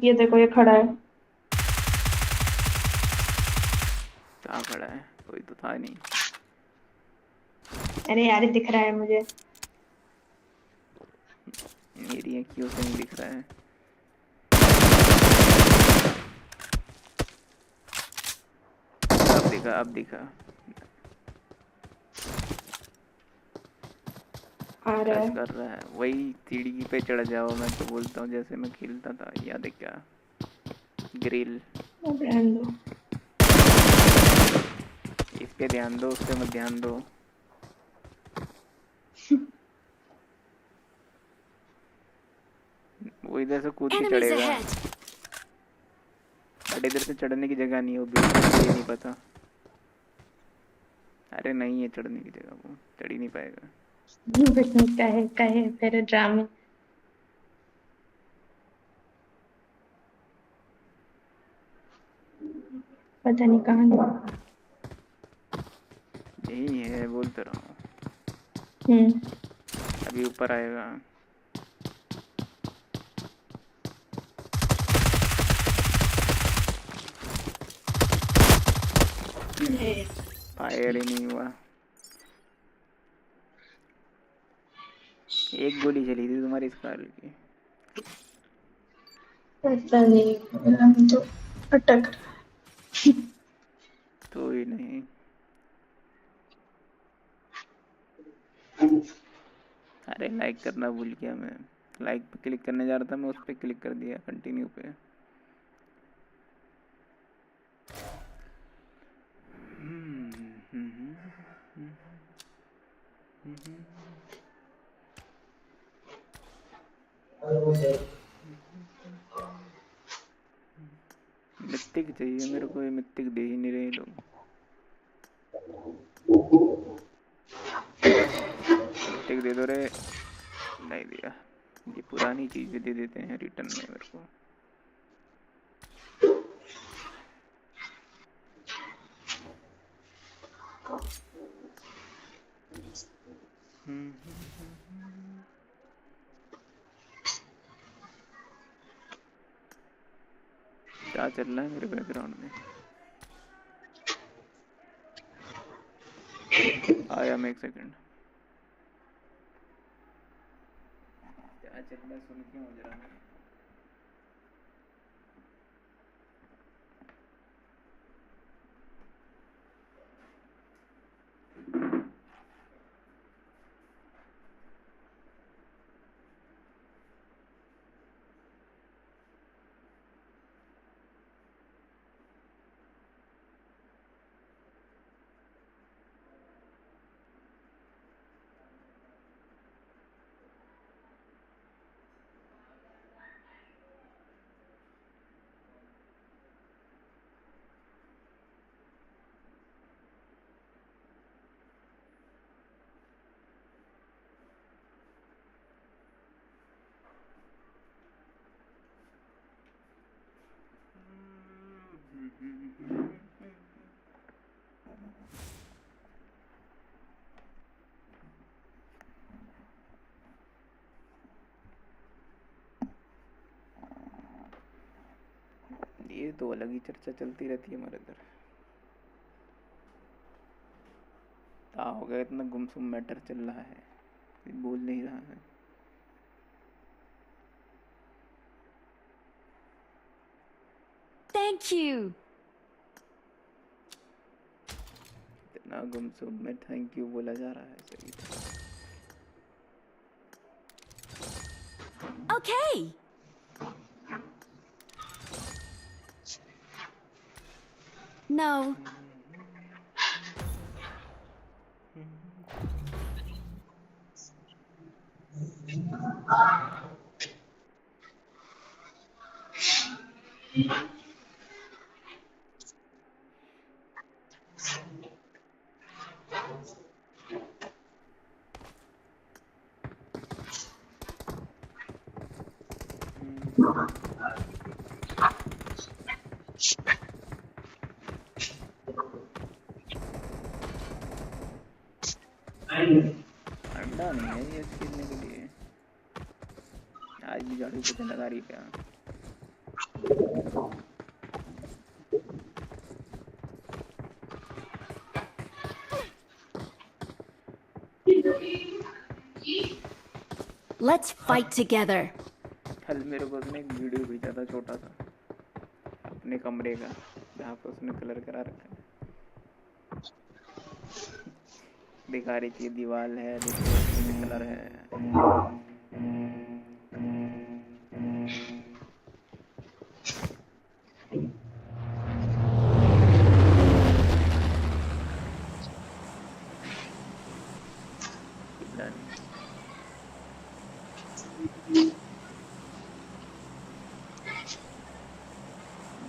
ये देखो ये खड़ा है। कहाँ खड़ा है? कोई तो था नहीं। अरे यार दिख रहा है मुझे। मेरी आँखों से नहीं दिख रहा है। अब दिखा, अब दिखा। आ रहा है। कर रहा है वही, सीढ़ी पे चढ़ जाओ, मैं तो बोलता हूँ जैसे मैं खेलता था, याद है क्या? ग्रिल। इस पे ध्यान दो, उस पे मत ध्यान दो। वो इधर से कूद के चढ़ेगा, बट इधर से चढ़ने की जगह नहीं होगी, ये नहीं पता। अरे नहीं है चढ़ने की जगह, वो चढ़ ही नहीं पाएगा। कहे कहे फिर ड्रामे। पता नहीं कहाँ। यही है, बोलते रहो। अभी ऊपर आएगा। फायर ही नहीं हुआ। एक गोली चली थी तुम्हारी स्कार की। पता नहीं, हम तो अटक रहा। कोई नहीं। अरे लाइक करना भूल गया मैं। लाइक पे क्लिक करने जा रहा था मैं, उस पे क्लिक कर दिया कंटिन्यू पे। मित्तिक चाहिए मेरे को, ये मित्तिक दे ही नहीं रहे लोग। मित्तिक दे दो रे। नहीं दिया। ये पुरानी चीज भी दे देते हैं रिटर्न में मेरे को। क्या चल रहा है मेरे बैकग्राउंड में? आया मैं, एक सेकंड। क्या चल रहा है सुन क्यों हो जरा। ये तो अलग ही चर्चा चलती रहती है हमारे इधर। क्या हो गया, इतना गुमसुम मैटर चल रहा है, कोई बोल नहीं रहा है। Thank you. इतना गुमसुम में थैंक यू बोला जा रहा है। सही। Okay. No. अंडा नहीं है ये खेलने के लिए। आज भी झाड़ू पोछा लगा रही क्या? Let's fight together. कल मेरे को उसने एक वीडियो भेजा था छोटा सा अपने कमरे का, जहाँ पे उसने कलर करा रखा है। दिखा रही थी दीवार है, देखो कलर है।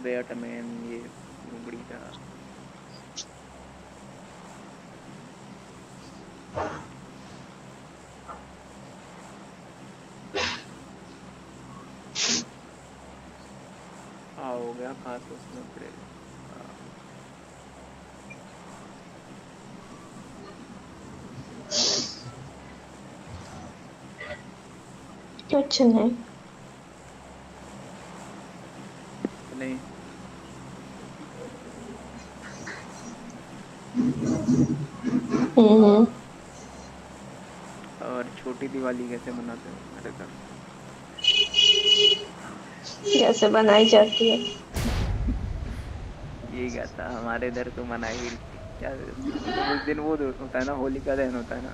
बैटमैन ये लुंगड़ी का। हो गया खास उसमें फिर कुछ नहीं। नहीं और छोटी दिवाली कैसे मनाते हो मेरे घर? कैसे बनाई जाती है? ये क्या था, हमारे इधर तो मनाई हुई क्या, मतलब उस दिन वो होता है ना, होली का दिन होता है ना,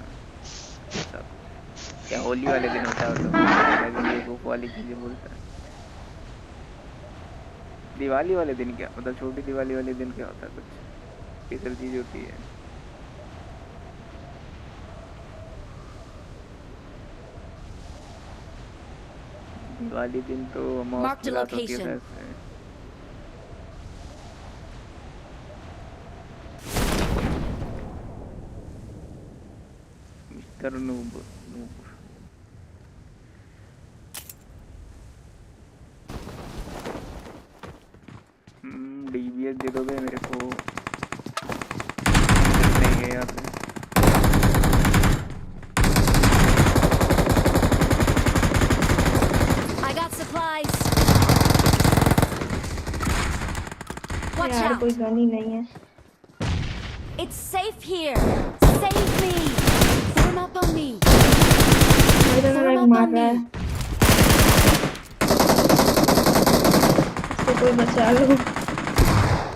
ऐसा कुछ। क्या होली वाले दिन होता है वो तो, क्या बेवकूफ वाली चीजें बोलता है। दिवाली वाले दिन क्या मतलब, छोटी दिवाली वाले दिन क्या होता है, कुछ स्पेशल चीज होती है। दिवाली दिन तो मौज Marked की a रात होती है location. वैसे। मिस्टर नूब नूब डीबीएस दे दोगे मेरे को? नहीं है यहाँ पे। I got supplies. Watch यार out. कोई गन ही नहीं है। It's safe here. Save me. Form up on me. मेरे में Form एक up मार on रहा me. है। इससे कोई बचा लो।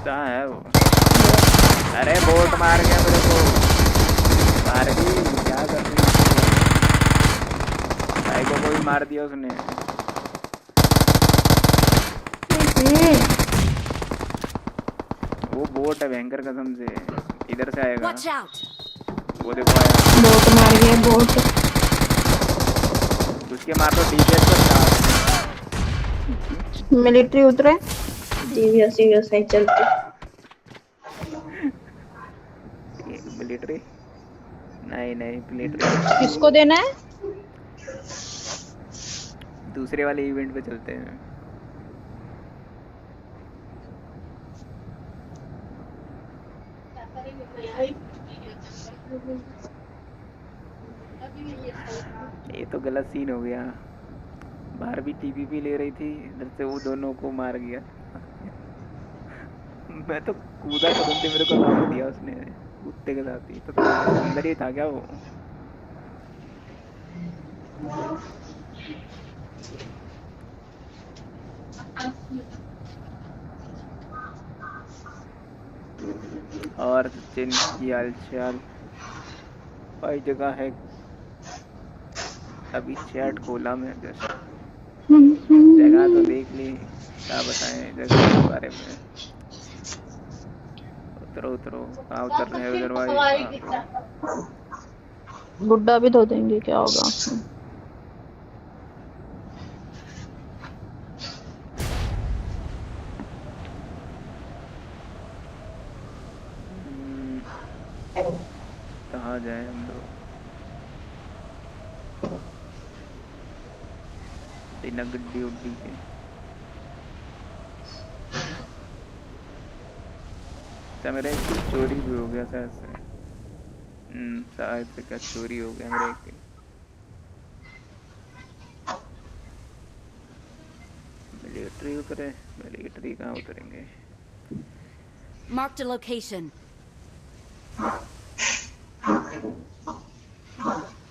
कहाँ है वो? अरे बोट मार गया मेरे को। मार दी, क्या कर रही है? भाई को भी मार दिया उसने। वो बोट है भयंकर कसम से, इधर से आएगा। Watch out. वो देखो आया। बोट मार गया बोट। उसके मार तो डीबीएस को चार। मिलिट्री उतरे। डीबीएस नहीं चलती। मिलिट्री नहीं नहीं, मिलिट्री किसको देना है? दूसरे वाले इवेंट पे चलते हैं। ये तो गलत सीन हो गया। बाहर भी टीपीपी ले रही थी, इधर से वो दोनों को मार गया। मैं तो कूदा तुरंत ही, मेरे को नॉक दिया उसने कुत्ते के साथ ही। तो अंदर ही था क्या वो? और सचिन की हालचाल? भाई जगह है, अभी चैट खोला मैं जस्ट। जगह तो देख ली, क्या बताएं जगह के बारे में। उतरो उतरो, कहाँ उतर रहे हैं उधर भाई? गुड्डा भी धो देंगे, क्या होगा? कहाँ जाए हम लोग? बिना गड्डी उड्डी के। क्या मेरा एक कुछ चोरी भी हो गया शायद से। शायद से क्या चोरी हो गया मेरा एक। मिलिट्री उतरे? मिलिट्री कहाँ उतरेंगे? Marked a location.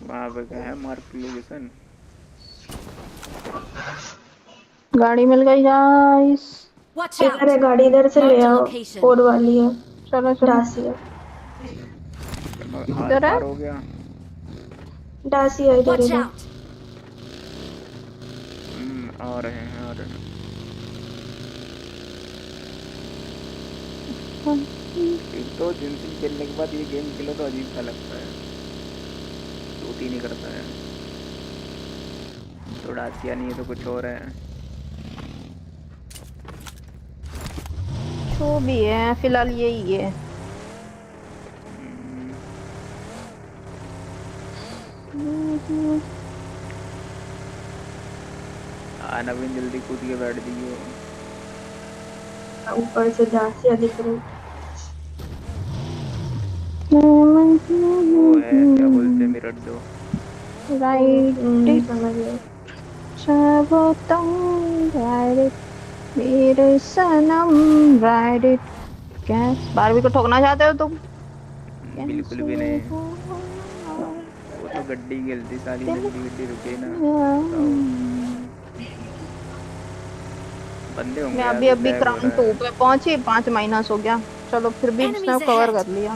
वहाँ पे क्या है मार्क लोकेशन? गाड़ी मिल गई गाइस। इधर है गाड़ी, इधर से ले आओ। कोड वाली है। चलो चलो। डासिया। इधर है? हो गया। डासिया इधर इधर। आ रहे हैं आ रहे हैं। एक तो जिनसी खेलने के बाद ये गेम खेलो तो अजीब सा लगता है, सूट ही नहीं करता है। तो डासिया नहीं है तो कुछ और है। जो भी है फिलहाल यही है। आना भी जल्दी कूद के बैठ दिए। ऊपर से डासिया दिख रही। वो है क्या बोलते हैं, मिरर दो। राइट समझ गए। मेरे सनम राइड इट। क्या बारहवीं को ठोकना चाहते हो तुम? बिल्कुल भी नहीं। वो तो गड्डी गलती सारी, गड्डी गड्डी रुके ना। बंदे होंगे मैं यार, अभी कुछ अभी लैग हो क्राउन रहा 2 है। पे पहुंची, 5 माइनस हो गया। चलो फिर भी इसने Enemies कवर ahead. कर लिया।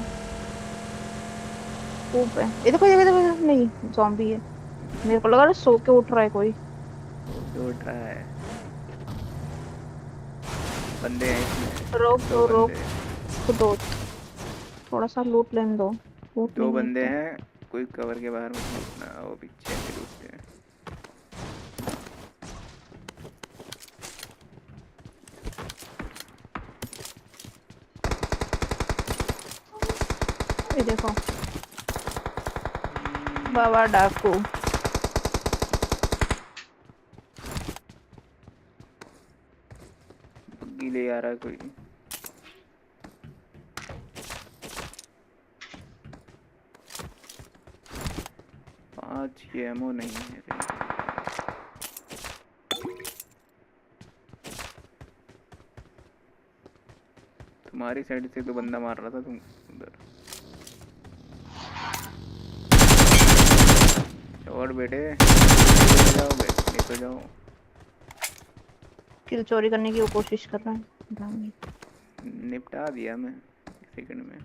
ऊप है, ये देखो, ये देखो, नहीं ज़ॉम्बी है। मेरे को लगा सो के उठ रहा है कोई। तो उठ रहा है। बंदे हैं इसमें, रोक 2 दो, रोक बंदे। दो, थोड़ा सा लूट लेने दो। लूट 2 लेंगे एक बंदे तो। हैं, कोई कवर के बाहर मत लूटना, वो पीछे से लूटते हैं। ये देखो, बाबा डाकू। बग्गी ले आ रहा है कोई। पाँच की एमो नहीं है कहीं पे। तुम्हारी साइड से तो बंदा मार रहा था तुम उधर। और बेटे जाओगे, नहीं तो जाओ। किल चोरी करने की वो कोशिश कर रहा है। निपटा दिया मैं 1 सेकंड में।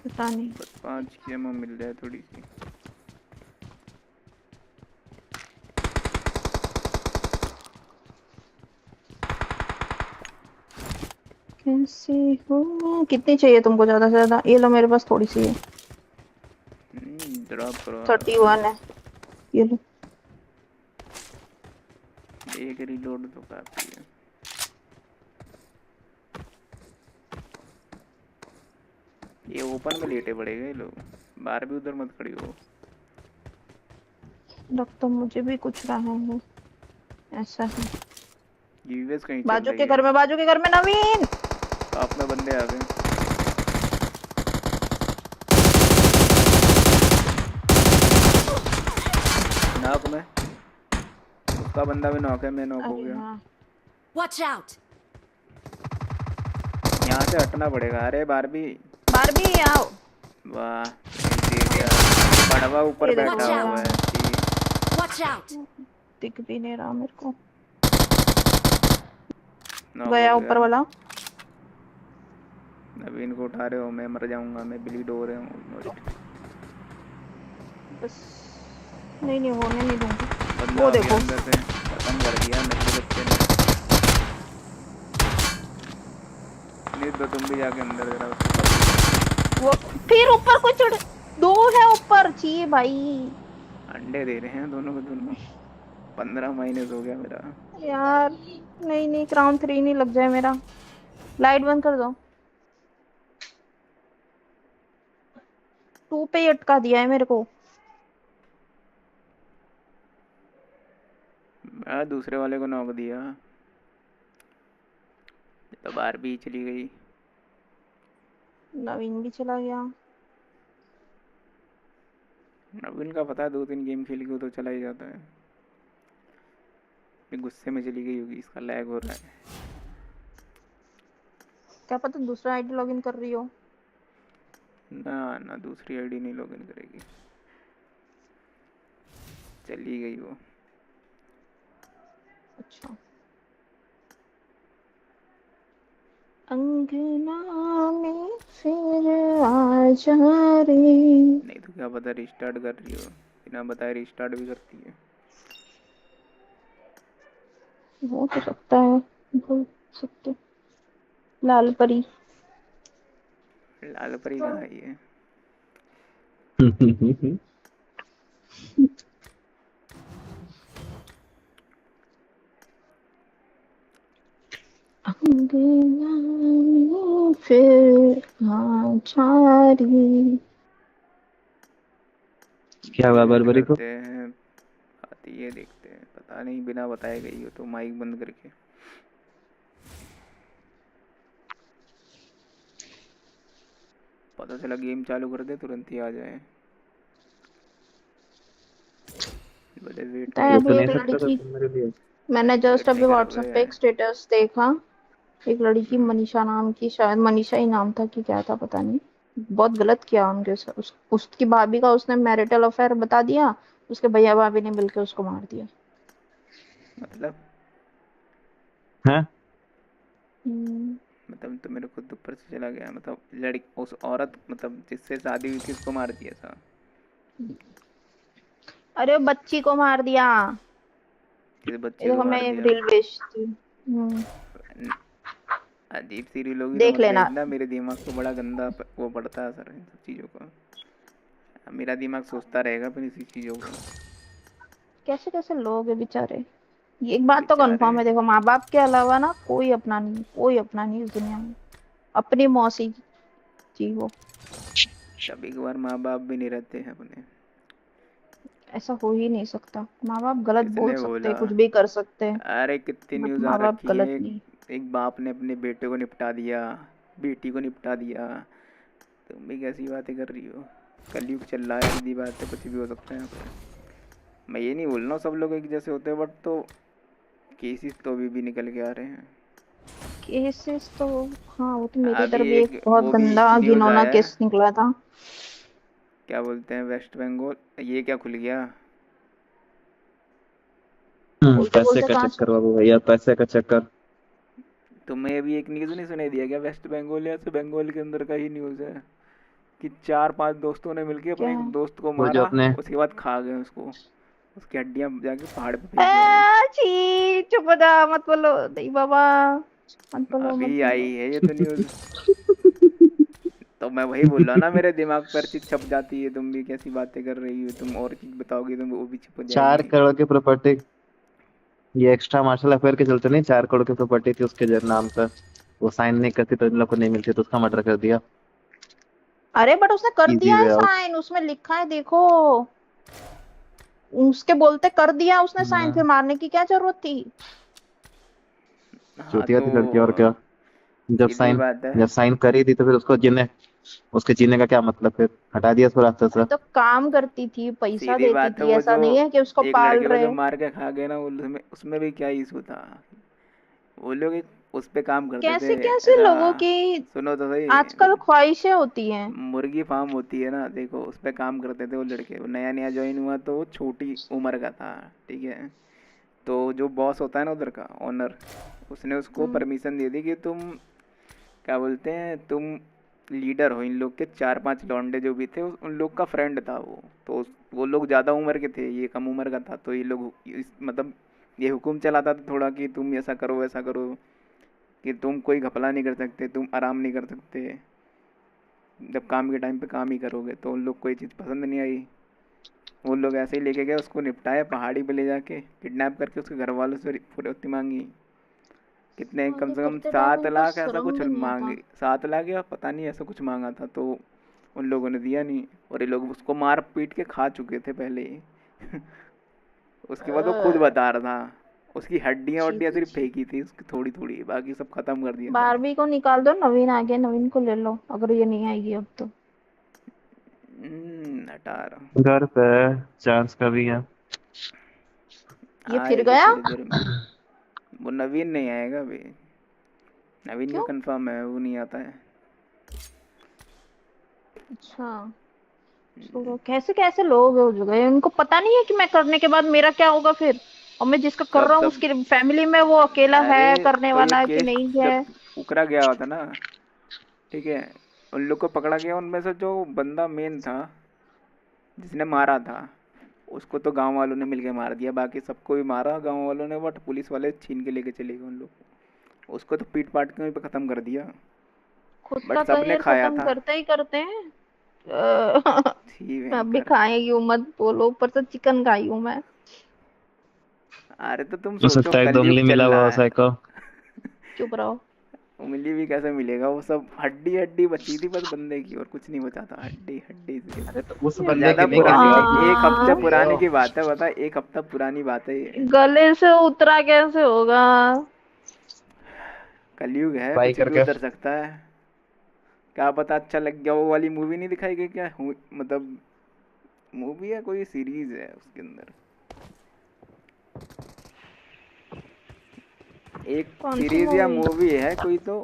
पता नहीं। बस 5 की एमो मिल जाए थोड़ी सी। कैसे हो? कितनी चाहिए तुमको? ज्यादा से ज्यादा ये लो, मेरे पास थोड़ी सी है। ड्रॉप करो। 31 है, ये लो। एक रिलोड तो काफी है। ये ओपन में लेटे पड़ेगा ये लोग, बाहर भी उधर मत खड़ी हो। लग तो मुझे भी कुछ रहा है ऐसा है। यूएस कहीं चल बाजू रही के है। घर में, बाजू के घर में नवीन। टॉप में बंदे आ गए। नॉक में, उसका बंदा भी नॉक है, मैं नॉक हो अरे गया। हाँ, Watch out! यहाँ से हटना पड़ेगा। अरे बारबी, बारबी आओ। वाह दे दिया। पड़वा ऊपर ये देखो बैठा हुआ है। Watch out! दिख भी नहीं रहा मेरे को। नॉक गया हो ऊपर गया। वाला। नवीन को उठा रहे हो, मैं मर जाऊंगा, मैं ब्लीड हो रहा हूँ ऑलमोस्ट। बस नहीं नहीं, होने नहीं दूंगी। बंदा वो आ गया देखो, अंदर से, खत्म कर दिया मेरे बच्चे ने। नहीं तो तुम भी जाके अंदर जरा उसको। वो फिर ऊपर को चढ़। 2 है ऊपर, चाहिए भाई। अंडे दे रहे हैं दोनों को दोनों। 15 माइनस हो गया मेरा। यार नहीं नहीं, क्राउन 3 नहीं लग जाए मेरा। लाइट बंद कर दो। 2 पे ही अटका दिया है मेरे को। मैं दूसरे वाले को नॉक दिया। तो बाहर भी चली गई। नवीन भी चला गया। नवीन का पता है 2-3 गेम खेल के वो तो चला ही जाता है। ये गुस्से में चली गई होगी, इसका लैग हो रहा है। क्या पता दूसरा आईडी लॉगिन कर रही हो। ना ना, दूसरी आईडी नहीं लॉगिन करेगी, चली गई वो। अच्छा, अंगना में फिर आ जा रे। नहीं तो क्या पता रिस्टार्ट कर रही हो, बिना बताए रिस्टार्ट भी करती है। हो तो सकता है, बोल सकते। लाल परी। लाल परी कहाँ आई है? अंगना में फिर आ जा रे। क्या हुआ बरबरी को? करते हैं, आती है देखते हैं। पता नहीं, बिना बताए गई हो तो माइक बंद करके। पता चला गेम चालू कर दे तुरंत ही आ जाए। बड़े वेट पता है ये नहीं तो अभी नहीं एक सकता था लड़की, तुम मेरे लिए। मैंने जस्ट वेट नहीं अभी करोगे। व्हाट्सएप पे एक स्टेटस देखा। एक लड़की मनीषा नाम की, शायद मनीषा ही नाम था कि क्या था पता नहीं, बहुत गलत किया उनके साथ। उसकी भाभी का उसने मैरिटल अफेयर बता दिया, उसके भैया भाभी ने मिलकर उसको मार दिया। मतलब हैं? मतलब तो मेरे खुद ऊपर से चला गया, मतलब लड़की उस औरत मतलब जिससे शादी हुई थी उसको मार दिया था। अरे वो बच्ची को मार दिया। किसी ये बच्ची को देखो मैं मार दिया। रील बेचती अजीब सी रील होगी तो देख मत लेना। भेजना, मेरे दिमाग को बड़ा गंदा वो पड़ता है सर इन सब चीज़ों का। मेरा दिमाग सोचता रहेगा फिर इसी चीज़ों को। कैसे कैसे लोग है बेचारे। ये एक बात तो बेचारे कंफर्म है, देखो माँ बाप के अलावा ना कोई अपना नहीं, कोई अपना नहीं इस दुनिया में। अपनी मौसी जी वो। कभी कभार माँ बाप भी नहीं रहते हैं अपने। ऐसा हो ही नहीं सकता, माँ बाप गलत बोल किसने सकते बोला? हैं, कुछ भी कर सकते हैं, अरे कितनी बट न्यूज़ आ माँ बाप रखी है। गलत नहीं। एक बाप ने अपने बेटे को निपटा दिया, बेटी को निपटा दिया। तुम भी कैसी बातें कर रही हो? कलयुग चल रहा है, सीधी बात है, कुछ भी हो सकता है यहाँ पे। मैं ये नहीं बोल रहा हूँ सब लोग एक जैसे होते हैं, बट तो केसेस तो अभी भी निकल के आ रहे हैं। केसेस तो हाँ, वो तो मेरे इधर अभी भी एक एक बहुत वो भी गंदा न्यूज़ घिनौना आया है, केस निकला था। क्या बोलते हैं वेस्ट बंगाल, ये क्या खुल गया? बोलते पैसे बोलते का कहाँ चक्कर बाबू भैया, पैसे का चक्कर। तुम्हें भी एक न्यूज़ नहीं सुनाई दिया क्या? वेस्ट बंगाल या से बंगाल के अंदर का ही न्यूज़ है कि 4-5 दोस्तों ने मिलके क्या अपने एक है? दोस्त को वो जो मारा, अपने उसके बाद खा गए उसको, उसकी हड्डियां जाके पहाड़ पे फेंक गए हैं। छी चुप हो जा, मत बोलो, नहीं बाबा, मत बोलो मत अभी बोलो। आई है ये तो न्यूज़। तो मैं वही बोल रहा ना, मेरे दिमाग पर चीज छप जाती है। तुम भी कैसी बातें कर रही हो, तुम और चीज बताओगी तो वो भी छप 4 जाएगी। करोड़ की प्रॉपर्टी, ये एक्स्ट्रा मार्शल अफेयर के चलते नहीं, 4 करोड़ की प्रॉपर्टी थी उसके नाम पर। वो साइन नहीं करती तो इन लोग को नहीं मिलती, तो उसका मर्डर कर दिया। अरे बट उसने कर इजी दिया वे है आउट। साइन, उसमें लिखा है देखो। उसके बोलते कर दिया उसने साइन, फिर मारने की क्या जरूरत थी। हाँ चूतिया तो थी लड़की, और क्या। जब सीधी साइन बात है। जब साइन करी थी तो फिर उसको जीने उसके जीने का क्या मतलब, फिर हटा दिया उसको रास्ते से। अरे तो काम करती थी, पैसा सीधी देती बात है, थी, वो ऐसा जो नहीं है कि उसको एक पाल लड़के को जो रहे। मार के खा गए ना, वो उसमें भी क्या इशू था? वो लोग उस पे काम करते थे कैसे कैसे ऐसा। लोगों की सुनो तो सही, आजकल ख्वाहिशें होती हैं। मुर्गी फार्म होती है ना, देखो उस पे काम करते थे वो लड़के। वो नया नया ज्वाइन हुआ तो वो छोटी उम्र का था, ठीक है। तो जो बॉस होता है ना उधर का, ओनर, उसने उसको हम्म। परमिशन दे दी कि तुम क्या बोलते हैं, तुम लीडर हो इन लोग के। 4-5 लौंडे जो भी थे उन लोग का फ्रेंड था वो। तो वो लोग ज़्यादा उम्र के थे, ये कम उम्र का था। तो ये लोग मतलब ये हुक्म चलाता था थोड़ा कि तुम ऐसा करो वैसा करो, कि तुम कोई घपला नहीं कर सकते, तुम आराम नहीं कर सकते, जब काम के टाइम पे काम ही करोगे। तो उन लोग को ये चीज़ पसंद नहीं आई। वो लोग ऐसे ही लेके गए उसको, निपटाया पहाड़ी पे ले जाके, किडनैप करके उसके घर वालों से फुरौती मांगी। कितने, कम आगे से कम करते टाइम 7 उनको लाख ऐसा शर्म कुछ भी नहीं मांगे, आता। 7 लाख या पता नहीं ऐसा कुछ मांगा था। तो उन लोगों ने दिया नहीं, और ये लोग उसको मार पीट के खा चुके थे पहले ही। उसके बाद वो खुद बता रहा था, उसकी हड्डियां छी वड्डियां छी सिर्फ छी। फेंकी थी उसकी, थोड़ी थोड़ी, बाकी सब खत्म कर दिया था। बारबी को निकाल दो, नवीन आ गया, नवीन को ले लो अगर ये नहीं आएगी अब तो। हटा रहा हूँ। घर पे चांस का भी है। ये फिर आएगी गया। थोड़ी देर में। वो नवीन नहीं आएगा अभी, नवीन का क्यों? कंफर्म है, वो नहीं आता है। अच्छा छोड़ो, कैसे कैसे लोग हो गए, उनको पता नहीं है कि मैं करने के बाद मेरा क्या होगा फिर। और मैं जिसका कर कब रहा हूँ सब, उसकी फैमिली में वो अकेला है अरे करने तो ये वाला कि केस नहीं जब है। उकरा गया होता ना, ठीक है, उन लोग को पकड़ा गया। उनमें से जो बंदा मेन था जिसने मारा था, उसको तो गांव वालों ने मिलके मार दिया। बाकी सबको भी मारा गांव वालों ने, बट पुलिस वाले छीन के लेके चले गए उन लोग को। उसको तो पीट पाट के वहीं पे खत्म कर दिया, खुद का बट सबने करियर खाया खत्म था। करते ही करते हैं। अ, छी मैं अब भी भयंकर। खाएगी हूँ, मत बोलो, ऊपर से चिकन खाई हूँ मैं। अरे तो तुम हो सोचो सकता है एक दो कलयुग उंगली चल मिला हुआ रहा हो है। साइको। चुप रहो। उंगली भी कैसे मिलेगा, वो सब हड्डी हड्डी बची थी बस बंदे की, और कुछ नहीं बचा था, हड्डी हड्डी सिर्फ। अरे तो उस और बंदे की ज्यादा नहीं, किसी पुरानी और नहीं, की एक हफ्ते बात कर रहे पुरानी हो। की बात है, बता, एक हफ्ता पुरानी बात है ये। गले से उतरा कैसे होगा। कलयुग है, ट्राई कुछ भी करके। उतर सकता है। क्या पता अच्छा लग गया। वो वाली मूवी नहीं दिखाई गई क्या, मतलब मूवी है कोई सीरीज है उसके अंदर, एक कौन सी सीरीज या मूवी? मूवी है कोई तो,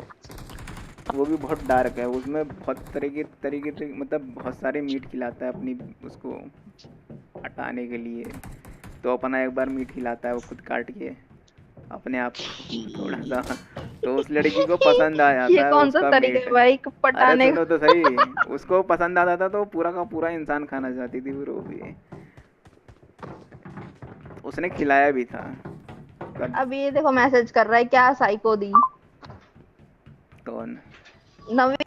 वो भी बहुत डार्क है, उसमें बहुत तरीके से मतलब बहुत सारे मीट खिलाता है अपनी उसको हटाने के लिए। तो अपना एक बार मीट खिलाता है वो खुद काट के अपने आप को थोड़ा सा, तो उस लड़की को पसंद आ ये जाता है कौन सा उसका तरीका मीट। है भाई अरे पटाने सुनो तो का? सही, उसको पसंद आता था तो पूरा का पूरा इंसान खाना चाहती थी वो भी, उसने खिलाया भी था। अभी ये देखो मैसेज कर रहा है, क्या साइको दी कौन? नवीन।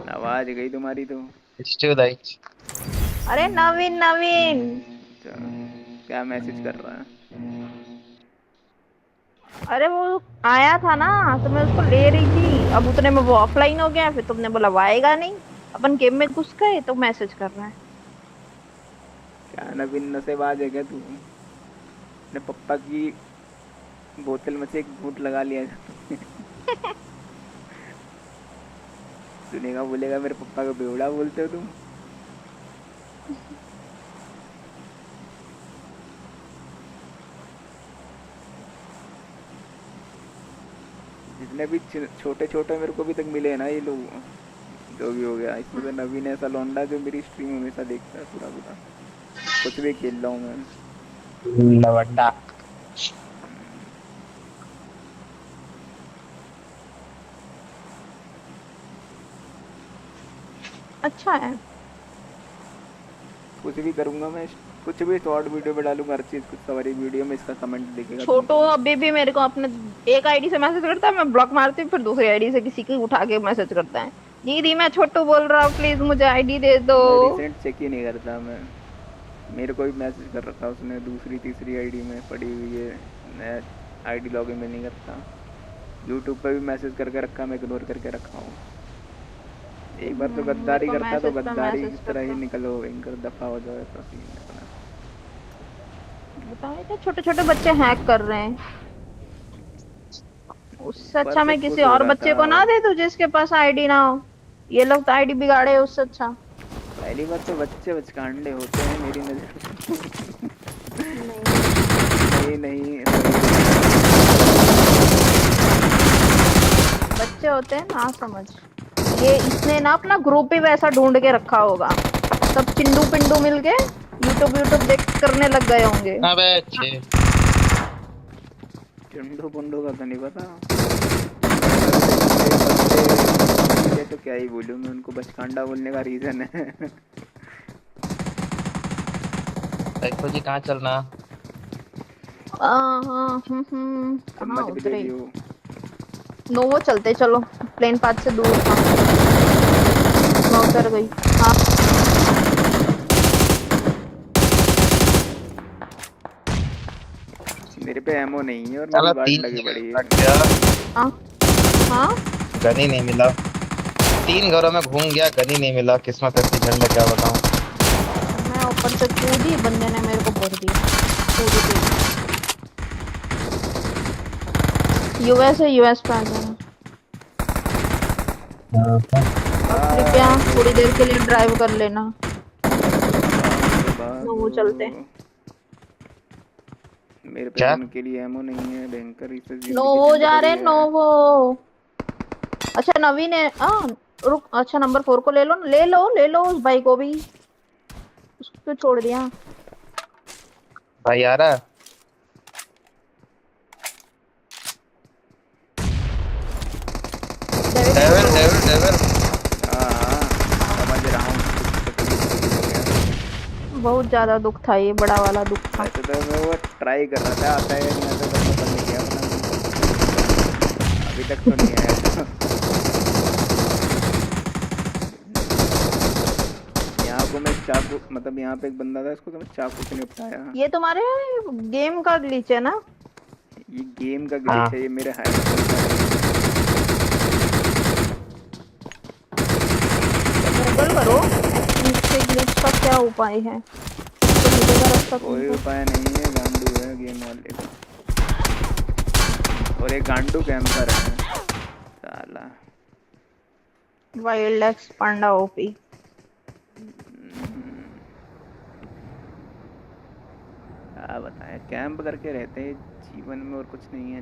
आवाज गई तुम्हारी तो। अरे नवीन नवीन अच्छा, क्या मैसेज कर रहा है? अरे वो आया था ना तो मैं उसको ले रही थी, अब उतने में वो ऑफलाइन हो गया, फिर तुमने बोला वो आएगा नहीं, अपन गेम में घुस गए तो मैसेज कर रहा है। क्या नवीन नशेबाज है क्या तू? अपने पप्पा की बोतल में से एक घूंट लगा लिया सुनेगा बोलेगा मेरे पप्पा को बेवड़ा बोलते हो तुम। जितने भी छोटे छोटे मेरे को भी तक मिले ना ये लोग, जो भी हो गया, इसमें तो नवीन ऐसा लौंडा जो मेरी स्ट्रीम हमेशा देखता है पूरा पूरा, कुछ भी खेल रहा हूँ मैं। लवंडा। अच्छा है। कुछ भी करूंगा मैं, कुछ भी शॉर्ट वीडियो पे डालूंगा, हर चीज कुछ सवारी वीडियो में इसका कमेंट दिखेगा। छोटो अभी भी मेरे को अपने एक आईडी से मैसेज करता है, मैं ब्लॉक मारती हूँ, फिर दूसरी आईडी से किसी की उठा के मैसेज करता है, दीदी मैं छोटू बोल रहा हूँ प्लीज मुझे आईडी दे दो। मैं रिसेंट चेक ही नहीं करता मैं, मेरे को भी मैसेज कर रखा उसने दूसरी तीसरी आईडी में पड़ी हुई है, मैं आईडी लॉगिन में नहीं करता। यूट्यूब पे भी मैसेज करके रखा, मैं इग्नोर करके रखा हूँ। एक बार तो गद्दारी करता तो गद्दारी की तरह ही निकलो, इनकर दफा हो जाए तो सीन अपना। बताओ क्या छोटे छोटे बच्चे हैक कर रहे हैं, उससे अच्छा मैं किसी और बच्चे को ना दे दूं जिसके पास आईडी ना हो, ये लोग तो आईडी बिगाड़े, उससे अच्छा। पहली बार तो बच्चे बचकांडे होते हैं मेरी नजर नहीं नहीं बच्चे होते हैं ना समझ, ये इसने ना अपना ग्रुप ही वैसा ढूंढ के रखा होगा, सब चिंडू पिंडू मिलके यूट्यूब देख करने लग गए होंगे। अबे अच्छे चिंडू पुंडू का तो नहीं पता, ये तो क्या ही बोलूं मैं, उनको बचकांडा बोलने का रीजन है। देखो जी कहाँ चलना? कहाँ उतरे? नोवो चलते चलो, प्लेन पाथ से दूर था, मैं उतर गई। हाँ मेरे पे एमो नहीं है और मेरी बाट लगी पड़ी है। हाँ गन ही नहीं मिला, 3 घरों में घूम गया, गन ही नहीं मिला, किस्मत ऐसी झंड क्या बताऊं। मैं ऊपर से कूदी, बंदे ने मेरे को भर दिया, यूएस पे आ जाना। कृपया थोड़ी देर के लिए ड्राइव कर लेना, वो चलते। मेरे पे उनके लिए एमो नहीं है, भयंकर इसे नोवो जा रहे हैं, नोवो। अच्छा नवीन है, रुक, अच्छा नंबर 4 को ले लो, ले लो उस भाई को भी, उसको छोड़ दिया भाई आ रहा डेविल समझ रहा हूँ। बहुत ज्यादा दुख था, ये बड़ा वाला दुख था। तो मैं वो ट्राई कर रहा था, आता है नहीं आता तो मैं बंद किया अपना, अभी तक तो नहीं आया। यहाँ को मैं चाकू, मतलब यहाँ पे एक बंदा था, इसको तो मैं चाकू से निपटाया। ये तुम्हारे गेम का ग्लिच है ना? ये गेम का ग्लिच है, ये मेरे हाइड गूगल करो इससे ग्लिच का क्या उपाय है, तो मिलेगा रास्ता। कोई उपाय नहीं है, गांडू है गेम वाले का, और एक गांडू कैंपर है साला। वाइल्ड एक्स पांडा ओपी। क्या बताएं, कैंप करके रहते हैं जीवन में और कुछ नहीं है।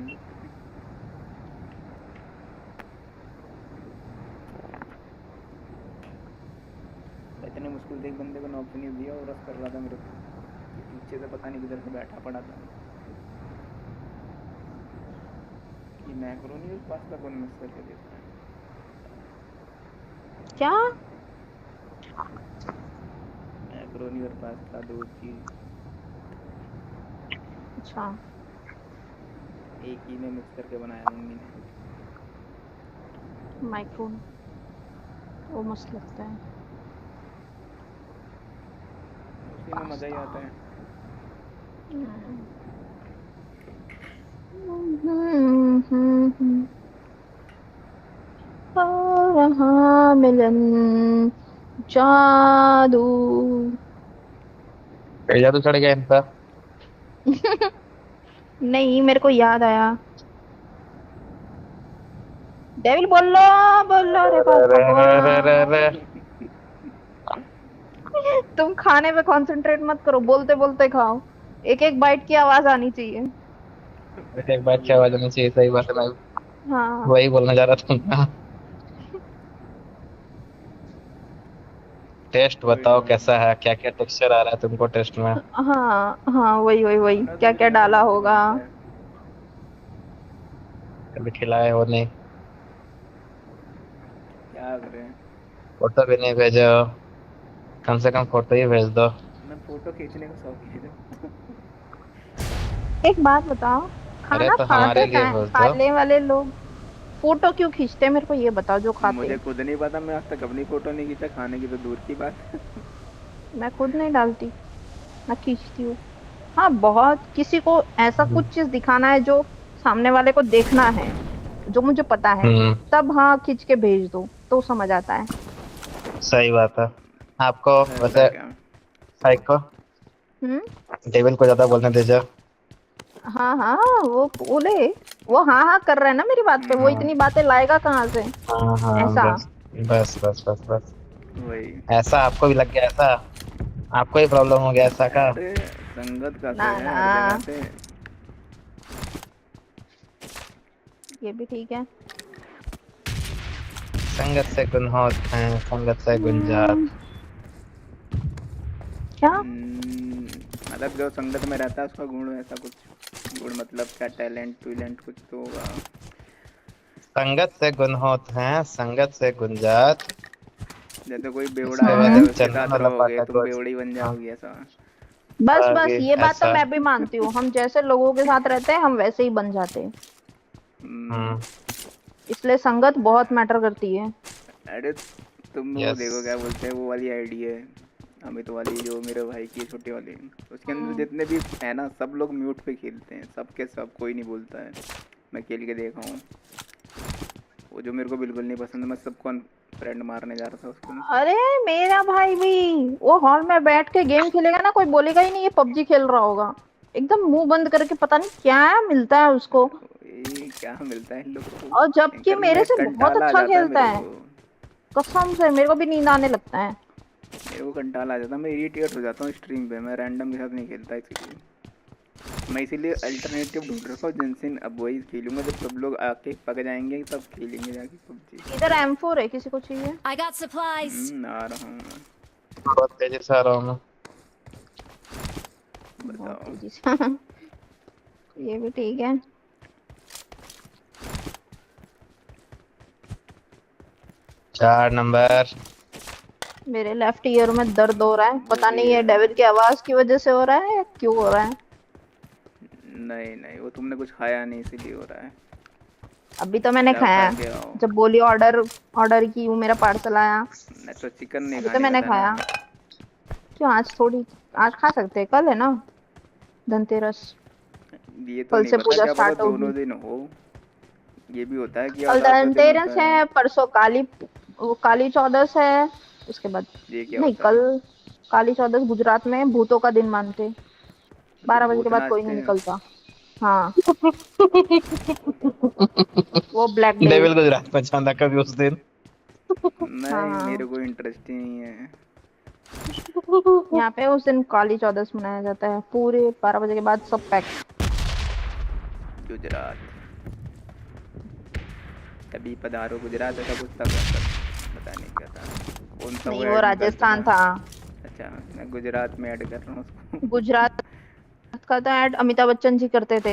खुद एक बंदे को नॉक नहीं दिया और रस कर रहा था मेरे को, पीछे से पता नहीं किधर से बैठा पड़ा था। ये मैक्रोनी पास्ता कौन मिस करके देता है? क्या? मैक्रोनी और पास्ता दो चीज अच्छा एक ही में मिक्स करके बनाया मम्मी ने। माइक्रोन वो मस्त लगता है, उसी में मजा ही आता है। रहा मिलन जादू। जादू चढ़ गया इन पर। नहीं मेरे को याद आया, डेविल बोलो बोलो रे भगवान। तुम खाने पे कंसंट्रेट मत करो, बोलते बोलते खाओ, एक एक बाइट की आवाज आनी चाहिए। एक बाइट की आवाज आनी चाहिए, सही बात है। मैं हाँ वही बोलने जा रहा था। टेस्ट बताओ कैसा है, क्या क्या टेक्सचर आ रहा है तुमको टेस्ट में? हाँ हाँ वही वही वही, क्या क्या डाला होगा। कभी खिलाए हो नहीं? क्या करें, फोटो भी नहीं भेजो, कम से कम फोटो ही भेज दो। मैं फोटो खींचने का शौकीन हूँ। एक बात बताओ, अरे खाना तो खाते हमारे लिए हैं भेज दो। खाने वाले लोग फोटो क्यों खींचते हैं, मेरे को ये बताओ जो खाते मुझे हैं। खुद नहीं पता, मैं आज तक अपनी फोटो नहीं खींचा, खाने की तो दूर की बात। मैं खुद नहीं डालती, मैं खींचती हूँ। हाँ बहुत, किसी को ऐसा कुछ चीज दिखाना है जो सामने वाले को देखना है, जो मुझे पता है, तब हाँ खींच के भेज दो तो समझ आता है। सही बात है। आपको वैसे साइको डेविल को ज्यादा बोलने दीजिए। हाँ हाँ वो बोले, वो हाँ हाँ कर रहा है ना मेरी बात पे, वो इतनी बातें लाएगा कहाँ से? हाँ हाँ ऐसा बस बस बस बस वही। ऐसा आपको भी लग गया, ऐसा आपको ही प्रॉब्लम हो गया ऐसा का? अरे संगत का ना है ना, हर जगह पे। ये भी ठीक है। संगत से गुण होते हैं, संगत से गुण जात। क्या मतलब जो संगत में रहता है उसका गुण, ऐसा कुछ गुण मतलब क्या, टैलेंट टूलेंट कुछ तो होगा। संगत से गुण होते हैं, संगत से गुण जात। जैसे कोई बेवड़ा है उसके साथ रहोगे तुम बेवड़ी बन जाओगी ऐसा। बस बस ये बात तो मैं भी मानती हूँ, हम जैसे लोगों के साथ रहते हैं हम वैसे ही बन जाते हैं, इसलिए संगत बहुत मैटर करती है। अरे तुम वो देखो क्या बोलते हैं वो वाली आईडी है अमित वाली, जो मेरे भाई की छोटी वाली, उसके अंदर जितने भी है ना सब लोग म्यूट पे खेलते हैं, सबके सब, कोई नहीं बोलता है। मैं खेल के देखा हूँ, वो जो मेरे को बिल्कुल नहीं पसंद, मैं सबको फ्रेंड मारने जा रहा था उसको। अरे मेरा भाई भी वो हॉल में बैठ के गेम खेलेगा ना, कोई बोलेगा ही नहीं ये पबजी खेल रहा होगा, एकदम मुंह बंद करके, पता नहीं क्या मिलता है उसको, क्या मिलता है इन लोगों को। और जबकि मेरे से बहुत अच्छा खेलता है, कसम से मेरे को भी नींद आने लगता है। मेरे को कंटाल आ जाता है, मैं इरिटेट हो जाता हूँ स्ट्रीम पे, मैं रैंडम के साथ नहीं खेलता, इसलिए मैं इसीलिए अल्टरनेटिव ढूंढ रखा हूँ जिनसे अब वही खेलूंगा, जब सब लोग आके पक जाएंगे तब खेलेंगे जाके पबजी। इधर M4 है, किसी को चाहिए? I got supplies. आ रहा हूँ मैं, बहुत तेजी से आ रहा हूँ मैं। बताओ। ये भी ठीक है। चार नंबर। मेरे लेफ्ट ईयर में दर्द हो रहा है, पता नहीं ये डेविड की आवाज की वजह से हो रहा है या क्यों हो रहा है। नहीं नहीं वो तुमने कुछ खाया नहीं इसीलिए हो रहा है। अभी तो मैंने खाया, जब बोली ऑर्डर की हूँ, मेरा पार्सल आया। मैं तो चिकन नहीं अभी तो मैंने खाया। क्यों आज थोड़ी, आज खा सकते हैं, कल है ना धनतेरस, ये तो कल नहीं से पता, पूजा क्या स्टार्ट पता होगी। दोनों दिन हो, ये भी होता है कि कल धनतेरस है, परसों काली चौदस है, उसके बाद नहीं कल काली चौदस गुजरात में भूतों का दिन मानते, 12 बजे के बाद कोई नहीं निकलता। हाँ वो ब्लैक डे। डेविल गुजरात में चांदा कभी उस दिन। नहीं मेरे को इंटरेस्ट ही नहीं है। यहाँ पे उस दिन काली चौदस मनाया जाता है, पूरे 12 बजे के बाद सब पैक। गुजरात तभी पधारो गुजरात, ऐसा कुछ था, पता नहीं क्या था, कौन सा नहीं वो राजस्थान था, अच्छा मैं गुजरात में ऐड कर रहा हूँ उसको। गुजरात का तो ऐड अमिताभ बच्चन जी करते थे।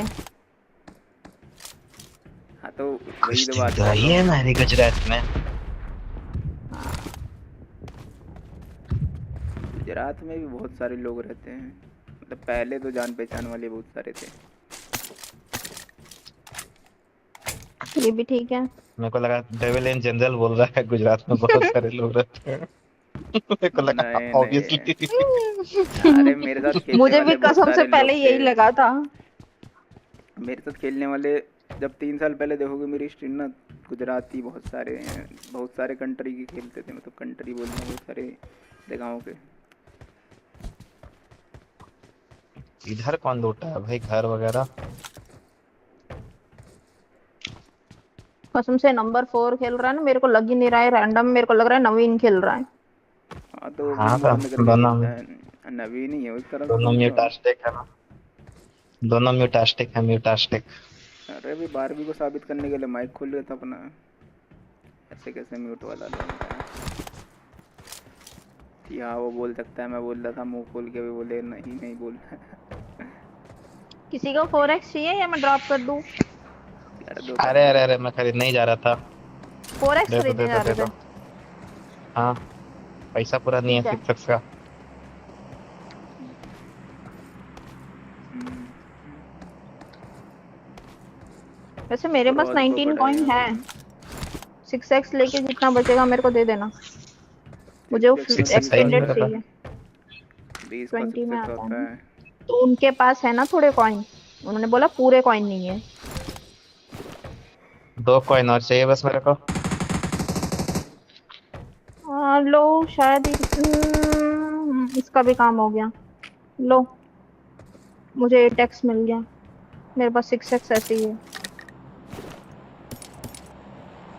हाँ तो वही कुछ तो दिन बात तो कर आई रहा है हूँ। हमारे गुजरात में। गुजरात में भी बहुत सारे लोग रहते हैं, मतलब पहले तो जान पहचान वाले बहुत सारे थे। ये भी ठीक है। मेरे को लगा डेविल इन जनरल बोल रहा है, गुजरात में बहुत सारे लोग रहते हैं। मेरे को लगा नहीं ऑब्वियसली। नहीं, अरे मेरे साथ खेलने मुझे भी वाले बहुत कसम से सारे पहले लोग थे। यही लगा था। मेरे साथ खेलने वाले जब 3 साल पहले देखोगे मेरी स्ट्रीम ना, गुजराती बहुत सारे हैं, बहुत सारे कंट्री के खेलते थे, मतलब कंट्री बोलना बहुत सारे जगहों के। इधर कौन लूटा है भाई घर वगैरह? कसम से नंबर 4 खेल रहा है ना, मेरे को लग ही नहीं रहा है रैंडम, मेरे को लग रहा है नवीन खेल रहा है। हाँ तो वो हाँ भी तो बंद करके खेलता है, नवीन ही है उस तरफ से दोनों तुम तो। म्यूटास्टिक है ना, दोनों म्यूटास्टिक है, म्यूटास्टिक। अरे अभी 12वीं को साबित करने के लिए माइक खोल लिया था अपना, ऐसे कैसे म्यूट वाला लूँगा कि हाँ वो बोल सकता है, मैं बोल रहा था मुंह खोल के, भी बोले नहीं नहीं बोल किसी को 4x चाहिए या मैं ड्रॉप कर दूं? अरे अरे अरे मैं खरीदने ही जा रहा था। 4x दे दो खरीदने दे जा दो दे रहे दो। थे? हाँ पैसा पूरा नहीं है ठीक है। 6x का। वैसे मेरे पास 19 कॉइन है। 6x लेके जितना बचेगा मेरे को दे देना, मुझे वो एक्सटेंडेड चाहिए। 20 का 20 में 6x आता है होता ना। है। तो उनके पास है ना थोड़े कॉइन, उन्होंने बोला पूरे कॉइन नहीं है। 2 कॉइन और चाहिए बस मेरे को। लो शायद इसका भी काम हो गया। लो मुझे 8x मिल गया, मेरे पास 6x ऐसे ही है।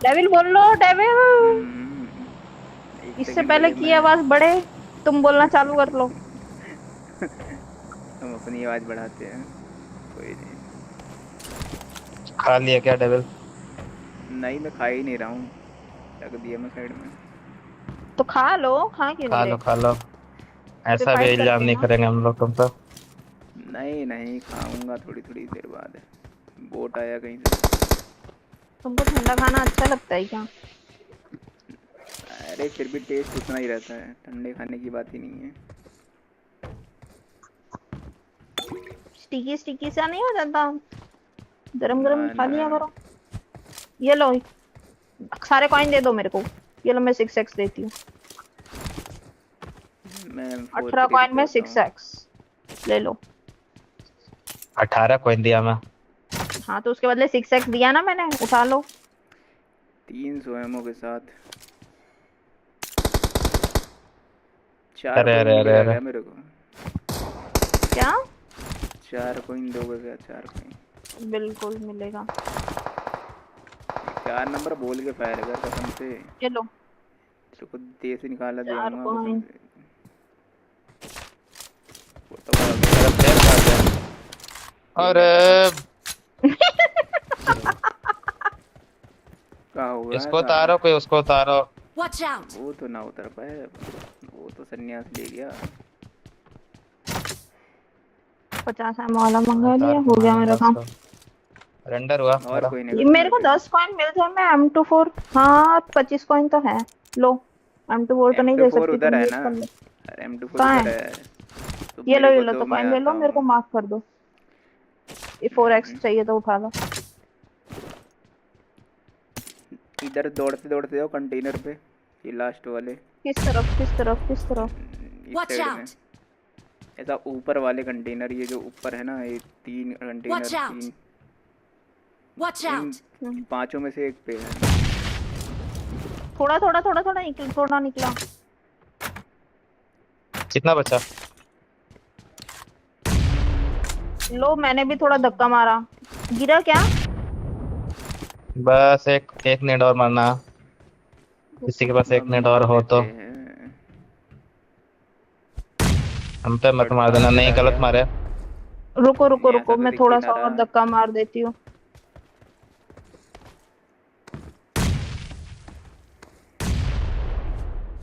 डेविल बोल लो डेविल। इससे पहले की आवाज बढ़े, तुम बोलना चालू कर लो। हम अपनी आवाज बढ़ाते हैं, कोई नहीं। खा लिया क्या डेविल? नहीं मैं खा ही नहीं रहा हूँ, रख दिया मैं साइड में। तो खा लो, खा क्यों नहीं रहे? खा लो ऐसा भी फाइट इल्जाम करके नहीं ना। करेंगे हम लोग तुम पर। नहीं नहीं खाऊंगा थोड़ी थोड़ी देर बाद, बोट आया कहीं से। तुमको ठंडा खाना अच्छा लगता है क्या? अरे फिर भी टेस्ट उतना ही रहता है, ठंडे खाने की बात ही नहीं है। स्टिकी स्टिकी सा नहीं हो जाता? गरम गरम ना खा ना लिया करो। ये लो सारे कॉइन दे दो मेरे को, ये लो मैं 6x देती हूँ। मैं 18 कॉइन में 6x ले लो। 18 कॉइन दिया मैं। हाँ तो उसके बदले 6x दिया ना मैंने, उठा लो। 300 एमओ के साथ 4 अरे कॉइन अरे अरे मिलेगा अरे क्या मेरे को? क्या 4 कॉइन दोगे क्या? 4 कॉइन बिल्कुल मिलेगा। 4 नंबर बोल के फायर कर कसम से। ये लो तेरे को देश निकाला 4 दूंगा कसम कॉइन। से। वो तो अरे क्या हुआ इसको उतारो, कोई उसको उतारो। Watch out! वो तो ना उतर पाए, वो तो संन्यास ले गया। 50 एमओ वाला मंगा लिया, हो गया मेरा काम। रेंडर हुआ और कोई नहीं ये मेरे को 10 कॉइन मिल जाए मैं M24। हाँ 25 कॉइन तो है, लो M24 तो नहीं दे M24 सकती उधर तुम, है यूज ना? कर लो। अरे M24 कहाँ उधर है? है। तो ये मेरे को लो दो, तो मैं कॉइन ले लो, आता मेरे को हूँ। मार्क कर दो। ये 4x चाहिए तो उठा लो। इधर दौड़ते दौड़ते जाओ कंटेनर पे, ये लास्ट वाले। किस तरफ किस तरफ किस तरफ? इस साइड में ऐसा ऊपर वाले कंटेनर, ये जो ऊपर है ना, ये 3 कंटेनर, 3 Watch out! इन 5 में से एक पे है। थोड़ा थोड़ा थोड़ा थोड़ा थोड़ा निकला। कितना बचा? लो मैंने भी थोड़ा धक्का मारा, गिरा क्या? बस एक नेड और मारना, किसी के पास एक नेड और हो तो। हम पे मत मार देना, नहीं गलत मारे। रुको रुको रुको, मैं थोड़ा सा और धक्का मार देती हूँ।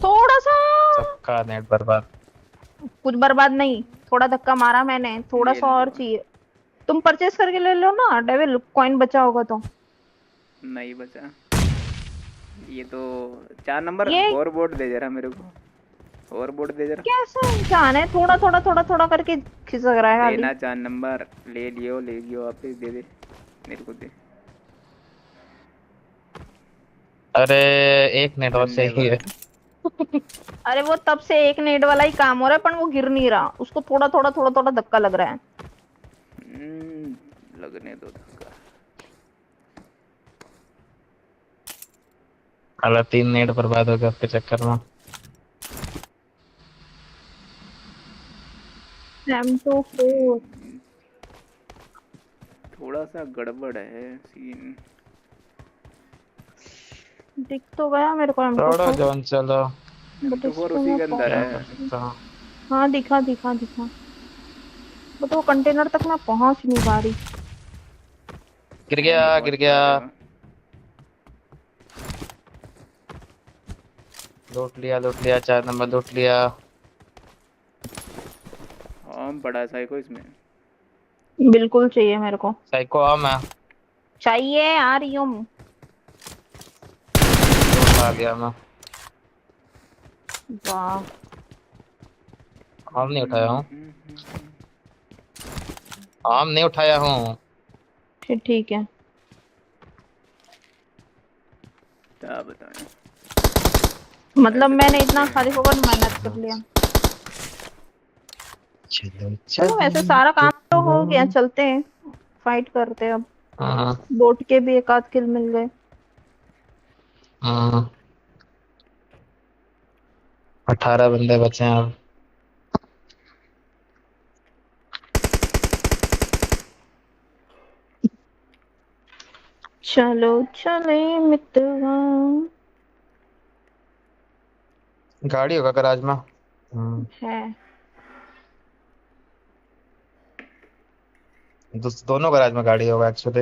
थोड़ा सा। सबका नेट बर्बाद। कुछ बर्बाद नहीं, थोड़ा धक्का मारा मैंने, थोड़ा ले सा और लो। चाहिए। तुम परचेस करके ले लो ना डेविल, कॉइन बचा होगा तो। नहीं बचा। ये तो 4 नंबर ये और बोर्ड दे जरा मेरे को, और बोर्ड दे जरा। कैसा इंसान है, थोड़ा थोड़ा थोड़ा थोड़ा करके खिसक रहा है खाली। देना 4 नंबर, ले लियो वापस दे दे मेरे को दे। अरे एक नेट और सही है। अरे वो तब से एक नेट वाला ही काम हो रहा है, पर वो गिर नहीं रहा, उसको थोड़ा थोड़ा थोड़ा थोड़ा धक्का लग रहा है। लगने दो धक्का। अरे 3 नेट बर्बाद हो गया उसके चक्कर में। M24 थोड़ा सा गड़बड़ है सीन। दिख तो गया मेरे को थोड़ा M24। जॉन चलो। M24 उसी के अंदर है। हाँ दिखा दिखा दिखा, बट वो कंटेनर तक मैं पहुंच नहीं पा रही। गिर गया गिर गया। लूट लिया 4 नंबर लूट लिया। बड़ा साइको इसमें बिल्कुल चाहिए मेरे को। साइको आम है। चाहिए, आ रही हूँ। आ गया मैं। वाह, आम नहीं उठाया हूँ। आम नहीं उठाया हूँ। फिर ठीक है। क्या बताएं, मतलब मैंने इतना खाली फोकट मेहनत कर लिया। चलो वैसे सारा काम तो हो गया, चलते हैं फाइट करते हैं अब। बोट के भी एक आध किल मिल गए। 18 बंदे बचे हैं अब। चलो चले मित्रवा। गाड़ी होगा गराज में। है दोनों गराज में गाड़ी होगा एक्चुअली।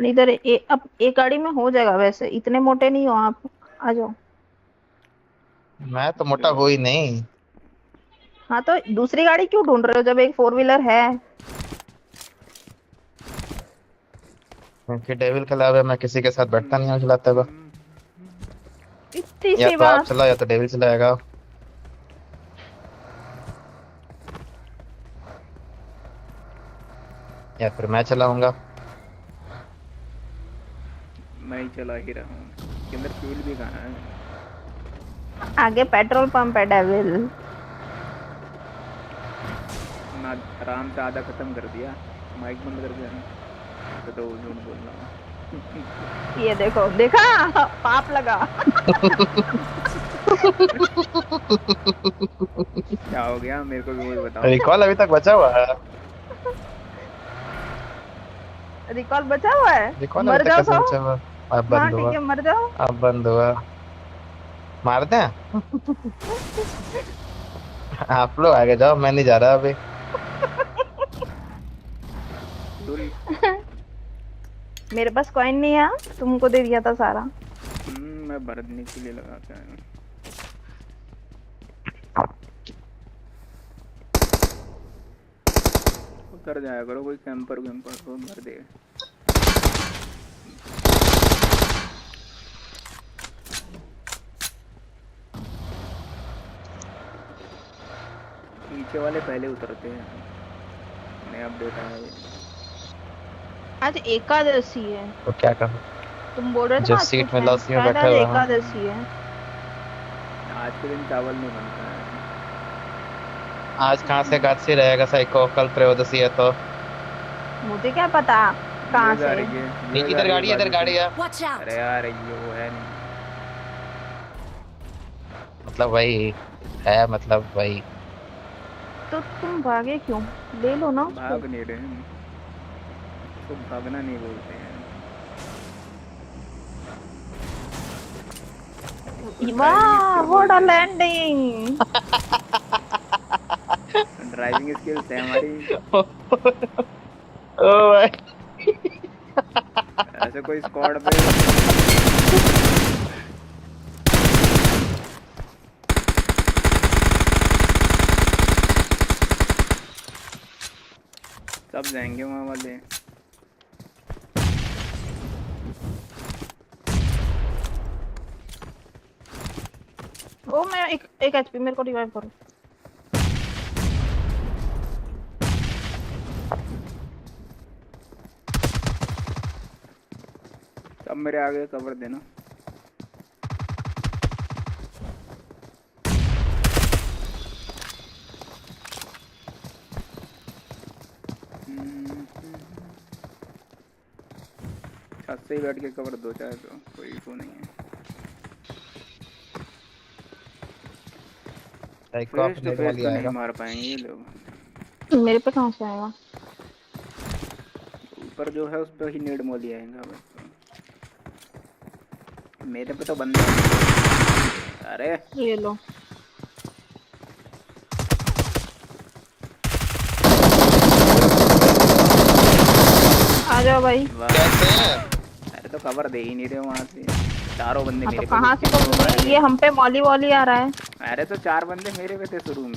इधर अब एक गाड़ी में हो जाएगा, वैसे इतने मोटे नहीं हो आप, आ जाओ। मैं तो मोटा हो ही नहीं। हाँ तो दूसरी गाड़ी क्यों ढूंढ रहे हो जब एक 4 व्हीलर है? क्योंकि डेविल के अलावा मैं किसी के साथ बैठता नहीं हूँ चलाते हुए। इतनी या सी तो आप बात। चलाओ या तो डेविल चलाएगा। या फिर मैं चलाऊंगा। मैं ही चला ही रहा हूँ। इसके अंदर फ्यूल भी कहाँ है? आगे पेट्रोल पंप है डेविल। ना आराम से आधा खत्म कर दिया, माइक बंद कर दिया। तो झूठ बोल रहा हूँ। ये देखो, देखा पाप लगा। क्या हो गया मेरे को भी वही बताओ। रिकॉल अभी तक बचा हुआ है। रिकॉल बचा हुआ है। रिकॉल मर अभी जाओ तक बचा हुआ। अब हाँ बंद ठीक हुआ। है, मर जाओ। अब बंद हुआ। मार दें? आप लोग आगे जाओ, मैं नहीं जा रहा अभी। मेरे पास कॉइन नहीं है, तुमको दे दिया था सारा। मैं भरने के लिए लगाता हूँ। उतर जाया करो, कोई कैंपर को मर दे। नीचे वाले पहले उतरते हैं, नया अपडेट आया है। आज एकादशी है तो क्या करूं? तुम बोल रहे थे जो ना, सीट में लॉसी में शायद बैठा आज हुआ हूं। एकादशी है। आज के दिन चावल नहीं बनता है। आज कहाँ से एकादशी रहेगा साइको? कल त्रयोदशी है तो। मुझे क्या पता कहाँ से। इधर गाड़ी है, इधर गाड़ी है। अरे यार ये वो है नहीं। मतलब वही है, मतलब वही। तो तुम भागे क्यों? ले लो ना। भाग नहीं रहे हैं, तो भागना नहीं बोलते हैं। वाह what a landing. Driving skills है हमारी। ओ भाई ऐसे कोई स्क्वाड पे सब जाएंगे वहाँ वाले। ओ मैं एक एचपी, मेरे को रिवाइव करो। सब मेरे आगे कवर देना। छत से ही बैठ के कवर दो चाहे तो, कोई इशू नहीं है। फेस टू फेस तो नहीं मार पाएंगे ये लोग। मेरे पे कहाँ से आएगा? ऊपर जो है उस पर ही नेड मोली आएगा बस। तो मेरे पे तो बंदा। अरे ये लो। आ जाओ भाई। कैसे हैं? अरे तो कवर दे ही नहीं रहे वहाँ से, चारों बंदे मेरे पे। कहाँ से कवर? ये हम पे मॉली वॉली आ रहा है। अरे तो 4 बंदे मेरे पे थे शुरू में।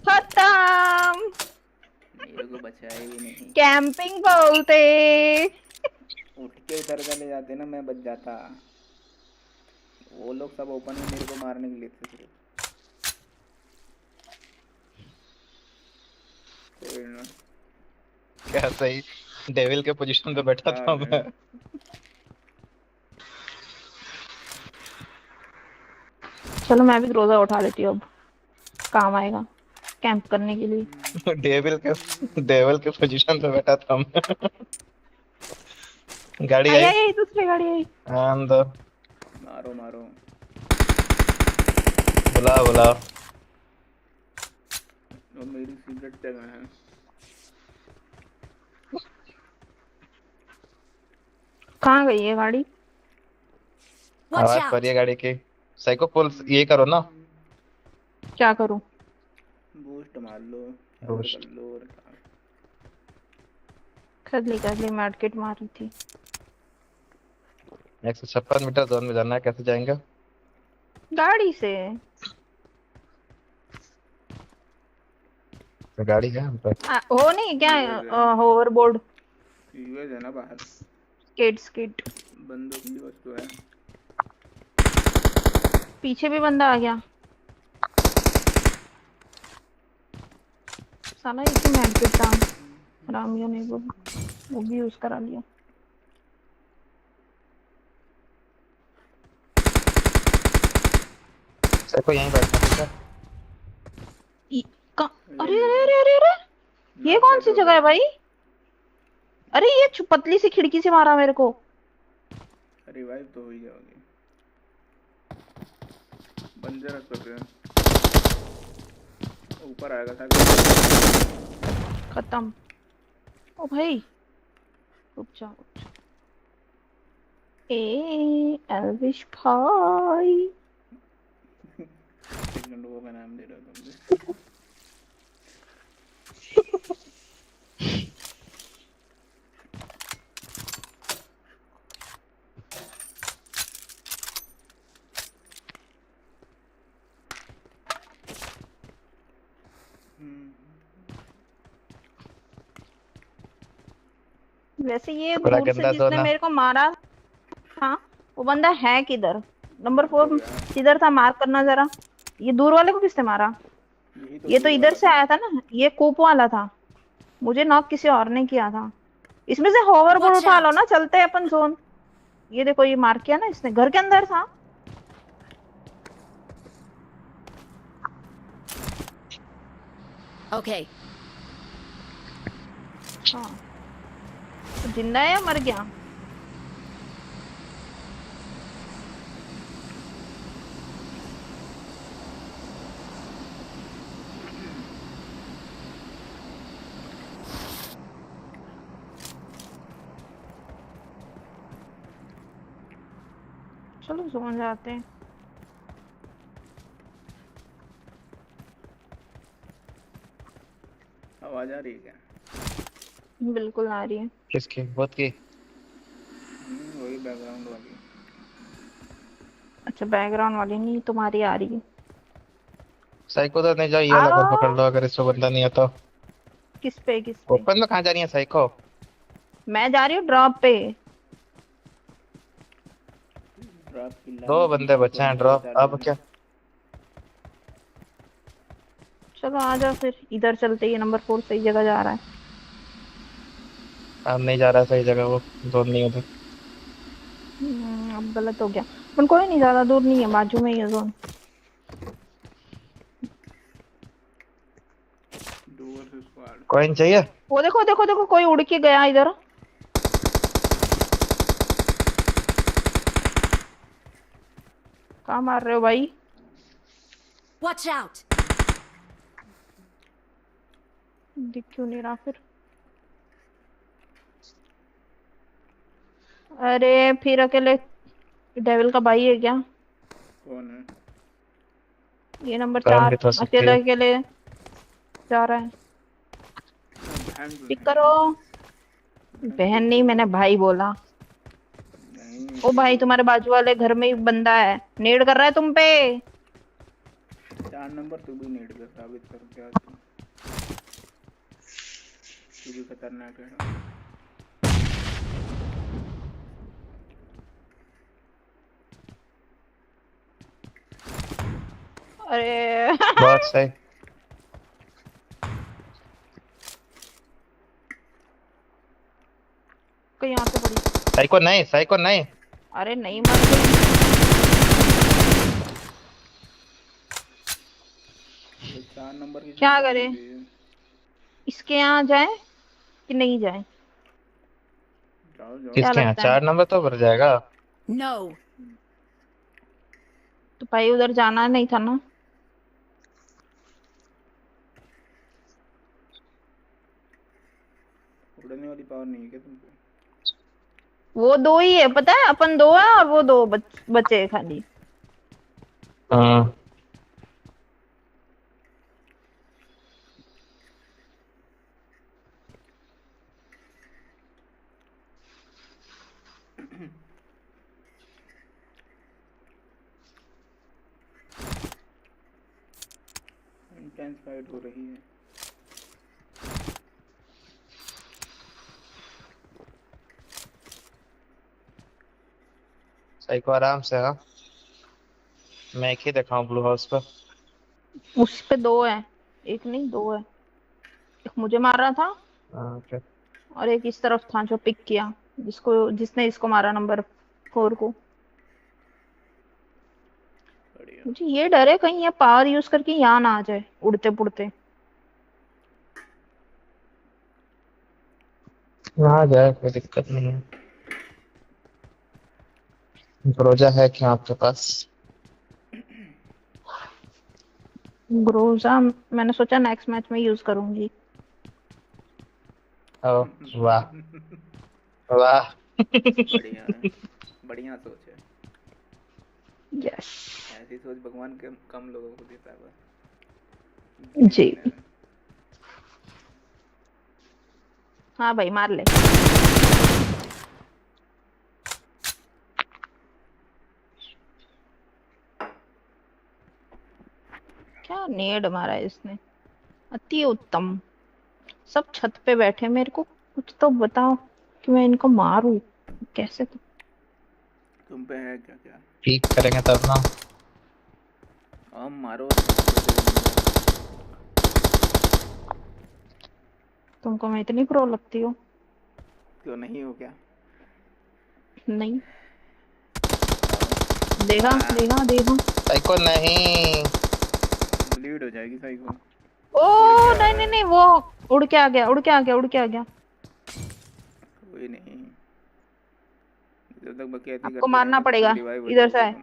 खत्म। मेरे को बचाया ही नहीं। कैंपिंग बोलते। उठ के उधर चले जाते ना, मैं बच जाता। वो लोग सब ओपन में मेरे को मारने के लिए थे सिर्फ। कोई ना। क्या सही डेविल के पोजीशन पे बैठा था मैं। चलो मैं भी ग्रोजा उठा लेती हूँ, अब काम आएगा कैंप करने के लिए। डेविल के पोजीशन पे बैठा था मैं। गाड़ी आई दूसरी गाड़ी आई। अंदर मारो मारो। बुला वो मेरी सीक्रेट जगह है। कहाँ गई है गाड़ी? आवाज पर ये गाड़ी की। साइको पुल्स ये करो ना। क्या करूं? बूस्ट मार लो। बूस्ट कर लो। कर ली मार्केट मारी थी। 156 मीटर जोन में जाना है, कैसे जाएंगे? गाड़ी से। तो गाड़ी है हम पे। हो नहीं क्या? होवरबोर्ड यूएस है ना बाहर। स्किट बंदूक की वस्तु है। पीछे भी बंदा आ गया। साला एक ही मैडकेट था, रामिया ने वो भी यूज करा लिया। सबको यहीं बैठना ठीक है। अरे अरे अरे अरे अरे, ये कौन सी जगह है भाई? अरे ये पतली सी खिड़की से मारा मेरे को। रिवाइव तो हो ही जाओगे। बंदे रख सकते हैं। ऊपर आएगा था। खत्म। ओ भाई रुक जा। एल्विश भाई। सेकंड वो का नाम दे रहा तुमसे। वैसे ये दूर से जिसने मेरे को मारा था वो बंदा है किधर? नंबर 4 किधर था? मार्क करना जरा। ये दूर वाले को किसने मारा? ये तो इधर से आया था ना, ये कोप वाला था। मुझे नॉक किसी और ने किया था। इसमें से होवरबोर्ड उठा लो ना, चलते हैं अपन जोन। ये देखो ये मार्क किया ना इसने, घर के अंदर था। ओके। हाँ तो जिंदा है या मर गया? चलो जोन जाते हैं। आवाज आ रही है क्या? बिल्कुल आ रही है। किसकी? बहुत की। वही बैकग्राउंड वाली। अच्छा बैकग्राउंड वाली नहीं, तुम्हारी आ रही है। साइको तो नहीं जाओ, ये वाला घर आओ। पकड़ लो अगर इसको बंदा नहीं है तो। किस पे? ओपन में कहाँ जा रही है साइको? मैं जा रही हूँ ड्रॉप पे। ड्रॉप की दो लाइन बंदे बचे हैं ड्रॉप, अब क्या? चलो आ जाओ फिर, इधर चलते ही नंबर 4 सही जगह जा रहा है। अब नहीं जा रहा सही जगह, वो जोन नहीं उधर। अब गलत हो गया। पर कोई नहीं, ज्यादा दूर नहीं है, बाजू में ही है जोन। कॉइन चाहिए? वो देखो देखो देखो, कोई उड़ के गया इधर। कहाँ मार रहे हो भाई? Watch out! दिख क्यों नहीं रहा फिर? अरे फिर अकेले डेविल का भाई है क्या? कौन है? ये नंबर कौन 4 भी तो सकती अकेले है। अकेले जा रहा है। पिक करो। बहन नहीं, मैंने भाई बोला। ओ भाई, तुम्हारे बाजू वाले घर में ही बंदा है, नेड कर रहा है तुम पे। 4 नंबर तू भी नेट पे साबित कर क्या तू भी खतरनाक है। अरे बहुत सही। कहीं यहाँ से पड़ी। साइको नहीं, साइको नहीं। अरे नहीं मर गई। ये 4 नंबर की क्या चिंता करे? होती है। इसके यहाँ जाए कि नहीं जाए? जाओ जाओ। क्या किसके यहाँ? लगता है? 4 नंबर तो भर जाएगा। No. तो भाई उधर जाना नहीं था ना? उड़ने वाली पावर नहीं है क्या तुमको? वो दो ही है, पता है, अपन दो है और वो दो बचे हैं खाली। हाँ इंटेंस फाइट हो रही है। साइको आराम से। हाँ मैं एक ही देखा हूँ ब्लू हाउस पर। उस पे दो है, एक नहीं दो है। एक मुझे मार रहा था ओके। और एक इस तरफ था जो पिक किया, जिसने इसको मारा नंबर 4 को। मुझे ये डर है कहीं ये पावर यूज करके यहाँ ना आ जाए उड़ते पुड़ते। आ जाए, कोई दिक्कत नहीं है। ब्रोजा है क्या आपके पास? ग्रोजा मैंने सोचा नेक्स्ट मैच में यूज करूंगी। ओ वाह वाह। बढ़िया है, बढ़िया सोच है। यस ऐसी सोच भगवान कम लोगों को देता है बस। जी। हाँ भाई मार ले। क्या नेड मारा है इसने, अति उत्तम। सब छत पे बैठे, मेरे को कुछ तो बताओ कि मैं इनको मारूं कैसे? तो तुम पे है क्या? क्या पीक करेंगे तब ना। मारो। तुमको मैं इतनी प्रो लगती हूँ? क्यों नहीं हो क्या? नहीं। देखा देखा देखा। साइको नहीं। ब्लीड हो जाएगी साइको। ओ नहीं नहीं नहीं, वो उड़ के आ गया, उड़ के आ गया, उड़ के आ गया। कोई नहीं, जब तक बकैती आपको करते मारना रहेंगे पड़ेगा। रिवाइव हो इधर से जाओगे आए।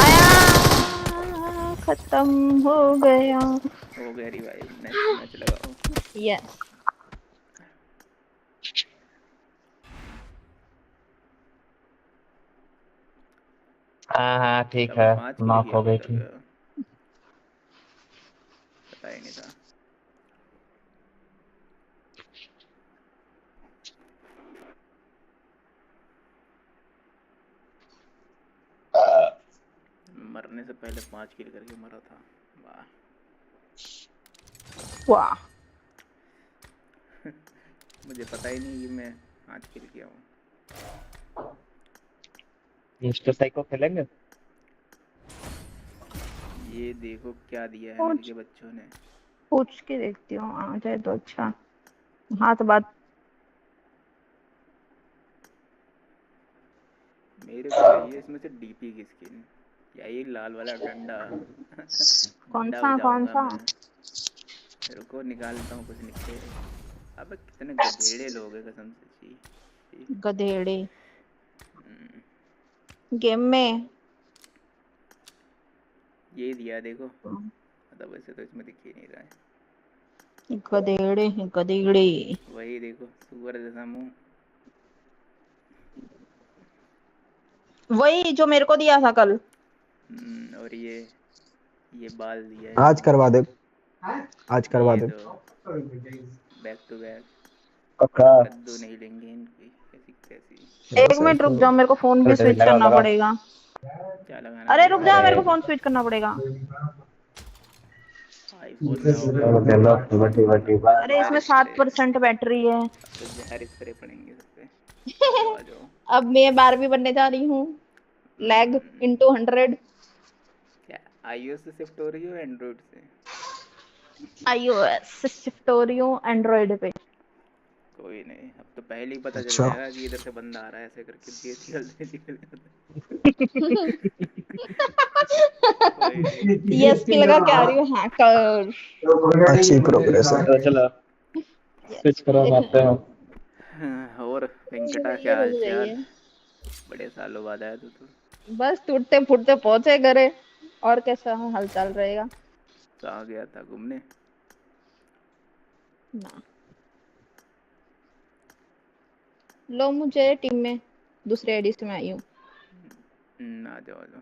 आया, खत्म हो गया। हो गया रिवाइव। नेक्स्ट मैच लगाओ। यस। हाँ हाँ ठीक अभी है। 5 किल नॉक किया हो अभी गई तक, थी। पता ही नहीं था। मरने से पहले 5 किल करके मरा था। वाह। वाह मुझे पता ही नहीं कि मैं आज खेल के आऊँ। मिस्टर साइको खेलेंगे? ये देखो क्या दिया है पूछ मिलके बच्चों ने। पूछ के देखती हूँ, आ जाए तो अच्छा। हाँ तो बात मेरे को चाहिए इसमें से डीपी की स्किन, या ये लाल वाला डंडा। कौन डंडा सा बजाऊंगा मैं। रुको निकालता हूँ कुछ निकले। अबे कितने गधेड़े लोग हैं कसम से। छी। गधेड़े गेम में ये दिया देखो, मतलब वैसे तो इसमें दिख ही नहीं रहा है। गधेड़े हैं गधेड़े। वही देखो सुअर जैसा मुंह। वही जो मेरे को दिया था कल। और ये बाल दिया है आज इसमें। करवा दे, आज करवा ये दे। तो बैक टू बैक। पक्का कद्दू नहीं लेंगे इनकी, कैसी कैसी। एक मिनट रुक जाओ, मेरे को फोन भी स्विच करना पड़ेगा। क्या लगाना अरे रुक पड़ेगा? जाओ, मेरे को फोन स्विच करना पड़ेगा। आईफोन में हो गए अब तो अरे इसमें जहर स्प्रे। 7% बैटरी है। अब तो जहर स्प्रे पड़ेंगे इस पे। आ जाओ आ जाओ। अब मैं 12वीं बनने जा रही हूँ। Lag into 100। क्या iOS से शिफ्ट हो रही हो एंड्रॉइड से? iOS से शिफ्ट हो रही हूँ एंड्रॉइड पे। कोई नहीं, अब तो पहले ही पता चल अच्छा। जाएगा कि इधर से बंदा आ रहा है, ऐसे करके देती ये स्किल लगा के आ रही हूँ हैकर। अच्छी प्रोग्रेस है। चलो स्विच करो, मारते हैं। और वेंकटा ये क्या हाल रुक चाल? जाइए, बड़े सालों बाद आया तू। बस टूटते फूटते पहुंचे घरे। और कैसा हालचाल रहेगा? कहाँ गया था घूमने? ना लो मुझे टीम में, दूसरे आईडी से मैं आई हूँ। आ जाओ आ जाओ।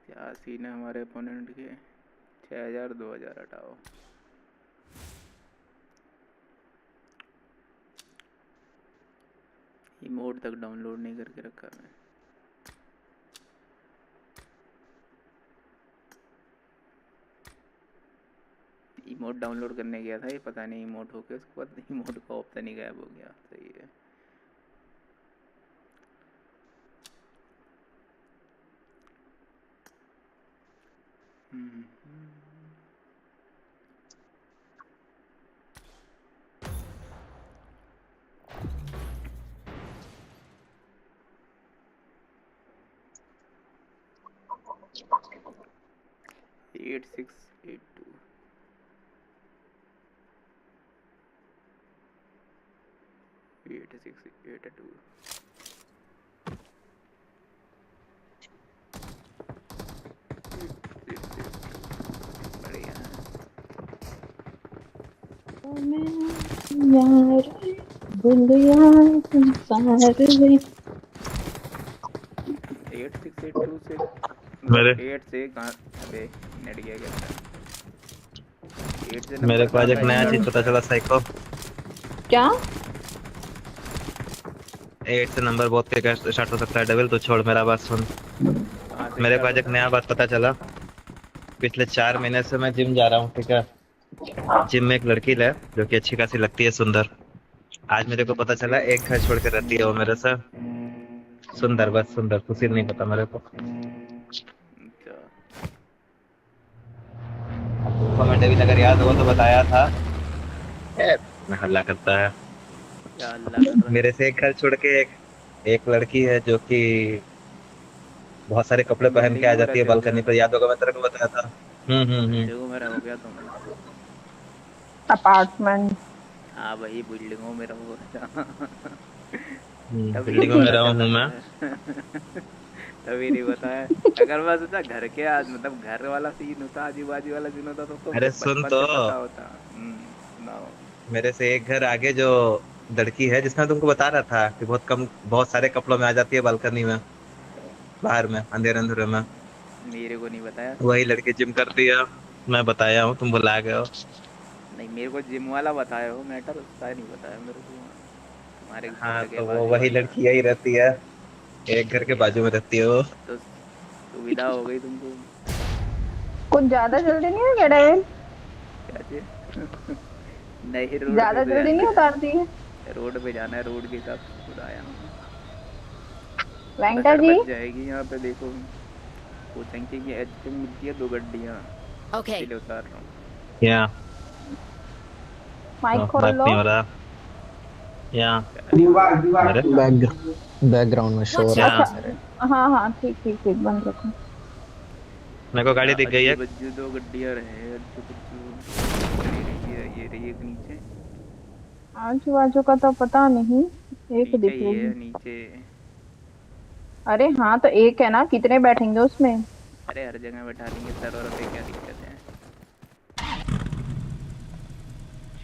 क्या सीन है हमारे अपोनेंट के? 6000 2000 हटाओ। इमोट तक डाउनलोड नहीं करके रखा मैं। इमोट डाउनलोड करने गया था, ये पता नहीं इमोट हो गया, उसके बाद इमोट का ऑप्शन ही गायब हो गया। सही है। एट 6 8 2 8 6 8 2। बढ़िया। यार बुलिया संसार में 8 6 8 2 से मेरे 8 से कहाँ? अबे नेट गया क्या? 8 से मेरे नंबर को आज एक कहाँ नया था? चीज पता चला साइको। क्या? 8 से नंबर बहुत के स्टार्ट हो सकता है। डेविल तो छोड़, मेरा बात सुन। मेरे को आज एक नया बात पता चला। पिछले 4 महीने से मैं जिम जा रहा हूँ, ठीक है। जिम में एक लड़की है जो कि अच्छी खासी लगती है, सुंदर। आज मेरे को पता चला एक घर छोड़ कर रहती है वो मेरे से। सुंदर, बस सुंदर, खुशी नहीं पता मेरे को। आपको मैं डेविल अगर याद हो तो बताया था। मैं हल्ला करता है। क्या हल्ला कर रहा है? मेरे से एक घर छोड़ के एक लड़की है जो कि बहुत सारे कपड़े तुम पहन के आ बिल्डिंगों में जाती है रहते हो क्या? बालकनी पर, याद होगा मैं तेरे को बताया था। बिल्डिंगों में रहो क्या तुम? अपार्टमेंट। हाँ वही बिल्डिंगों में रहो। तभी नहीं बिल्डिंगों में पता रहा चला हूँ मैं। तभी नहीं बताया। अगर मैं सोचा घर के आज मतलब घर वाला सीन होता, आजू बाजू वाला सीन होता तो अरे सुन बचपन तो, से पता होता। सुनाओ। मेरे से एक घर आगे जो लड़की है जिसने तुमको बता रहा था कि बहुत सारे कपड़ों में आ जाती है बालकनी में, बाहर में अंधेरे अंधेरे में, मेरे को नहीं बताया। वही लड़की जिम करती है। मैं बताया हूँ, तुम भुला गए हो। नहीं मेरे को जिम वाला बताया हो, मैटर उसका नहीं बताया मेरे को। तुम्हारे हाँ घर के तो वो बाजू वही वाला। लड़की यही रहती है, एक घर के बाजू में रहती है वो। तो सुविधा हो गई तुमको। कुछ ज्यादा जल्दी नहीं हो गया डेविल? क्या चीज? नहीं रोड ज्यादा पे तो जल्दी जाना नहीं उतारती है? है। रोड पे जाना है, रोड के हिसाब से खुद आया हूँ। वेंकटा बसर जी बच जाएगी यहाँ पे देखो। कोचंकी की एच पे मिलती है 2 गड्डियाँ। Okay. इसीलिए उतार रहा हूँ। या माइक खोल बात लो। नहीं हो रहा। या मेरे बैकग्राउंड में शोर या आ अच्छा रहा है मेरे। हाँ हाँ ठीक ठीक ठीक बंद रखो। मेरे को गाड़ी दिख गई है। अज्जू बज्जू 2 गड्डियाँ रहे। अज्जू बज्जू ये रही एक नीचे। आजू बाजू का तो पता नहीं, एक पीछे दिख ही रही है है। नीचे। अरे हाँ तो एक है ना, कितने बैठेंगे उसमें? अरे हर जगह बैठा देंगे सरोवर पे, क्या दिक्कत है।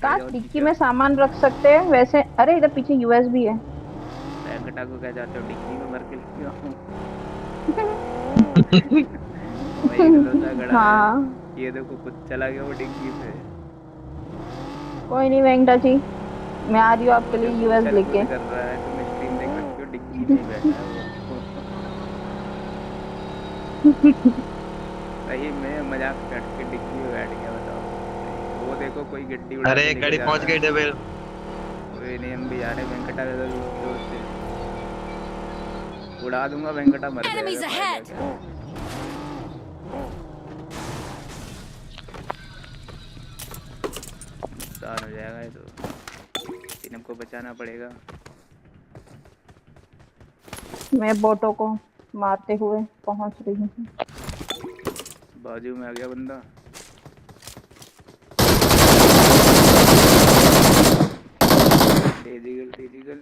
काश शेर और डिक्की चीचा। में सामान रख सकते हैं वैसे। अरे इधर पीछे यूएसबी है। वेंकटा को क्या जाते हो डिग्गी में भर के लेके आओ। वही इकलौता खड़ा है। हाँ ये देखो खुद चला गया वो डिग्गी पे। कोई नहीं वेंकटा जी, मैं आ रही हूँ आपके वो लिए देखो यूएस उछल कूद लेके। कर रहा है, तुम स्क्रीन देख सकते हो, डिग्गी में ही बैठा है वो। सही में मजाक काट के डिग्गी में बैठ गया, बताओ। वो देखो कोई गड्डी उड़ा अरे के एक लेके गाड़ी जा पहुंच रहा गई है। डेविल। कोई नहीं, हम भी जा रहे हैं वेंकटा के जोर से। उड़ा दूंगा, वेंकटा मर Enemies जाएगा, ahead! फायदा क्या। नुकसान हो जाएगा ये तो, लेकिन हमको बचाना पड़ेगा। मैं बोटो को मारते हुए पहुंच रही हूँ। बाजू में आ गया बंदा। तेजी गल।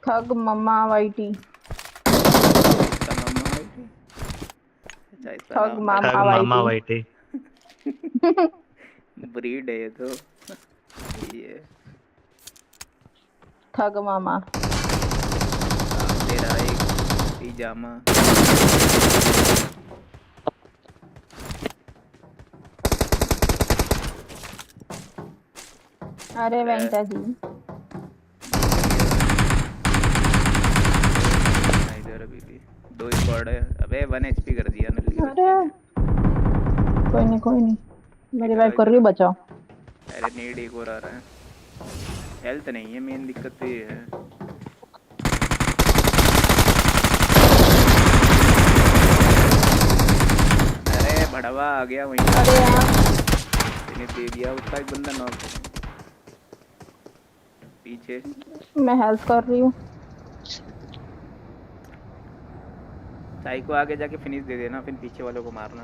ठग मम्मा वाईटी। इसका मामा है कि? अच्छा इसका ठग नाम मामा ठग मामा वाईटी। वाइटी। ब्रीड है ये तो। ये ठग मामा। तेरा एक पिजामा। अरे वेंकटा जी इधर अभी भी 2 स्क्वाड है। अबे 1 HP कर दिया नल के अरे बच्चे ने। कोई नहीं मैं रिवाइव कर इधर रही हूँ, बचाओ। अरे नीड एक और आ रहा है। हेल्थ नहीं है, मेन दिक्कत तो ये है। अरे भड़वा आ गया वहीं। अरे यार इन्हें दे दिया, उसका एक बंदा नॉक पीछे। मैं हेल्प कर रही हूँ। साई को आगे जाके फिनिश दे देना, फिर पीछे वालों को मारना।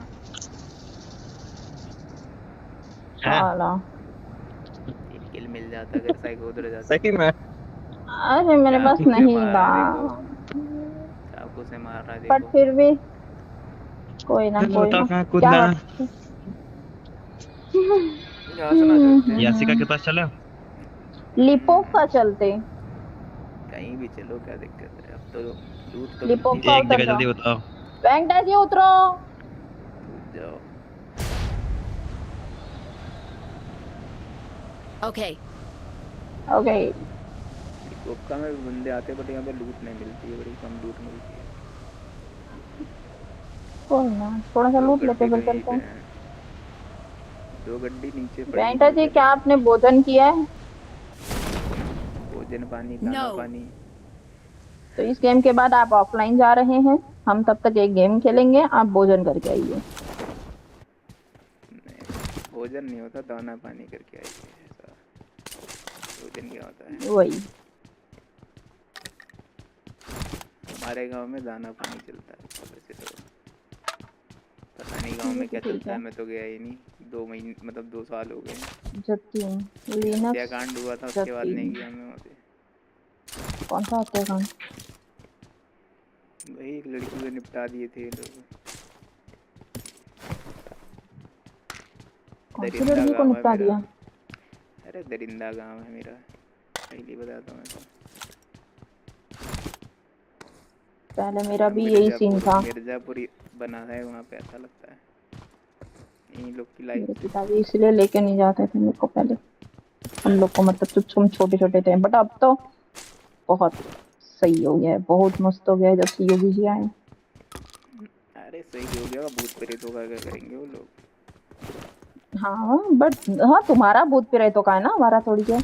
साला 3 किल मिल जाता अगर साई को उधर जाता। सही में अरे मेरे पास चाकू से नहीं मार था। रहा है देखो, चाकू से मार रहा है पर देखो। फिर भी कोई ना बताओ कहाँ क्या कूदना। यहाँ से ना चलते हैं। यासिका के पास चलो। लिपोका चलते। कहीं भी चलो, क्या दिक्कत है, अब तो लूट तो मिलती लिपोका है। एक उतर जगह जाओ। जल्दी बताओ। वेंकटा जी उतरो। कूद जाओ। Okay. ओके कोका में बंदे आते हैं, बट यहाँ पे लूट नहीं मिलती है, बड़ी कम लूट मिलती है। कोई ना, थोड़ा सा 2 लूट लेते गड्डी फिर कहीं चलते पे हैं। हैं। 2 गड्डी नीचे पड़ी वेंकटा हुई जी है। क्या आपने भोजन किया है? भोजन पानी खाना पानी। तो इस गेम के बाद आप ऑफलाइन जा रहे हैं, हम तब तक एक गेम खेलेंगे, आप भोजन करके आइए। भोजन नहीं होता, दाना पानी करके आइए। ऐसा भोजन क्या होता है? वही हमारे गांव में दाना पानी चलता है वैसे तो। पता नहीं गांव में क्या ठीक चलता है, है। मैं तो गया ही नहीं। 2 महीने मतलब 2 साल हो गए। जतीन हत्याकांड हुआ था, उसके बाद नहीं जतीन गया मैं वहाँ पे। कौन सा हत्याकांड? वही एक लड़की को निपटा दिए थे ये लोग। कौन सी दरिंदा लड़की को गाँव है निपटा मेरा। दिया? अरे दरिंदा गाँव है मेरा, पहले बताता हूँ मैं तो। पहले मेरा भी यही सीन था। मिर्जापुर बना है वहाँ पे, ऐसा लगता है इन लोग की लाइफ मेरे से। पिताजी इसलिए लेके नहीं जाते थे मेरे को पहले, हम लोग को, मतलब जब हम छोटे छोटे थे। बट अब तो बहुत सही हो गया है, बहुत मस्त हो गया है जब से योगी जी आए। अरे सही हो गया, भूत प्रेतों का क्या करेंगे वो लोग। हाँ बट हाँ तुम्हारा भूत प्रेतों का है ना, हमारा थोड़ी है।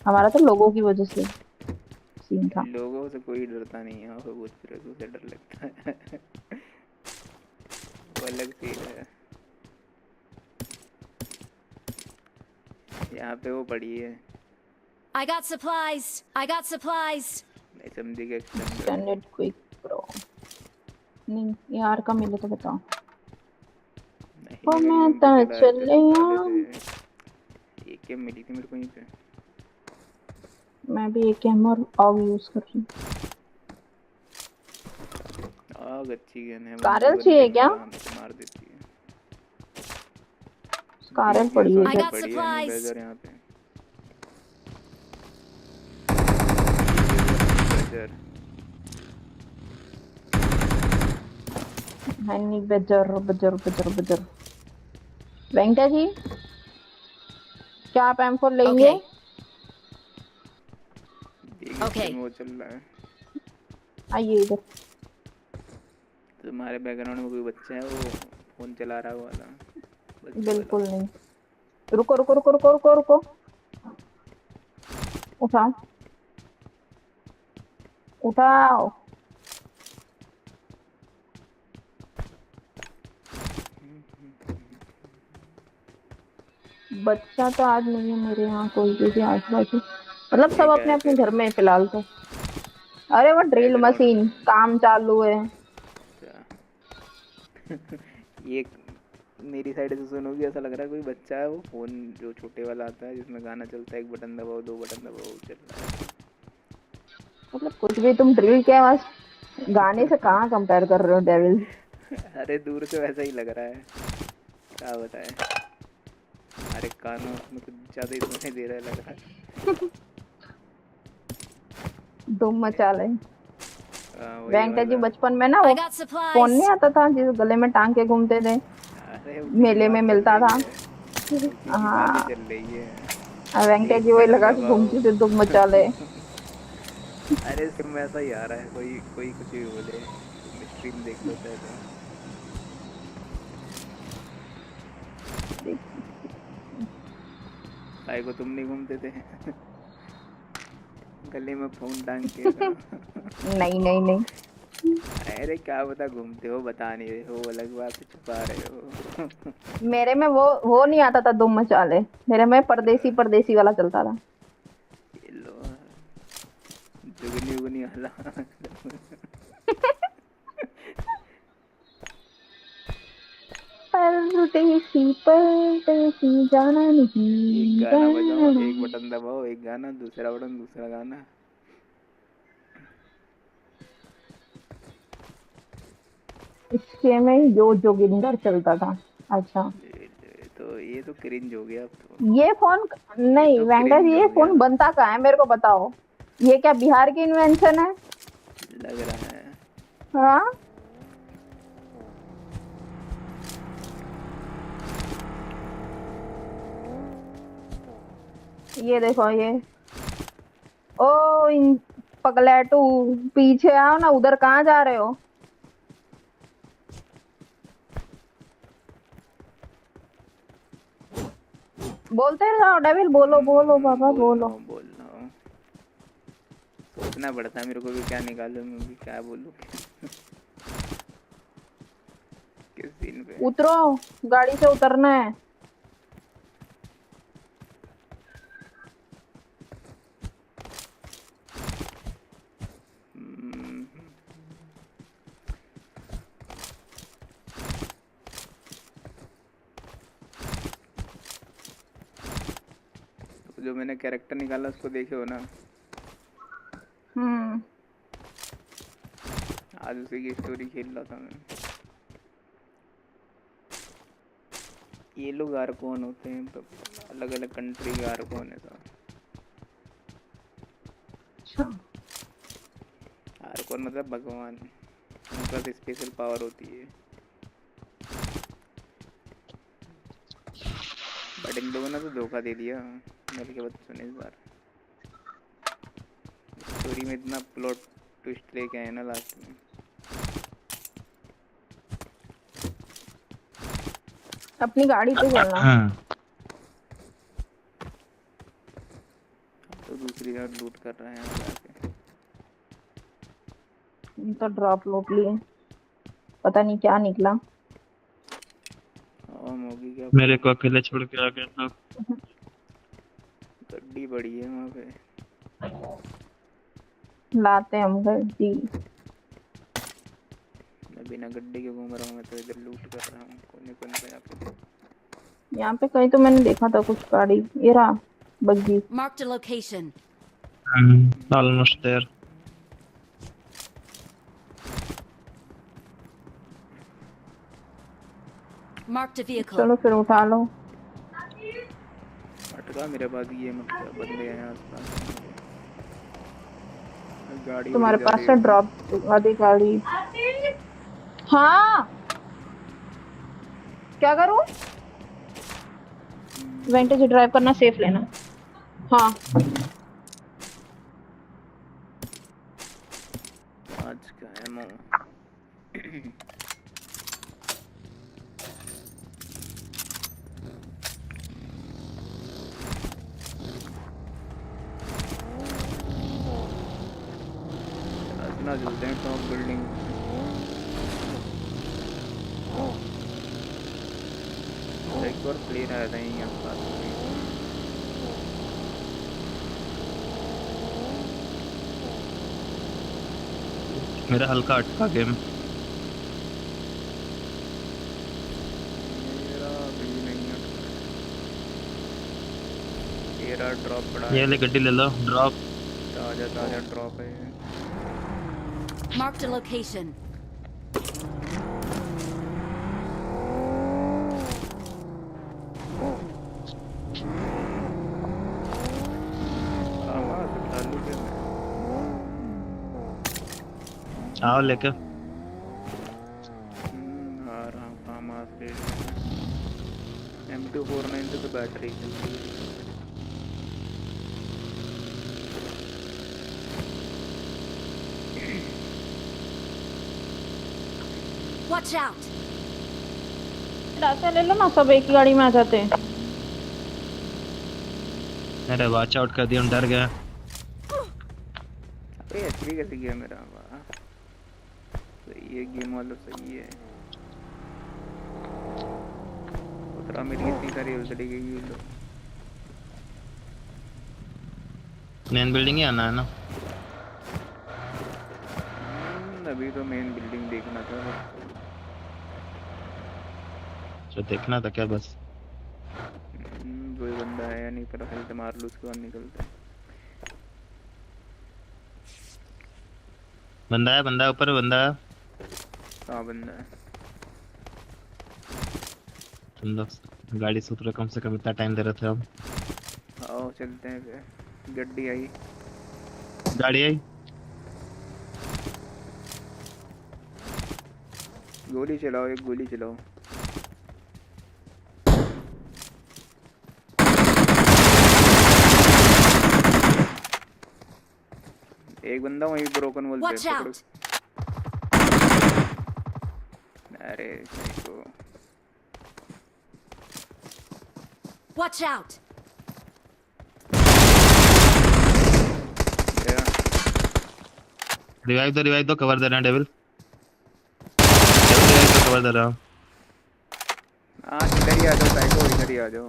हमारा तो लोगों की वजह से सीन था। लोगों से कोई डरता नहीं है, वहाँ पे भूत प्रेतों से डर लगता है। वो अलग सीन है। यहाँ पे वो पड़ी है। I got supplies. I got supplies. SMG का एक्सटेंडर। स्टैंडर्ड क्विक प्रो नहीं यार का मिले तो बताओ। ओ मैं तो चले एक मिली थी मेरे को यहीं पे। मैं भी एक और ऑग यूज कर रही हूँ। आग अच्छी गन है, कारल चाहिए क्या? मार देती है। कारल पड़ी है क्या? बेजर यहाँ पे। Honey badger badger badger badger. Venkata ji क्या आप M4 लेंगे? ओके वो चल रहा है। आइए इधर। तुम्हारे बैकग्राउंड में कोई बच्चा है वो फोन चला रहा है वाला? बिल्कुल नहीं। रुको रुको रुको रुको रुको रुको। उठाओ उठाओ। बच्चा तो आज नहीं है मेरे यहाँ कोई भी आस-पास। मतलब सब अपने अपने घर में फिलहाल तो। अरे वो ड्रिल मशीन काम चालू है। ये मेरी साइड से सुनोगी ऐसा लग रहा है कोई बच्चा है, वो फोन जो छोटे वाला आता है जिसमें गाना चलता है, एक बटन दबाओ दो बटन दबाओ चल रहा है। मतलब कुछ भी तुम ड्रिल के आवाज गाने से कहाँ कंपेयर कर रहे हो डेविल? अरे दूर से वैसा ही लग रहा है, क्या बताए। अरे कानों में कुछ ज्यादा ही सुनाई दे रहा है लग रहा है। धूम मचा ले। वेंकट जी बचपन में ना वो फोन नहीं आता था जिस गले में टांग के घूमते थे, मेले में मिलता था। हाँ वेंकट जी वही लगा के घूमती थी धूम मचा ले। अरे सिम ऐसा ही आ रहा है, कोई कोई कुछ भी बोले। स्ट्रीम देख लो तो भाई को तुम नहीं घूमते थे गले में फोन टांग के? नहीं नहीं नहीं। अरे क्या बता घूमते हो, बता नहीं रहे हो, अलग बात है, छुपा रहे हो। मेरे में वो नहीं आता था धूम मचा ले, मेरे में परदेसी परदेसी वाला चलता था। जुगनी उगनी वाला। परदेसी जाना नहीं। एक गाना बजाओ, एक बटन दबाओ, एक गाना, दूसरा बटन दूसरा गाना। इसके में जो जोगिंदर चलता था। अच्छा तो ये तो क्रिंज हो गया अब तो। ये फोन नहीं वेंकट जी, ये फोन बनता कहाँ है मेरे को बताओ। ये क्या बिहार की इन्वेंशन है? लग रहा है। हाँ ये देखो ये। ओ इन पगलेटू पीछे आओ ना, उधर कहाँ जा रहे हो? बोलते रहो डेविल, बोलो बोलो बाबा बोलो। बोलना सोचना पड़ता है मेरे को भी, क्या निकालूं मैं भी, क्या बोलूं। किस दिन पे उतरो, गाड़ी से उतरना है। जो मैंने कैरेक्टर निकाला उसको देखे हो ना? आज उसी की स्टोरी खेल रहा था मैं। ये लोग आर्कोन होते हैं, तो अलग अलग कंट्री के आर्कोन है सब। अच्छा आर्कोन मतलब भगवान, उनके पास स्पेशल पावर होती है। बट इन लोगों ने तो धोखा दे दिया मेरे के बच्चों ने इस बार। स्टोरी में इतना प्लॉट ट्विस्ट लेके आए ना लास्ट में। अपनी गाड़ी पे चलना। तो दूसरी जगह लूट कर रहे हैं जाके। तो ड्रॉप लूट लिए, पता नहीं क्या निकला। मोगी क्या मेरे को अकेले छोड़ के आ गए तो गड्डी बड़ी है वहाँ पे। लाते हम गड्डी। मैं बिना गड्डी के घूम रहा हूँ, मैं तो इधर लूट कर रहा हूँ कोने कोने पे जाके। यहाँ पे कहीं तो मैंने देखा था कुछ गाड़ी, ये रहा बग्गी। Marked a location. Almost there. Marked a vehicle. चलो फिर उठा लो। अटका मेरे पास ये मतलब बंदे हैं आसपास। गाड़ी तुम्हारे पास से ड्रॉप वाली गाड़ी। हाँ क्या करूं? वेंटेज ड्राइव करना, सेफ लेना। हाँ आज का एमो। ना चलते हैं टॉप बिल्डिंग। एक बार प्लेन आया था यहाँ पास में। मेरा हल्का अटका गेम। मेरा भी नहीं अटका। तेरा ड्रॉप पड़ा है। ये ले गड्डी ले लो, ड्रॉप। ताजा ताजा ड्रॉप है। Marked a location. आओ लेके। आ रहा हूँ फार्मास ले। M249 से तो बैटरी चलती है। Watch out. रास्ता ले लो ना, सब एक ही गाड़ी में आ जाते हैं। अरे वॉच आउट कर दिया, डर गया। अरे एचपी कैसे गया मेरा? वाह सही है, गेम वाला सही है। उतरा मेरी इतनी सारी हेल्थ चली गई। लो मेन बिल्डिंग ही आना है ना? अभी तो मेन बिल्डिंग देखना था। तो देखना था क्या बस? कोई बंदा है या नहीं, पर हेल्थ मार लो उसके बाद निकलता है। बंदा है, बंदा ऊपर बंदा है। कहाँ बंदा है? तुम लोग गाड़ी से उतरो, कम से कम इतना टाइम दे रहे थे हम। आओ चलते हैं फिर। गड्डी आई, गाड़ी आई। गोली चलाओ, एक गोली चलाओ। एक बंदा वहीं ब्रोकन वॉल पे पकड़ो। अरे साइको। Watch out. रिवाइव दो, कवर दे रहा है डेविल। रिवाइव दो, कवर दे रहा हूँ। हाँ इधर ही आ जाओ साइको, इधर ही आ जाओ।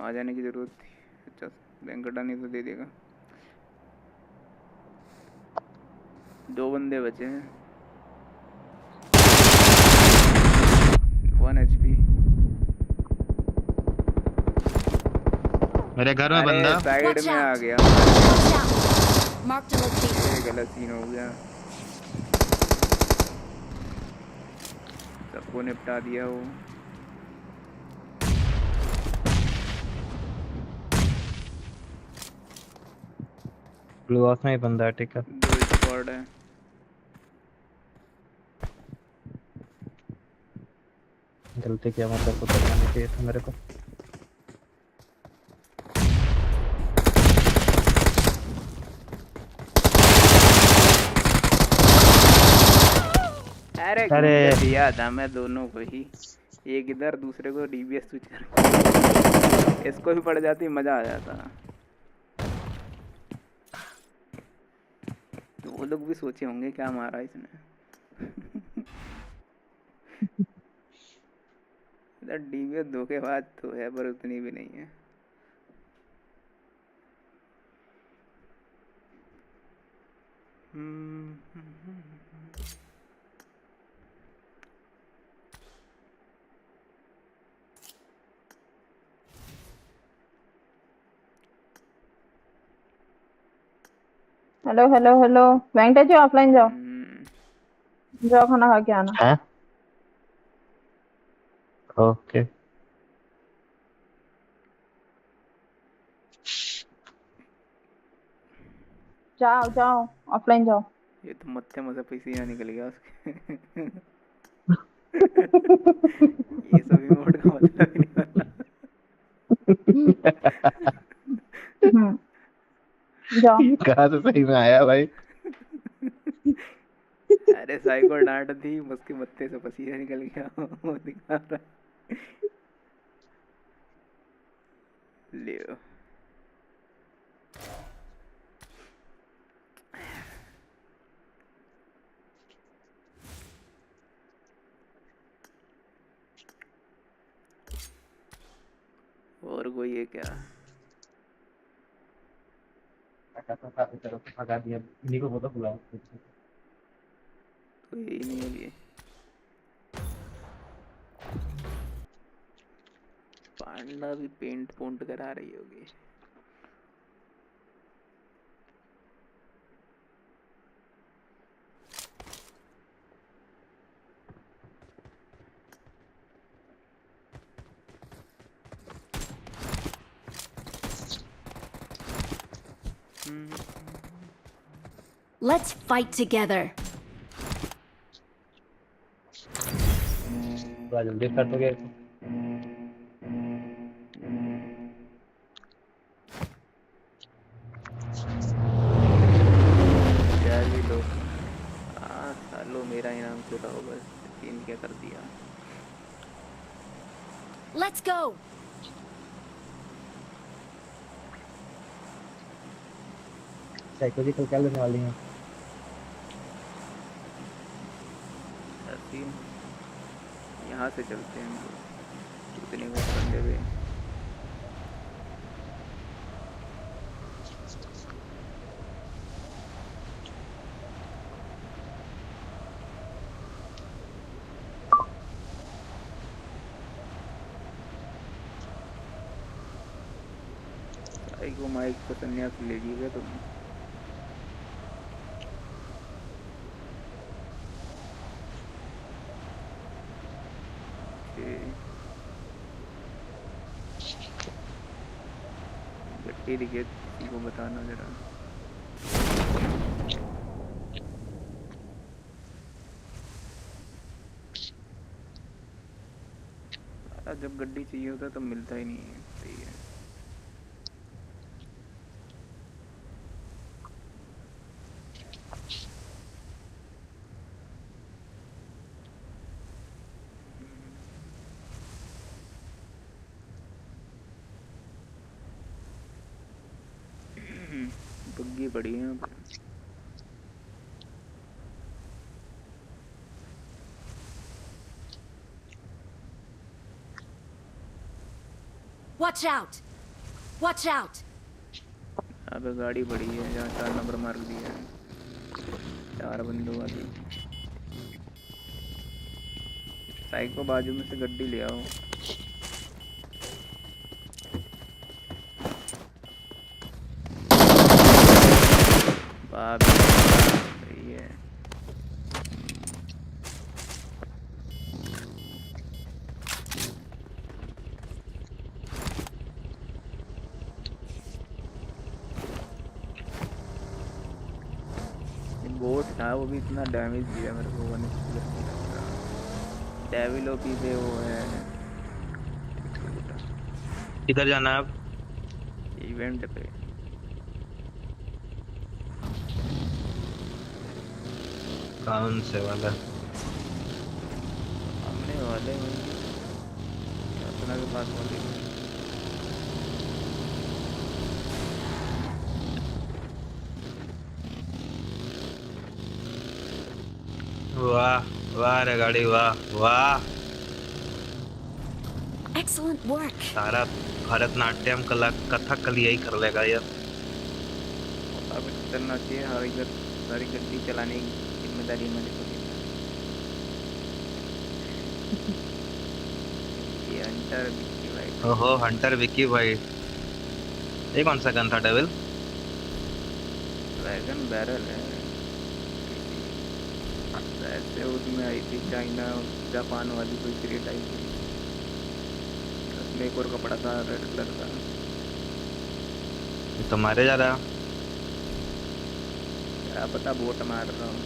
आ जाने की जरूरत थी। अच्छा वेंकटा नहीं तो दे देगा। 2 बंदे बचे हैं। 1 HP। मेरे घर में बंदा साइड में आ गया। Marked a location. ये गलत सीन हो गया। सबको निपटा दिया वो। ब्लू हाउस में ही बंदा है, ठीक है। 2 स्क्वाड है। गलती किया, मतलब को करना नहीं चाहिए था मेरे को। अरे दिया था मैं दोनों को ही। एक इधर दूसरे को डीबीएस स्विच कर, इसको भी पड़ जाती, मजा आ जाता। तो वो लोग भी सोचे होंगे क्या मारा इसने। इधर डीबीएस धोखेबाज तो है पर उतनी भी नहीं है। हेलो हेलो हेलो, वेंकटेश जी ऑफलाइन जाओ, जाओ खाना खा के आना। हाँ ओके। जाओ जाओ ऑफलाइन जाओ। ये तो मत्थे मजे पसीना निकल गया उसके। ये सब इमोट का मतलब ही नहीं पता। जाओ। कहाँ से सही में आया भाई। अरे साइको डांट दी, उसके मत्थे से पसीना निकल गया। वो दिखा रहा। लियो और कोई है क्या? भगा दिया इन्हीं को बोलो बुलाओ। कोई नहीं है ये। पांडा भी पेंट पोंट करा रही होगी। Let's fight together. जल्दी स्टार्ट हो गया। सालो मेरा इनाम चला होगा, तीन क्या कर दिया। Let's go. साइकोलॉजिकल क्या लेने वाली हैं? यहाँ से चलते हैं हम लोग, इतने को बंदे हुए। साइको माइक को संन्यास ले लीजिएगा तुम। गट्टी दिखे किसी को बताना जरा। जब गड्डी चाहिए होता तब मिलता ही नहीं है। सही है। बग्गी पड़ी है यहाँ पे। Watch out! Watch out! यहाँ पे गाड़ी पड़ी है जहाँ 4 नंबर मार्क दिया है, 4 बंदों वाली। साइको बाजू में से गड्डी ले आओ। बाप सही है। बोट था वो भी इतना डैमेज दिया मेरे को, डेविलो भी पे वो है। किधर जाना है अब? इवेंट पे। कौन से वाला? हमने वाले उपासना के पास वाली। वाह वाह रे गाड़ी, वाह वाह। Excellent work. सारा भरतनाट्यम कला कथकली यही कर लेगा ये। अब करना चाहिए, सारी गड्डी चलाने की जिम्मेदारी मेरे को लेना है। ये हंटर विक्की भाई। ओहो हंटर विक्की भाई, ये कौन सा गन था डेविल? वैगन बैरल है ऐसे, उसमें आई थी चाइना जापान वाली कोई क्रेट आई थी, उसमें एक और कपड़ा था रेड कलर का। ये तो मारे जा रहा। क्या पता बोट मार रहा हूँ।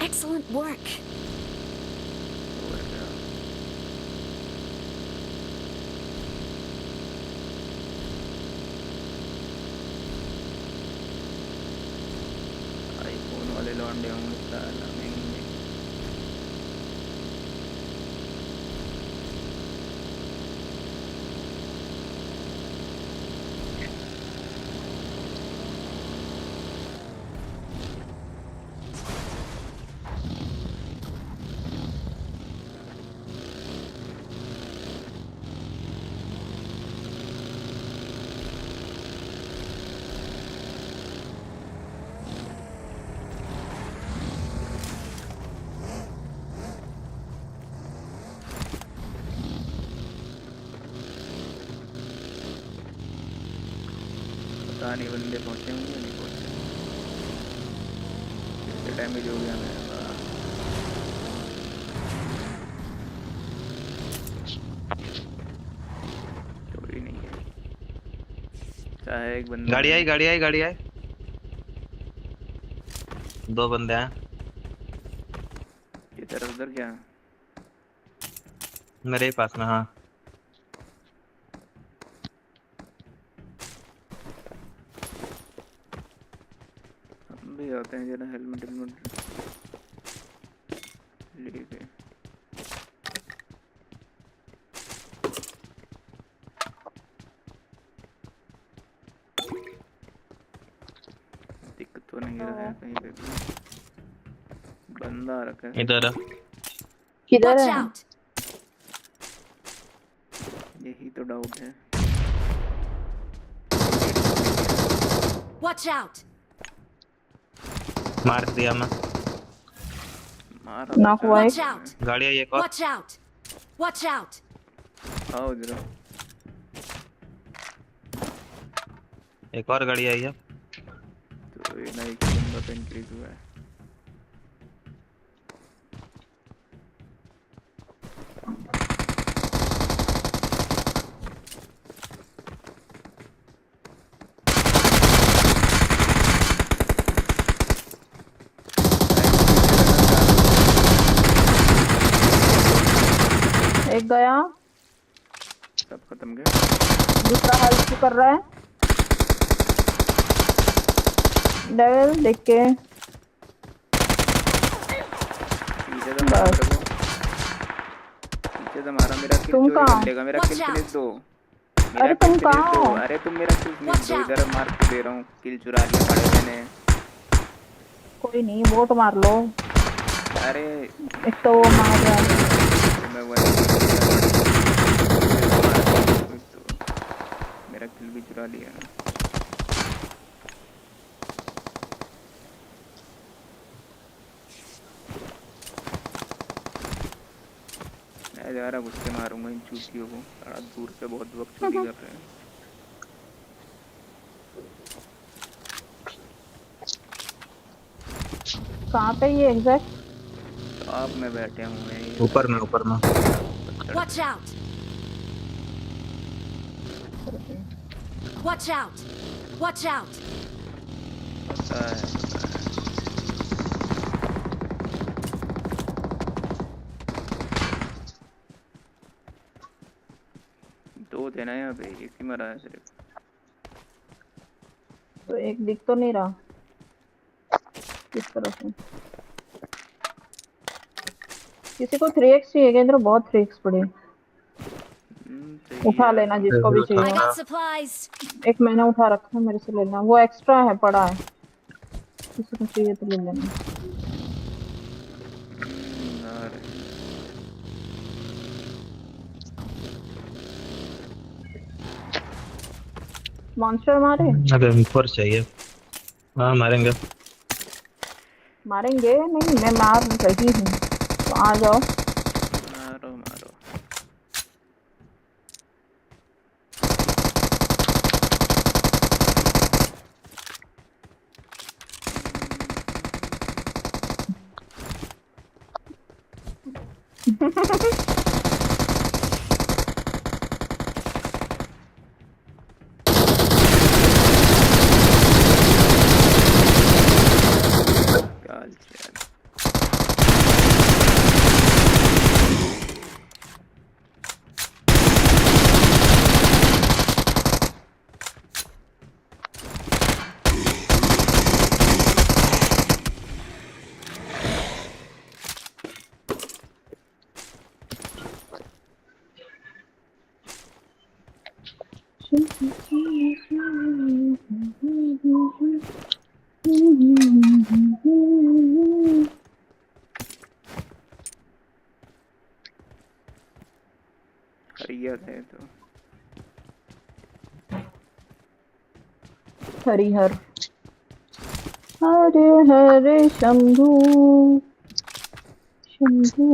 Excellent work. आईफोन वाले लौंडे होंगे साला महंगे। पता नहीं बंदे पहुंचे होंगे या नहीं पहुंचे। कितने डैमेज हो गया मेरा। कोई नहीं है, चाहे एक बंदा। गाड़ी आई गाड़ी आई गाड़ी आई, दो बंदे हैं। इधर उधर क्या? मेरे ही पास में। हाँ हम भी आते हैं जरा, हेलमेट हेलमेट लेके। दिक्कत तो नहीं रहा है कहीं पे भी, बंदा रखा है इधर। किधर है? यही तो डाउट है। Watch out! मार दिया मैं। मारा नॉक हुआ Watch एक। out! गाड़ी आई एक और। Watch out! Watch out! आओ जरा। एक और गाड़ी आई है। तो ये ना एक बंदा तो इंक्रीज हुआ है। एक गया, सब खत्म गया। दूसरा हेल्प कर रहा है। डेविल देख के पीछे तो मारा मेरे को, पीछे तो मारा। मेरा किल चोरी कर लेगा, मेरा किल प्लीज दो। अरे तुम कहाँ हो? अरे तुम मेरा किल प्लीज दो, इधर मार के दे रहा हूँ। किल चुरा लिया पड़े मैंने। कोई नहीं, बोट मार लो। अरे एक तो वो मार रहा है। मैं मेरा किल भी चुरा लिया। मैं जा रहा गुस्से मारूंगा इन चूतियों को, बड़ा दूर से बहुत वक्त चोरी कर रहे हैं। कहाँ पे ये एग्जैक्ट? टॉप में बैठे हूँ मैं। ऊपर में ऊपर में। Watch out! Watch out! Watch out! पता है। दो थे ना यहाँ पे, एक ही मरा है सिर्फ। तो एक दिख तो नहीं रहा किस तरह से। किसी को 3x चाहिए क्या? इधर बहुत 3x पड़े हैं। उठा लेना जिसको भी I चाहिए। got supplies. एक मैंने उठा रखा है, मेरे से लेना। वो एक्स्ट्रा है, पड़ा है, किसी को चाहिए तो ले लेना। मॉन्स्टर मारे? अबे M4 चाहिए। हाँ मारेंगे। मारेंगे नहीं, मैं मार रही हूँ तो आ जाओ। मारो मारो। हरियर है तो हरिहर हरे हरे शंभू शंभू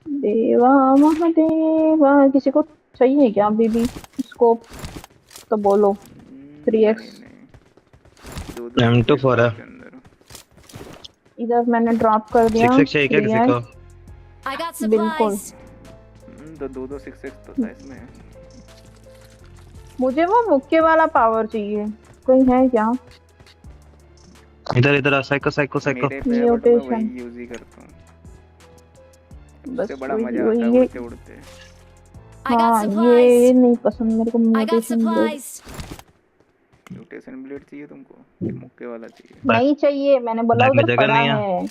देवा महादेवा। किसी को चाहिए क्या बीबी स्कोप तो बोलो। 3x M24 है। इधर मैंने ड्रॉप कर दिया। 6x चाहिए क्या किसी को? I got बिल्कुल। supplies. तो 2 6x तो था इसमें। मुझे वो मुक्के वाला पावर चाहिए, कोई है क्या? इधर इधर साइको साइको साइको। मेरे पे बट मैं वही यूज ही करता हूँ। बस बड़ा मजा आता है उड़ते उड़ते। हाँ ये नहीं पसंद मेरे को। म्यूटेशन ब्लेड चाहिए तुमको? मुक्के वाला चाहिए? नहीं चाहिए, मैंने बोला उधर पड़ा है।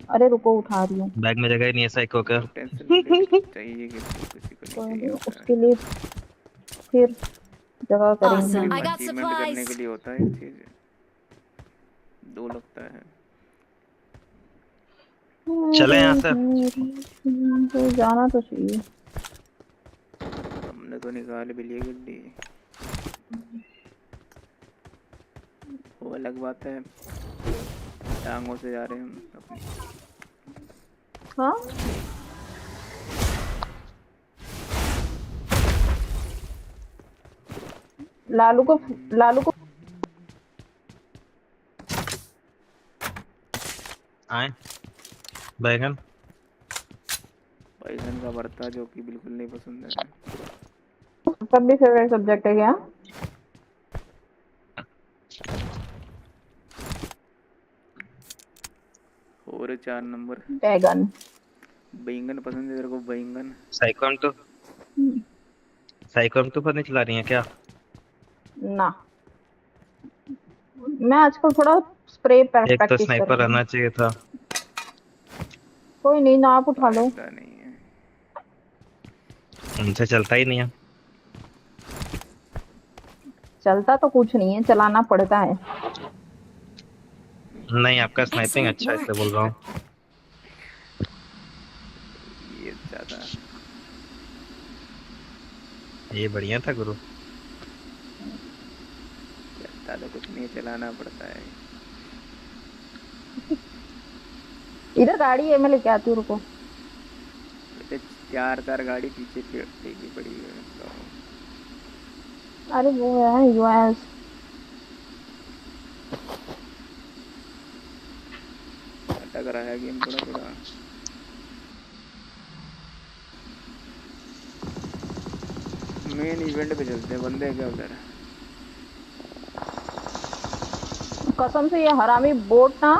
अरे रुको उठा रही हूँ। बैग में जगह ही नहीं है साइको का। चाहिए किसी को नहीं चाहिए। उसके लिए फिर जगह करेंगे। अचीवमेंट करने के लिए होता है ये चीज। 2 लगता है। चले यहाँ से। तो जाना तो चाहिए। हमने तो निकाल भी लिए गड्डी। वो अलग बात है, टांगों से जा रहे हैं हम अपनी। हाँ लालू को आए बैगन का भरता जो कि बिल्कुल नहीं पसंद है। सब भी फेवरेट सब्जेक्ट है क्या? और 4 नंबर बैगन पसंद है तेरे को? बैंगन साइकोम तो पर नहीं चला रही है क्या? ना मैं आजकल थोड़ा स्प्रे प्रैक्टिस एक तो स्नाइपर रहना चाहिए था। कोई नहीं ना, आप उठा लो। उनसे चलता ही नहीं है। चलता तो कुछ नहीं है, चलाना पड़ता है। नहीं आपका स्नाइपिंग अच्छा है इसलिए बोल रहा हूँ। ये ज्यादा ये बढ़िया था गुरु। चलता तो कुछ नहीं, चलाना पड़ता है। इधर गाड़ी है, मैं लेके आती हूँ, रुको। 4 गाड़ी पीछे फेंकी पड़ी है। अरे वो है यूएस। अटक रहा है गेम थोड़ा थोड़ा। मेन इवेंट पे चलते हैं, बंदे क्या उधर। कसम से ये हरामी बोट ना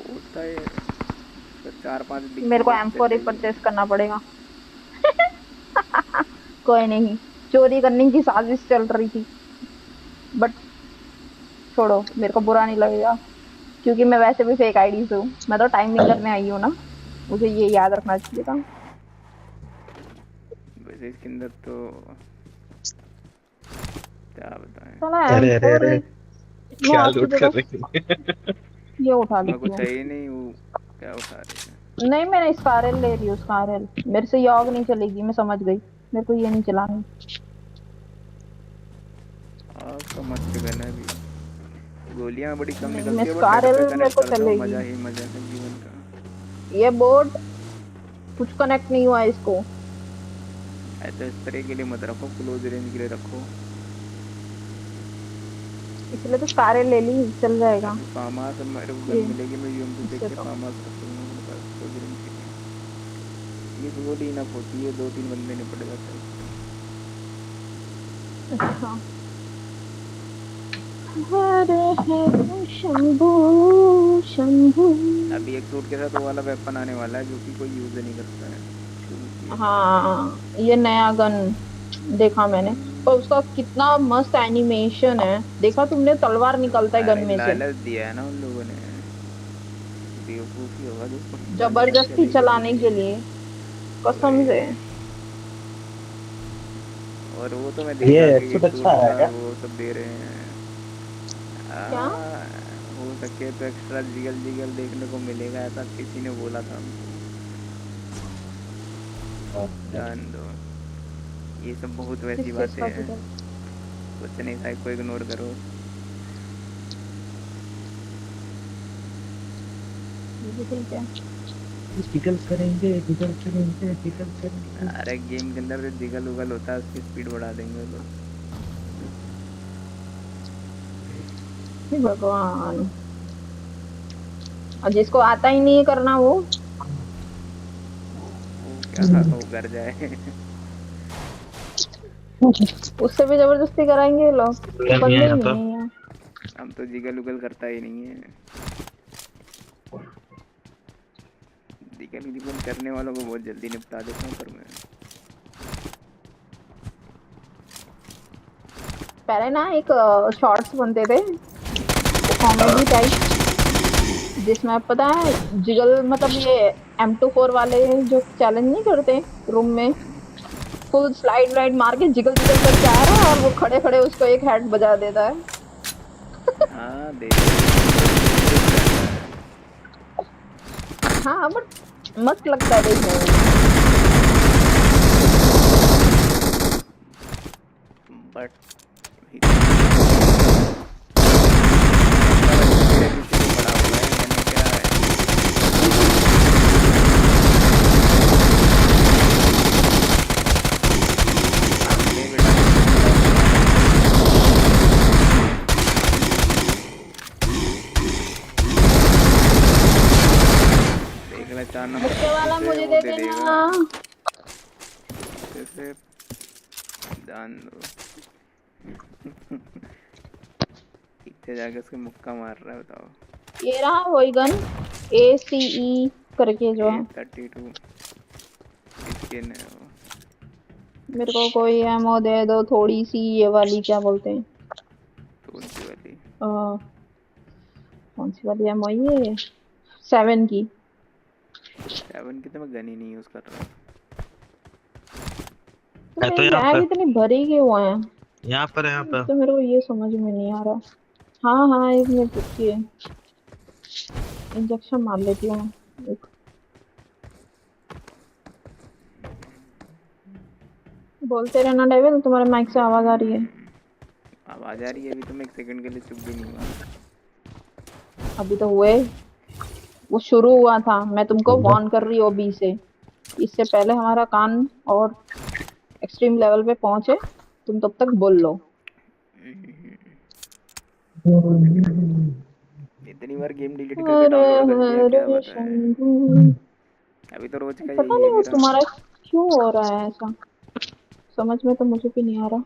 होता है। 4-5 मेरे को M4 ही परचेस करना पड़ेगा। कोई नहीं, चोरी करने की साजिश चल रही थी बट छोड़ो, मेरे को बुरा नहीं लगेगा क्योंकि मैं वैसे भी फेक आईडी से हूँ। मैं तो टाइमिंग करने आई हूँ ना, मुझे ये याद रखना चाहिए था। वैसे इसके अंदर तो क्या बताएं। चला अरे अरे M4 अरे मैं क्या आपकी लूट कर जगह रही है? ये उठा उसमें लेती कुछ हूँ। है ही नहीं, वो क्या उठा रहे थे। नहीं, मैंने स्कारल ले रही हूँ, स्कारल। मेरे से यॉग नहीं चलेगी, मैं समझ गई। मेरे को ये नहीं चलानी। आपका मस्त गन है अभी। गोलियां बड़ी कम नहीं, मैं निकलती है बट नेट स्कारल पे मेरे कनेक्ट को कर दो, चलेगी। मजा ही मजा है जीवन का। ये बोर्ड कुछ कनेक्ट नहीं हुआ है इसको। ऐसे इस तरह के लिए मत रखो, क्लोज रेंज के लिए रखो। इसलिए तो स्कारल ले ली, चल जाएगा। अभी फार्मा से मेरे को गन ये मिलेगी, मैं यूएमपी देख इससे के तो फार्मा से रख लूंगा अपने पास क्लोज रेंज के लिए। ये गोली इनफ होती है, 2-3 बंदे निपट जाते हैं। अच्छा। हरे हरे शंभू शंभू। अभी एक सूट के साथ वो वाला वेपन आने वाला है जो कि कोई यूज नहीं करता है। हाँ, ये नया गन देखा मैंने। पर उसका कितना मस्त एनिमेशन है, देखा तुमने? तलवार निकलता है गन अरे में से। लालच दिया है ना उन लोगों ने, बेवकूफी होगा जिसको लालच जबरदस्ती चलेगी चलाने थोड़ी। के लिए, कसम से। और वो तो मैं ये देखा कि सूट अच्छा सूट है का क्या? वो सब दे रहे हैं। क्या? हो सके तो एक्स्ट्रा जिगल जिगल देखने को मिलेगा, ऐसा किसी ने बोला था हमको। जान दो, ये सब बहुत वैसी किस चीज बातें का हैं। जिक्र? कुछ नहीं, साइड को इग्नोर करो। ये भी ठीक है। जिगल करेंगे, जिगल करेंगे, जिगल करेंगे। अरे गेम के अंदर जो जिगल उगल होता है उसकी स्पीड बढ़ा देंगे लोग। हे भगवान, और जिसको आता ही नहीं है करना वो क्या वो कर जाए। उससे भी जबरदस्ती कराएंगे ये लोग। बंदे ही नहीं है यहाँ। हम तो जिगल उगल करता ही नहीं है। जिगल जिगल करने वालों को बहुत जल्दी निपटा देता हूँ पर मैं। पहले ना एक शॉर्ट्स बनते थे कॉमेडी टाइप, जिसमें पता है जिगल मतलब ये M24 वाले जो चैलेंज नहीं करते रूम में, फुल स्लाइड वाइड मार के जिगल जिगल करके आ रहा है और वो खड़े खड़े उसको एक हेड बजा देता है। हाँ हाँ, बट मस्त लगता है देखने में। बट बुक्के वाला मुझे दे देना। जान दो। पीछे जाके उसके मुक्का मार रहा है, बताओ। ये रहा वही गन ACE करके जो है। 32 स्किन है वो। मेरे को कोई एमओ दे दो थोड़ी सी, ये वाली क्या बोलते हैं? कौन सी वाली? कौन सी वाली एमओ? ये 7 की। 7 की तो मैं गन ही नहीं यूज कर रहा। है तो यहाँ बैग पर, इतनी भरी क्यों है? यहाँ पर है, यहाँ पर। तो मेरे को ये समझ में नहीं आ रहा। हाँ हाँ, एक मिनट रुकिए, इंजेक्शन मार लेती हूँ एक। बोलते रहना डेविल, तुम्हारे माइक से आवाज आ रही है। आवाज आ रही है? अभी तो मैं 1 सेकंड के लिए चुप भी नहीं हुआ। अभी तो हुए, वो शुरू हुआ था। मैं तुमको वार्न कर रही हूँ अभी से, इससे पहले हमारा कान और एक्सट्रीम लेवल पे पहुंचे तुम तब तक बोल लो। इतनी बार गेम डिलीट करके डाउनलोड कर दिया, क्या बताएं। अभी तो रोज का पता यही नहीं है वो मेरा। तुम्हारा क्यों हो रहा है ऐसा, समझ में तो मुझे भी नहीं आ रहा।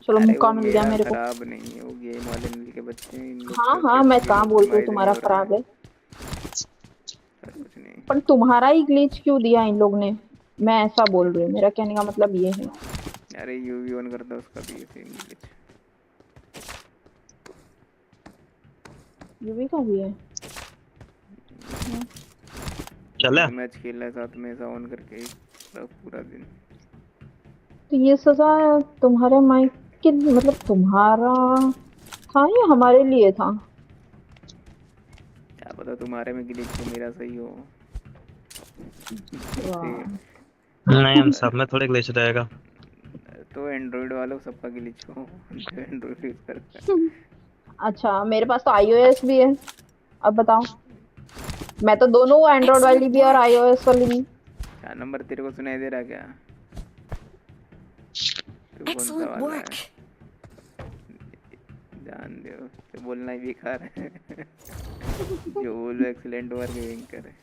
चलो अरे मुक्का वो मिल गया मेरा मेरे को। खराब नहीं है, वो गेम वाले मिल के बच्चे हैं, इन लोग हाँ का हाँ, मैं स्किल कहाँ बोल रही हूँ ऑप्टिमाइज नहीं तुम्हारा हो रहा खराब है, कुछ नहीं। पर तुम्हारा ही ग्लिच क्यों दिया इन लोग ने, मैं ऐसा बोल रही हूँ। मेरा कहने का मतलब ये है। अरे यूवी ऑन करता उसका भी सेम ग्लिच। यूवी का भी है। चले मैच खेल रहा है साथ में ऐसा ऑन करके पूरा दिन। तो ये सजा तुम्हारे माइक के मतलब तुम्हारा था या हमारे लिए था? क्या पता तुम्हारे में ग्लिच हो मेरा सही हो। नहीं हम सब में थोड़े ग्लिच रहेगा। तो एंड्रॉइड वालों सबका ग्लिच हो जो एंड्रॉइड यूज करता है। अच्छा मेरे पास तो iOS भी है। अब बताओ, मैं तो दोनों एंड्रॉइड वाली भी और iOS वाली भी। क्या नंबर तेरे को सुनाई दे रहा क्या? तू कौन सा वाला है? जान दो तो बोलना ही बेकार है। जो बोलो एक्सीलेंट वर्क विंकर है।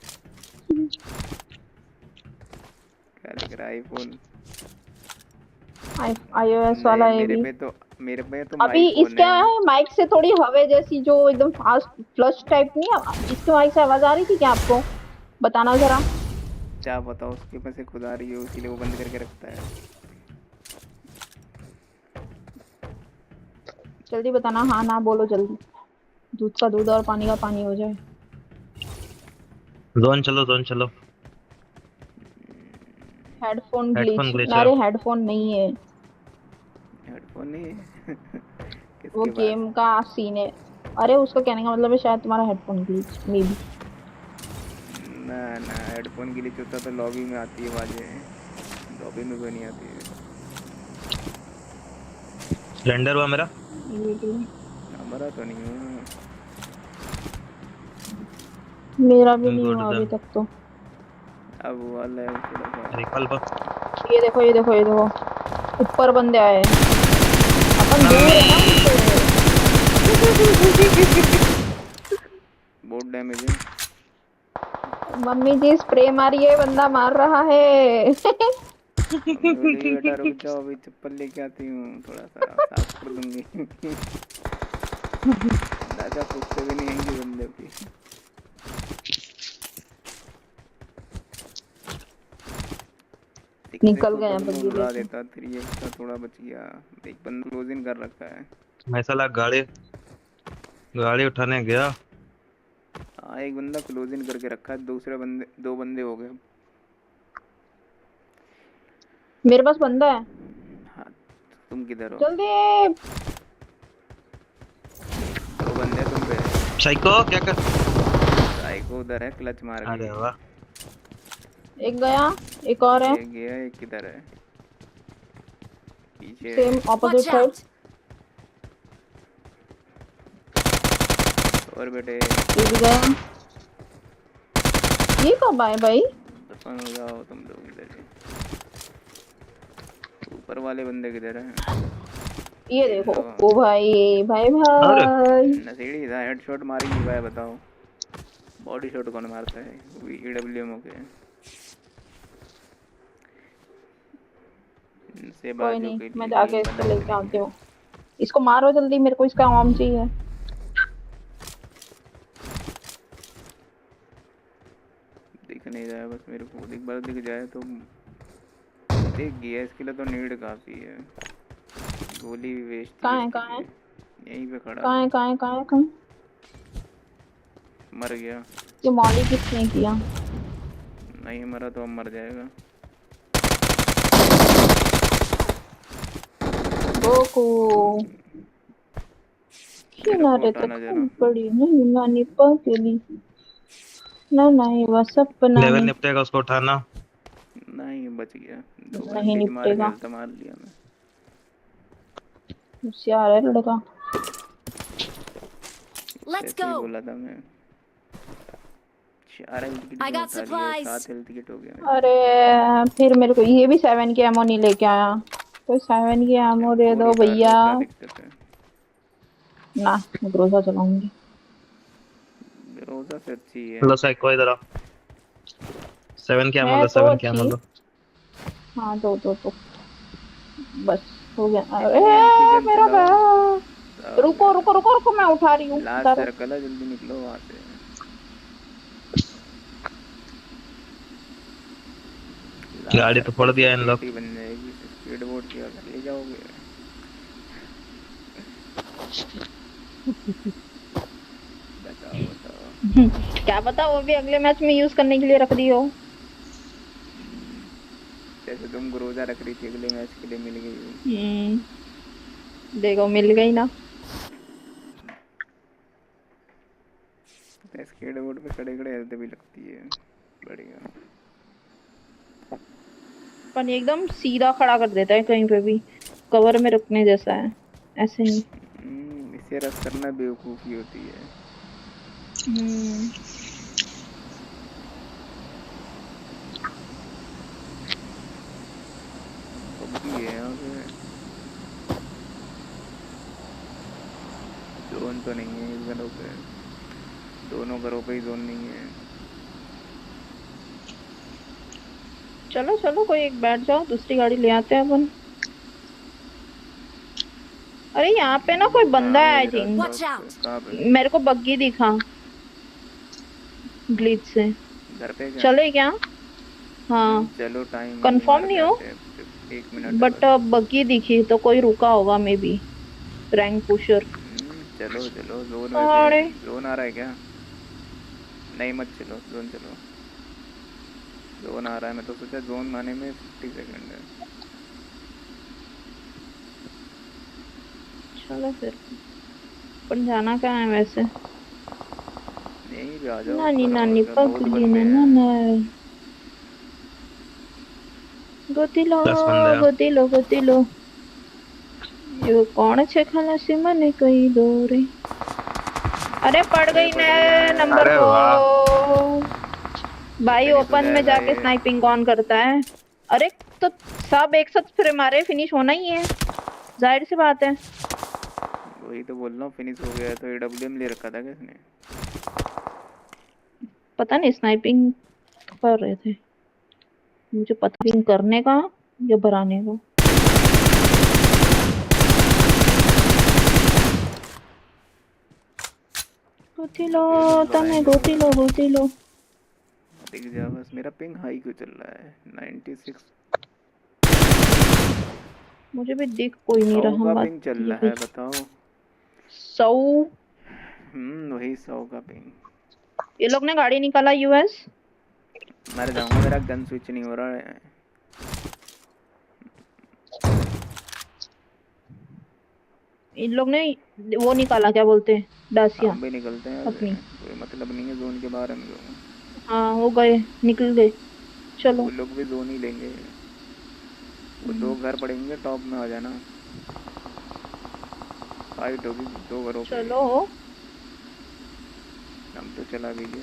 क्या लिख रहा है? आईफोन iOS वाला है भी। मेरे पे तो अभी इसका माइक से थोड़ी हवा जैसी जो एकदम फास्ट फ्लश टाइप नहीं है, इसके माइक से आवाज आ रही थी क्या आपको? बताना जरा। क्या बताओ, उसके पास खुद आ रही है इसीलिए वो बंद करके रखता है। जल्दी बताना, हाँ ना बोलो जल्दी, दूध का दूध और पानी का पानी हो जाए। जोन चलो। Headphone headphone glitch? ग्लिच मेरे हेडफोन नहीं है, हेडफोन नहीं है। वो गेम का सीन है। अरे उसका कहने का मतलब है शायद तुम्हारा हेडफोन ग्लिच मे बी। ना हेडफोन ग्लिच होता तो लॉबी में आती है आवाजें, लॉबी में कोई नहीं आती है। सिलेंडर हुआ मेरा? हमारा तो नहीं हुआ। मेरा भी नहीं हुआ अभी तक तो। अब वाला है थोड़ा सा। ये देखो ऊपर बंदे आए। अपन दूर है ना उनसे। बहुत डैमेज है। मम्मी जी स्प्रे मारिए, बंदा मार रहा है। बेटा रुक जाओ, अभी चप्पल लेके आती हूँ, थोड़ा सा साफ कर दूंगी। दादा पूछते भी नहीं आएंगे बंदे की। निकल गए हैं बंदे उड़ा देता 3x का थोड़ा बच गया। एक बंदा क्लोज इन कर रखा है। मैं साला गाड़ी उठाने गया। हाँ एक बंदा क्लोज इन करके रखा है, दो बंदे हो गए। मेरे पास बंदा है। हाँ तुम किधर हो? जल्दी। दो बंदे तुम पे। साइको क्या कर? साइको उधर है, क्लच मार के। अरे वाह। एक गया, एक और है। एक गया, एक किधर है? पीछे सेम ऑपोजिट साइड। और बेटे ये भी गया। ये कब आए भाई? दफन हो जाओ तुम लोग इधर से। ऊपर वाले बंदे किधर हैं? ये देखो। ओ भाई नसीड़ी था, हेडशॉट मारी नहीं पाया। बताओ बॉडी शॉट कौन मारता है? EWM के से कोई नहीं, मैं जाके इसको लेके आती हूँ। इसको मारो जल्दी, मेरे को इसका आर्म चाहिए। दिख नहीं रहा है बस मेरे को, एक बार दिख जाए तो देख गया। इसके लिए तो नीड काफी है। गोली भी वेस्ट। कहाँ है? यहीं पे खड़ा। कहाँ है? मर गया। ये मॉली किसने किया? नहीं मरा तो अब मर जाएगा। गोकू किनारे तक पड़ी नहीं नानी पगली ना नहीं वह सपना लेवल निपटेगा उसको उठाना। नहीं बच गया। नहीं निपटेगा। मार लिया मैं। होशियार है लड़का। लेट्स गो बोला था मैं। 4 हेल्थ किट में 7 हेल्थ किट हो गया। अरे फिर मेरे को ये भी 7 की एमो नहीं लेके आया। कोई 7 की एमो दे दो भैया। ना मैं ग्रोजा चलाऊंगी। ग्रोजा से अच्छी है। लो साइको इधर आओ। 7 की एमो लो, 7 की एमो लो। हाँ दो बस हो गया। अरे मेरा बैग। रुको मैं उठा रही हूँ। लास्ट सर्कल है, जल्दी निकलो वहां से। गाड़ी तो फोड़ दिया इन लोग। बन जाएगी स्पीड बोट की, अगर ले जाओगे। क्या पता वो भी अगले मैच में यूज करने के लिए रख दी हो। जैसे तुम ग्रोजा रख रही थी अगले मैच के लिए, मिल गई वो। देखो मिल गई ना। स्केट बोर्ड पे खड़े खड़े हेल्थ भी लगती है, बढ़िया। पर एकदम सीधा खड़ा कर देता है कहीं पे भी, कवर में रखने जैसा है, ऐसे नहीं। इसे रख करना बेवकूफ़ी होती है। पबजी है यहाँ पे। जोन तो नहीं है इस घरों पे, दोनों घरों पे ही जोन नहीं है। चलो चलो कोई एक बैठ जाओ, दूसरी गाड़ी ले आते हैं अपन। अरे यहाँ पे ना कोई बंदा है आई थिंक। कहाँ पे? मेरे को बग्गी दिखा ग्लिच से। घर पे क्या? चले क्या? हाँ चलो, टाइम कंफर्म मार के नहीं हो, आते हैं, सिर्फ 1 मिनट है बट बस। बग्गी दिखी तो कोई रुका होगा मे बी, रैंक पुशर। चलो चलो, जोन अरे वैसे जोन आ रहा है क्या? नहीं मत चलो, जोन चलो। जोन आ रहा है, मैं तो सोचा जोन आने में 50 सेकंड है। चलो फिर अपन जाना कहाँ है वैसे? यहीं पे आ जाओ नानी ऊपर, और नानी क्या, बहुत पगली बंदे ना हैं। ना गोतिलो 10 बंदे हैं। गोतिलो गोतिलो यो कौन छे खलासी मने कई दोरे। अरे पड़ गई ने नंबर अरे को। वाह। भाई फिनिश हो ओपन में जाएगा जाके ये। स्नाइपिंग कौन करता है? अरे तो सब एक साथ फिर मारे, फिनिश होना ही है, जाहिर सी बात है। वही तो बोल रहा हूँ, फिनिश हो गया। तो AWM ले रखा था किसने? पता नहीं, स्नाइपिंग कर रहे थे, मुझे पता नहीं करने का या भराने का। गोतिलो तमे गोतिलो गोतिलो। दिख जा बस। मेरा पिंग हाई क्यों चल रहा है? 96। मुझे भी दिख कोई नहीं 100 रहा का बात पिंग चल ये रहा भी। है, बताओ। 100? वही 100 का पिंग। ये लोग ने गाड़ी निकाला यूएस। मर जाऊंगा, मेरा गन स्विच नहीं हो रहा है। इन लोग ने वो निकाला, क्या बोलते हैं, डासिया हम भी निकलते हैं अपनी। यहाँ से, कोई मतलब नहीं है जोन के बाहर में। हाँ हो गए, निकल गए। चलो वो लोग भी जोन ही लेंगे। वो 2 घर पड़ेंगे, टॉप में आ जाना। फाइट होगी 2 घरों पे। चलो हम तो चला भी गए,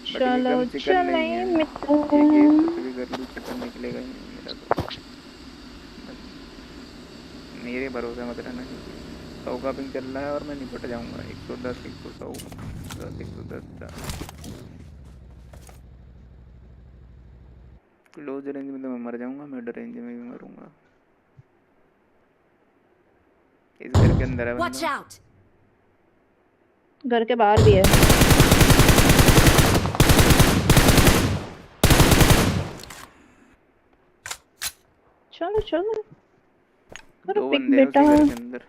बट चलो एकदम चिकन चले नहीं है। मित्र। एक एक कुछ भी कर लूँ, चिकन निकलेगा ही नहीं मेरा तो। मेरे भरोसे मत रहना, क्योंकि 100 का पिंग चल रहा है और मैं निपट जाऊंगा। 110 100 110। क्लोज रेंज में तो मैं मर जाऊंगा, मिड रेंज में भी मरूंगा। इस घर के अंदर है बंदा। घर के बाहर भी है। चलो चलो करो 2 पिक बंदे हैं बेटा। उसी घर के अंदर।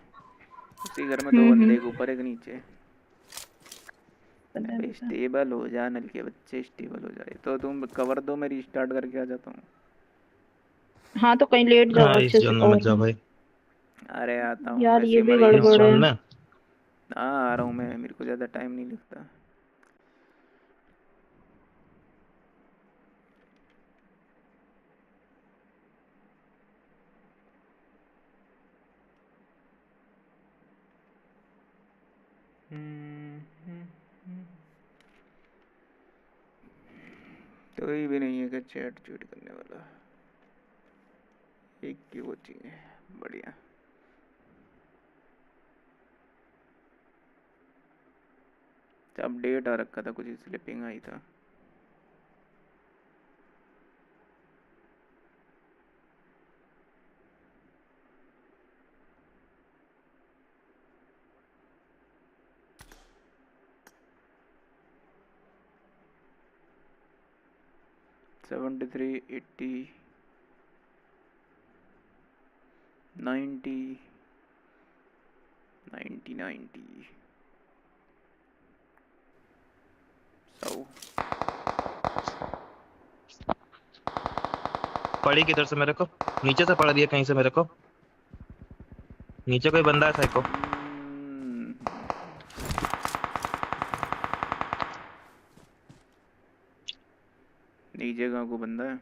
उसी घर में 2 बंदे, एक ऊपर एक नीचे। अबे स्टेबल हो जा नल के बच्चे, स्टेबल हो जाए तो तुम कवर दो, मैं रीस्टार्ट करके आ जाता हूँ। हाँ तो कहीं लेट जाओ हाँ, इस अच्छे से जोन में मत कवर जाओ में। भाई। अरे आता हूँ, यार ये वैसे भी मर ही इस गड़बड़ जाऊंगा। है। जोन में हाँ आ रहा हूँ मैं, मेरे को ज़्यादा टाइम नहीं लगता। कोई भी नहीं है कि चैट चूट करने वाला। एक की वो चाहिए, बढ़िया। अपडेट आ रखा था कुछ, इसलिए पिंग आई था। सेवेंटी 80 90 90 90। पड़ी किधर से मेरे को? नीचे से पड़ दिया कहीं से मेरे को। नीचे कोई बंदा है साइको। नीचे कहाँ को बंदा है?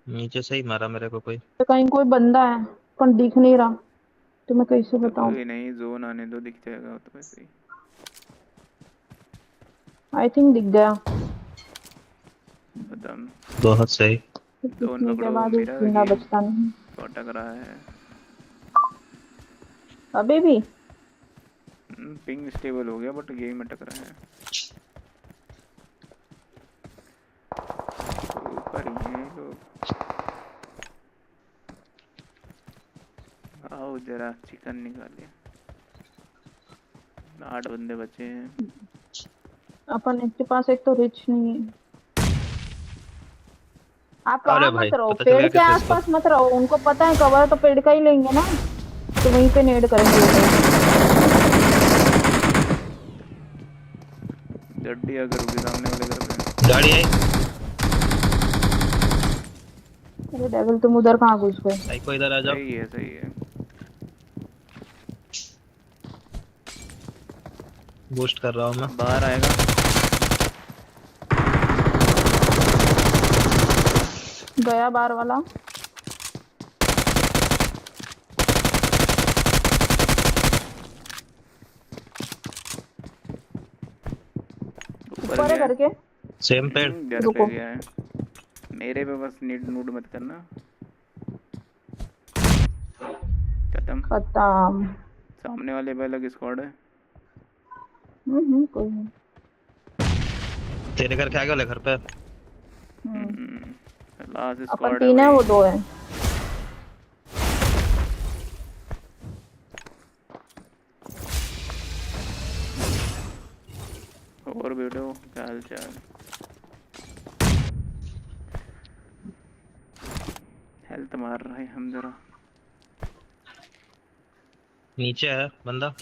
नीचे से ही मारा मेरे को कोई। तो कहीं कोई बंदा है पर दिख नहीं रहा, तो मैं कैसे बताऊं? कोई नहीं, जोन आने दो, दिख जाएगा तो वैसे ही। आई थिंक दिख गया। खत्म। बहुत सही। जोन दिखने के पकड़ो, बाद मेरा जिंदा गेम बचता नहीं। अटक रहा है अभी भी। पिंग स्टेबल हो गया बट गेम अटक रहा है। ऊपर ही हैं लोग। आओ जरा चिकन निकाले। 8 बंदे बचे हैं। अपन के पास एक तो रिच नहीं है। आप अरे वहां भाई मत रहो, पता चल पेड़ गया के किस चीज आसपास मत रहो, उनको पता है कवर तो पेड़ का ही लेंगे ना, तो वहीं पे नेड करेंगे वो लोग। गड्डी अगर रुकी सामने वाले घर पे। गाड़ी आई। अरे डेविल तुम उधर कहाँ घुस गए? साइको इधर आ जाओ। सही है सही है। बूस्ट कर रहा हूँ मैं। बाहर आएगा। गया बार वाला। ऊपर है करके। सेम पेड़। घर पे गया है। मेरे पे बस नीड नूड मत करना। खत्म। सामने वाले पे अलग स्क्वाड है। कोई नहीं। तेरे घर के आगे वाले घर पे। लास्ट अपन स्क्वाड 3 है, वो 2 है। और बेटो क्या हाल चाल? हेल्थ मार रहा है हम जरा। नीचे है बंदा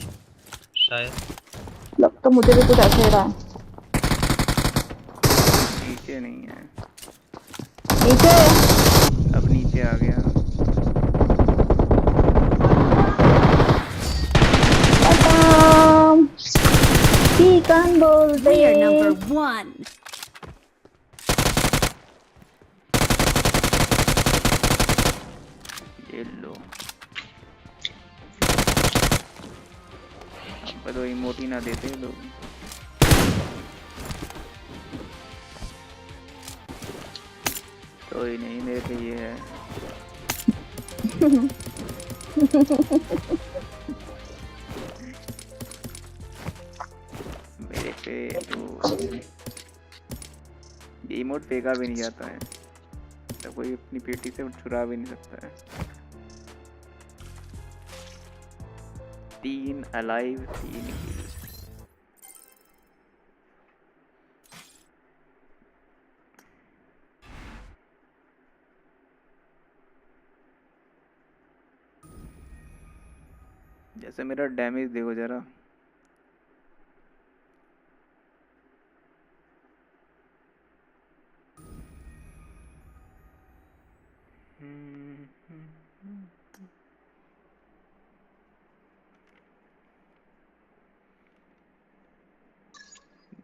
शायद। लग तो मुझे भी कुछ ऐसे ही रहा है। नीचे नहीं है। नीचे। अब नीचे आ गया। चिकन बोल दे। We are number 1. ये लो। अब तो इमोटी ना देते लोग। कोई नहीं, मेरे पे ये है। मेरे पे तो ये इमोट फेंका भी नहीं जाता है, तो कोई अपनी पेटी से चुरा भी नहीं सकता है। 3 अलाइव 3 किल। जैसे मेरा डैमेज देखो जरा।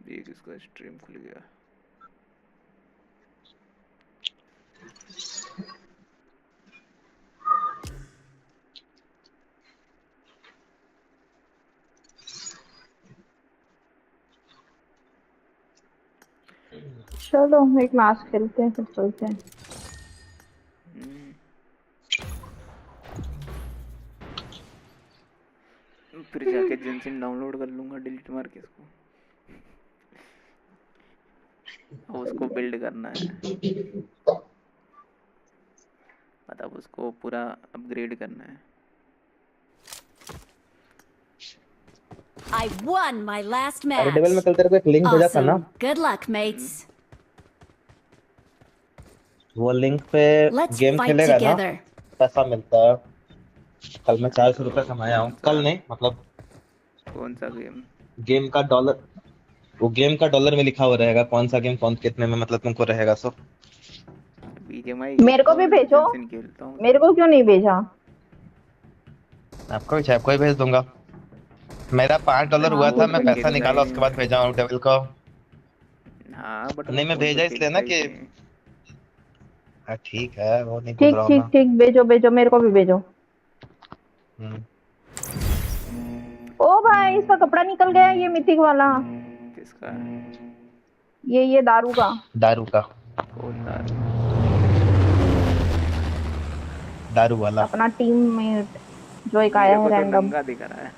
देख इसका स्ट्रीम खुल गया। चलो एक मैच खेलते हैं फिर चलते हैं। फिर जाके जेंशिन डाउनलोड कर लूंगा डिलीट मार के इसको। उसको बिल्ड करना है, मतलब उसको पूरा अपग्रेड करना है। I won my last match. अरे डेविल मैं कल तेरे को एक लिंक भेजा था ना। Good luck, mates. वो लिंक पे Let's गेम fight खेलेगा ना, together. पैसा मिलता है। कल मैं 400 रुपये कमाया हूँ। कल नहीं मतलब कौन सा गेम? गेम का वो गेम का डॉलर में लिखा हुआ रहेगा कौन सा गेम कौन कितने में मतलब तुमको रहेगा सो। बीजीएमआई मेरे को भी भेजो। खेलता हूँ। मेरे को क्यों नहीं भेजा? आपको भी चाहिए आपको ही भेज दूंगा। मेरा $5 हुआ था, मैं पैसा निकाला उसके बाद भेजा हूँ डेविल को। हाँ बट नहीं मैं फोन पे भेजा इसलिए खेलता ना ही कि नहीं। हाँ ठीक है वो नहीं बोल ठीक रहा हूँ ठीक मैं। ठीक, भेजो भेजो, मेरे को भी भेजो। हम्म। ओ भाई इसका कपड़ा निकल गया, ये मिथिक वाला। किसका? ये दारू का। दारू का। कौन दारू? दारू वाला। अपना टीममेट जो एक आया मेरे है को तो रैंडम। नंगा दिख रहा है।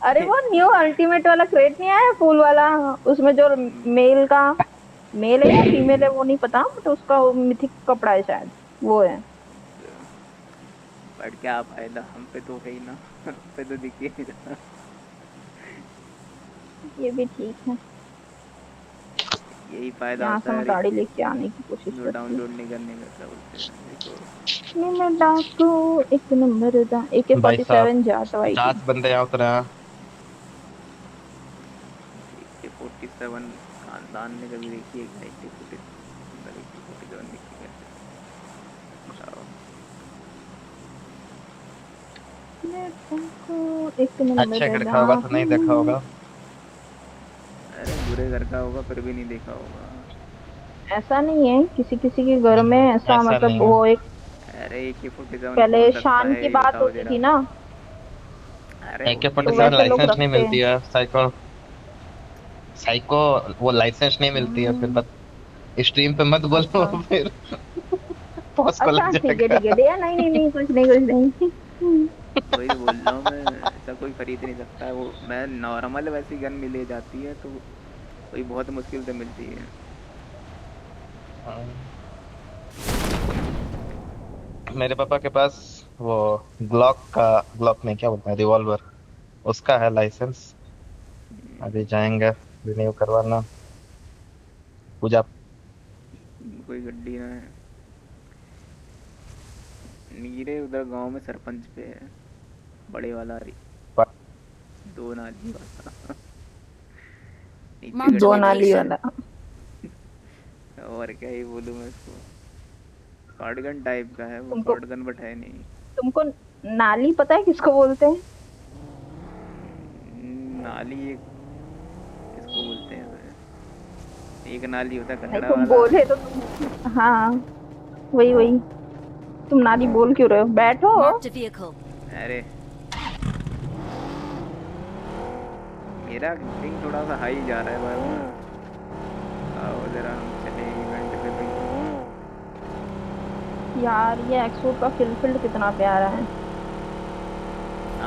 अरे वो न्यू अल्टीमेट वाला क्रेट नहीं आया फूल वाला, उसमें जो मेल का, मेल है या फीमेल है वो नहीं पता, बट उसका वो मिथिक कपड़ा है शायद, वो है। बट क्या फायदा, हम पे तो है ही ना। हम पे तो दिख ही नहीं रहा। ये भी ठीक है। यही फायदा यहाँ होता से मैं है गाड़ी लेके आने की कोशिश जो करती हूँ। डाउनलोड नहीं करने का क्या बोलते हैं देखो। मैं डाकू एक नंबर दा भाई साहब AK-47 जाट भाई की। 50 बंदे यहाँ उतरे हैं। AK-47 खानदान ने कभी देखी है क्या? AK-47 देखी है? बताओ। मैं डाकू एक नंबर अच्छे घर दा। का होगा तो नहीं देखा होगा। अरे बुरे घर का होगा फिर भी नहीं देखा होगा। ऐसा नहीं है, किसी किसी के घर में ऐसा ऐसा मतलब नहीं है। वो एक अरे AK-47 पहले कौन रखता शान है की ये बात बताओ होती जरा। थी ना, अरे होती तो भी AK-47 वैसे है। लोग लाइसेंस नहीं रखते मिलती हैं। है साइको। साइको वो लाइसेंस नहीं मिलती है फिर स्ट्रीम पे मत बोलो अच्छा फिर पॉज को लग अच्छा, ठीक है जाएगा। ठीक है, दिया नहीं नहीं नहीं, कुछ नहीं कुछ नहीं। वही तो बोल रहा हूँ मैं, ऐसा कोई खरीद नहीं सकता है वो। मैं नॉर्मल वैसी गन मिले जाती है तो वही बहुत मुश्किल से मिलती है। मेरे पापा के पास वो ग्लॉक नहीं क्या बोलते हैं रिवॉल्वर, उसका है लाइसेंस। अभी जाएंगे रिन्यू करवाना पूजा। कोई गड्डी ना है। नीरे उधर गांव में सरपंच पे है, बड़े वाला दो नाली वाला। नीचे दो गड्डी नाली में। वाला। और क्या ही बोलूं मैं इसको, शॉटगन टाइप का है वो, तुमको शॉटगन बट है नहीं। तुमको नाली पता है किसको बोलते हैं? नाली एक किसको बोलते हैं वैसे? एक नाली होता है नहीं कचड़ा तुम वाला। बोले तो तुम, हाँ वही वही, तुम नाली बोल क्यों रहे हो? बैठो। अरे मेरा पिंग थोड़ा सा हाई जा रहा है बार। आओ जरा हम चले इवेंट पे भी। यार ये एक्सोट का किल फील्ड कितना प्यारा है।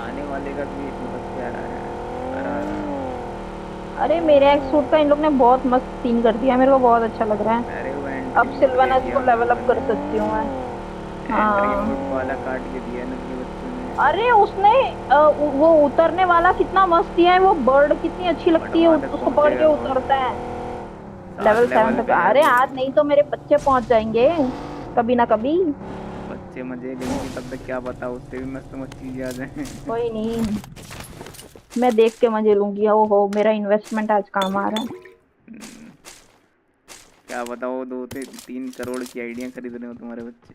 आने वाले का भी बहुत प्यारा है। अरे मेरे एक्सोट का इन लोग ने बहुत मस्त सीन कर दिया, मेरे को बहुत अच्छा लग रहा है। अरे वो अब सिल्वनस को लेवल अप कर सकती हूँ मैं। एंट्री मोड वाला काट के दिया ना अपने बच्चों ने। अरे उसने वो उतरने वाला कितना मस्त दिया है, वो बर्ड कितनी अच्छी लगती है, उसको पकड़ के उतरता है लेवल 7 तक। अरे आज नहीं तो मेरे बच्चे पहुंच जाएंगे कभी ना कभी। बच्चे मजे लेंगे तब तक क्या पता उससे भी मस्त मस्त चीजें आ जाए। कोई नहीं, मैं देख के मजे लूंगी। ओहो मेरा इन्वेस्टमेंट आज काम आ रहा है। क्या बताओ 2 से 3 करोड़ की आइडिया खरीद रहे हो तुम्हारे बच्चे।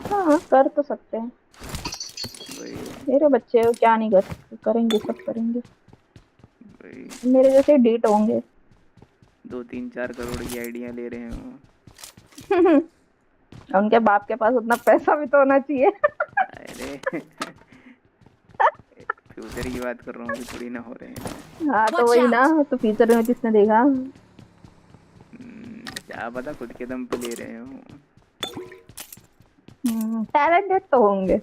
हाँ कर तो सकते हैं, मेरे बच्चे क्या नहीं कर सकते, करेंगे सब करेंगे, मेरे जैसे डीट होंगे। 2-3-4 करोड़ की आइडिया ले रहे हो। उनके बाप के पास उतना पैसा भी तो होना चाहिए। अरे फ्यूचर की बात कर रहा हूँ, थोड़ी ना हो रहे हैं। हाँ तो वही ना, तो फ्यूचर में किसने देखा। क्या पता खुद के दम पे ले रहे हो। टैलेंटेड तो होंगे।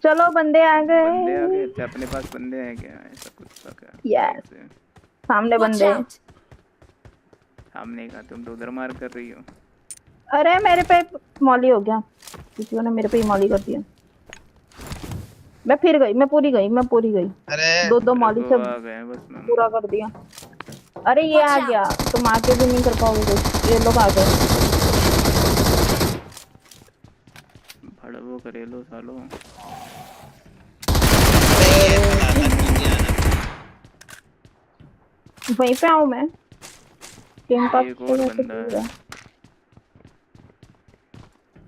चलो बंदे आ गए। बंदे आ गए? अच्छा अपने पास बंदे हैं क्या? ऐसा कुछ था क्या? यस सामने बंदे। सामने का तुम तो उधर मार कर रही हो। अरे मेरे पे मॉली हो गया, किसी ने मेरे पे ही मॉली कर दिया। मैं फिर गई, मैं पूरी गई, मैं पूरी गई। दो मॉली से पूरा कर दिया। अरे ये आ गया, तुम आके भी नहीं कर पाओगे कुछ। ये लोग आ गए हड़बो करे लो सालो। वहीं पे आऊं मैं? गेम पास एक से और वैसे बंदा दूर है। है।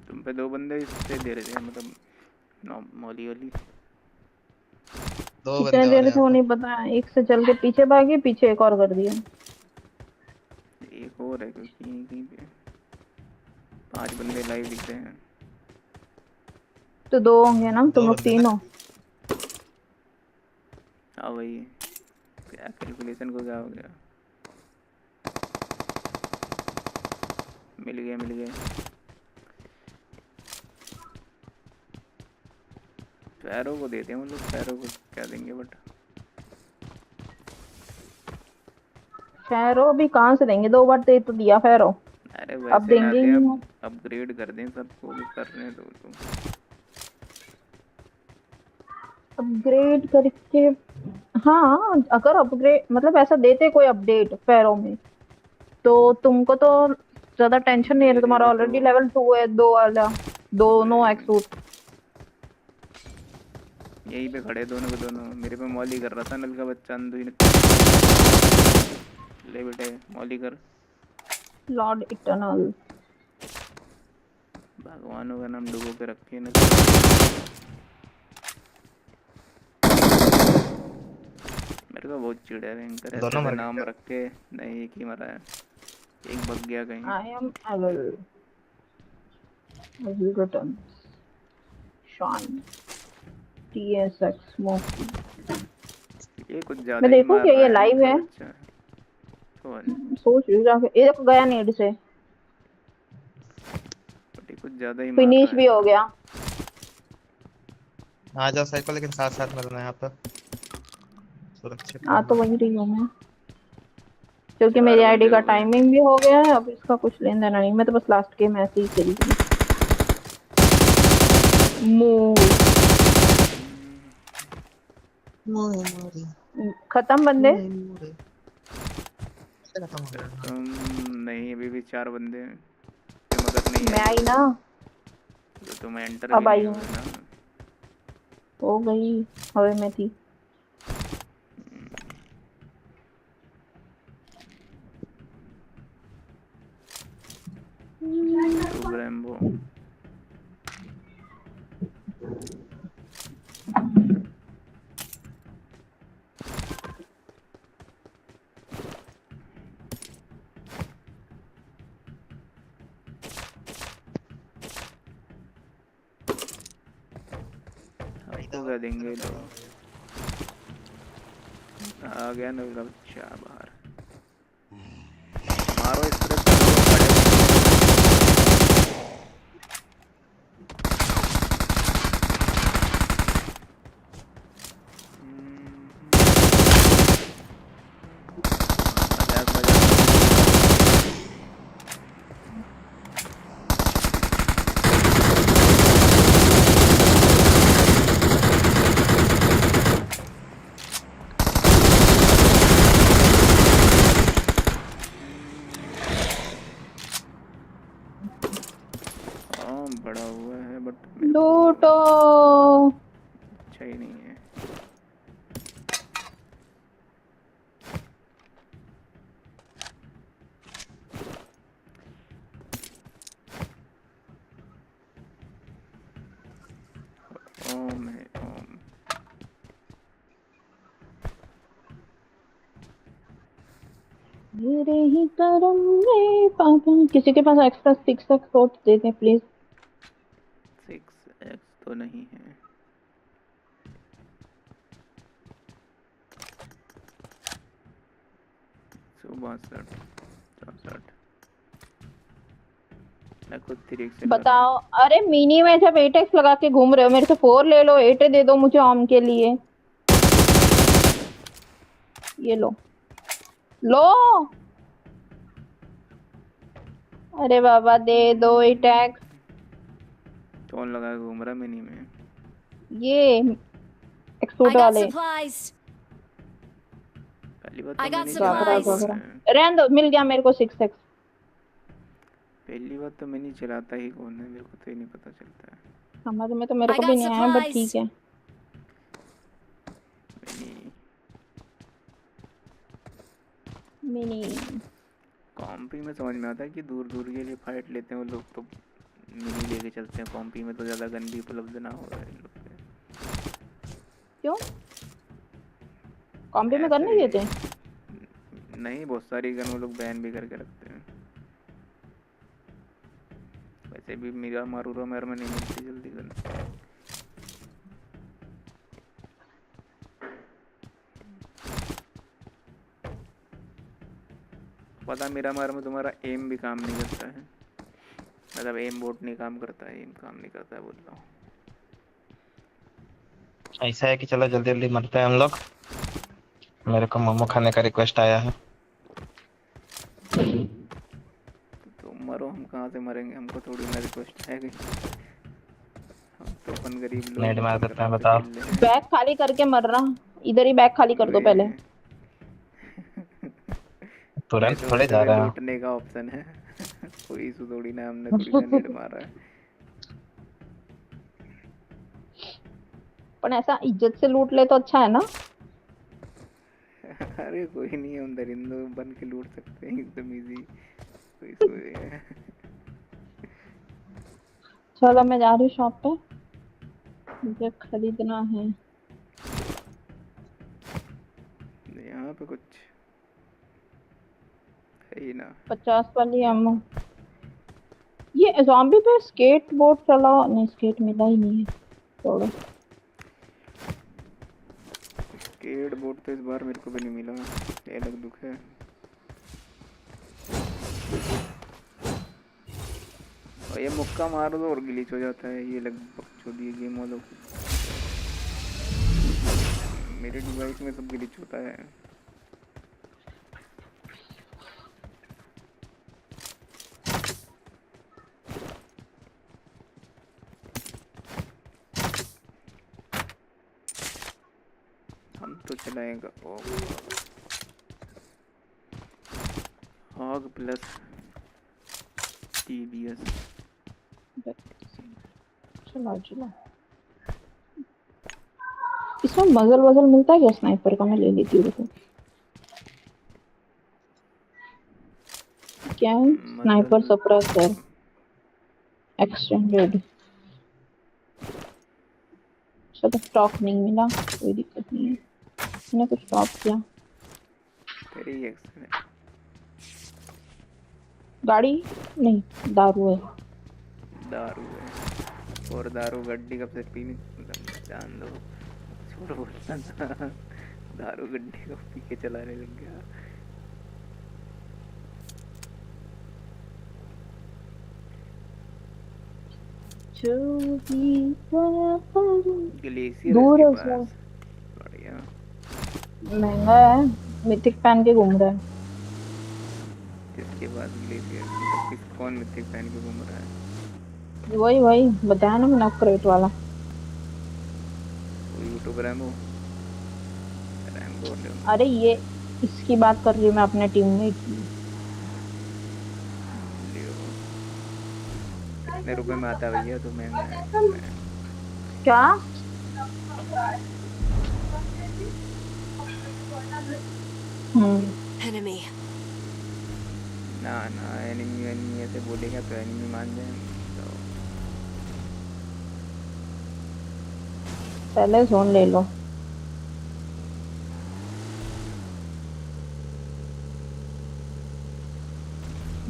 तुम पे 2 बंदे इससे दे रहे थे मतलब मौली वाली। 2 कितने बंदे दे और रहे थे यहाँ वो पे। नहीं पता, एक से चल के पीछे भागे, पीछे एक और कर दिया। एक और है क्योंकि कहीं पे 5 बंदे लाइव दिख रहे हैं। तो 2 होंगे ना, तुम 2 लोग बंदे 3 ना। हो। हाँ वही। क्या कैलकुलेशन को क्या हो गया। मिल गए। पैरों को देते हैं वो लोग, पैरों को क्या देंगे बट। फेरो भी कहाँ से देंगे, 2 बार दे तो दिया फेरो। अरे अब वैसे ना देंगे ही दे, नहीं अब वो। अपग्रेड कर दें सबको भी कर रहे हैं तो। अपग्रेड करके। हाँ अगर अपग्रेड मतलब ऐसा देते कोई अपडेट फेरो में, तो तुमको तो ज्यादा टेंशन नहीं है, मेरे तुम्हारा पे तो ऑलरेडी लेवल 2 है, 2 वाला दोनों एक्सूट। यहीं पे खड़े दोनों के दोनों। मेरे पे मौली कर रहा था नल का बच्चा अंधुई ने। ले बेटे मौली कर। Lord eternal. भगवानों का नाम डुबो के रखे न। मेरे को बहुत चिढ़ है भयंकर, ऐसे दोनों ऐसे मर गए नाम क्या? रख के। नहीं एक ही मरा है, एक भग गया कहीं। I am evil return shine TSX smoky. ये कुछ मैं ज्यादा ही देखूं मार क्या रहा ये है नल लाइव का है? बच्चा। कौन? सोच रही हूँ जाके, ये देखो गया नीड से, बट ये कुछ ज्यादा ही मार रहा फिनिश है भी हो साला। गया। आ जाओ साइकिल, लेकिन साथ साथ मिलना है यहाँ पे, सुरक्षित आ तो रहना। वही रही हूँ मैं, क्योंकि मेरी 4 आईडी बंदे का हो गए। टाइमिंग भी हो गया है, अब इसका कुछ लेन देना नहीं। मैं तो बस लास्ट गेम ऐसे ही खेली थी। खत्म बंदे। नहीं अभी भी 4 बंदे हैं। मगर नहीं मैं आई आई हो ना, तो तुम एंटर भी अब आई नहीं हूँ। हुए ना। हो गई, हवे में थी। तो ब्रैम्बो आपको क्या देंगे तो। आ गया नल का बच्चा बाहर। मारो इस तरह से लोग खड़े। मजाक मजाक। हाँ बड़ा हुआ है बट मेरे को लूटो। अच्छा ही नहीं है। ओम है ओम। मेरे ही करम में पापा। किसी के पास एक्स्ट्रा 6x कोट दे दे प्लीज। 6x तो नहीं है। सुबह 64। मैं खुद 3x लगा रहा हूँ। बताओ, अरे मिनी में जब 8x लगा के घूम रहे हो, मेरे से 4 ले लो, 8 दे दो मुझे ऑम के लिए। ये लो लो। अरे बाबा दे दो 8x। कौन लगा के घूम रहा है मिनी में? ये एक्सूट वाले। पहली बात तो I got मिनी घाघरा चलाता कौन घाघरा। है? रहने दो, मिल गया मेरे को 6x। पहली बात तो मिनी चलाता ही कौन है, मेरे को तो ही नहीं पता चलता है। हमारे में तो मेरे I को भी got नहीं आया, बट ठीक supplies. है। मिनी कॉम्पी में समझ में आता है कि दूर दूर के लिए फाइट लेते हैं वो लोग, तो मिनी लेके चलते हैं। कॉम्पी में तो ज़्यादा गन भी उपलब्ध ना हो रहा है इन लोग पे। क्यों? कॉम्पी में ऐसे करने ही देते? नहीं, बहुत सारी गन वो लोग बैन भी करके रखते हैं। वैसे भी मेरा मारूरा मेरे में नहीं मिलती जल्दी गन। पता मेरा मार में तुम्हारा एम भी काम नहीं करता है, मतलब एम बोट नहीं काम करता है, एम काम नहीं करता है बोल रहा हूँ। ऐसा है कि चलो जल्दी जल्दी मरते हैं हम लोग। मेरे को मोमो खाने का रिक्वेस्ट आया है। तो मरो, हम कहाँ से मरेंगे, हमको थोड़ी ना रिक्वेस्ट है कहीं। हम तो अपन गरीब लोग नेट मार अपन देते हैं, आराम से बताओ। खेल रहे हैं। बैग खाली करके मर रहा, इधर ही बैग खाली कर दो पहले। ये तुरंत तो थोड़े वैसे जा भी रहे हैं। लूटने का ऑप्शन है। कोई इशू थोड़ी ना, हमने थोड़ी ना नेट मारा है। पर ऐसा इज्जत से लूट ले तो अच्छा है ना। अरे कोई नहीं है, अंदर हिंदू बन के लूट सकते हैं एकदम इजी, कोई इशू नहीं है। चलो मैं जा रही हूँ शॉप पे, मुझे खरीदना है। यहाँ पे कुछ है ही ना। 50 वाली एमओ। ये ज़ॉम्बी पे स्केट बोर्ड चला नहीं, स्केट मिला ही नहीं है। छोड़ो। स्केट बोर्ड तो इस बार मेरे को भी नहीं मिला, ये अलग दुख है। और ये मुक्का मार दो और ग्लिच हो जाता है, ये लगभग छोड़ी गेम वालों की। मेरे डिवाइस में सब ग्लिच होता है। हम तो चलाएगा हॉग प्लस टीबीएस। चलो चलो, इसमें मजल वजल मिलता है क्या स्नाइपर का? मैं ले लेती हूँ। तो क्या है? Sniper suppressor extended. चलो स्टॉक नहीं मिला, कोई दिक्कत नहीं है, मैंने कुछ स्टॉप किया। तेरी एक्सीडेंट गाड़ी नहीं, दारू है। दारू है, और दारू गड्डी कब से पीनी, मतलब जान दो, छोड़ बोलना था। दारू गड्डी को पी के चलाने लग गया। ग्लेशियर दूर इसके है, पास, बढ़िया। महंगा है, मिथिक पहन के घूम रहा है। किसके पास ग्लेशियर, किस कौन मिथिक पहन के घूम रहा है? वही वही बताया ना मैंने, अपग्रेड वाला। वो यूट्यूबर है वो, अरे ये इसकी बात कर रही हूँ मैं, अपने टीममेट की। कितने रुपए में आता है भैया? तो महंगा है। क्या? Enemy. ना ना, एनिमी एनिमी ऐसे बोलेगा तो एनिमी मान जाएंगे तो। पहले जोन ले लो।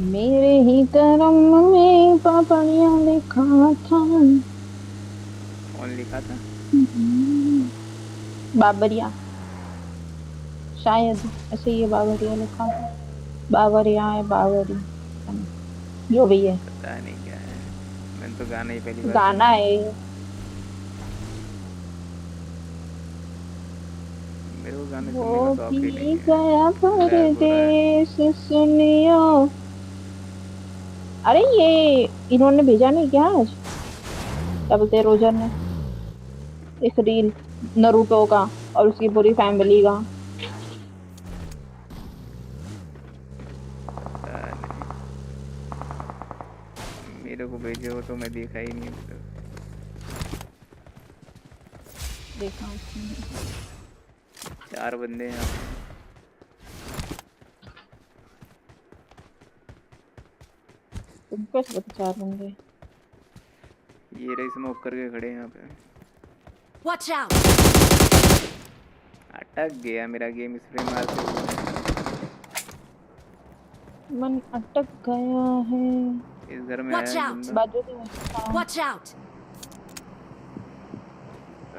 मेरे ही करम में पापड़िया लिखा था। कौन लिखा था? बाबरिया, शायद ऐसे ही बाबरिया लिखा था। बाबरिया है, बाबरी, जो भी है। पता नहीं क्या है, मैंने तो गाना ही पहली बार गाना है। मेरे को गाने सुनने वो का शौक ही नहीं है। गया परदेस सुनियो। अरे ये इन्होंने भेजा नहीं क्या आज, क्या बोलते हैं, रोजर ने एक रील नरूटो का और उसकी पूरी फैमिली का। मेरे को भेजे हो तो मैं देखा ही नहीं अभी तक। देखा 4 बंदे हैं यहाँ पे। तुमको कैसे पता 4 बंदे? ये रही स्मोक करके खड़े हैं यहाँ पे। Watch out! अटक गया मेरा गेम स्प्रे मारते हुए। मन अटक गया है। इस घर में Watch आया out! बंदा। बाजू में। Watch out!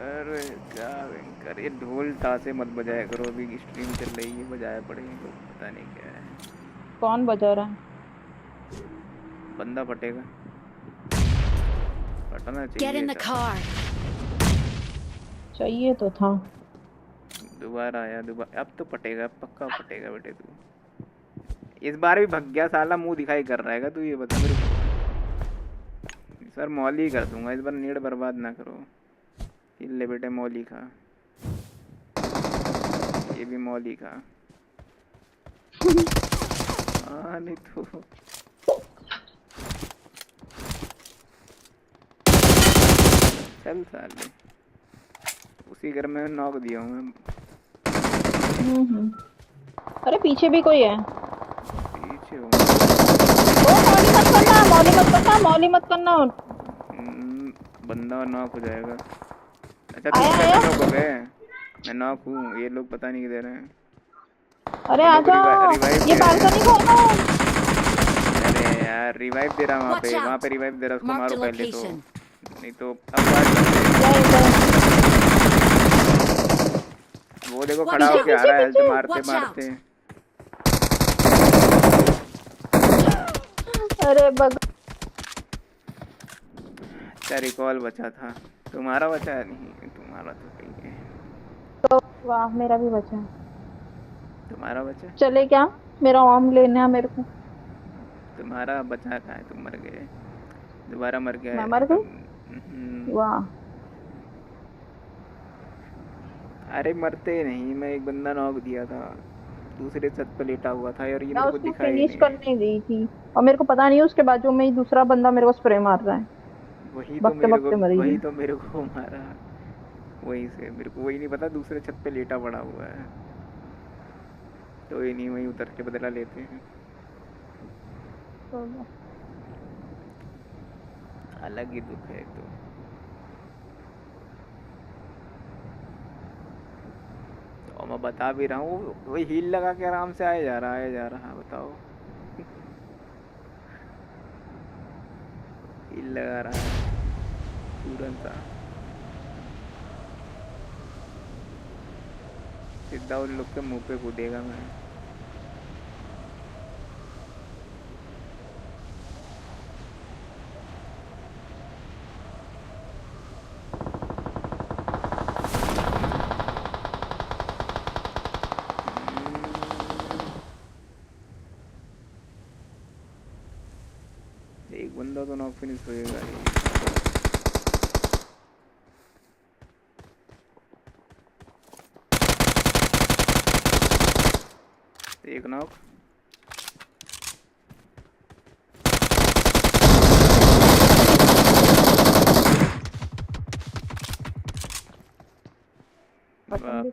अरे क्या भयंकर, ये ढोल तासे मत बजाया करो, अभी स्ट्रीम चल रही है, बजाया पड़ेगा लोग, पता नहीं क्या है। कौन बजा रहा है? बंदा फटेगा, फटना Get चाहिए in the था। car. चाहिए तो था। दोबारा आया, दोबारा अब तो फटेगा, पक्का फटेगा बेटे तू। इस बार भी भग गया साला, मुंह दिखाई कर रहा है तू, ये बता मेरे को। इस बार मौली कर दूंगा, इस बार नेट बर्बाद ना करो। ले बेटे मौली का, ये भी मौली का। हाँ नहीं तो चल साले, उसी घर में नॉक दिया हूँ मैं। अरे पीछे भी कोई है। पीछे हूँ। मौली मत करना, मौली मत करना। बंदा नॉक हो जाएगा। अच्छा तुम कैसे नॉक हो गए? मैं नॉक हूँ, ये लोग पता नहीं किधर हैं। अरे आजा, ये बालकनी खोलो। अरे यार रिवाइव दे रहा वहाँ पे रिवाइव दे रहा, उसको मारो पहले तो, नहीं तो अब वो देखो खड़ा होके आ रहा है, हेल्थ मारते मारते। अरे बग क्या रिकॉल बचा था, तुम्हारा बचा नहीं? तुम्हारा तो सही है। तो वाह, मेरा भी बचा। तुम्हारा बचा? चले क्या? मेरा आर्म लेना है मेरे को। तुम्हारा बचा कहाँ है? तुम मर गए, दोबारा मर गया। मैं मर गई? वाह। अरे मरते नहीं, मैं एक बंदा नॉक दिया था, दूसरे छत पे लेटा हुआ था यार, ये मेरे को दिखाई नहीं। फिनिश करने गई थी और मेरे को पता नहीं, उसके बाजू में ही दूसरा बंदा मेरे को स्प्रे मार रहा है। वही तो मेरे को मारा, वहीं से मेरे को वही नहीं पता, दूसरे छत पे लेटा पड़ा हुआ है। तो ये नहीं, वहीं उतर के बदला लेते हैं। अलग ही दुख है तो। तो मैं बता भी रहा हूँ, वही हील लगा के आराम से आया जा रहा, बताओ। हील लगा रहा है तुरंत सा, सीधा उन लोग के मुंह पे कूदेगा मैं। एक बंदा तो नॉक फिनिश होएगा ही। एक नॉक।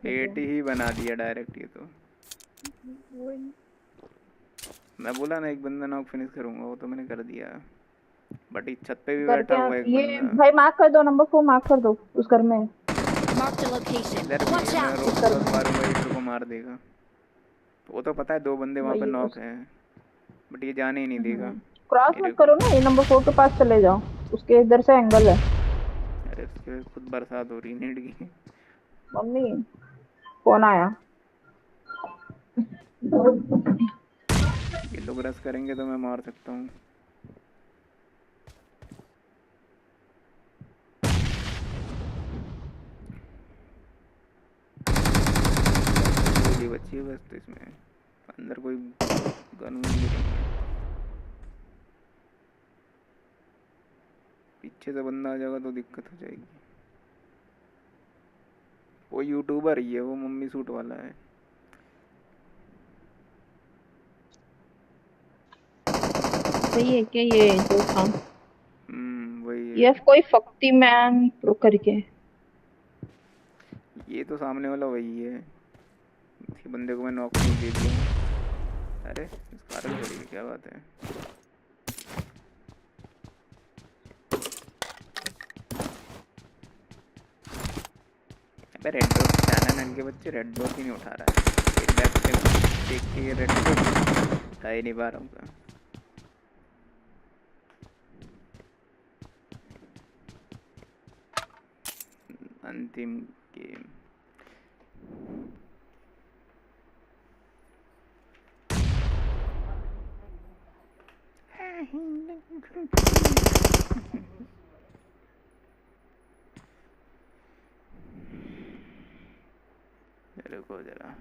पेट ही बना दिया डायरेक्ट ये तो। मैं बोला ना एक बंदा नॉक फिनिश करूंगा, वो तो मैंने कर दिया। बट इस छत पे भी बैठा हुआ एक ये बंदा। भाई मार्क कर दो, नंबर 4 मार्क कर दो उस घर में। इधर भी मैं रोक मारूंगा, एक को मार देगा। वो तो पता है 2 बंदे वहाँ पे नॉक हैं, बट ये जाने ही नहीं देगा। क्रॉस मत करो ना, ये नंबर 4 के पास चले जाओ, उसके इधर से एंगल है। अरे उसके खुद बरसात हो रही नेट की। मम्मी कौन आया? ये लोग रस करेंगे तो मैं मार सकता हूँ। गोली बची है बस, तो इसमें अंदर कोई गन नहीं है। पीछे से बंदा आ जाएगा तो दिक्कत हो जाएगी। वो यूट्यूबर ही है, वो मम्मी सूट वाला है। वही है क्या ये जो था? वही है। ये कोई फक्ति मैन प्रो करके। ये तो सामने वाला वही है, इसी बंदे को मैं नॉक दे दिया। अरे इस कार में थोड़ी, क्या बात है। अबे रेड डॉट चैनल के बच्चे रेड डॉट ही नहीं उठा रहा है। बैक से देख के ये रेड डॉट उठा ही नहीं पा रहा हूँ। अंतिम गेम। रुको जरा,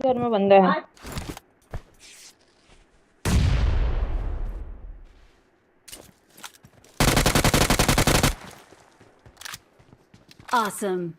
घर में बंदा है। Awesome.